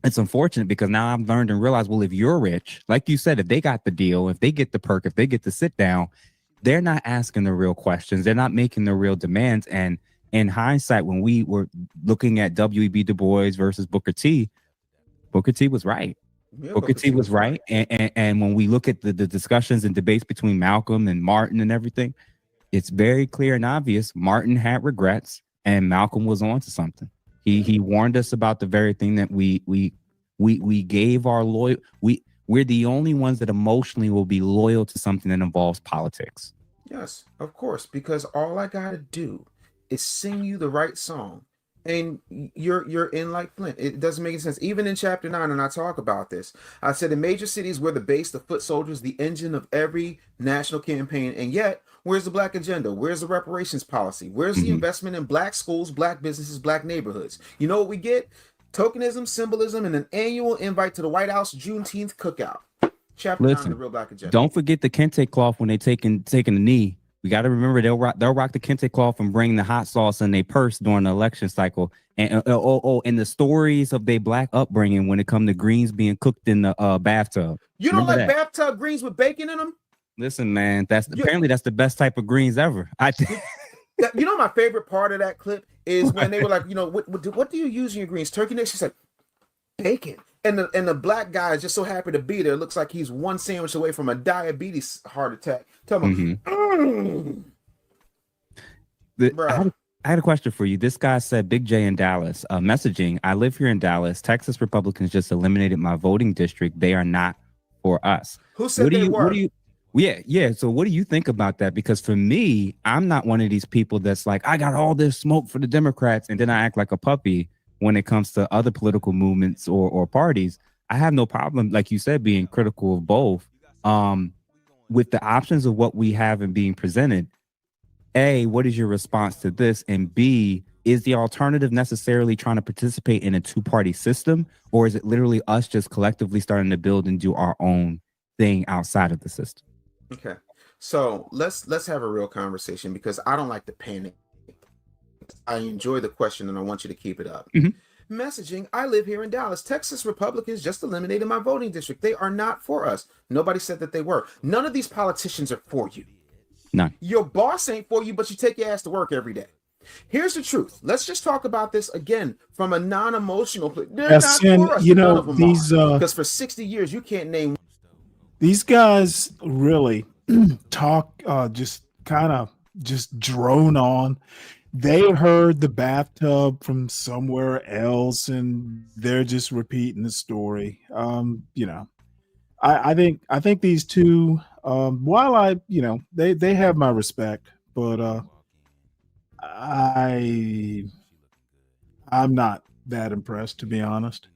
it's unfortunate because now I've learned and realized, well, if you're rich, like you said, if they got the deal, if they get the perk, if they get to sit down, they're not asking the real questions. They're not making the real demands. And in hindsight, when we were looking at W.E.B. Du Bois versus Booker T was right. Booker T was right. And when we look at the discussions and debates between Malcolm and Martin and everything, it's very clear and obvious. Martin had regrets and Malcolm was on to something. He warned us about the very thing that we gave our loyal. We're the only ones that emotionally will be loyal to something that involves politics. Yes, of course, because all I gotta do is sing you the right song, and you're in like Flint. It doesn't make any sense. Even in chapter 9, and I talk about this, I said in major cities we're the base, the foot soldiers, the engine of every national campaign, and yet where's the black agenda? Where's the reparations policy? Where's the investment in black schools, black businesses, black neighborhoods? You know what we get? Tokenism, symbolism, and an annual invite to the White House Juneteenth cookout. Chapter 9 of the Real Black Agenda. Don't forget the kente cloth when they taking the knee. We got to remember they'll rock the kente cloth and bring the hot sauce in their purse during the election cycle. And and the stories of their black upbringing when it come to greens being cooked in the bathtub. You don't like bathtub greens with bacon in them? Listen, man, apparently that's the best type of greens ever. You know, my favorite part of that clip is when they were like, you know, what do you use in your greens? Turkey necks? She's like, bacon. And the black guy is just so happy to be there. Looks like he's one sandwich away from a diabetes heart attack. Tell me, I had a question for you. This guy said, Big J in Dallas, messaging, I live here in Dallas. Texas Republicans just eliminated my voting district. They are not for us. Who said they were? Yeah. So what do you think about that? Because for me, I'm not one of these people that's like, I got all this smoke for the Democrats, and then I act like a puppy when it comes to other political movements or parties. I have no problem, like you said, being critical of both. With the options of what we have and being presented, A, what is your response to this? And B, is the alternative necessarily trying to participate in a two-party system, or is it literally us just collectively starting to build and do our own thing outside of the system? Okay, so let's have a real conversation, because I don't like to panic. I enjoy the question and I want you to keep it up. Messaging, I live here in Dallas. Texas Republicans just eliminated my voting district. They are not for us. Nobody said that they were. None of these politicians are for you. No. Your boss ain't for you, but you take your ass to work every day. Here's the truth. Let's just talk about this again from a non-emotional place. They're not for us. You None know, of them these because for 60 years you can't name. These guys really talk, just kind of just drone on. They heard the bathtub from somewhere else, and they're just repeating the story. You know, I think these two, while they have my respect, but I'm not that impressed, to be honest.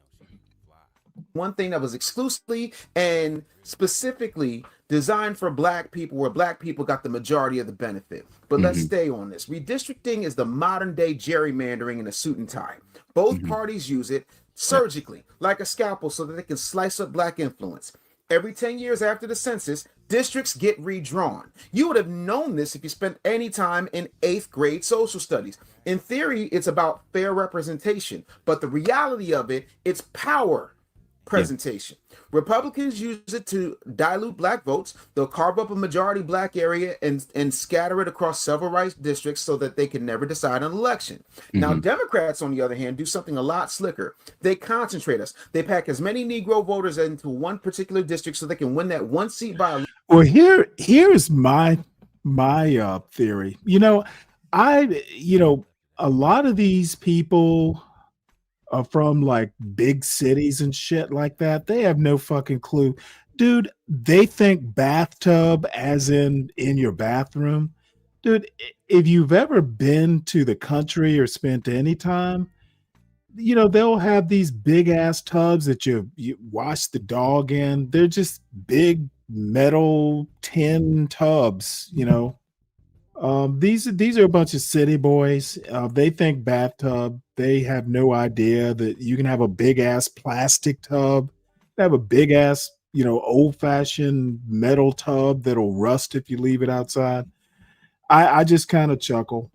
One thing that was exclusively and specifically designed for black people, where black people got the majority of the benefit. But let's stay on this. Redistricting is the modern day gerrymandering in a suit and tie. Both parties use it surgically, like a scalpel, so that they can slice up black influence. Every 10 years after the census, districts get redrawn. You would have known this if you spent any time in 8th grade social studies. In theory, it's about fair representation, but the reality of it, it's power presentation. Republicans use it to dilute black votes. They'll carve up a majority black area and scatter it across several right districts so that they can never decide an election. Now, Democrats, on the other hand, do something a lot slicker. They concentrate us. They pack as many Negro voters into one particular district so they can win that one seat by. Well, here's my theory. A lot of these people from like big cities and shit like that, they have no fucking clue. Dude, they think bathtub as in your bathroom. Dude, if you've ever been to the country or spent any time, you know, they'll have these big ass tubs that you wash the dog in. They're just big metal tin tubs, you know. These are a bunch of city boys. They think bathtub. They have no idea that you can have a big ass plastic tub, have a big ass, you know, old fashioned metal tub that'll rust if you leave it outside. I just kind of chuckle.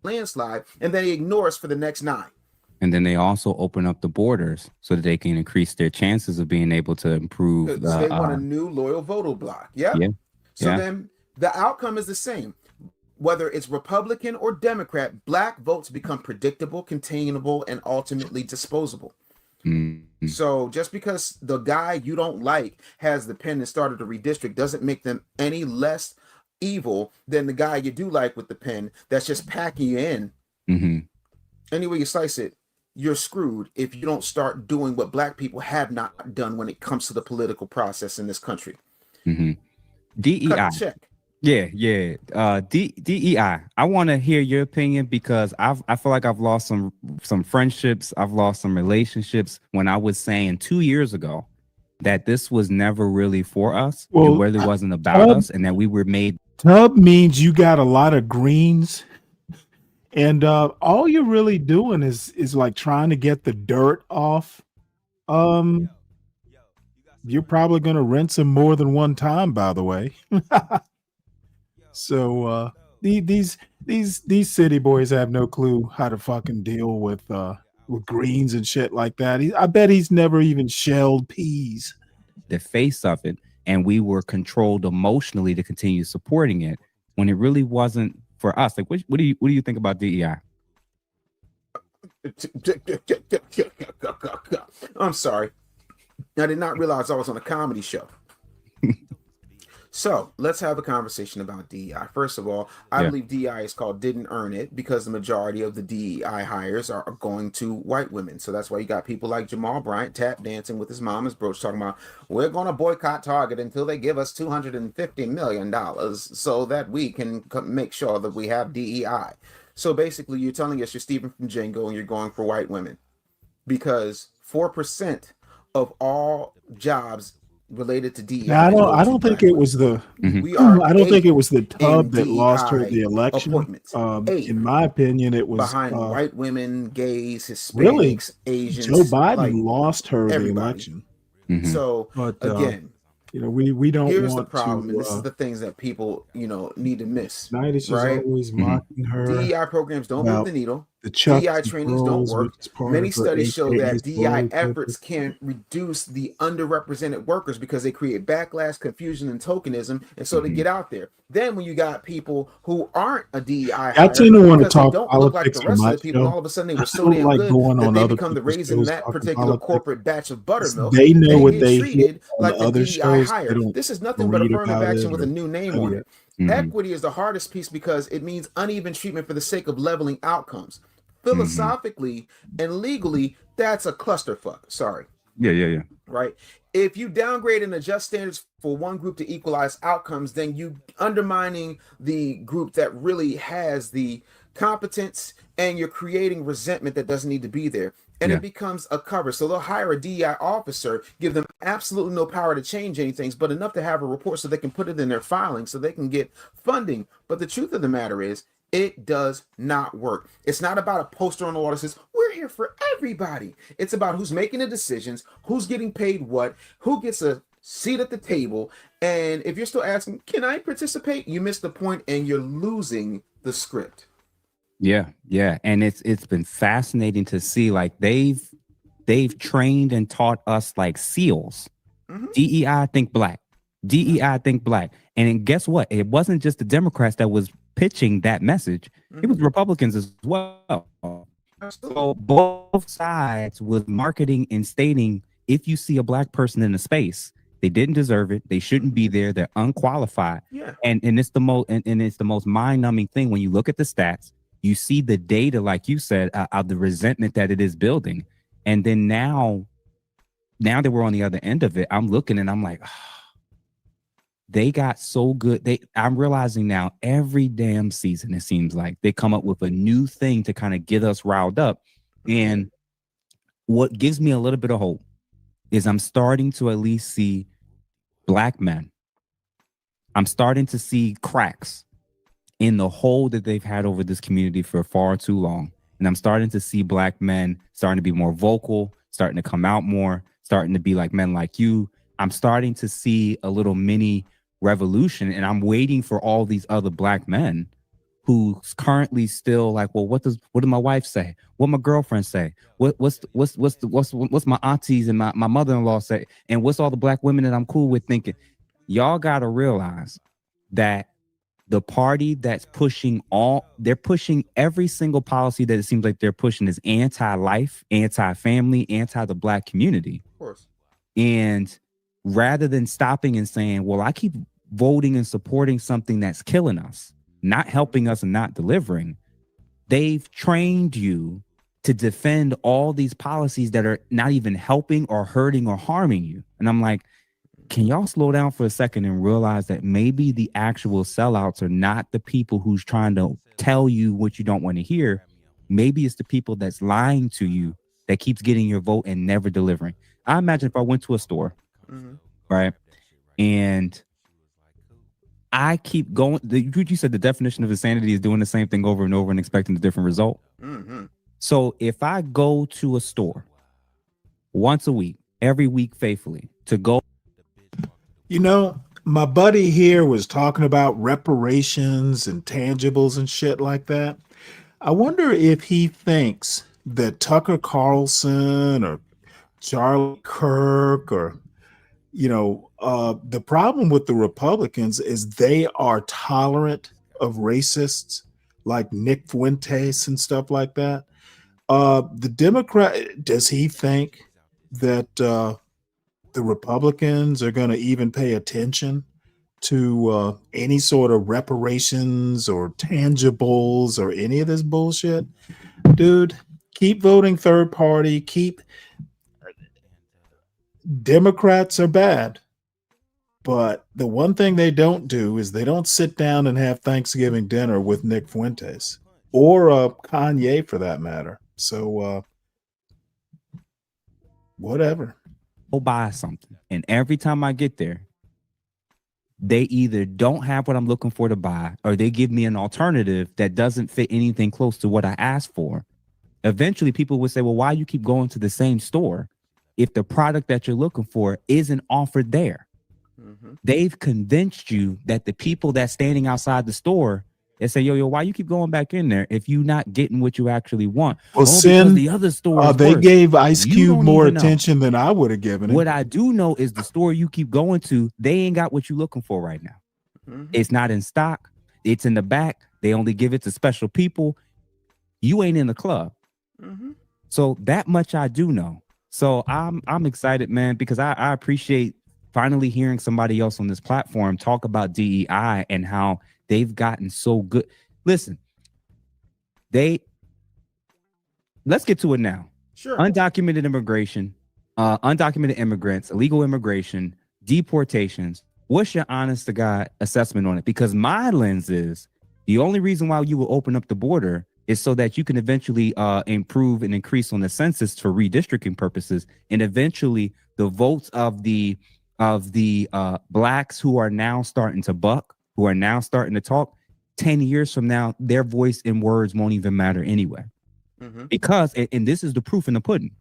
Landslide, and then they ignore us for the next 9. And then they also open up the borders so that they can increase their chances of being able to improve. They want a new loyal voter block. Yep. Yeah. So yeah. then the outcome is the same. Whether it's Republican or Democrat, black votes become predictable, containable, and ultimately disposable. Mm-hmm. So just because the guy you don't like has the pen and started a redistrict doesn't make them any less evil than the guy you do like with the pen that's just packing you in. Mm-hmm. Any way you slice it, you're screwed if you don't start doing what black people have not done when it comes to the political process in this country. Mm-hmm. DEI. Cut the check. Yeah. DEI. I want to hear your opinion because I feel like I've lost some friendships. I've lost some relationships when I was saying 2 years ago that this was never really for us. It really wasn't about us, and that we were made. Tub means you got a lot of greens, and all you're really doing is like trying to get the dirt off. You're probably going to rinse them more than one time, by the way. So these city boys have no clue how to fucking deal with greens and shit like that. I bet he's never even shelled peas. The face of it, and we were controlled emotionally to continue supporting it when it really wasn't for us. Like, what do you think about DEI? I'm sorry. I did not realize I was on a comedy show. So let's have a conversation about DEI. First of all, I believe DEI is called didn't earn it because the majority of the DEI hires are going to white women. So that's why you got people like Jamal Bryant tap dancing with his mama's brooch talking about, we're going to boycott Target until they give us $250 million so that we can make sure that we have DEI. So basically you're telling us you're Stephen from Django and you're going for white women because 4% of all jobs related to DEI. Now, I don't think it was the. I don't think it was the tub that lost her the election. In my opinion, it was behind white women, gays, Hispanics, really, Asians. Joe Biden lost her the election. So but, again, you know, we don't. Here's want the problem, to, and this is the things that people need to miss. Is right? Always mocking her. DEI programs don't move the needle. The DEI trainings don't work. Many studies show that DEI efforts can reduce the underrepresented workers because they create backlash, confusion, and tokenism, and so they get out there. Then when you got people who aren't a DEI hire, I tend to want to talk don't look like politics the rest on of my the people, show. and all of a sudden they were I so don't damn like good going that on they other become the people's raisin in shows that talking particular politics. corporate batch of buttermilk. They know what they get hear treated on like the the other DEI shows. They hire. don't This is nothing but read affirmative about action it with a or new name study on it. it. Equity is the hardest piece because it means uneven treatment for the sake of leveling outcomes. Philosophically and legally, that's a clusterfuck. Sorry. Yeah. Right? If you downgrade and adjust standards for one group to equalize outcomes, then you undermining the group that really has the competence, and you're creating resentment that doesn't need to be there. And it becomes a cover. So they'll hire a DEI officer, give them absolutely no power to change anything, but enough to have a report so they can put it in their filing so they can get funding. But the truth of the matter is, it does not work. It's not about a poster on the wall that says, we're here for everybody. It's about who's making the decisions, who's getting paid what, who gets a seat at the table. And if you're still asking, can I participate? You miss the point and you're losing the script. Yeah. And it's been fascinating to see, like, they've trained and taught us like SEALs. DEI think black. DEI think black. And then guess what? It wasn't just the Democrats that was pitching that message. It was Republicans as well. So both sides was marketing and stating, if you see a black person in a space, they didn't deserve it. They shouldn't be there. They're unqualified. Yeah. And it's the most and it's the most mind-numbing thing when you look at the stats. You see the data, like you said, of the resentment that it is building. And then now that we're on the other end of it, I'm looking and I'm like, they got so good. I'm realizing now every damn season, it seems like they come up with a new thing to kind of get us riled up. And what gives me a little bit of hope is I'm starting to at least see Black men. I'm starting to see cracks in the hole that they've had over this community for far too long. And I'm starting to see Black men starting to be more vocal, starting to come out more, starting to be like men like you. I'm starting to see a little mini revolution, and I'm waiting for all these other Black men who's currently still like, well, what did my wife say? What my girlfriend say? What's my aunties and my mother-in-law say? And what's all the Black women that I'm cool with thinking? Y'all gotta realize that the party that's they're pushing every single policy that it seems like they're pushing is anti-life, anti-family, anti the Black community. Of course. And rather than stopping and saying, well, I keep voting and supporting something that's killing us, not helping us and not delivering, they've trained you to defend all these policies that are not even helping or hurting or harming you. And I'm like, can y'all slow down for a second and realize that maybe the actual sellouts are not the people who's trying to tell you what you don't want to hear. Maybe it's the people that's lying to you that keeps getting your vote and never delivering. I imagine if I went to a store, right, and I keep going, you said the definition of insanity is doing the same thing over and over and expecting a different result. So if I go to a store once a week, every week faithfully, to go. You know, my buddy here was talking about reparations and tangibles and shit like that. I wonder if he thinks that Tucker Carlson or Charlie Kirk or, the problem with the Republicans is they are tolerant of racists like Nick Fuentes and stuff like that. The Democrat, does he think that the Republicans are going to even pay attention to any sort of reparations or tangibles or any of this bullshit? Dude, keep voting third party. Democrats are bad. But the one thing they don't do is they don't sit down and have Thanksgiving dinner with Nick Fuentes or Kanye for that matter. So whatever. Go buy something, and every time I get there, they either don't have what I'm looking for to buy, or they give me an alternative that doesn't fit anything close to what I asked for. Eventually, people would say, well, why you keep going to the same store if the product that you're looking for isn't offered there? They've convinced you that the people that's standing outside the store, they say, yo, why you keep going back in there if you're not getting what you actually want? Well, because the other store they worse. gave Ice You Cube don't more even know. attention than I would have given him. What I do know is the store you keep going to, they ain't got what you're looking for right now. It's not in stock. It's in the back. They only give it to special people. You ain't in the club. So that much I do know. So I'm excited, man, because I appreciate finally hearing somebody else on this platform talk about DEI and how they've gotten so good. Listen, let's get to it now. Sure. Undocumented immigration, undocumented immigrants, illegal immigration, deportations. What's your honest to God assessment on it? Because my lens is the only reason why you will open up the border is so that you can eventually improve and increase on the census for redistricting purposes, and eventually the votes of the blacks who are now starting to buck, who are now starting to talk, 10 years from now, their voice and words won't even matter anyway. Because, and this is the proof in the pudding,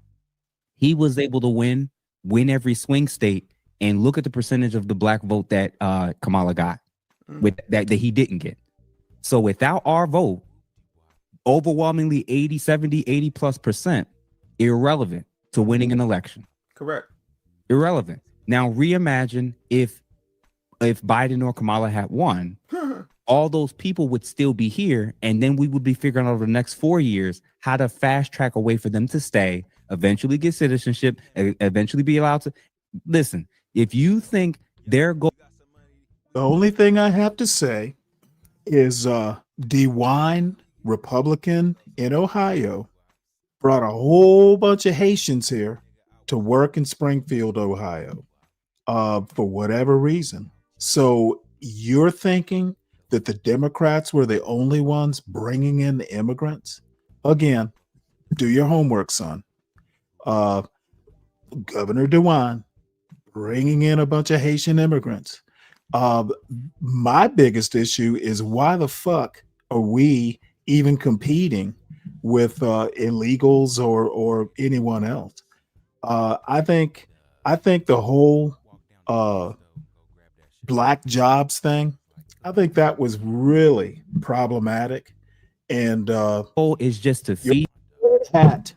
he was able to win every swing state, and look at the percentage of the black vote that Kamala got with that he didn't get. So without our vote, overwhelmingly 80, 70, 80+%, irrelevant to winning an election. Correct. Irrelevant. Now reimagine if Biden or Kamala had won, all those people would still be here, and then we would be figuring out over the next 4 years how to fast track a way for them to stay, eventually get citizenship, eventually be allowed to listen. If you think they're going, the only thing I have to say is DeWine Republican in Ohio brought a whole bunch of Haitians here to work in Springfield, Ohio, for whatever reason. So you're thinking that the Democrats were the only ones bringing in the immigrants? Again, do your homework, son. Governor DeWine bringing in a bunch of Haitian immigrants. My biggest issue is why the fuck are we even competing with illegals or anyone else? I think the whole black jobs thing, I think that was really problematic. And is just to feed that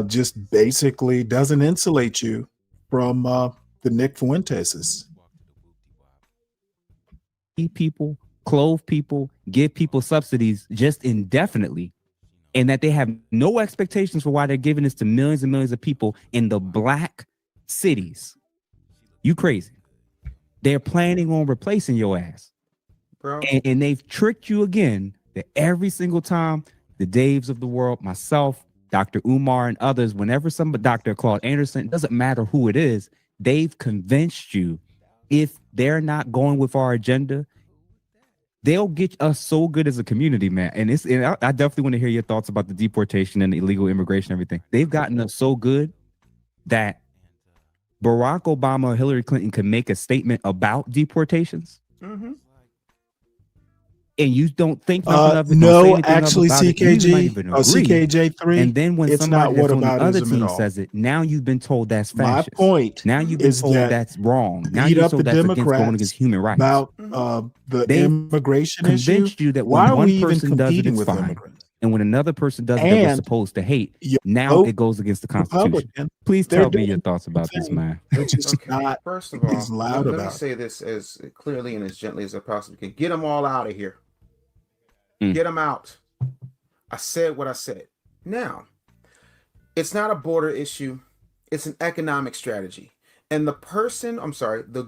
just basically doesn't insulate you from the Nick Fuenteses. Feed people, clothe people, give people subsidies just indefinitely, and that they have no expectations for why they're giving this to millions and millions of people in the black cities. You crazy. They're planning on replacing your ass. Bro. And they've tricked you again that every single time the Daves of the world, myself, Dr. Umar and others, whenever somebody, Dr. Claude Anderson, it doesn't matter who it is, they've convinced you if they're not going with our agenda, they'll get us so good as a community, man. And I definitely want to hear your thoughts about the deportation and the illegal immigration and everything. They've gotten us so good that Barack Obama or Hillary Clinton can make a statement about deportations. Mm-hmm. And you don't think nothing of it. No, actually, CKJ3. And then when it's not somebody what that's on the other aboutism team at all. says it, now you've been told that's My fascist. point Now you've been is told that that's wrong. Now beat you're up told the that's against going Democrats against human rights. about the They've immigration issue. convinced you that Why when are one we even person does it, competing it's with fine. immigrants? And when another person does it that we're And supposed to hate, you now vote it goes against the Constitution. Republican, Please they're tell me your doing thoughts about this, man. Which is not First of all, as loud let me about. say this as clearly and as gently as I possibly can. Get them all out of here. Mm. Get them out. I said what I said. Now, it's not a border issue. It's an economic strategy. And the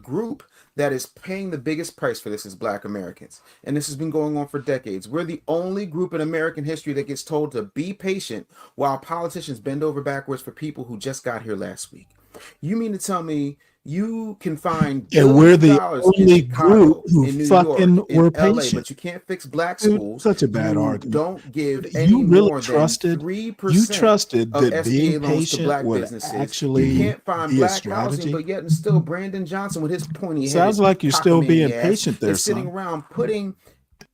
group that is paying the biggest price for this is Black Americans. And this has been going on for decades. We're the only group in American history that gets told to be patient while politicians bend over backwards for people who just got here last week. You mean to tell me you can find And we're the dollars only in Chicago, group who in New fucking York, in were LA, patient. but you can't fix black Dude, schools. such a bad you argument. Don't give any You really more trusted. than 3% You trusted of that SBA being loans to patient black would businesses. actually You can't find be a black strategy. housing, but yet and still Brandon Johnson with his pointy head Sounds like you're still being patient there, is sitting son. around putting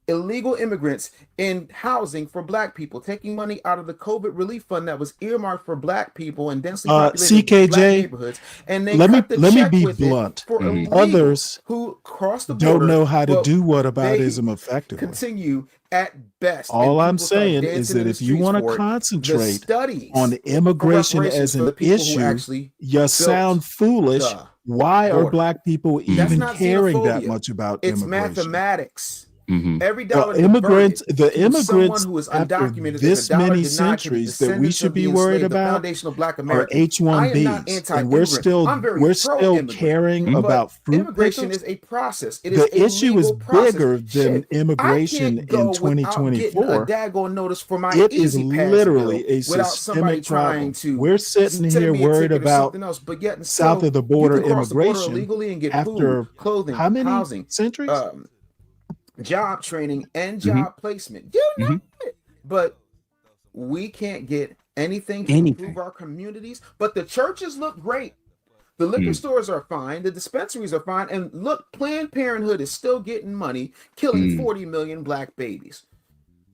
illegal immigrants in housing for black people, taking money out of the COVID relief fund that was earmarked for black people in densely populated black CKJ, neighborhoods, and they let cut the me check be with blunt. it for illegals Others who cross the border don't know how to but do they whataboutism effectively. continue at best. All and I'm people start saying is dancing that in the if you streets want to for it. The concentrate studies on for immigration reparations as for the an people who issue, actually you built sound foolish. the Why are border. black people That's even not caring that xenophobia. much about It's immigration? mathematics. Mm-hmm. Every The dollar immigrants, diverted the to someone immigrants who is after undocumented is this a dollar many denied to the centuries that we descendants should of the be worried enslaved, the about foundational black are American. I am not H-1Bs, and we're anti-immigrant. still I'm very pro-immigrant. caring But about fruit immigration pickers. is a process. It is The a issue is legal process. bigger than Shit, I immigration can't go in without getting a 2024. daggone notice for my It is Easy Pass bill literally a without somebody systemic trying problem. to We're sitting send here me a worried ticket or about something else. But yet and south still, of the you border can cross the border immigration illegally and get food, after clothing, how many housing, centuries? job training, and job placement. You know it. But we can't get anything to improve our communities. But the churches look great. The liquor stores are fine. The dispensaries are fine. And look, Planned Parenthood is still getting money, killing 40 million black babies.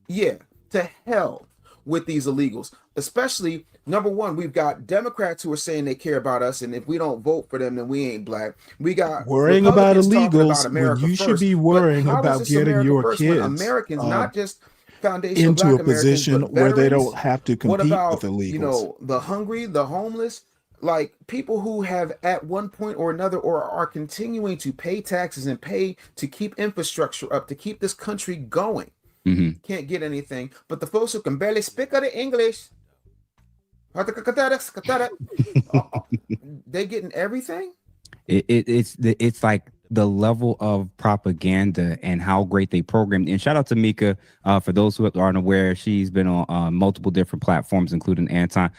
Yeah, to hell with these illegals. Especially, number one, we've got Democrats who are saying they care about us, and if we don't vote for them, then we ain't black. We got Worrying about Republicans talking illegals about America when you should first. be But worrying how is about this getting America your first when kids Americans, not just foundational into black a position Americans, but where they veterans? don't have to What compete about, with illegals. you know, the hungry, the homeless, like people who have at one point or another or are continuing to pay taxes and pay to keep infrastructure up, to keep this country going? Can't get anything. But the folks who can barely speak the English, they getting everything. It's like the level of propaganda and how great they programmed. And shout out to Mika. For those who aren't aware, she's been on multiple different platforms, including Anton.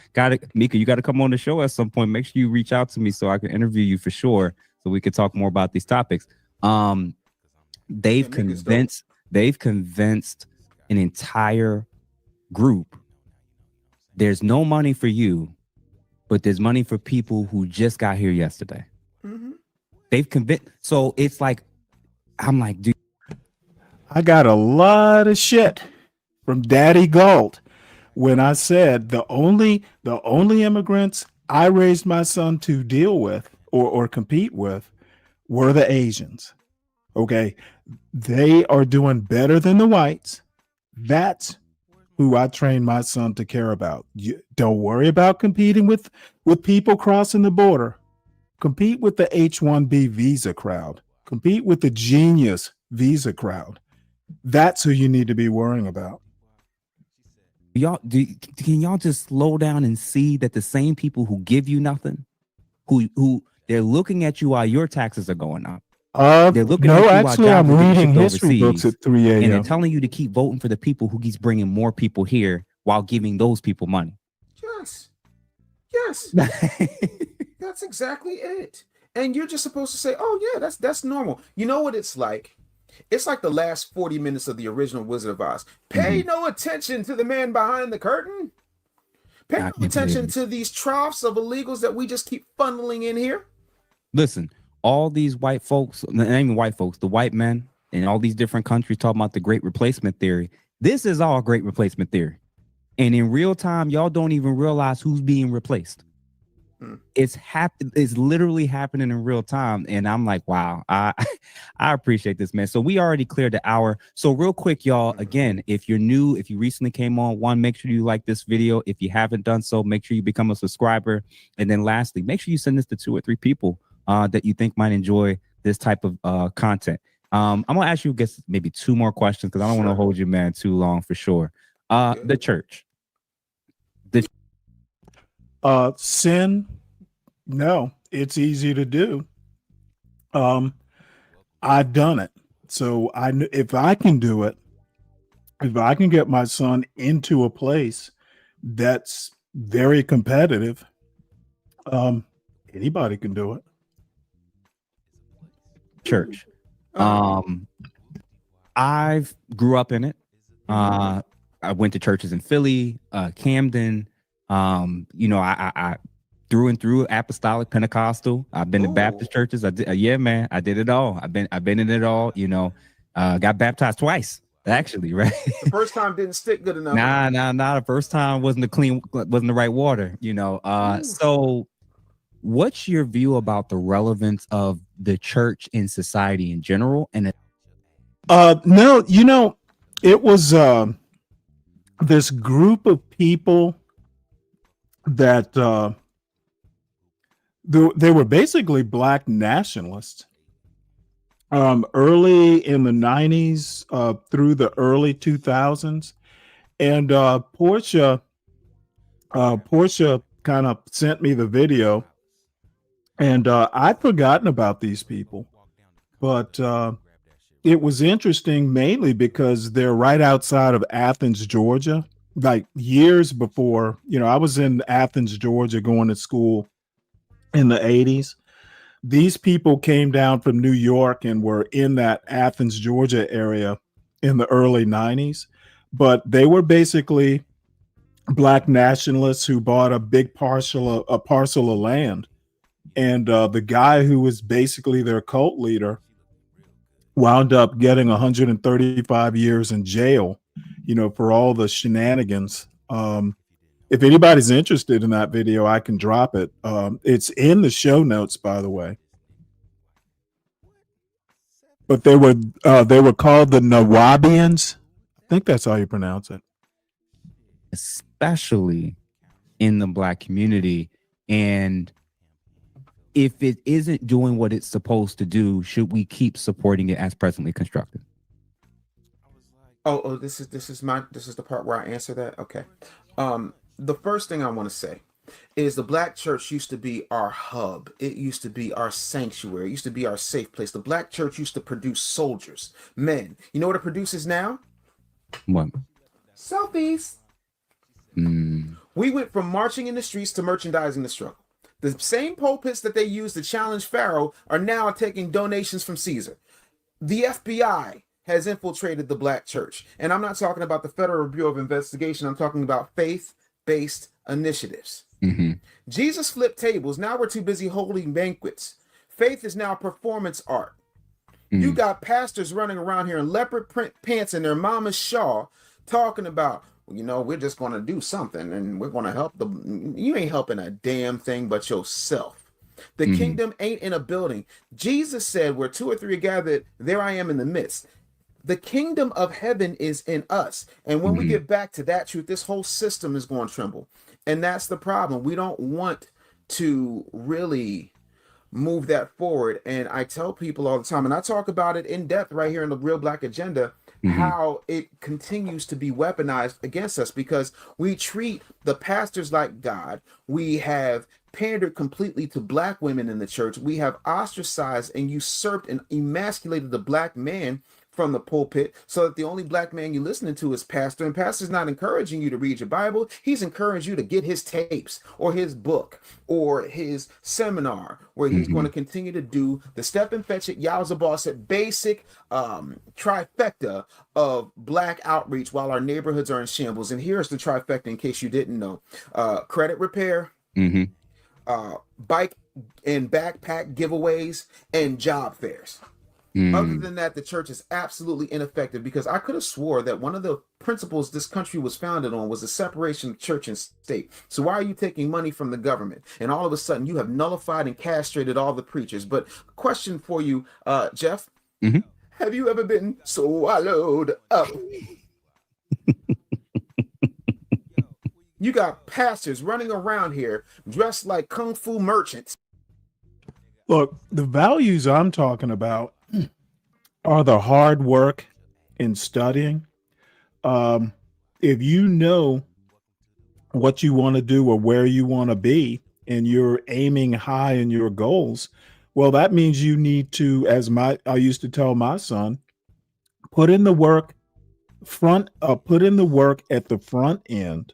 Mika, you got to come on the show at some point. Make sure you reach out to me so I can interview you for sure, so we could talk more about these topics. They've convinced an entire group. There's no money for you, but there's money for people who just got here yesterday. They've convinced. So it's like, I'm like, dude. I got a lot of shit from Daddy Galt when I said the only immigrants I raised my son to deal with or compete with were the Asians. Okay. They are doing better than the whites. That's who I trained my son to care about. Don't worry about competing with people crossing the border. Compete with the H-1B visa crowd. Compete with the genius visa crowd. That's who you need to be worrying about. Can y'all just slow down and see that the same people who give you nothing, who they're looking at you while your taxes are going up. They're looking at you actually, while I'm jobs are getting reading shipped history books overseas, at 3 a.m. and they're telling you to keep voting for the people who keeps bringing more people here while giving those people money. Yes. That's exactly it. And you're just supposed to say, "Oh yeah, that's normal." You know what it's like? It's like the last 40 minutes of the original Wizard of Oz. Pay no attention to the man behind the curtain. Pay no attention to these troughs of illegals that we just keep funneling in here. Listen, all these white folks, not even white folks, the white men in all these different countries talking about the great replacement theory. This is all great replacement theory. And in real time, y'all don't even realize who's being replaced. It's literally happening in real time. And I'm like, wow, I appreciate this, man. So we already cleared the hour. So real quick, y'all, again, if you're new, if you recently came on, one, make sure you like this video. If you haven't done so, make sure you become a subscriber. And then lastly, make sure you send this to 2 or 3 people that you think might enjoy this type of content. I'm gonna ask you, guess maybe 2 more questions because I don't want to hold you, man, too long for sure. The church. Sin, no, it's easy to do. I've done it. So if I can do it, if I can get my son into a place that's very competitive, anybody can do it. Church. I've grew up in it. I went to churches in Philly, Camden. I through and through apostolic Pentecostal. I've been to Baptist churches. I did it all. I've been in it all. Got baptized twice actually. Right. The first time didn't stick good enough. Nah. The first time wasn't the right water. So what's your view about the relevance of the church in society in general? And no, it was this group of people that they were basically black nationalists early in the 90s through the early 2000s. And Portia kind of sent me the video, and I'd forgotten about these people, but it was interesting mainly because they're right outside of Athens, Georgia. Like years before, I was in Athens, Georgia, going to school in the 80s. These people came down from New York and were in that Athens, Georgia area in the early 90s. But they were basically black nationalists who bought a big parcel of land. And the guy who was basically their cult leader wound up getting 135 years in jail, for all the shenanigans. If anybody's interested in that video, I can drop it. It's in the show notes, by the way. But they were called the Nawabians. I think that's how you pronounce it. Especially in the black community. And if it isn't doing what it's supposed to do, should we keep supporting it as presently constructed? This is the part where I answer that. Okay. The first thing I want to say is the black church used to be our hub. It used to be our sanctuary. It used to be our safe place. The black church used to produce soldiers, men. You know what it produces now? What? Selfies. We went from marching in the streets to merchandising the struggle. The same pulpits that they used to challenge Pharaoh are now taking donations from Caesar. The FBI has infiltrated the black church. And I'm not talking about the Federal Bureau of Investigation. I'm talking about faith-based initiatives. Jesus flipped tables. Now we're too busy holding banquets. Faith is now performance art. You got pastors running around here in leopard print pants and their mama's shawl talking about, you know, we're just going to do something and we're going to help them. You ain't helping a damn thing but yourself. The kingdom ain't in a building. Jesus said, where 2 or 3 are gathered, there I am in the midst. The kingdom of heaven is in us. And when we get back to that truth, this whole system is going to tremble. And that's the problem. We don't want to really move that forward. And I tell people all the time, and I talk about it in depth right here in the Real Black Agenda, how it continues to be weaponized against us because we treat the pastors like God. We have pandered completely to black women in the church. We have ostracized and usurped and emasculated the black man from the pulpit so that the only black man you're listening to is pastor, and pastor's not encouraging you to read your Bible. He's encouraging you to get his tapes or his book or his seminar where he's going to continue to do the step and fetch it, yowza boss it, basic trifecta of black outreach while our neighborhoods are in shambles. And here's the trifecta in case you didn't know. Credit repair, bike and backpack giveaways, and job fairs. Other than that, the church is absolutely ineffective because I could have swore that one of the principles this country was founded on was the separation of church and state. So why are you taking money from the government? And all of a sudden you have nullified and castrated all the preachers. But question for you, Jeff, have you ever been swallowed up? You got pastors running around here dressed like kung fu merchants. Look, the values I'm talking about are the hard work in studying. If you know what you want to do or where you want to be and you're aiming high in your goals, well, that means you need to, as I used to tell my son, put in the work put in the work at the front end.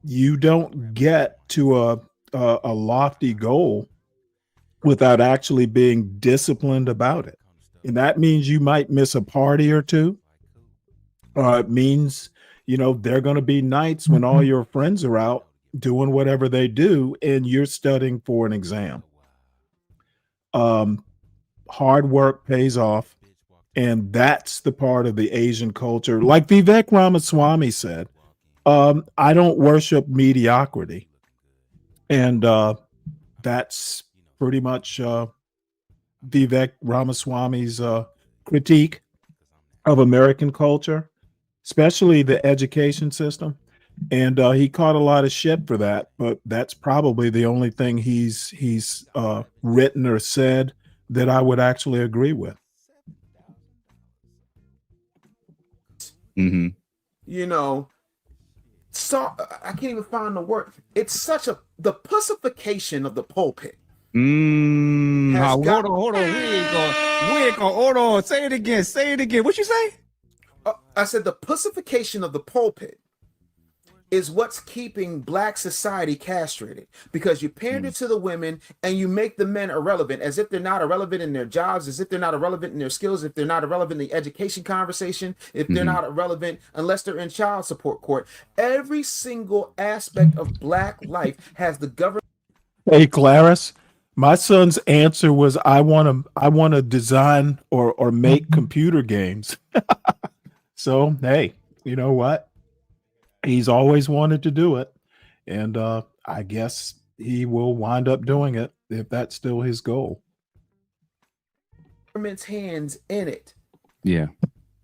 You don't get to a lofty goal without actually being disciplined about it. And that means you might miss a party or two. It means, you know, there are going to be nights when all your friends are out doing whatever they do and you're studying for an exam. Hard work pays off. And that's the part of the Asian culture. Like Vivek Ramaswamy said, I don't worship mediocrity. And that's pretty much Vivek Ramaswamy's critique of American culture, especially the education system. And he caught a lot of shit for that, but that's probably the only thing he's written or said that I would actually agree with. You know, so I can't even find the word. It's such the pussification of the pulpit. Hold on. We ain't gonna hold on. Say it again. What you say? I said the pussification of the pulpit is what's keeping black society castrated because you pander to the women and you make the men irrelevant as if they're not irrelevant in their jobs, as if they're not irrelevant in their skills, if they're not irrelevant in the education conversation, if they're not irrelevant unless they're in child support court. Every single aspect of black life has the government. Hey, Clarice, my son's answer was, I want to design or make computer games. So, hey, you know what? He's always wanted to do it. And I guess he will wind up doing it if that's still his goal. Government's hands in it. Yeah.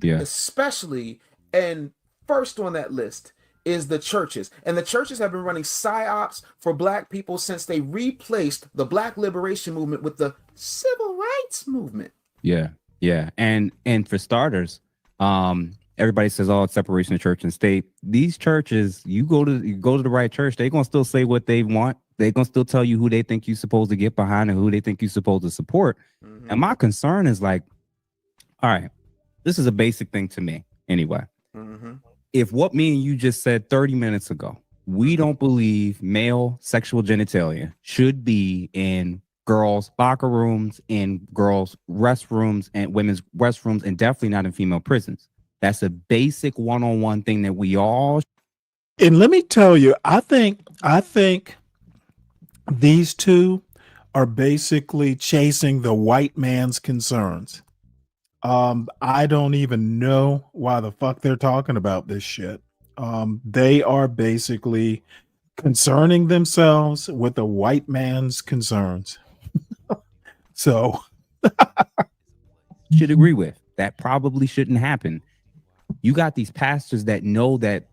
Especially, and first on that list is the churches. And the churches have been running psyops for black people since they replaced the black liberation movement with the civil rights movement. Yeah. And for starters, everybody says, "Oh, it's separation of church and state." These churches, you go to the right church, they're gonna still say what they want. They're gonna still tell you who they think you're supposed to get behind and who they think you're supposed to support. And my concern is like, all right, this is a basic thing to me anyway. If what me and you just said 30 minutes ago, we don't believe male sexual genitalia should be in girls' locker rooms, in girls' restrooms, and women's restrooms, and definitely not in female prisons. That's a basic one-on-one thing that we all. And let me tell you, I think these two are basically chasing the white man's concerns. I don't even know why the fuck they're talking about this shit. They are basically concerning themselves with the white man's concerns. So should agree with that. Probably shouldn't happen. You got these pastors that know that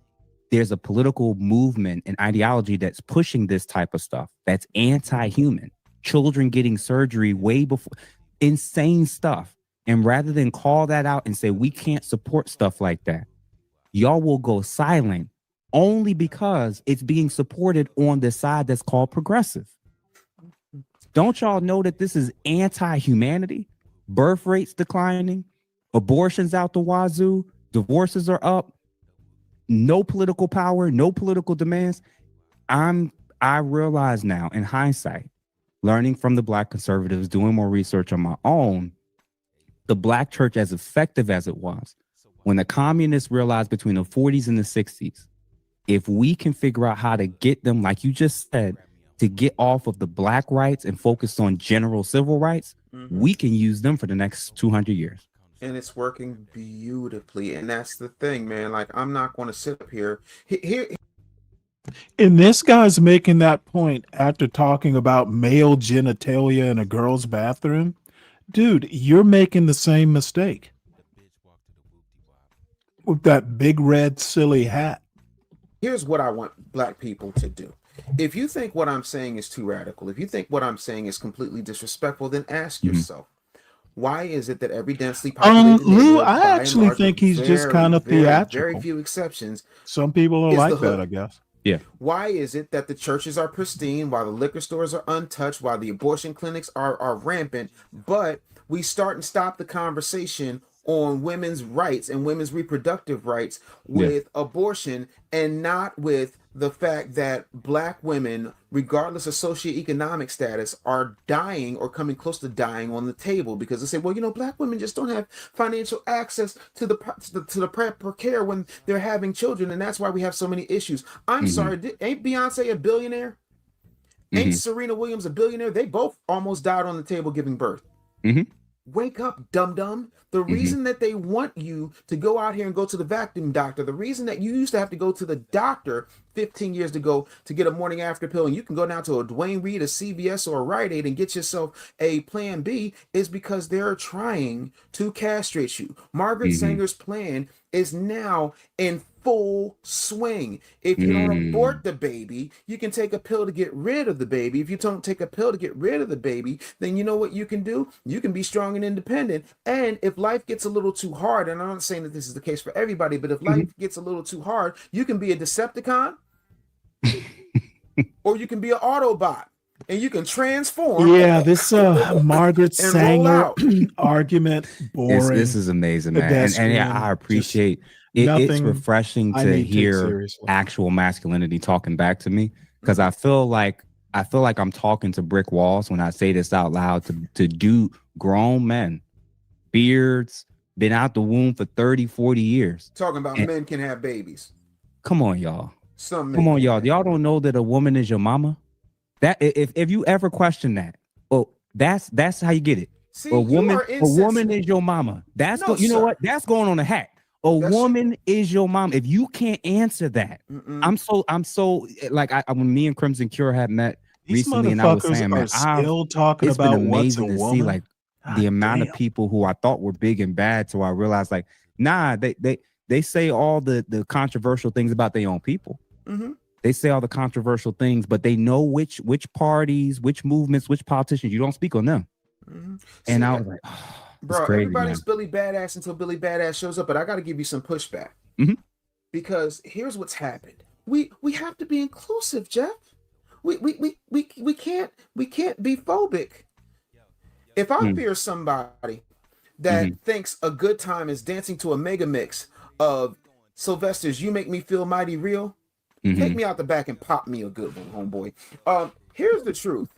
there's a political movement and ideology that's pushing this type of stuff that's anti-human. Children getting surgery way before, insane stuff. And rather than call that out and say we can't support stuff like that, y'all will go silent only because it's being supported on the side that's called progressive. Don't y'all know that this is anti-humanity? Birth rates declining, abortions out the wazoo, divorces are up, no political power, no political demands. I realize now in hindsight, learning from the Black conservatives, doing more research on my own, the Black church, as effective as it was, when the communists realized between the 40s and the 60s, if we can figure out how to get them, like you just said, to get off of the Black rights and focus on general civil rights, we can use them for the next 200 years. And it's working beautifully. And that's the thing, man. Like, I'm not going to sit up here. And this guy's making that point after talking about male genitalia in a girl's bathroom. Dude, you're making the same mistake with that big red silly hat. Here's what I want Black people to do. If you think what I'm saying is too radical, if you think what I'm saying is completely disrespectful, then ask yourself, why is it that every densely populated Lou, neighborhood, I by and actually large, think he's just very, kind of very, theatrical. very few exceptions. Some people are is like the that, hood. I guess. Yeah. Why is it that the churches are pristine, while the liquor stores are untouched, while the abortion clinics are rampant, but we start and stop the conversation on women's rights and women's reproductive rights with abortion, and not with the fact that Black women, regardless of socioeconomic status, are dying or coming close to dying on the table because they say, well, you know, Black women just don't have financial access to the proper care when they're having children, and that's why we have so many issues. I'm sorry, ain't Beyonce a billionaire? Ain't Serena Williams a billionaire? They both almost died on the table giving birth. Wake up, dum-dum. The reason that they want you to go out here and go to the vacuum doctor, the reason that you used to have to go to the doctor 15 years ago to get a morning after pill, and you can go down to a Dwayne Reed, a CVS, or a Rite Aid and get yourself a Plan B, is because they're trying to castrate you. Margaret Sanger's plan is now in full swing. If you don't abort the baby, you can take a pill to get rid of the baby. If you don't take a pill to get rid of the baby, then you know what you can do? You can be strong and independent. And if life gets a little too hard, and I'm not saying that this is the case for everybody, but if life gets a little too hard, you can be a Decepticon or you can be an Autobot. And you can transform. Yeah, this Margaret Sanger argument, boring. This is amazing, man. And yeah, I appreciate it. It's refreshing to hear actual masculinity talking back to me, because I feel like I'm talking to brick walls when I say this out loud to do grown men, beards, been out the womb for 30, 40 years. Talking about men can have babies. Come on, y'all. Some Come on, y'all. Y'all don't know that a woman is your mama? That if you ever question that, that's how you get it. See, a woman is your mama. That's No, you know sir. what? That's going on a hat. Woman is your mom. If you can't answer that, I'm so like when me and Crimson Cure had met These recently, and I was motherfuckers saying, are man, still talking it's about been what's a amazing to see woman. like God the amount damn. of people who I thought were big and bad. So I realized like, nah, they say all the controversial things about their own people. They say all the controversial things, but they know which parties, which movements, which politicians. You don't speak on them. And I was like, It's Bro, crazy, everybody's man. Billy Badass until Billy Badass shows up, but I got to give you some pushback Mhm. because here's what's happened. We have to be inclusive, Jeff. We can't be phobic. If I Mm. fear somebody that Mhm. thinks a good time is dancing to a mega mix of Sylvester's "You Make Me Feel Mighty Real," take Mhm. me out the back and pop me a good one, homeboy. Here's the truth,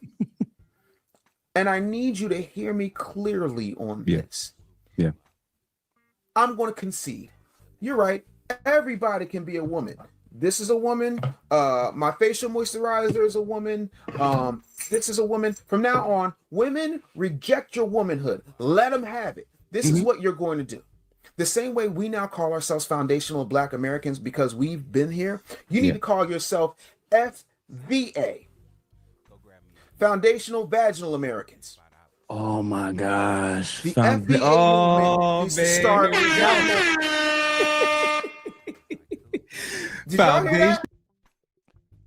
and I need you to hear me clearly on Yeah. this. Yeah. I'm going to concede. You're right. Everybody can be a woman. This is a woman. My facial moisturizer is a woman. This is a woman. From now on, women, reject your womanhood. Let them have it. This is what you're going to do. The same way we now call ourselves foundational Black Americans because we've been here, you need to call yourself FVA, Foundational Vaginal Americans. Oh my gosh. The FVA movement needs to start. Did y'all hear that?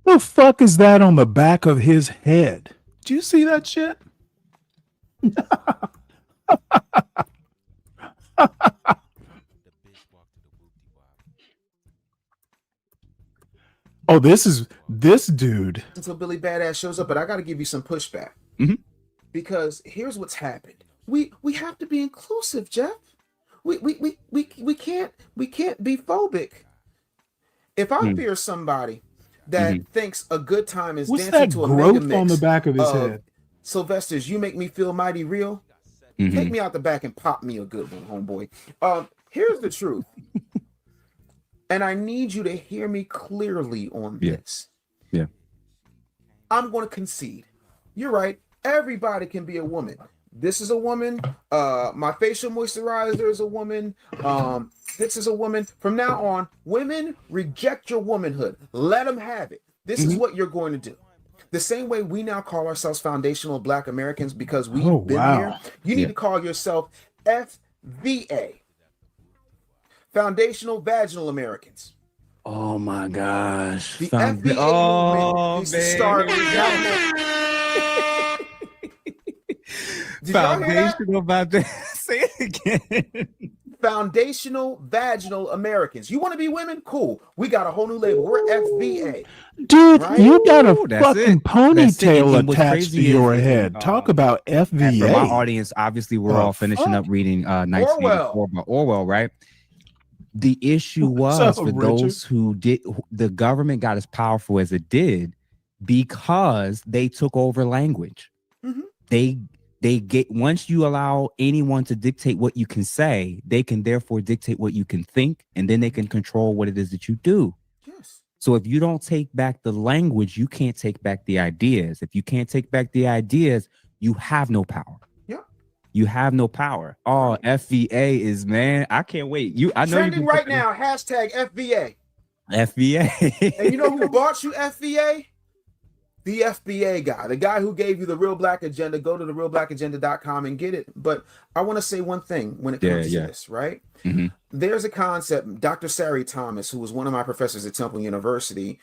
The fuck is that on the back of his head? Do you see that shit? Oh, this dude. Until Billy Badass shows up, but I got to give you some pushback because here's what's happened. We have to be inclusive, Jeff. We can't be phobic. If I fear somebody that thinks a good time is What's dancing that to a mega growth mix on the back of his head? Sylvester's "You Make Me Feel Mighty Real," take me out the back and pop me a good one, homeboy. Here's the truth, and I need you to hear me clearly on this. Yeah. I'm going to concede. You're right. Everybody can be a woman. This is a woman. My facial moisturizer is a woman. This is a woman. From now on, women, reject your womanhood. Let them have it. This is what you're going to do. The same way we now call ourselves foundational Black Americans because we've been here, you need to call yourself FVA, Foundational Vaginal Americans. Oh my gosh. The FVA movement needs to start. Did y'all hear that? Foundational Say it again. Foundational Vaginal Americans. You want to be women? Cool. We got a whole new label. We're FVA. Dude, Right? you got a That's fucking it. ponytail And what's attached to crazy your is, head. Talk about and for my FVA. audience, obviously, we're The all finishing fuck? up reading 1984 by Orwell, right? The issue What's was up, for Richard? those who did, the government got as powerful as it did because they took over language. They get, once you allow anyone to dictate what you can say, they can therefore dictate what you can think, and then they can control what it is that you do. Yes. So if you don't take back the language, you can't take back the ideas. If you can't take back the ideas, you have no power. Yeah. You have no power. Oh, FVA is, man, I can't wait. I know Trending right now, hashtag FVA. FVA. And you know who bought you FVA? The FBA guy, the guy who gave you the Real Black Agenda. Go to the realblackagenda.com and get it. But I want to say one thing when it comes to this, right? There's a concept Dr. Sari Thomas, who was one of my professors at Temple University,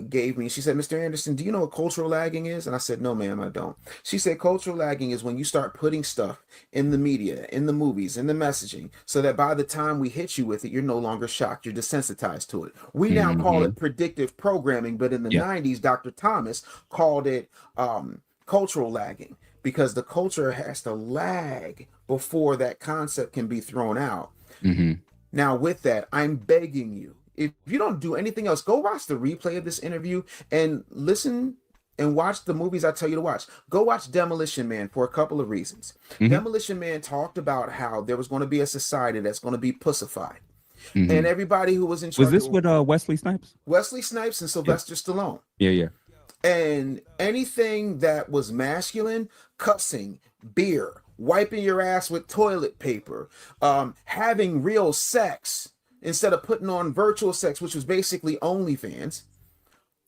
gave me. She said, Mr. Anderson, do you know what cultural lagging is? And I said, no, ma'am, I don't. She said, cultural lagging is when you start putting stuff in the media, in the movies, in the messaging, so that by the time we hit you with it, you're no longer shocked. You're desensitized to it. We now call it predictive programming, but in the 90s, Dr. Thomas called it cultural lagging because the culture has to lag before that concept can be thrown out. Now, with that, I'm begging you, if you don't do anything else, go watch the replay of this interview and listen and watch the movies I tell you to watch. Go watch Demolition Man for a couple of reasons. Demolition Man talked about how there was going to be a society that's going to be pussified. And everybody who was in charge. Was this with Wesley Snipes? Wesley Snipes and Sylvester Stallone. Yeah. And anything that was masculine, cussing, beer, wiping your ass with toilet paper, having real sex instead of putting on virtual sex, which was basically OnlyFans,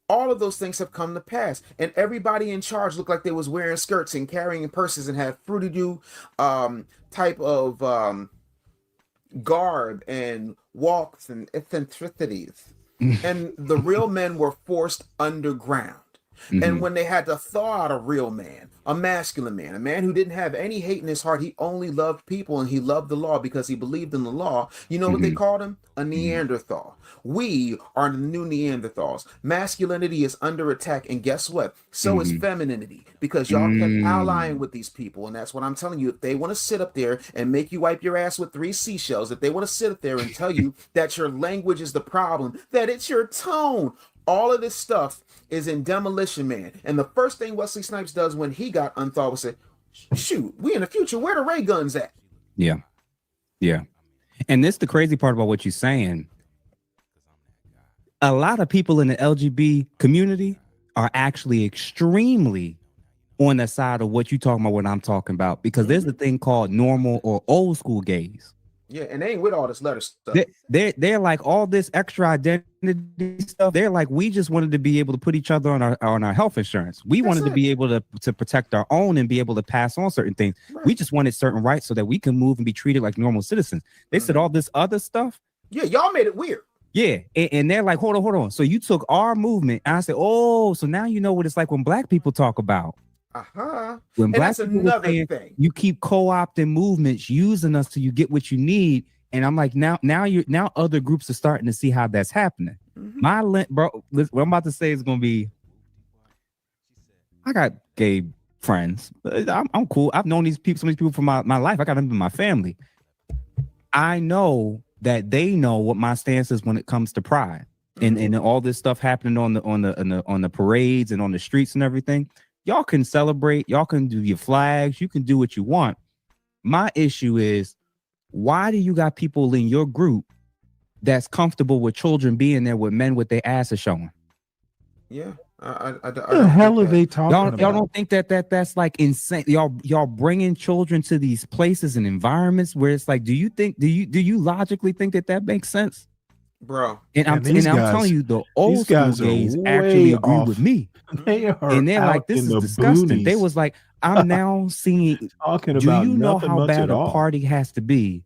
all of those things have come to pass. And everybody in charge looked like they was wearing skirts and carrying purses and had Fruity-Doo type of garb and walks and eccentricities. And the real men were forced underground. And when they had to thaw out a real man, a masculine man, a man who didn't have any hate in his heart, he only loved people and he loved the law because he believed in the law. You know what they called him? A Neanderthal. We are the new Neanderthals. Masculinity is under attack, and guess what? So is femininity, because y'all kept allying with these people. And that's what I'm telling you. If they want to sit up there and make you wipe your ass with 3 seashells, if they want to sit up there and tell you that your language is the problem, that it's your tone, all of this stuff is in Demolition Man. And the first thing Wesley Snipes does when he got unthawed was say, shoot, we in the future, where the ray guns at? Yeah. Yeah. And this the crazy part about what you're saying. A lot of people in the LGBT community are actually extremely on the side of what you're talking about, what I'm talking about, because there's a thing called normal or old school gays. Yeah, and they ain't with all this letter stuff. They're like all this extra identity stuff. They're like, we just wanted to be able to put each other on our health insurance. We wanted to be able to protect our own and be able to pass on certain things. Right. We just wanted certain rights so that we can move and be treated like normal citizens. They said all this other stuff. Yeah, y'all made it weird. Yeah, and they're like, hold on. So you took our movement. And I said, oh, so now you know what it's like when black people talk about. When and black that's people another thing. You keep co-opting movements, using us till you get what you need. And I'm like, now other groups are starting to see how that's happening. Bro, what I'm about to say is gonna be, I got gay friends. I'm cool. I've known some of these people for my life. I got them in my family. I know that they know what my stance is when it comes to pride and all this stuff happening on the parades and on the streets and everything. Y'all can celebrate, y'all can do your flags, you can do what you want. My issue is, why do you got people in your group that's comfortable with children being there with men with their asses showing? Yeah. What the hell are they talking about? Y'all don't think that's like insane? Y'all bringing children to these places and environments where it's like, do you logically think that makes sense? Bro, and I'm telling you, the old school gays actually agree with me. They are and they're like, this is disgusting. boonies. They was like, I'm now seeing. Talking do about you know nothing how much bad at a all. party has to be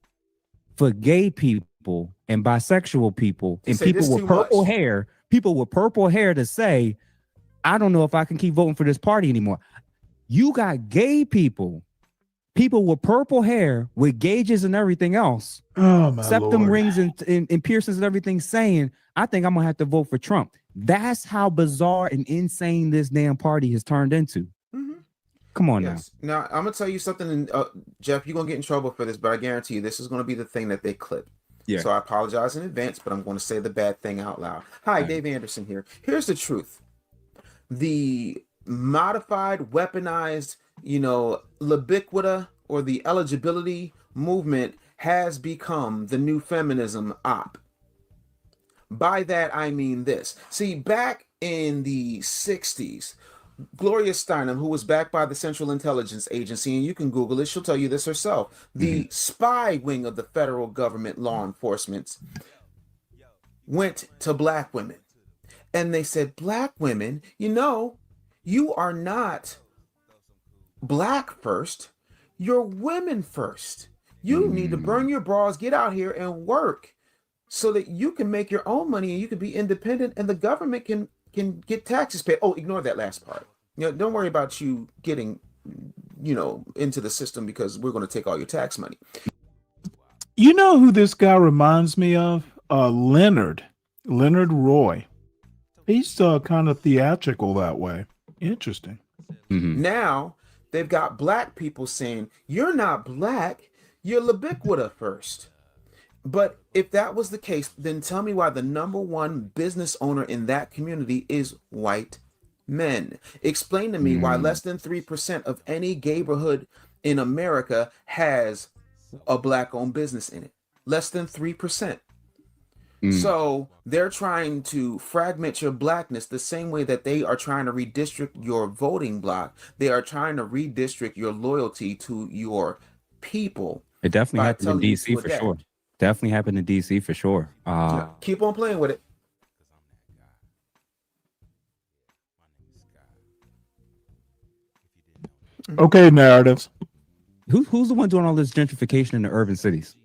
for gay people and bisexual people and people with purple hair? People with purple hair to say, I don't know if I can keep voting for this party anymore. You got gay people with purple hair, with gauges and everything else, septum rings and piercings and everything, saying, I think I'm gonna have to vote for Trump. That's how bizarre and insane this damn party has turned into. Come on now. Now, I'm gonna tell you something, and Jeff, you're gonna get in trouble for this, but I guarantee you this is gonna be the thing that they clip. Yeah. So I apologize in advance, but I'm gonna say the bad thing out loud. Hi, Dave Anderson here. Here's the truth. The modified, weaponized, libiquita or the eligibility movement has become the new feminism op. By that, I mean this. See, back in the 60s, Gloria Steinem, who was backed by the Central Intelligence Agency, and you can Google it, she'll tell you this herself, the spy wing of the federal government law enforcement went to black women. And they said, black women, you are not black first, you're women first. You need to burn your bras, get out here and work so that you can make your own money and you can be independent and the government can get taxes paid. Oh, ignore that last part. Don't worry about you getting, into the system because we're going to take all your tax money. You know who this guy reminds me of? Leonard Roy. He's kind of theatrical that way. Interesting. Now they've got black people saying, you're not black, you're libiquita first. But if that was the case, then tell me why the number one business owner in that community is white men. Explain to me why less than 3% of any neighborhood in America has a black-owned business in it. Less than 3%. So they're trying to fragment your blackness the same way that they are trying to redistrict your voting block. They are trying to redistrict your loyalty to your people. It definitely happened in DC for sure. Definitely happened in DC for sure. Keep on playing with it. Okay, narratives. Who's the one doing all this gentrification in the urban cities?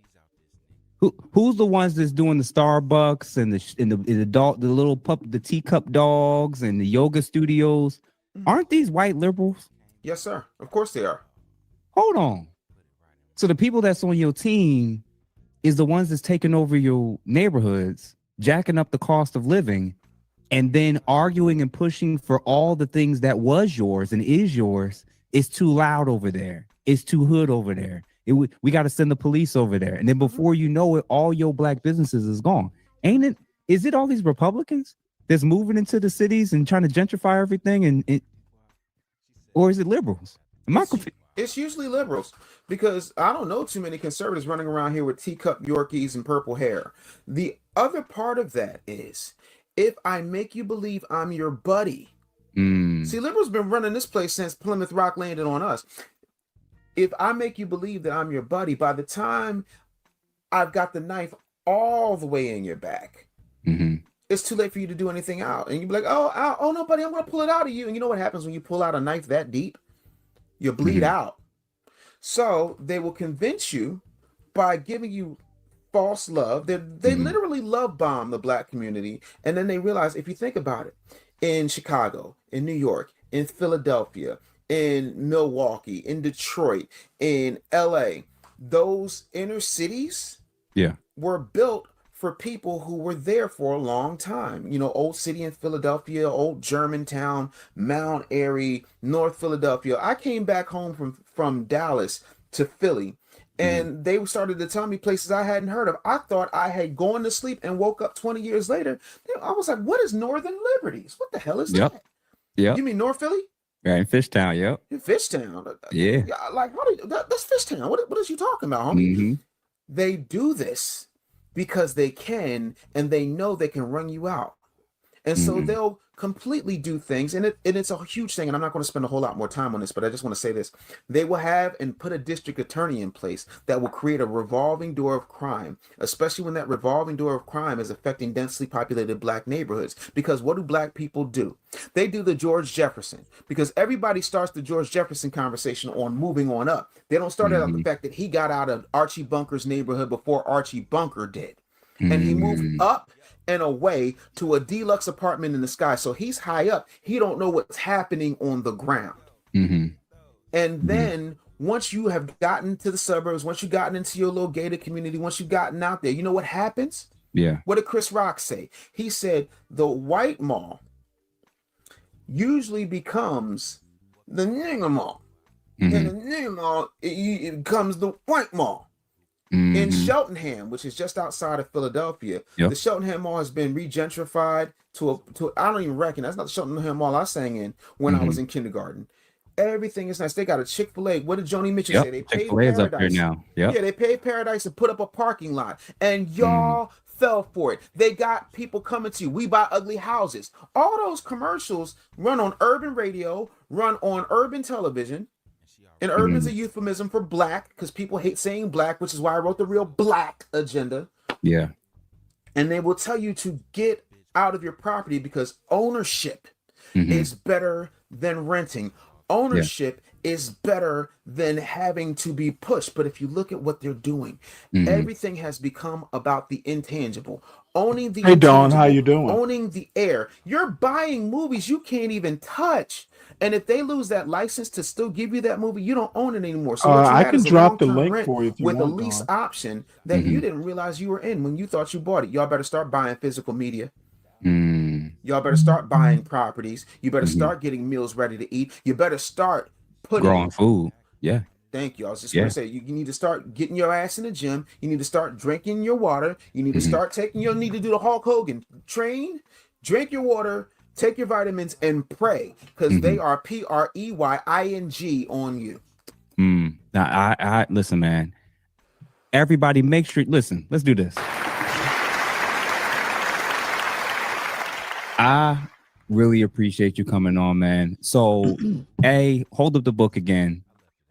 Who's the ones that's doing the Starbucks and the teacup dogs and the yoga studios? Aren't these white liberals? Yes, sir. Of course they are. Hold on. So the people that's on your team is the ones that's taking over your neighborhoods, jacking up the cost of living, and then arguing and pushing for all the things that was yours and is yours. It's too loud over there. It's too hood over there. We got to send the police over there. And then before you know it, all your black businesses is gone. Ain't it? Is it all these Republicans that's moving into the cities and trying to gentrify everything? Or is it liberals? It's usually liberals, because I don't know too many conservatives running around here with teacup Yorkies and purple hair. The other part of that is, if I make you believe I'm your buddy. See, liberals been running this place since Plymouth Rock landed on us. If I make you believe that I'm your buddy, by the time I've got the knife all the way in your back, it's too late for you to do anything out. And you'd be like, oh no, buddy, I'm going to pull it out of you. And you know what happens when you pull out a knife that deep? You bleed out. So they will convince you by giving you false love. They literally love bomb the black community. And then they realize, if you think about it, in Chicago, in New York, in Philadelphia, in Milwaukee, in Detroit, in LA, those inner cities were built for people who were there for a long time. You know, Old City in Philadelphia, Old Germantown, Mount Airy, North Philadelphia. I came back home from Dallas to Philly, and they started to tell me places I hadn't heard of. I thought I had gone to sleep and woke up 20 years later. I was like, what is Northern Liberties? What the hell is that? You mean North Philly? Right, in Fishtown, yep. In Fishtown. Yeah. Like, that's Fishtown. What is you talking about, homie? They do this because they can, and they know they can run you out. And so they'll completely do things, and it's a huge thing, and I'm not going to spend a whole lot more time on this, but I just want to say this. They will have and put a district attorney in place that will create a revolving door of crime, especially when that revolving door of crime is affecting densely populated black neighborhoods. Because what do black people do? They do the George Jefferson, because everybody starts the George Jefferson conversation on moving on up. They don't start out the fact that he got out of Archie Bunker's neighborhood before Archie Bunker did. And he moved up and away to a deluxe apartment in the sky. So he's high up. He don't know what's happening on the ground. And then once you have gotten to the suburbs, once you've gotten into your little gated community, once you've gotten out there, you know what happens? What did Chris Rock say? He said the white mall usually becomes the nigger mall. And the nigger mall, it becomes the white mall. In Cheltenham, which is just outside of Philadelphia, the Cheltenham Mall has been regentrified to I don't even reckon that's not the Cheltenham Mall I sang in when I was in kindergarten. Everything is nice. They got a Chick-fil-A. What did Joni Mitchell say? They paid Paradise. Up there now. Yeah, they paid Paradise to put up a parking lot, and y'all fell for it. They got people coming to you. We buy ugly houses. All those commercials run on urban radio, run on urban television. And urban is a euphemism for black, because people hate saying black, which is why I wrote the Real Black Agenda. And they will tell you to get out of your property because ownership is better than renting. Ownership is better than having to be pushed. But if you look at what they're doing, everything has become about the intangible. Owning the Dawn, how you doing? Owning the air. You're buying movies you can't even touch. And if they lose that license to still give you that movie, you don't own it anymore. So I can drop the link for you if you with want, a lease Dawn. option that you didn't realize you were in when you thought you bought it. Y'all better start buying physical media. Y'all better start buying properties. You better start getting meals ready to eat. You better start putting growing food. Thank you. I was just going to say, you need to start getting your ass in the gym. You need to start drinking your water. You need to start taking, you need to do the Hulk Hogan. Train, drink your water, take your vitamins, and pray, because they are PREYING on you. Now, I listen, man. Everybody make sure, listen, let's do this. I really appreciate you coming on, man. So, hold up the book again.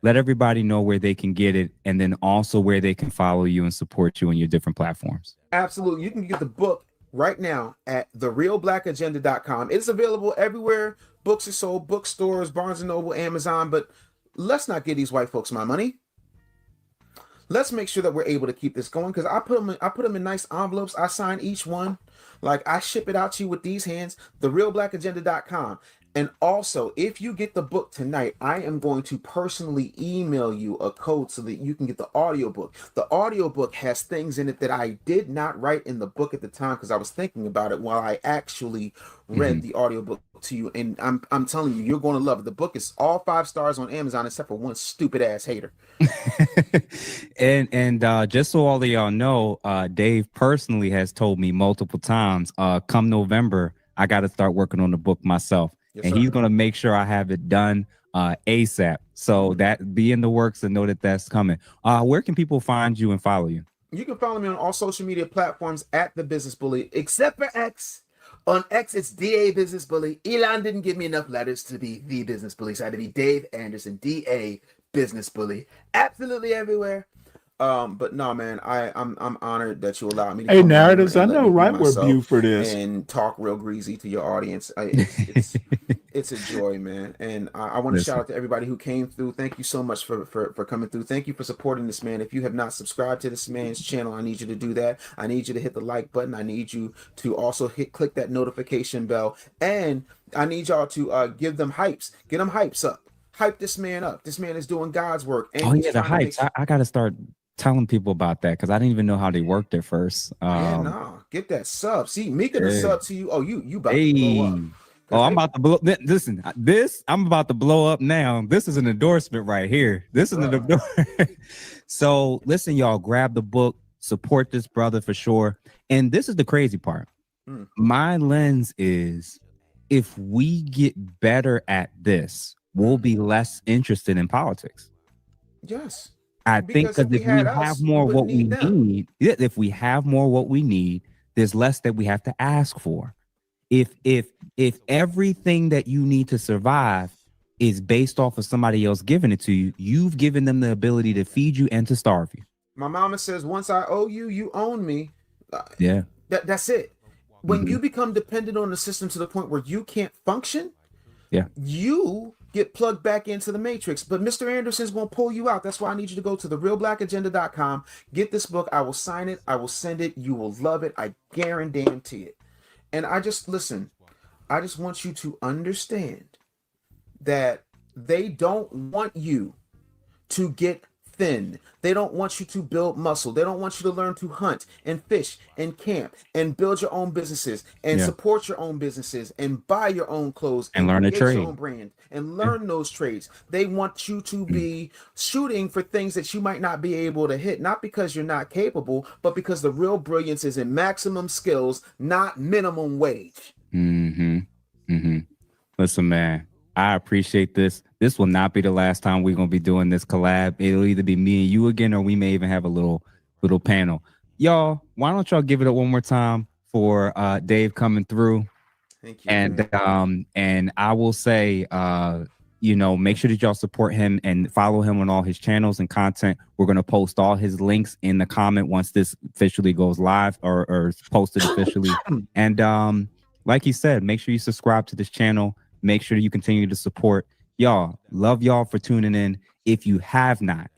Let everybody know where they can get it, and then also where they can follow you and support you on your different platforms. Absolutely. You can get the book right now at therealblackagenda.com. It's available everywhere books are sold, bookstores, Barnes & Noble, Amazon, but let's not give these white folks my money. let's make sure that we're able to keep this going, because I put them in nice envelopes. I sign each one. Like, I ship it out to you with these hands, therealblackagenda.com. And also, if you get the book tonight, I am going to personally email you a code so that you can get the audiobook. The audiobook has things in it that I did not write in the book at the time, because I was thinking about it while I actually read the audiobook to you. And I'm telling you, you're going to love it. The book is all 5 stars on Amazon, except for one stupid ass hater. And just so all of y'all know, Dave personally has told me multiple times, come November, I got to start working on the book myself. Yes, and sir. he's going to make sure I have it done ASAP. So that be in the works and know that that's coming. Where can people find you and follow you? You can follow me on all social media platforms at The Business Bully, except for X. On X, it's DA Business Bully. Elon didn't give me enough letters to be The Business Bully, so I had to be Dave Anderson, DA Business Bully. Absolutely everywhere. But no, man, I'm honored that you allowed me to Hey, come on Narratives, and I let know me be right where myself Buford is. and talk real greasy to your audience. It's a joy, man. And I want to shout out to everybody who came through. Thank you so much for coming through. Thank you for supporting this man. If you have not subscribed to this man's channel, I need you to do that. I need you to hit the like button. I need you to also click that notification bell. And I need y'all to give them hypes. Get them hypes up. Hype this man up. This man is doing God's work. And Oh yeah, the hypes. I got to start telling people about that, because I didn't even know how they worked at first. Get that sub. See, Mika the sub to you. Oh, you about Hey. to blow up. Oh, I'm about to blow. Listen, I'm about to blow up now. This is an endorsement right here. This is an So listen, y'all, grab the book, support this brother for sure. And this is the crazy part. My lens is, if we get better at this, we'll be less interested in politics. Yes. I think because if we have more what we need, if we have more what we need, there's less that we have to ask for. If everything that you need to survive is based off of somebody else giving it to you, you've given them the ability to feed you and to starve you. My mama says, once I owe you, you own me. Yeah. That's it. When you become dependent on the system to the point where you can't function, you get plugged back into the matrix. But Mr. Anderson's going to pull you out. That's why I need you to go to therealblackagenda.com. Get this book. I will sign it. I will send it. You will love it. I guarantee it. And I just want you to understand that they don't want you to get thin. They don't want you to build muscle. They don't want you to learn to hunt and fish and camp and build your own businesses and support your own businesses and buy your own clothes and learn a trade, your own brand and learn those trades. They want you to be shooting for things that you might not be able to hit, not because you're not capable, but because the real brilliance is in maximum skills, not minimum wage. Listen, man, I appreciate this. This will not be the last time we're going to be doing this collab. It'll either be me and you again, or we may even have a little panel. Y'all, why don't y'all give it up one more time for Dave coming through? Thank you. And I will say, make sure that y'all support him and follow him on all his channels and content. We're going to post all his links in the comment once this officially goes live or posted officially. And like he said, make sure you subscribe to this channel. Make sure you continue to support. Y'all, love y'all for tuning in. If you have not,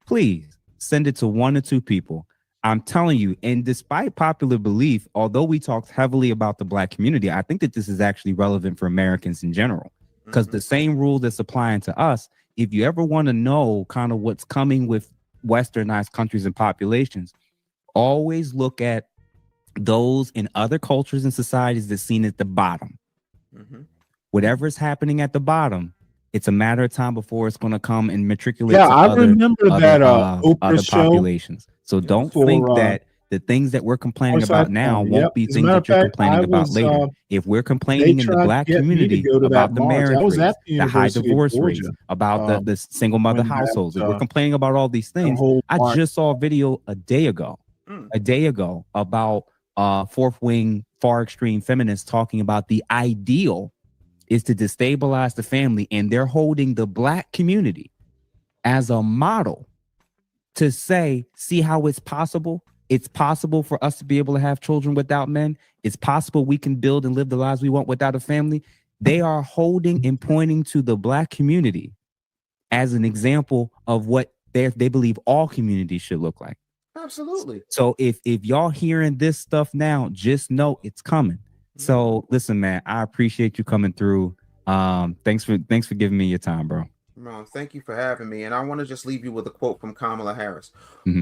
please send it to 1 or 2 people. I'm telling you, and despite popular belief, although we talked heavily about the Black community, I think that this is actually relevant for Americans in general, because the same rule that's applying to us, if you ever want to know kind of what's coming with westernized countries and populations, always look at those in other cultures and societies that's seen at the bottom. Whatever is happening at the bottom, it's a matter of time before it's going to come and matriculate to other populations. So don't think that the things that we're complaining about now won't be things that you're complaining about later. If we're complaining in the Black community about the marriage rates, the high divorce rates, about the single mother households, if we're complaining about all these things, I just saw a video a day ago about fourth wing, far extreme feminists talking about the ideal is to destabilize the family, and they're holding the Black community as a model to say, see how it's possible? It's possible for us to be able to have children without men. It's possible we can build and live the lives we want without a family. They are holding and pointing to the Black community as an example of what they believe all communities should look like. Absolutely. So if y'all hearing this stuff now, just know it's coming. So listen, man, I appreciate you coming through. Thanks for giving me your time, bro. No, thank you for having me. And I want to just leave you with a quote from Kamala Harris.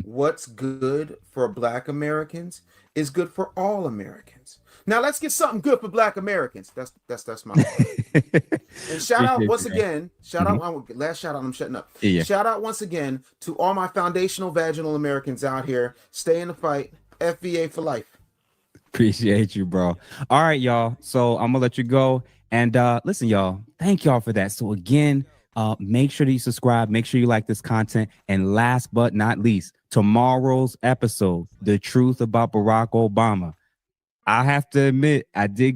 What's good for Black Americans is good for all Americans. Now let's get something good for Black Americans. That's my and shout out once again. Last shout out. I'm shutting up. Yeah. Shout out once again to all my foundational vaginal Americans out here. Stay in the fight. FVA for life. Appreciate you, bro. All right, y'all. So I'm gonna let you go. And listen, y'all, thank y'all for that. So again, make sure that you subscribe, make sure you like this content. And last but not least, tomorrow's episode, The Truth About Barack Obama. I have to admit, I did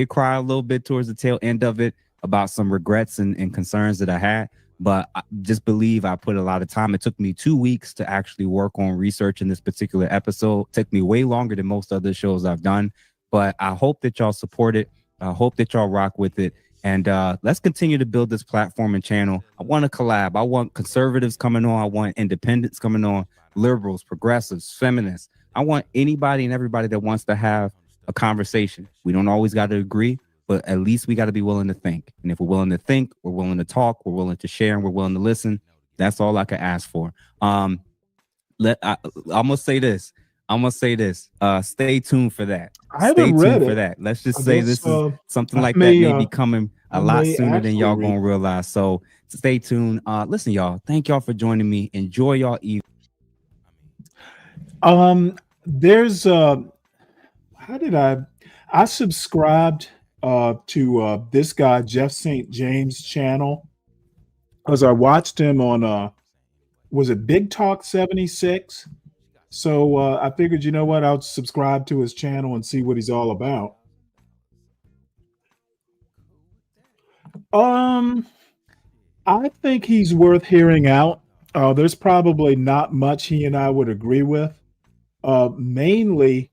cry a little bit towards the tail end of it about some regrets and concerns that I had. But I just believe I put a lot of time. It took me 2 weeks to actually work on researching this particular episode. It took me way longer than most other shows I've done. But I hope that y'all support it. I hope that y'all rock with it. And let's continue to build this platform and channel. I want to collab. I want conservatives coming on. I want independents coming on, liberals, progressives, feminists. I want anybody and everybody that wants to have a conversation. We don't always got to agree, but at least we got to be willing to think. And if we're willing to think, we're willing to talk, we're willing to share, and we're willing to listen. That's all I can ask for. I'm gonna say this. Stay tuned for that. I haven't read it. That. Let's just say this is something like that may be coming a lot sooner than y'all gonna realize. So stay tuned. Listen, y'all. Thank y'all for joining me. Enjoy y'all evening. There's I subscribed to this guy Jeff St. James channel because I watched him on was it Big Talk 76? So I figured, you know what, I'll subscribe to his channel and see what he's all about. I think he's worth hearing out. There's probably not much he and I would agree with. Mainly,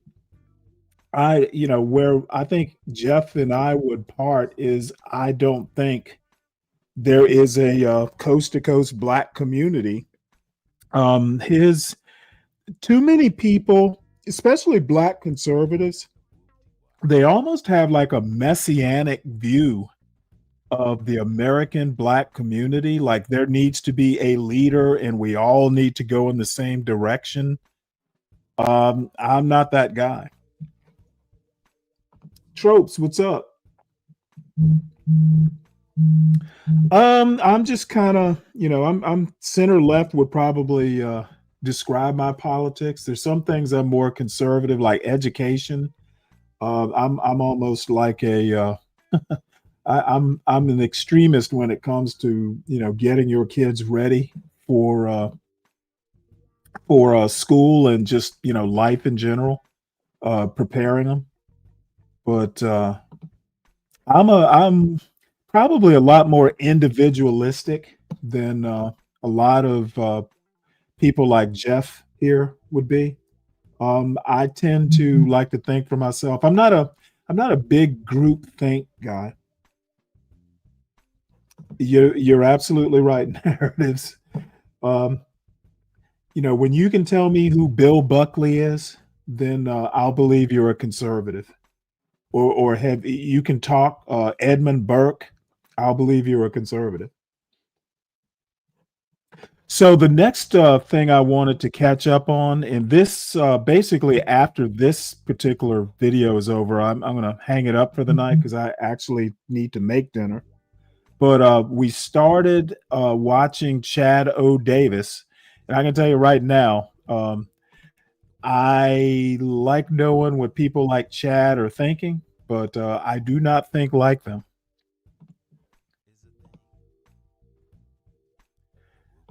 where I think Jeff and I would part is I don't think there is a coast to coast Black community. Too many people, especially Black conservatives, they almost have like a messianic view of the American Black community. Like there needs to be a leader and we all need to go in the same direction. I'm not that guy. Tropes, what's up? I'm just kind of, I'm center left would probably describe my politics. There's some things I'm more conservative, like education. I'm almost like I'm an extremist when it comes to getting your kids ready for school and just life in general, preparing them. But I'm probably a lot more individualistic than a lot of people like Jeff here would be. I tend to like to think for myself. I'm not a big group think guy. You're absolutely right. Narratives. When you can tell me who Bill Buckley is, then I'll believe you're a conservative. Or you can talk Edmund Burke, I'll believe you're a conservative. So the next thing I wanted to catch up on, and this basically after this particular video is over, I'm going to hang it up for the night because I actually need to make dinner. But we started watching Chad O. Davis, and I can tell you right now, I like knowing what people like Chad are thinking, but I do not think like them.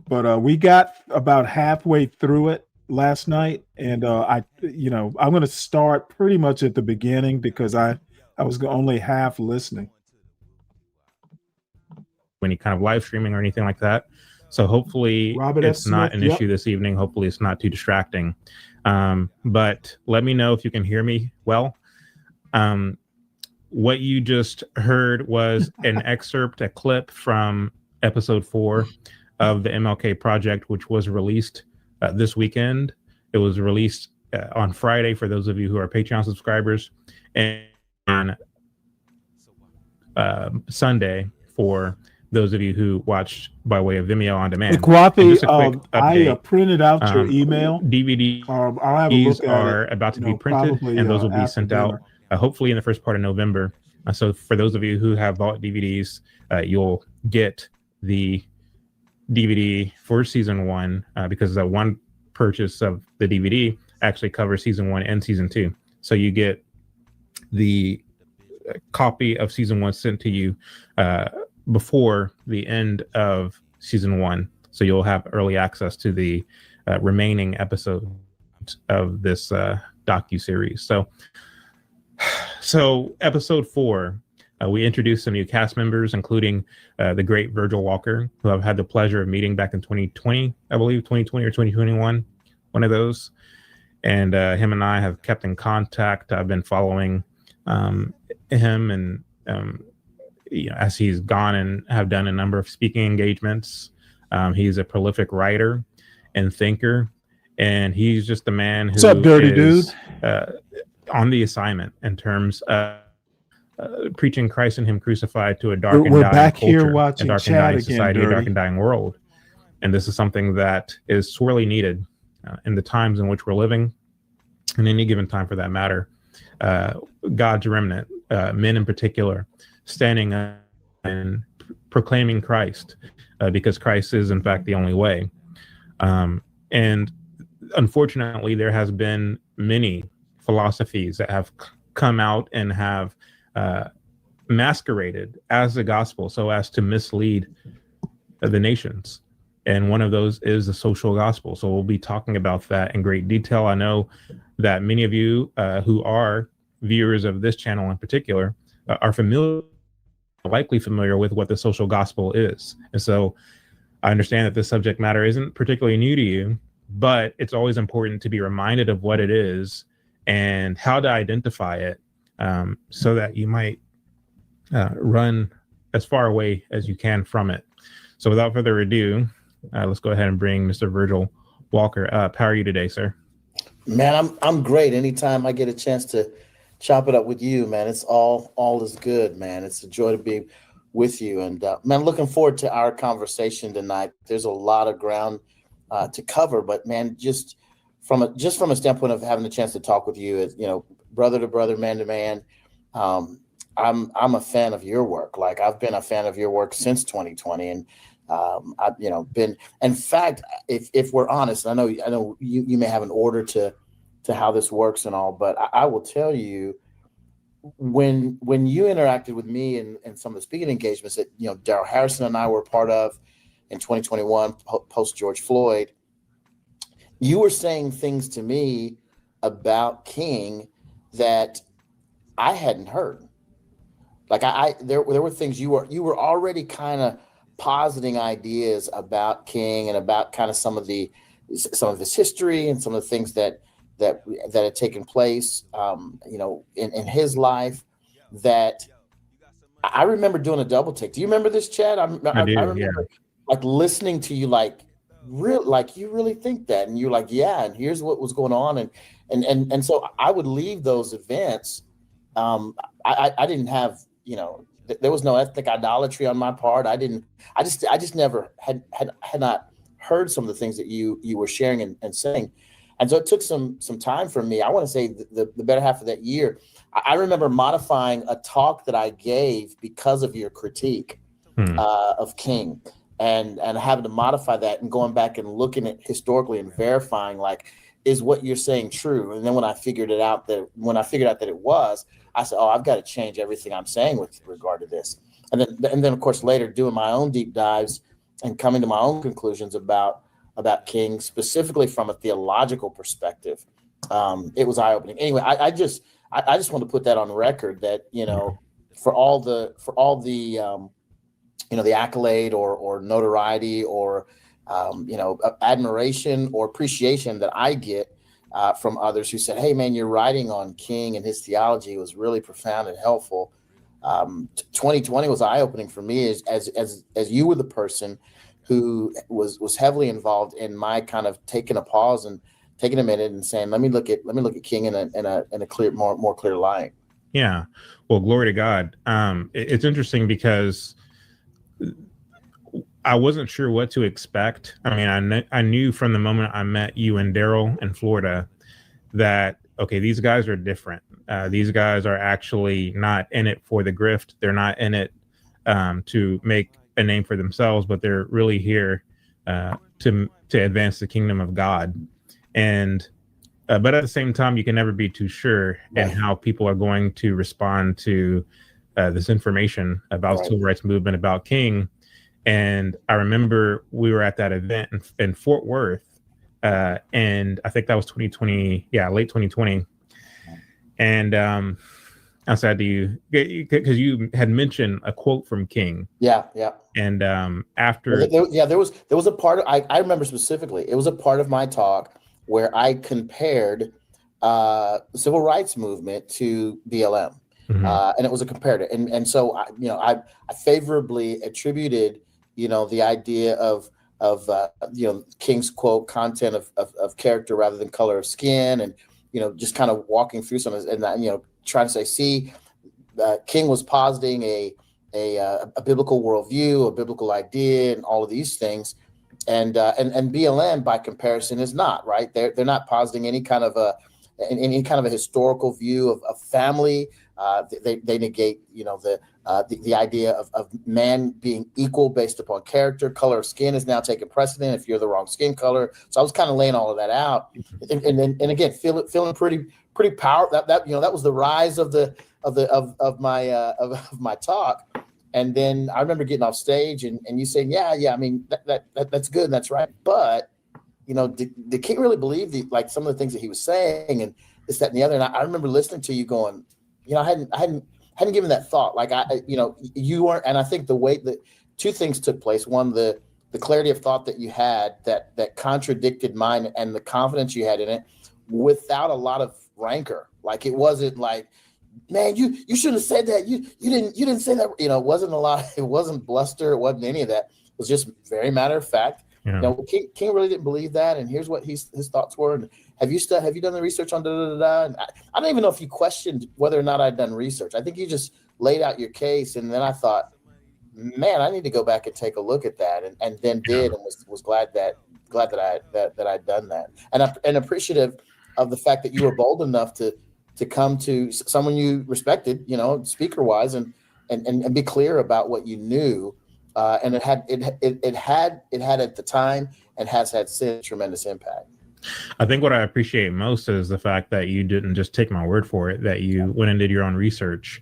But we got about halfway through it last night, and I'm going to start pretty much at the beginning because I was only half listening. Any kind of live streaming or anything like that. So hopefully it's not an issue this evening. Hopefully it's not too distracting. But let me know if you can hear me well. What you just heard was an excerpt, a clip from episode 4 of the MLK Project, which was released this weekend. It was released on Friday for those of you who are Patreon subscribers, and on Sunday for those of you who watched by way of Vimeo on demand. Ikwapi, I printed out your email. DVDs I'll have a look at are it, about to be printed, probably, and those will be after sent dinner. out hopefully in the first part of November. So for those of you who have bought DVDs, you'll get the DVD for season 1 because that one purchase of the DVD actually covers season 1 and season 2. So you get the copy of season 1 sent to you before the end of season 1. So you'll have early access to the remaining episodes of this docu-series. So episode 4, we introduced some new cast members, including the great Virgil Walker, who I've had the pleasure of meeting back in 2020, I believe 2020 or 2021, one of those. And him and I have kept in contact. I've been following him, and as he's gone and have done a number of speaking engagements. He's a prolific writer and thinker, and he's just a man who What's up, dirty dude? On the assignment in terms of preaching Christ and Him crucified to a dark and We're dying back culture, here a watching dark and Chad dying again, society, a dark Dirty. and dying world. And this is something that is sorely needed in the times in which we're living, in any given time for that matter. God's remnant, men in particular, standing up and proclaiming Christ, because Christ is in fact the only way. And unfortunately, there has been many philosophies that have come out and have masqueraded as the gospel so as to mislead the nations. And one of those is the social gospel. So we'll be talking about that in great detail. I know that many of you who are viewers of this channel in particular are likely familiar with what the social gospel is. And so I understand that this subject matter isn't particularly new to you, but it's always important to be reminded of what it is and how to identify it, so that you might run as far away as you can from it. So without further ado, let's go ahead and bring Mr. Virgil Walker up. How are you today, sir? Man, I'm great. Anytime I get a chance to chop it up with you, man, it's all is good, man. It's a joy to be with you. And man, looking forward to our conversation tonight. There's a lot of ground to cover, but man, just from a standpoint of having the chance to talk with you, as brother to brother, man to man, I'm a fan of your work. Like, I've been a fan of your work since 2020, and I've been. In fact, if we're honest, I know you may have an order to how this works and all, but I will tell you, when you interacted with me in some of the speaking engagements that Daryl Harrison and I were part of in 2021 post George Floyd, you were saying things to me about King that I hadn't heard. Like there were things you were already kind of positing ideas about King and about kind of some of his history and some of the things that had taken place, in his life. That I remember doing a double take. Do you remember this, Chad? I remember like listening to you, like you really think that, and you're like, yeah, and here's what was going on, and so I would leave those events. I didn't have, there was no ethnic idolatry on my part. I just never had not heard some of the things that you were sharing and saying. And so it took some time for me. I want to say the better half of that year. I remember modifying a talk that I gave because of your critique of King, and having to modify that and going back and looking at historically and verifying, like, is what you're saying true? And then when I figured out that it was, I said, oh, I've got to change everything I'm saying with regard to this. And then of course later doing my own deep dives and coming to my own conclusions about King, specifically from a theological perspective. It was eye-opening. Anyway, I just want to put that on record that, for all the the accolade or notoriety or admiration or appreciation that I get from others who said, hey man, your writing on King and his theology was really profound and helpful. 2020 was eye-opening for me as you were the person who was heavily involved in my kind of taking a pause and taking a minute and saying, let me look at King in a clear, more clear light. Yeah. Well, glory to God. It's interesting because I wasn't sure what to expect. I mean, I knew from the moment I met you and Daryl in Florida that, okay, these guys are different. These guys are actually not in it for the grift. They're not in it to make a name for themselves, but they're really here to advance the kingdom of God. And but at the same time, you can never be too sure in how people are going to respond to this information about the civil rights movement, about King. And I remember we were at that event in Fort Worth, and I think that was 2020, late 2020. And I said to you, because you had mentioned a quote from King. Yeah. And after, there was a part. I remember specifically. It was a part of my talk where I compared the civil rights movement to BLM, and it was a comparative. And so I favorably attributed the idea of King's quote, content of character rather than color of skin, and just kind of walking through some of this, and trying to say, see, King was positing a biblical worldview, a biblical idea, and all of these things, and BLM by comparison is not, right. They're not positing any kind of a historical view of family. They negate the idea of man being equal based upon character. Color of skin is now taking precedent if you're the wrong skin color. So I was kind of laying all of that out, and again feeling pretty powerful. That was the rise of my talk. And then I remember getting off stage and you saying, yeah, I mean that's good, and that's right, but did King really believe some of the things that he was saying and this, that, and the other? And I remember listening to you going, I hadn't given that thought. You weren't, and I think the way that two things took place. One, the clarity of thought that you had that contradicted mine, and the confidence you had in it without a lot of rancor. Like, it wasn't like, man, you shouldn't have said that. You didn't say that. It wasn't a lot. It wasn't bluster. It wasn't any of that. It was just very matter of fact. Yeah. King really didn't believe that, and here's what his thoughts were. And have you done the research on da da da da? And I don't even know if you questioned whether or not I'd done research. I think you just laid out your case, and then I thought, man, I need to go back and take a look at that, and then did, and was glad that I'd done that, and appreciative of the fact that you were bold enough to come to someone you respected, speaker wise, and be clear about what you knew. And it had at the time, and has had since, tremendous impact. I think what I appreciate most is the fact that you didn't just take my word for it, that you went and did your own research.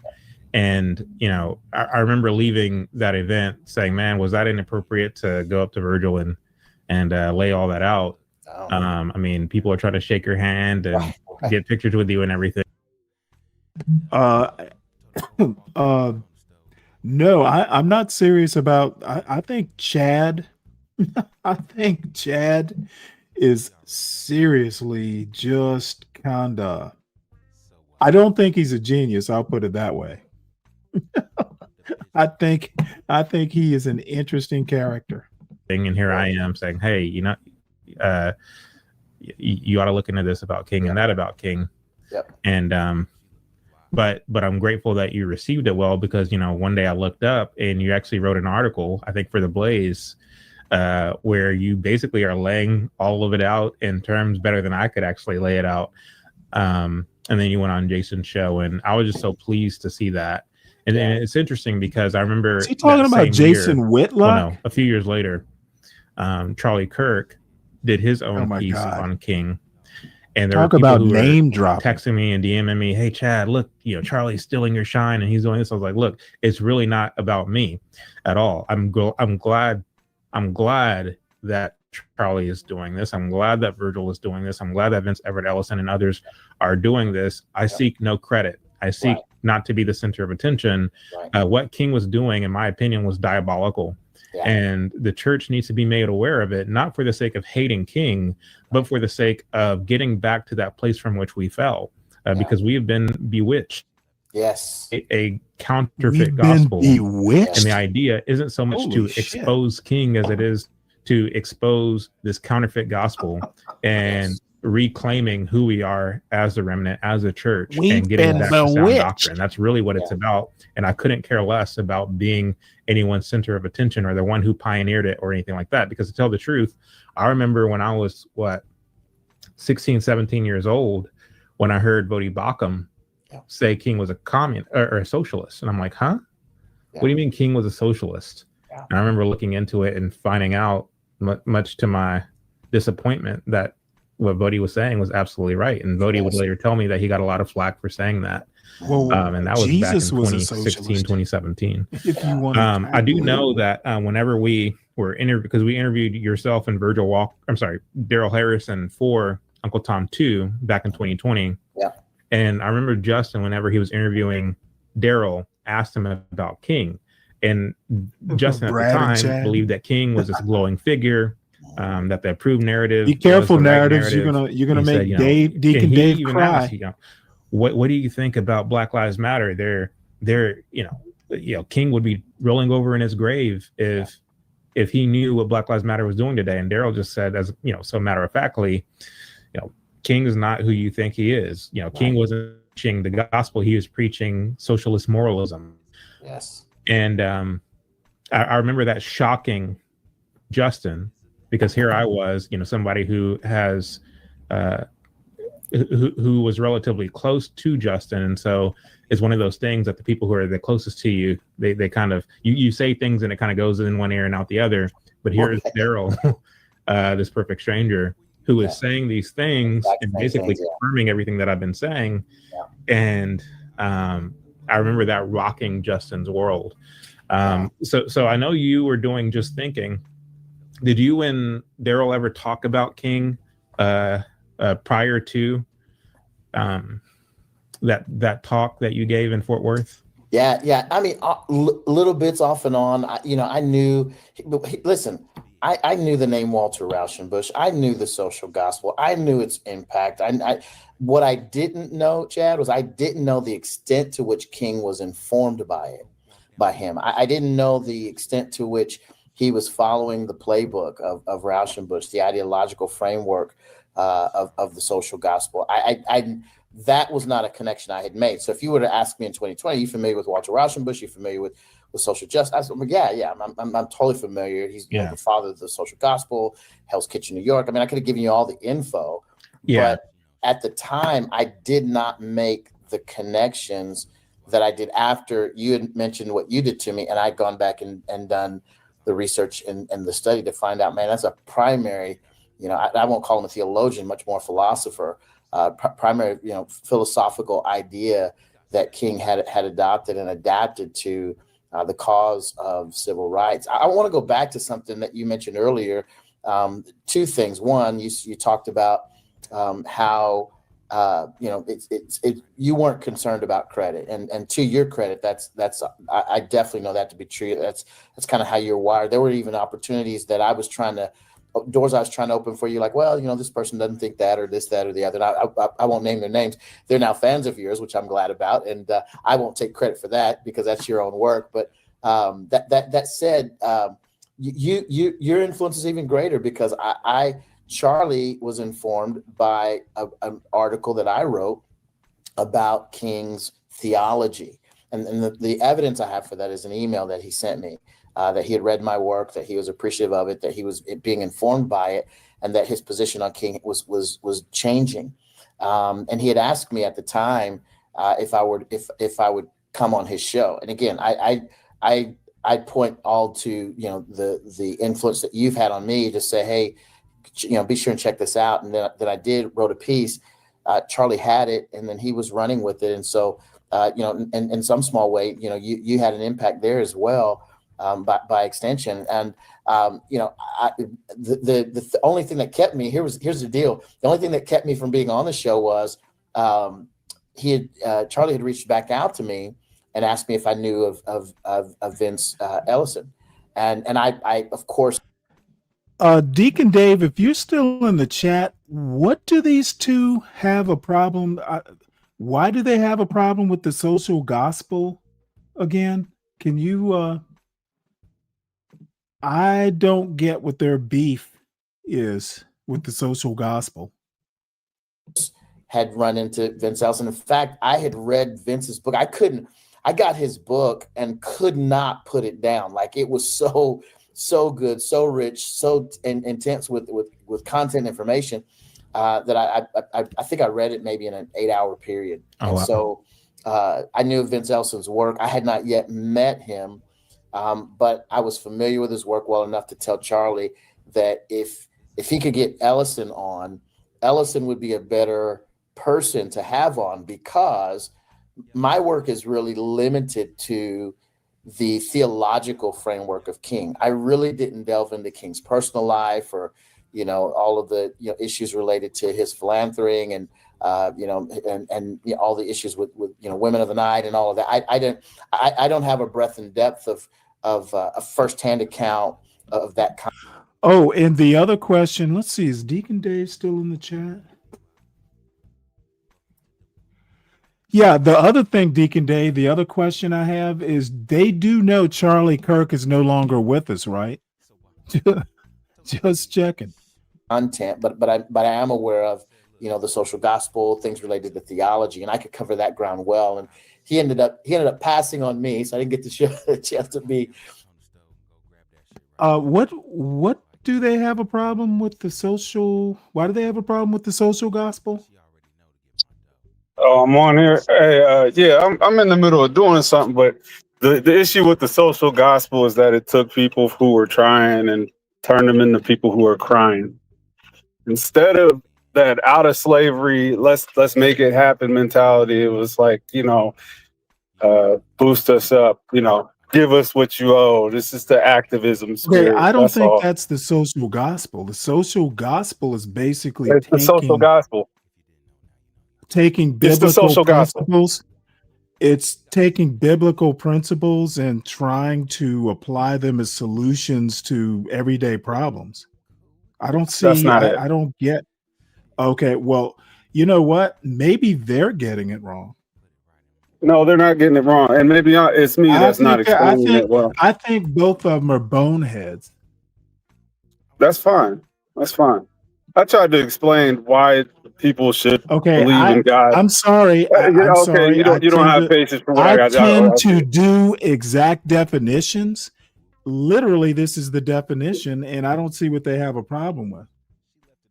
And, I remember leaving that event saying, man, was that inappropriate to go up to Virgil and lay all that out? I mean, people are trying to shake your hand and get pictures with you and everything. No, I'm not serious about. I think Chad. I think Chad is seriously just kinda. I don't think he's a genius. I'll put it that way. I think he is an interesting character. And here I am saying, hey, you ought to look into this about King and that about King. Yep. And but I'm grateful that you received it well, because one day I looked up and you actually wrote an article, I think for the Blaze, where you basically are laying all of it out in terms better than I could actually lay it out. And then you went on Jason's show, and I was just so pleased to see that. And it's interesting because I remember. Is he talking about Jason Whitlock? No, a few years later, Charlie Kirk did his own piece on King. And there talk were about who name were dropping, texting me and DMing me, hey Chad, look, Charlie's stealing your shine and he's doing this. I was like, look, it's really not about me at all. I'm glad that Charlie is doing this. I'm glad that Virgil is doing this. I'm glad that Vince Everett Ellison and others are doing this. I seek no credit. I seek not to be the center of attention. What King was doing, in my opinion, was diabolical. And the church needs to be made aware of it, not for the sake of hating King, but for the sake of getting back to that place from which we fell, because we have been bewitched. Yes. A counterfeit gospel. Bewitched? And the idea isn't so much to expose King as it is to expose this counterfeit gospel and reclaiming who we are as the remnant, as a church, We've and getting been back to sound bewitched. doctrine. That's really what it's about. And I couldn't care less about being anyone's center of attention or the one who pioneered it or anything like that. Because to tell the truth, I remember when I was 16, 17 years old, when I heard Bodhi Bacham say King was a communist or a socialist. And I'm like, huh? What do you mean King was a socialist? And I remember looking into it and finding out, much to my disappointment, that what Bodhi was saying was absolutely right. And Bodhi would later tell me that he got a lot of flack for saying that. Well, And that was Jesus back in was a 2016, socialist. 2017. If you want I do know that whenever we were because we interviewed yourself and Daryl Harrison for Uncle Tom 2 back in 2020. Yeah. And I remember Justin, whenever he was interviewing Daryl, asked him about King. And Justin at Brad the and time Chad. believed that King was this glowing figure, that the approved narrative. Be careful, was the right narrative. You're gonna He make said, you know, Deacon and he Dave even cry. asked, what do you think about Black Lives Matter? They're King would be rolling over in his grave if he knew what Black Lives Matter was doing today. And Daryl just said, as so matter of factly, King is not who you think he is. King wasn't preaching the gospel; he was preaching socialist moralism. Yes. And I remember that shocking Justin, because here I was, somebody who has who was relatively close to Justin, and so it's one of those things that the people who are the closest to you, they kind of you say things and it kind of goes in one ear and out the other. But here is Daryl, this perfect stranger, who is saying these things and basically confirming everything that I've been saying. And I remember that rocking Justin's world. So I know you were doing Just Thinking. Did you and Daryl ever talk about King prior to that talk that you gave in Fort Worth? Yeah. I mean, little bits off and on. I knew. Listen, I knew the name Walter Rauschenbusch. I knew the social gospel. I knew its impact. What I didn't know, Chad, was I didn't know the extent to which King was informed by him. I didn't know the extent to which he was following the playbook of Rauschenbusch, the ideological framework of the social gospel. That was not a connection I had made. So if you were to ask me in 2020, are you familiar with Walter Rauschenbusch? Are you familiar with social justice? I'm totally familiar. He's the father of the social gospel, Hell's Kitchen, New York. I mean, I could have given you all the info, but at the time, I did not make the connections that I did after you had mentioned what you did to me, and I'd gone back and done the research and the study to find out, man, that's a primary, I won't call him a theologian, much more philosopher, primary, philosophical idea that King had adopted and adapted to the cause of civil rights. I want to go back to something that you mentioned earlier. Two things. One, you talked about how you weren't concerned about credit, and to your credit, I definitely know that to be true. That's kind of how you're wired. There were even opportunities that doors I was trying to open for you, like, well, this person doesn't think that, or this, that, or the other. And I won't name their names. They're now fans of yours, which I'm glad about, and I won't take credit for that because that's your own work. But that said, your influence is even greater because Charlie was informed by an article that I wrote about King's theology, and the evidence I have for that is an email that he sent me. That he had read my work, that he was appreciative of it, that he was being informed by it, and that his position on King was changing. And he had asked me at the time if I would come on his show. And again, I point all to the influence that you've had on me to say, hey, be sure and check this out. And then I wrote a piece. Charlie had it, and then he was running with it. And so in some small way, you had an impact there as well. By extension, and the only thing that kept me here's the deal. The only thing that kept me from being on the show was Charlie had reached back out to me and asked me if I knew of Vince Ellison, and I of course. Deacon Dave, if you're still in the chat, what do these two have a problem? Why do they have a problem with the social gospel again? Can you? I don't get what their beef is with the social gospel. Had run into Vince Ellison. In fact, I had read Vince's book. I got his book and could not put it down. Like, it was so good, so rich, so intense with content information that I think I read it maybe in an 8-hour period. Oh, and wow. so I knew Vince Ellison's work. I had not yet met him, but I was familiar with his work well enough to tell Charlie that if he could get Ellison on, Ellison would be a better person to have on, because my work is really limited to the theological framework of King. I really didn't delve into King's personal life, or all of the issues related to his philanthropy and all the issues with women of the night and all of that. I don't have a breadth and depth of a firsthand account of that kind. Oh, and the other question, let's see, is Deacon Dave still in the chat? Yeah, the other thing, Deacon Dave, the other question I have is, they do know Charlie Kirk is no longer with us, right? Just checking. Content, but I am aware of the social gospel, things related to theology, and I could cover that ground well. And he ended up passing on me, so I didn't get to share the chance to be. What do they have a problem with the social? Why do they have a problem with the social gospel? Oh, I'm on here. Hey, yeah, I'm in the middle of doing something, but the issue with the social gospel is that it took people who were trying and turned them into people who are crying. Instead of that out of slavery, let's make it happen mentality, it was like, boost us up, give us what you owe. This is the activism spirit. Okay, I don't That's think all. that's the social gospel. The social gospel is basically It's the social gospel. taking It's the biblical social gospel. principles. It's taking biblical principles and trying to apply them as solutions to everyday problems. I don't That's see, not it. I don't get. Okay, well, you know what? Maybe they're getting it wrong. No, they're not getting it wrong, and maybe it's me that's not explaining it well. I think both of them are boneheads. That's fine. That's fine. I tried to explain why people should Okay, believe in God. I'm sorry. I'm Okay, sorry. you don't have patience for what I got. tend to do exact definitions. Literally, this is the definition, and I don't see what they have a problem with.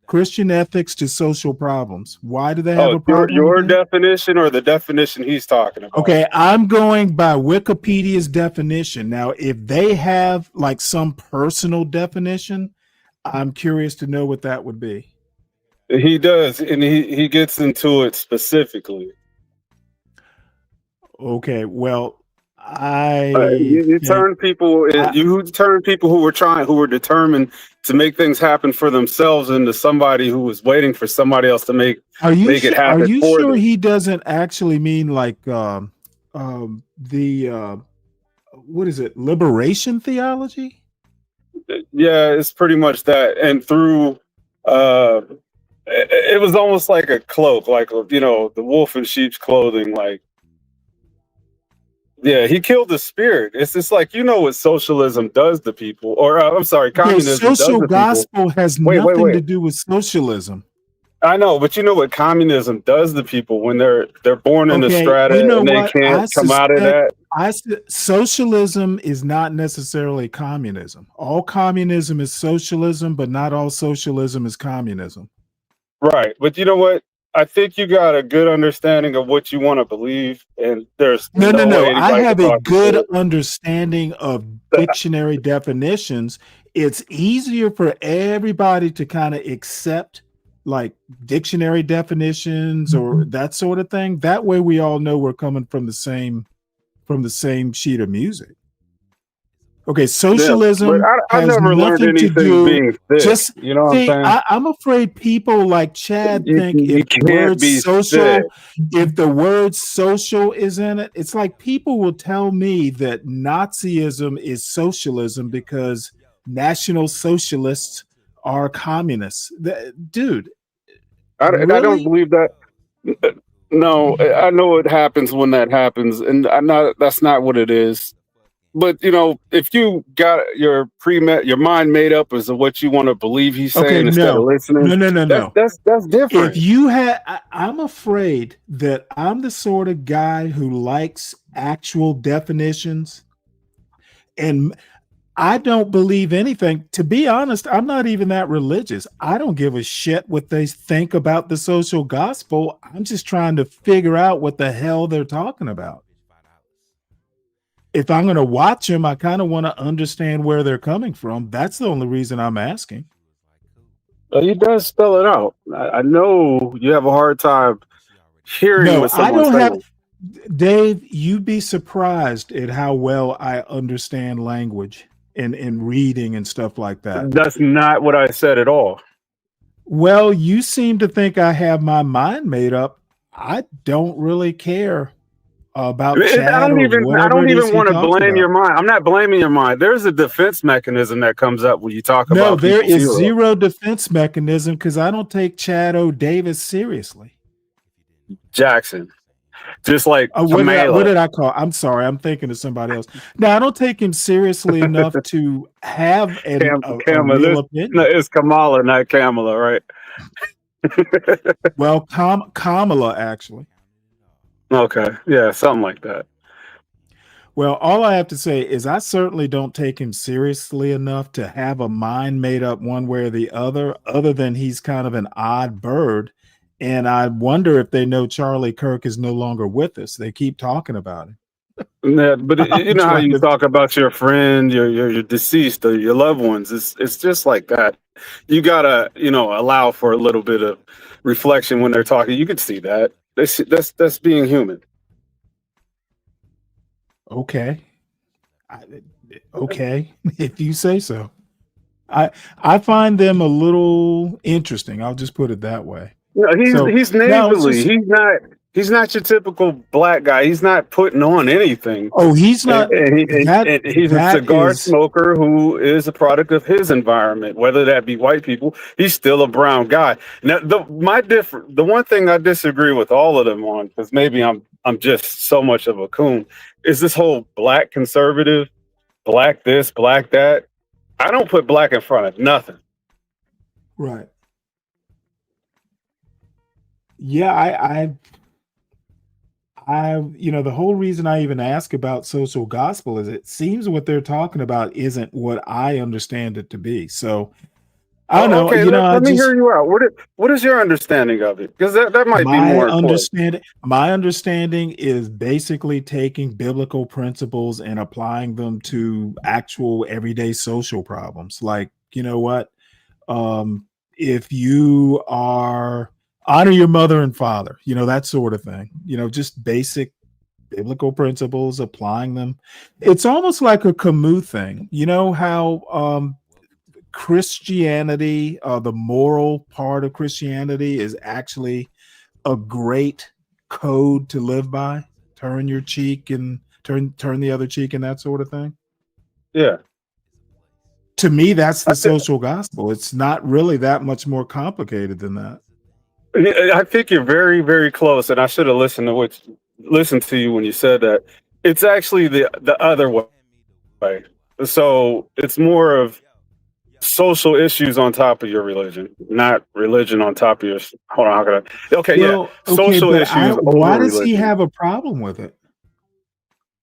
Christian ethics to social problems. Why do they have a problem? Your with that? definition or the definition he's talking about? Okay, I'm going by Wikipedia's definition. Now, if they have like some personal definition, I'm curious to know what that would be. He does, and he gets into it specifically. Okay, well, you turn people who were determined to make things happen for themselves into somebody who was waiting for somebody else to make it happen Are you for sure them. he doesn't actually mean like the what is it, liberation theology? Yeah, it's pretty much that. And through it was almost like a cloak, like the wolf in sheep's clothing. Like, yeah, he killed the spirit. It's just like, what socialism does to people, or I'm sorry, communism does social to gospel people. has Wait. nothing to do with socialism. I know, but you know what communism does to people when they're born in the Okay, strata you know and they what? can't come out of that. Socialism is not necessarily communism. All communism is socialism, but not all socialism is communism. Right. But you know what? I think you got a good understanding of what you want to believe, and there's No. way I anybody have can a talk you good through it. understanding of dictionary definitions. It's easier for everybody to kind of accept like dictionary definitions or that sort of thing. That way we all know we're coming from the same sheet of music. Okay, socialism I has never learned nothing to anything do. being thick. Just You know what see, I'm saying? I'm afraid people like Chad You think if the can't word be social, thick. if the word social is in it, it's like people will tell me that Nazism is socialism because National Socialists are communists. Dude, I don't really? believe that. No, I know it happens when that happens, and that's not what it is. But if you got your mind made up as to what you want to believe he's saying Okay, instead of listening, no. that's different. If you had, I'm afraid that I'm the sort of guy who likes actual definitions, and I don't believe anything. To be honest, I'm not even that religious. I don't give a shit what they think about the social gospel. I'm just trying to figure out what the hell they're talking about. If I'm going to watch them, I kind of want to understand where they're coming from. That's the only reason I'm asking. He does spell it out. I know you have a hard time hearing what someone's saying. Dave, you'd be surprised at how well I understand language and reading and stuff like that. That's not what I said at all. Well, you seem to think I have my mind made up. I don't really care about Chad. I don't even want to blame your mind. I'm not blaming your mind. There's a defense mechanism that comes up when you talk about. No, there is zero defense mechanism because I don't take Chad O. Davis seriously. Jackson, just like what did I call? I'm sorry, I'm thinking of somebody else. No, I don't take him seriously enough to have a real opinion. No, it's Kamala, not Kamala, right? Well, Kamala actually. Okay, yeah, something like that. Well, all I have to say is I certainly don't take him seriously enough to have a mind made up one way or the other than he's kind of an odd bird. And I wonder if they know Charlie Kirk is no longer with us. They keep talking about him. Yeah, but you know how you talk about your friend, your deceased, or your loved ones. It's just like that. You gotta, allow for a little bit of reflection when they're talking. You could see that. That's being human. Okay. Okay, if you say so. I find them a little interesting. I'll just put it that way. No, he's neighborly. He's not your typical black guy. He's not putting on anything. Oh, he's not. And he's a cigar smoker who is a product of his environment, whether that be white people. He's still a brown guy. Now, the one thing I disagree with all of them on, because maybe I'm just so much of a coon, is this whole black conservative, black this, black that. I don't put black in front of nothing. Right. Yeah, I the whole reason I even ask about social gospel is it seems what they're talking about isn't what I understand it to be. So I don't know. Okay, let me hear you out. What is your understanding of it? Because that might be more important. My understanding is basically taking biblical principles and applying them to actual everyday social problems. Like, you know what? If you are honor your mother and father, that sort of thing, just basic biblical principles, applying them. It's almost like a Camus thing. You know how Christianity, the moral part of Christianity is actually a great code to live by. Turn your cheek and turn the other cheek and that sort of thing. Yeah. To me, that's the social gospel. It's not really that much more complicated than that. I think you're very, very close, and I should have listened to you when you said that. It's actually the other way. So it's more of social issues on top of your religion, not religion on top of your. Hold on, how can I? Okay, well, yeah, social issues. Why does he have a problem with it?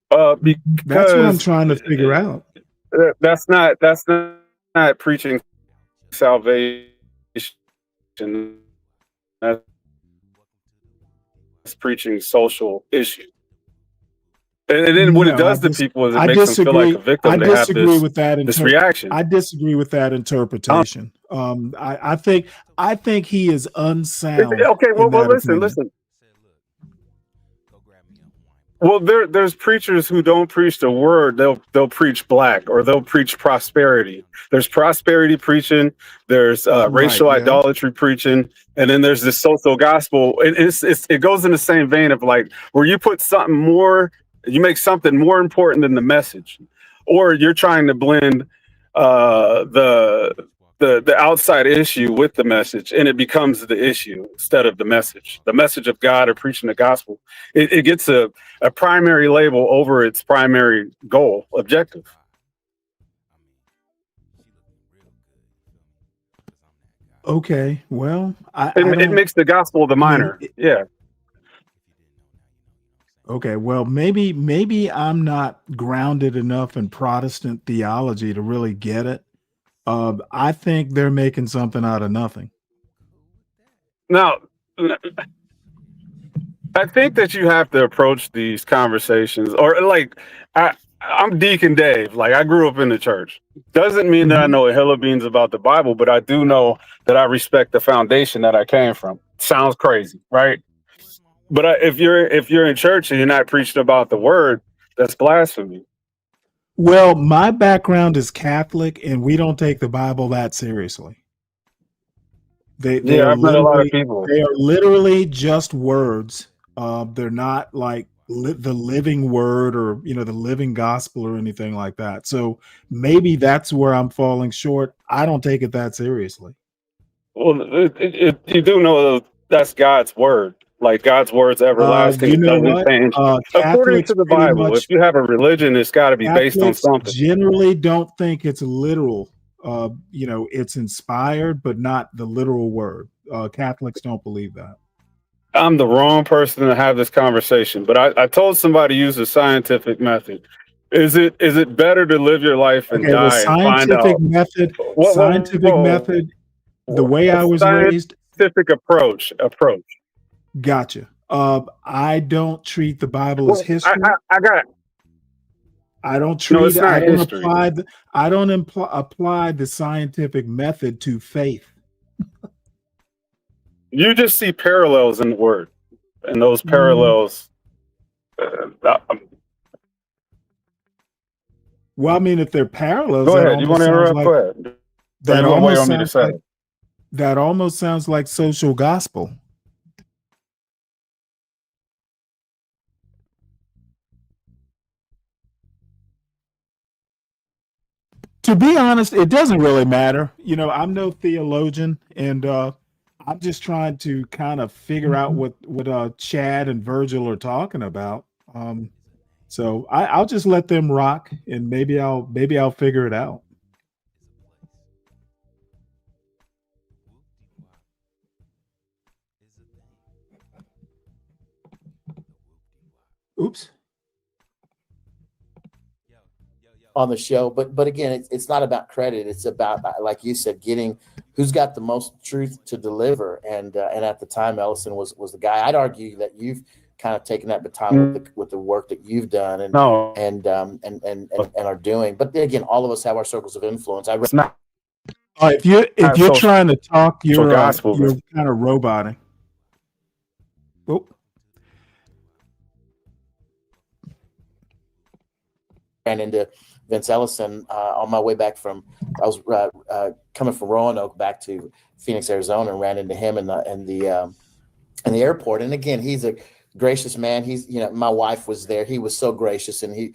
Because that's what I'm trying to figure out. That's not preaching salvation. That's preaching social issue. And then what it does to people is it makes them feel like a victim. I disagree with that. This reaction. I disagree with that interpretation. I think he is unsound. Okay, well, listen. Well, there's preachers who don't preach the word. They'll preach black, or they'll preach prosperity. There's prosperity preaching. There's racial idolatry preaching, and then there's this social gospel. And it goes in the same vein of like where you put something more, you make something more important than the message, or you're trying to blend the the outside issue with the message, and it becomes the issue instead of the message of God or preaching the gospel. It gets a primary label over its primary goal, objective. Okay, well, It makes the gospel the minor. Yeah. Okay, well, maybe I'm not grounded enough in Protestant theology to really get it. I think they're making something out of nothing. Now, I think that you have to approach these conversations, or like, I'm Deacon Dave. Like, I grew up in the church. Doesn't mean that I know a hill of beans about the Bible, but I do know that I respect the foundation that I came from. Sounds crazy, right? But if you're in church and you're not preaching about the word, that's blasphemy. Well, my background is Catholic, and we don't take the Bible that seriously. They Yeah, are I've met a lot of literally people. they are literally just words. They're not like the living word or the living gospel or anything like that. So maybe that's where I'm falling short. I don't take it that seriously. Well, you do know that's God's word. Like, God's word's everlasting. You It know doesn't what? change. According Catholics to the pretty Bible, if much you have a religion, it's got to be based on Catholics something. generally don't think it's literal. It's inspired, but not the literal word. Catholics don't believe that. I'm the wrong person to have this conversation, but I told somebody to use the scientific method. Is it better to live your life and Okay, well, die and find out? scientific method, the way I was raised, Scientific approach. gotcha. I don't treat the Bible as Well, history. I got. I don't No, treat it's it. I not don't history. apply the scientific method to faith. You just see parallels in the word, and those parallels. Well, I mean, if they're parallels, Go that ahead. You want almost to sounds interrupt? like Go ahead. So that you want to wait almost on me to sounds say like it? that almost sounds like social gospel. To be honest, it doesn't really matter. I'm no theologian, and I'm just trying to kind of figure out what Chad and Virgil are talking about. So I'll just let them rock, and maybe I'll figure it out. Oops. On the show, but again, it's not about credit. It's about, like you said, getting who's got the most truth to deliver. And at the time, Ellison was the guy. I'd argue that you've kind of taken that baton with the work that you've done and are doing. But again, all of us have our circles of influence. If you're trying to talk, you're gospel. you're kind of roboting. Oh. Ran into Vince Ellison on my way back I was coming from Roanoke back to Phoenix, Arizona, and ran into him in the airport. And again, he's a gracious man. He's, my wife was there. He was so gracious, and he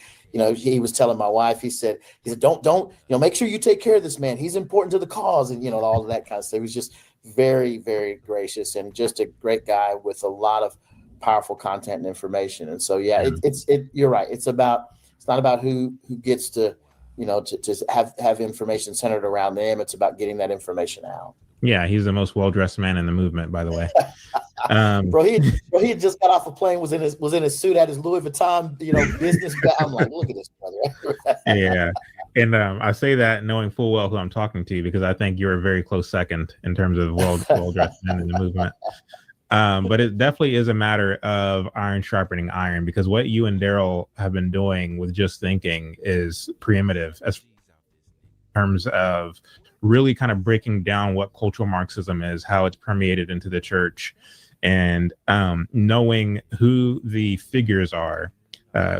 was telling my wife, he said, don't, make sure you take care of this man. He's important to the cause, and all of that kind of stuff. He was just very, very gracious and just a great guy with a lot of powerful content and information. And so, yeah, you're right. It's not about who gets to have information centered around them. It's about getting that information out. Yeah, he's the most well-dressed man in the movement, by the way. Bro, he had just got off a plane, was in his suit, had his Louis Vuitton, business bag. I'm like, look at this brother. Yeah, and I say that knowing full well who I'm talking to, because I think you're a very close second in terms of well-dressed men in the movement. But it definitely is a matter of iron sharpening iron, because what you and Daryl have been doing with Just Thinking is preeminent as terms of really kind of breaking down what cultural Marxism is, how it's permeated into the church, and knowing who the figures are,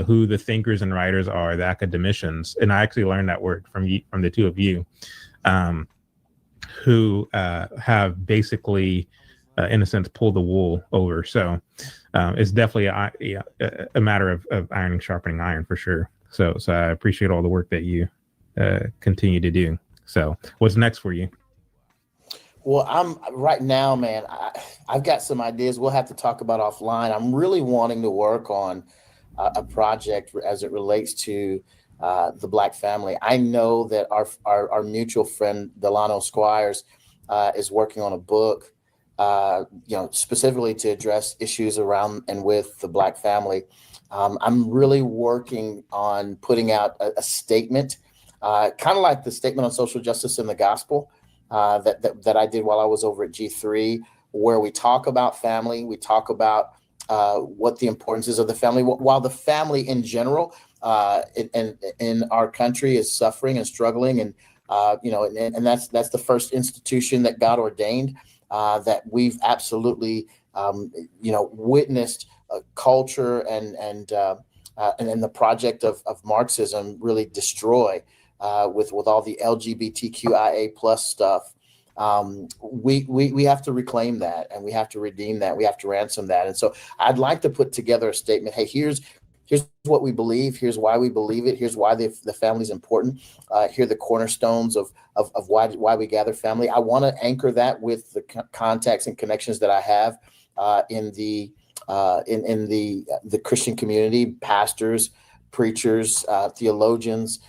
who the thinkers and writers are, the academicians. And I actually learned that word from the two of you, who have basically in a sense, pull the wool over. So it's definitely a matter of iron sharpening iron for sure. So I appreciate all the work that you continue to do. So what's next for you? Well, I'm right now, man. I've got some ideas we'll have to talk about offline. I'm really wanting to work on a project as it relates to the Black family. I know that our mutual friend Delano Squires is working on a book, specifically to address issues around and with the Black family. I'm really working on putting out a statement, kind of like the statement on social justice in the gospel that I did while I was over at G3, where we talk about family, we talk about what the importance is of the family, while the family in general in our country is suffering and struggling, and and that's the first institution that God ordained, that we've absolutely witnessed culture and the project of Marxism really destroy with all the LGBTQIA plus stuff. We have to reclaim that, and we have to redeem that. We have to ransom that. And so I'd like to put together a statement. Hey, here's what we believe. Here's why we believe it. Here's why the family's important. Here are the cornerstones of why we gather family. I want to anchor that with the contacts and connections that I have in the Christian community, pastors, preachers, theologians,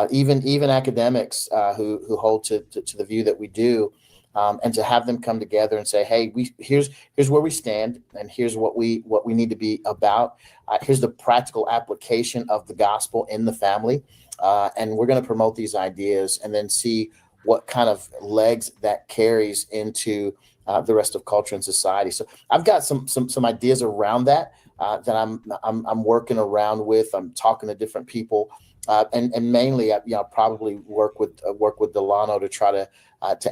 even academics who hold to the view that we do, and to have them come together and say, hey, here's where we stand, and here's what we need to be about. Here's the practical application of the gospel in the family, and we're going to promote these ideas and then see what kind of legs that carries into the rest of culture and society. So I've got some ideas around that that I'm working around with. I'm talking to different people, and mainly, I'll probably work with Delano to try to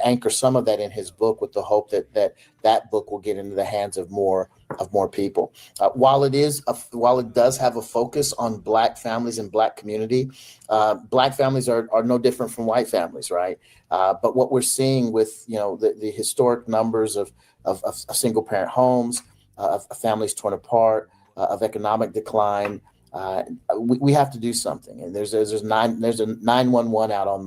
anchor some of that in his book, with the hope that book will get into the hands of more people. While it does have a focus on Black families and Black community, Black families are no different from white families, right? But what we're seeing with the historic numbers of single parent homes, of families torn apart, of economic decline, we have to do something. And there's a 911 out on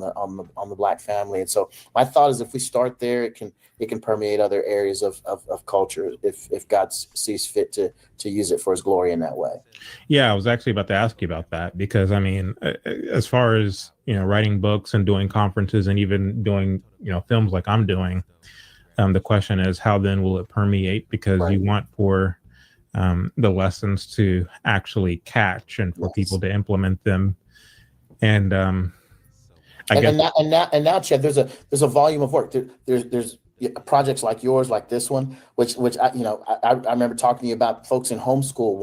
the Black family. And so my thought is, if we start there, it can permeate other areas of culture if God sees fit to use it for his glory in that way. Yeah, I was actually about to ask you about that, because I mean, as far as writing books and doing conferences and even doing films like I'm doing, the question is, how then will it permeate? Because you want for the lessons to actually catch and for people to implement them. And now, Chad, there's a volume of work. There's projects like yours, like this one, which I remember talking to you about, folks in homeschool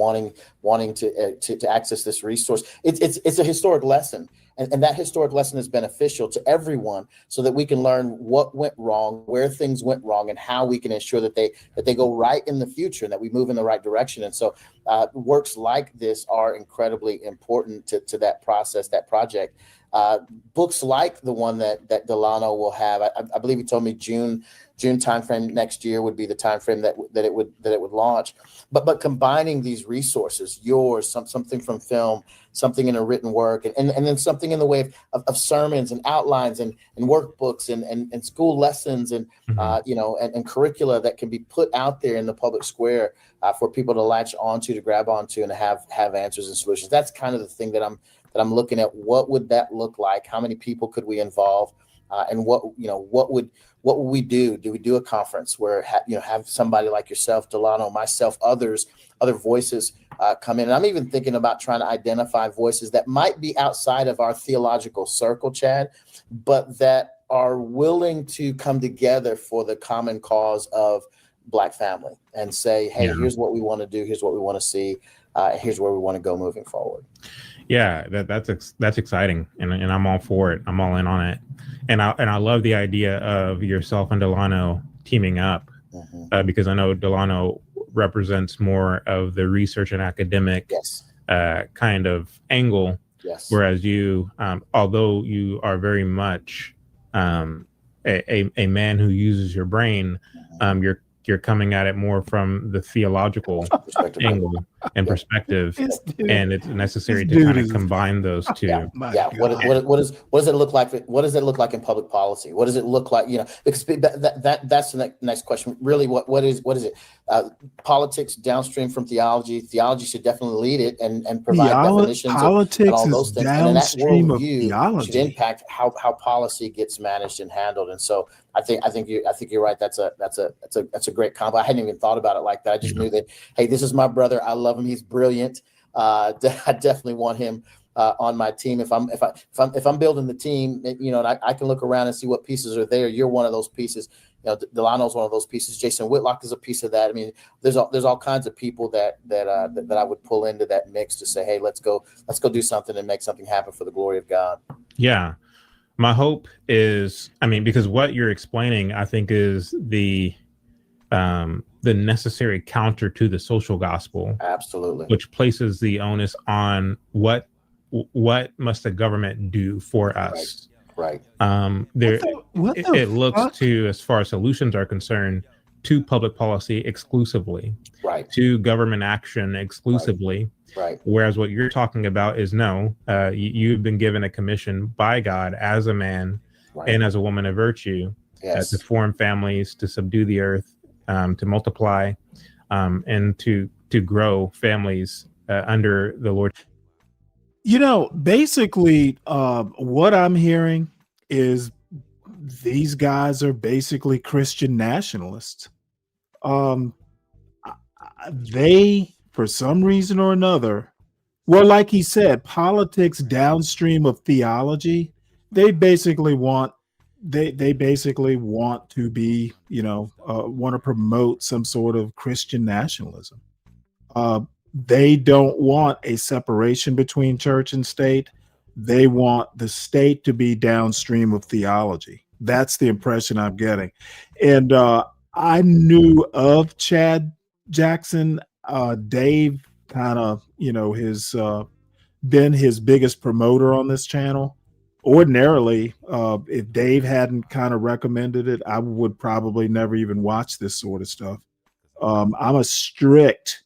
wanting to access this resource. It's a historic lesson. And that historic lesson is beneficial to everyone, so that we can learn what went wrong, where things went wrong, and how we can ensure that they go right in the future, and that we move in the right direction. And so works like this are incredibly important to that process, that project. Books like the one that Delano will have, I believe he told me June timeframe next year would be the timeframe that it would launch. But combining these resources, yours, something from film, something in a written work, and then something in the way of sermons and outlines and workbooks and school lessons and and curricula that can be put out there in the public square for people to latch onto, to grab onto, and to have answers and solutions. That's kind of the thing that I'm looking at. What would that look like? How many people could we involve? And what would we do? Do we do a conference where have somebody like yourself, Delano, myself, other voices come in? And I'm even thinking about trying to identify voices that might be outside of our theological circle, Chad, but that are willing to come together for the common cause of Black family and say, hey, here's what we want to do. Here's what we want to see. Here's where we want to go moving forward. Yeah, that's exciting, and I'm all for it. I'm all in on it, and I love the idea of yourself and Delano teaming up, because I know Delano represents more of the research and academic kind of angle, whereas you, although you are very much a man who uses your brain, you're you're coming at it more from the theological angle and perspective, and it's necessary to kind of combine those two. Yeah. What does it look like? What does it look like in public policy? What does it look like? Because that's the next question. Really, what is it? Politics downstream from theology. Theology should definitely lead it and provide definitions politics and all those is things. And then that downstream of worldview should theology. impact how policy gets managed and handled. And so I think you're right. That's a great combo. I hadn't even thought about it like that. I just knew that, hey, this is my brother. I love him. He's brilliant. I definitely want him on my team. If I'm building the team, and I can look around and see what pieces are there. You're one of those pieces. Delano's one of those pieces. Jason Whitlock is a piece of that. I mean, there's all kinds of people that I would pull into that mix to say, hey, let's go do something and make something happen for the glory of God. Yeah. My hope is, because what you're explaining, I think, is the necessary counter to the social gospel. Absolutely. Which places the onus on what must the government do for us. Right. It looks to, as far as solutions are concerned, to public policy exclusively. Right. To government action exclusively. Right. Whereas what you're talking about is no, you've been given a commission by God as a man and as a woman of virtue to form families, to subdue the earth, to multiply, and to grow families under the Lord. Basically, what I'm hearing is these guys are basically Christian nationalists. They, for some reason or another, well, like he said, politics downstream of theology. They basically want to be, want to promote some sort of Christian nationalism. They don't want a separation between church and state. They want the state to be downstream of theology. That's the impression I'm getting. And I knew of Chad Jackson. Dave kind of, has been his biggest promoter on this channel. Ordinarily, if Dave hadn't kind of recommended it, I would probably never even watch this sort of stuff. I'm a strict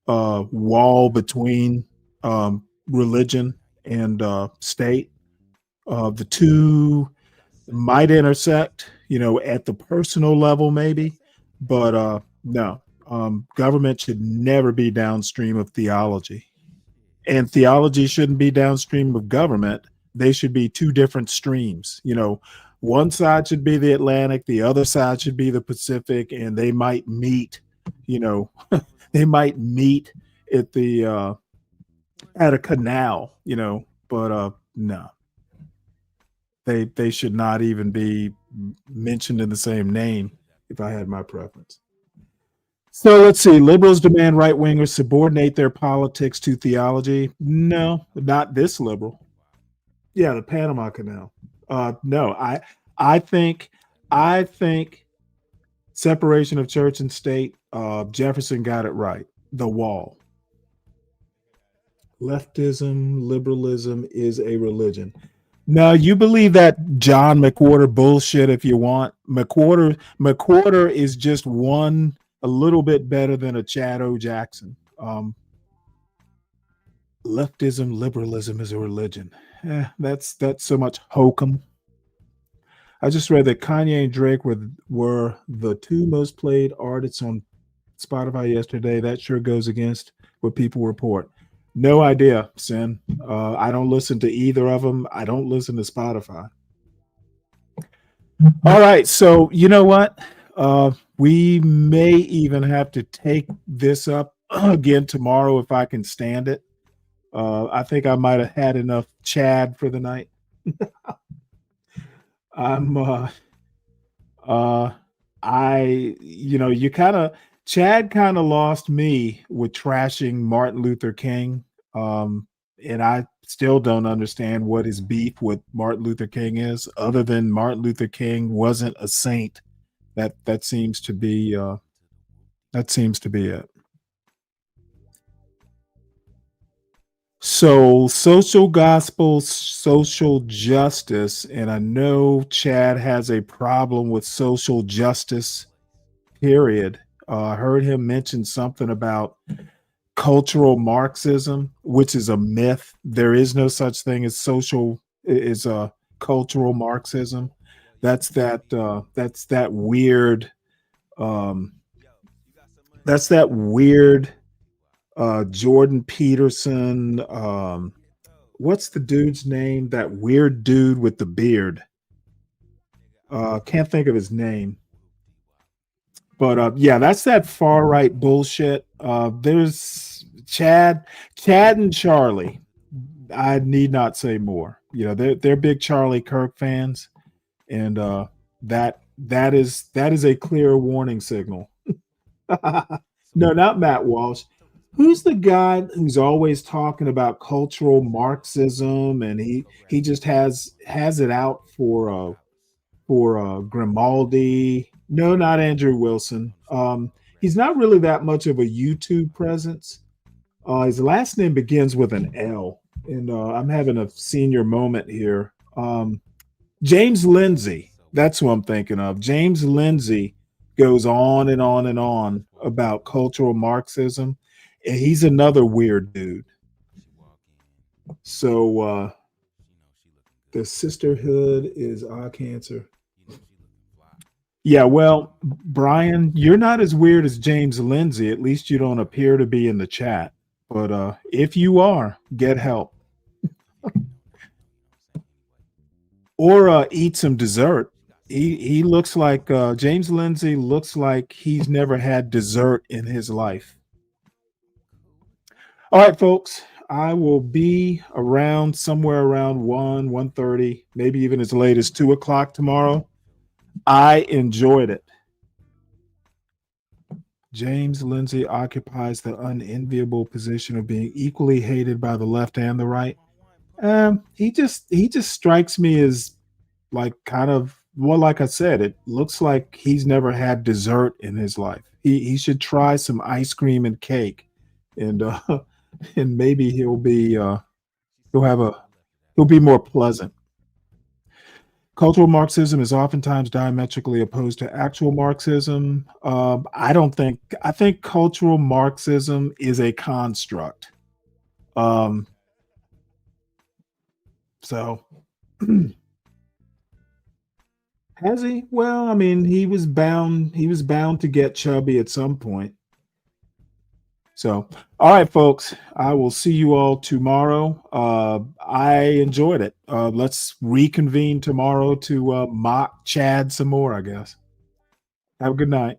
wall between religion and state. The two might intersect, at the personal level, maybe, but no. Government should never be downstream of theology, and theology shouldn't be downstream of government. They should be two different streams. One side should be the Atlantic, the other side should be the Pacific, and they might meet, they might meet at the at a canal, but no. They should not even be mentioned in the same name if I had my preference. So let's see. Liberals demand right-wingers subordinate their politics to theology. No, not this liberal. Yeah, the Panama Canal. No, I think separation of church and state. Jefferson got it right. The wall. Leftism, liberalism is a religion. Now, you believe that John McWhorter bullshit if you want. McWhorter is just one a little bit better than a Chad O. Jackson. Leftism, liberalism is a religion. That's so much hokum. I just read that Kanye and Drake were the two most played artists on Spotify yesterday. That sure goes against what people report. No idea, Sin. I don't listen to either of them. I don't listen to Spotify. All right, so you know what? We may even have to take this up again tomorrow if I can stand it. I think I might have had enough Chad for the night. Chad kind of lost me with trashing Martin Luther King. And I still don't understand what his beef with Martin Luther King is, other than Martin Luther King wasn't a saint. That seems to be it. So social gospel, social justice, and I know Chad has a problem with social justice, period. I heard him mention something about cultural Marxism, which is a myth. There is no such thing as cultural Marxism. That's that weird Jordan Peterson. What's the dude's name? That weird dude with the beard. Can't think of his name. But yeah, that's that far right bullshit. There's Chad and Charlie. I need not say more. You know, they're big Charlie Kirk fans, and that is a clear warning signal. No, not Matt Walsh. Who's the guy who's always talking about cultural Marxism, and he just has it out for Grimaldi? No, not Andrew Wilson. He's not really that much of a YouTube presence. His last name begins with an L, and I'm having a senior moment here. James Lindsay, that's who I'm thinking of. James Lindsay goes on and on and on about cultural Marxism, and he's another weird dude. So the sisterhood is eye cancer. Yeah, well, Brian, you're not as weird as James Lindsay. At least you don't appear to be in the chat. But if you are, get help. Or eat some dessert. He looks like James Lindsay looks like he's never had dessert in his life. All right, folks. I will be around somewhere around 1:30, maybe even as late as 2 o'clock tomorrow. I enjoyed it. James Lindsay occupies the unenviable position of being equally hated by the left and the right. He just strikes me as like kind of, well, like I said, it looks like he's never had dessert in his life. He should try some ice cream and cake, and and maybe he'll be more pleasant. Cultural Marxism is oftentimes diametrically opposed to actual Marxism. I think cultural Marxism is a construct. So has he? Well, I mean, he was bound to get chubby at some point. So, all right, folks, I will see you all tomorrow. I enjoyed it. Let's reconvene tomorrow to mock Chad some more, I guess. Have a good night.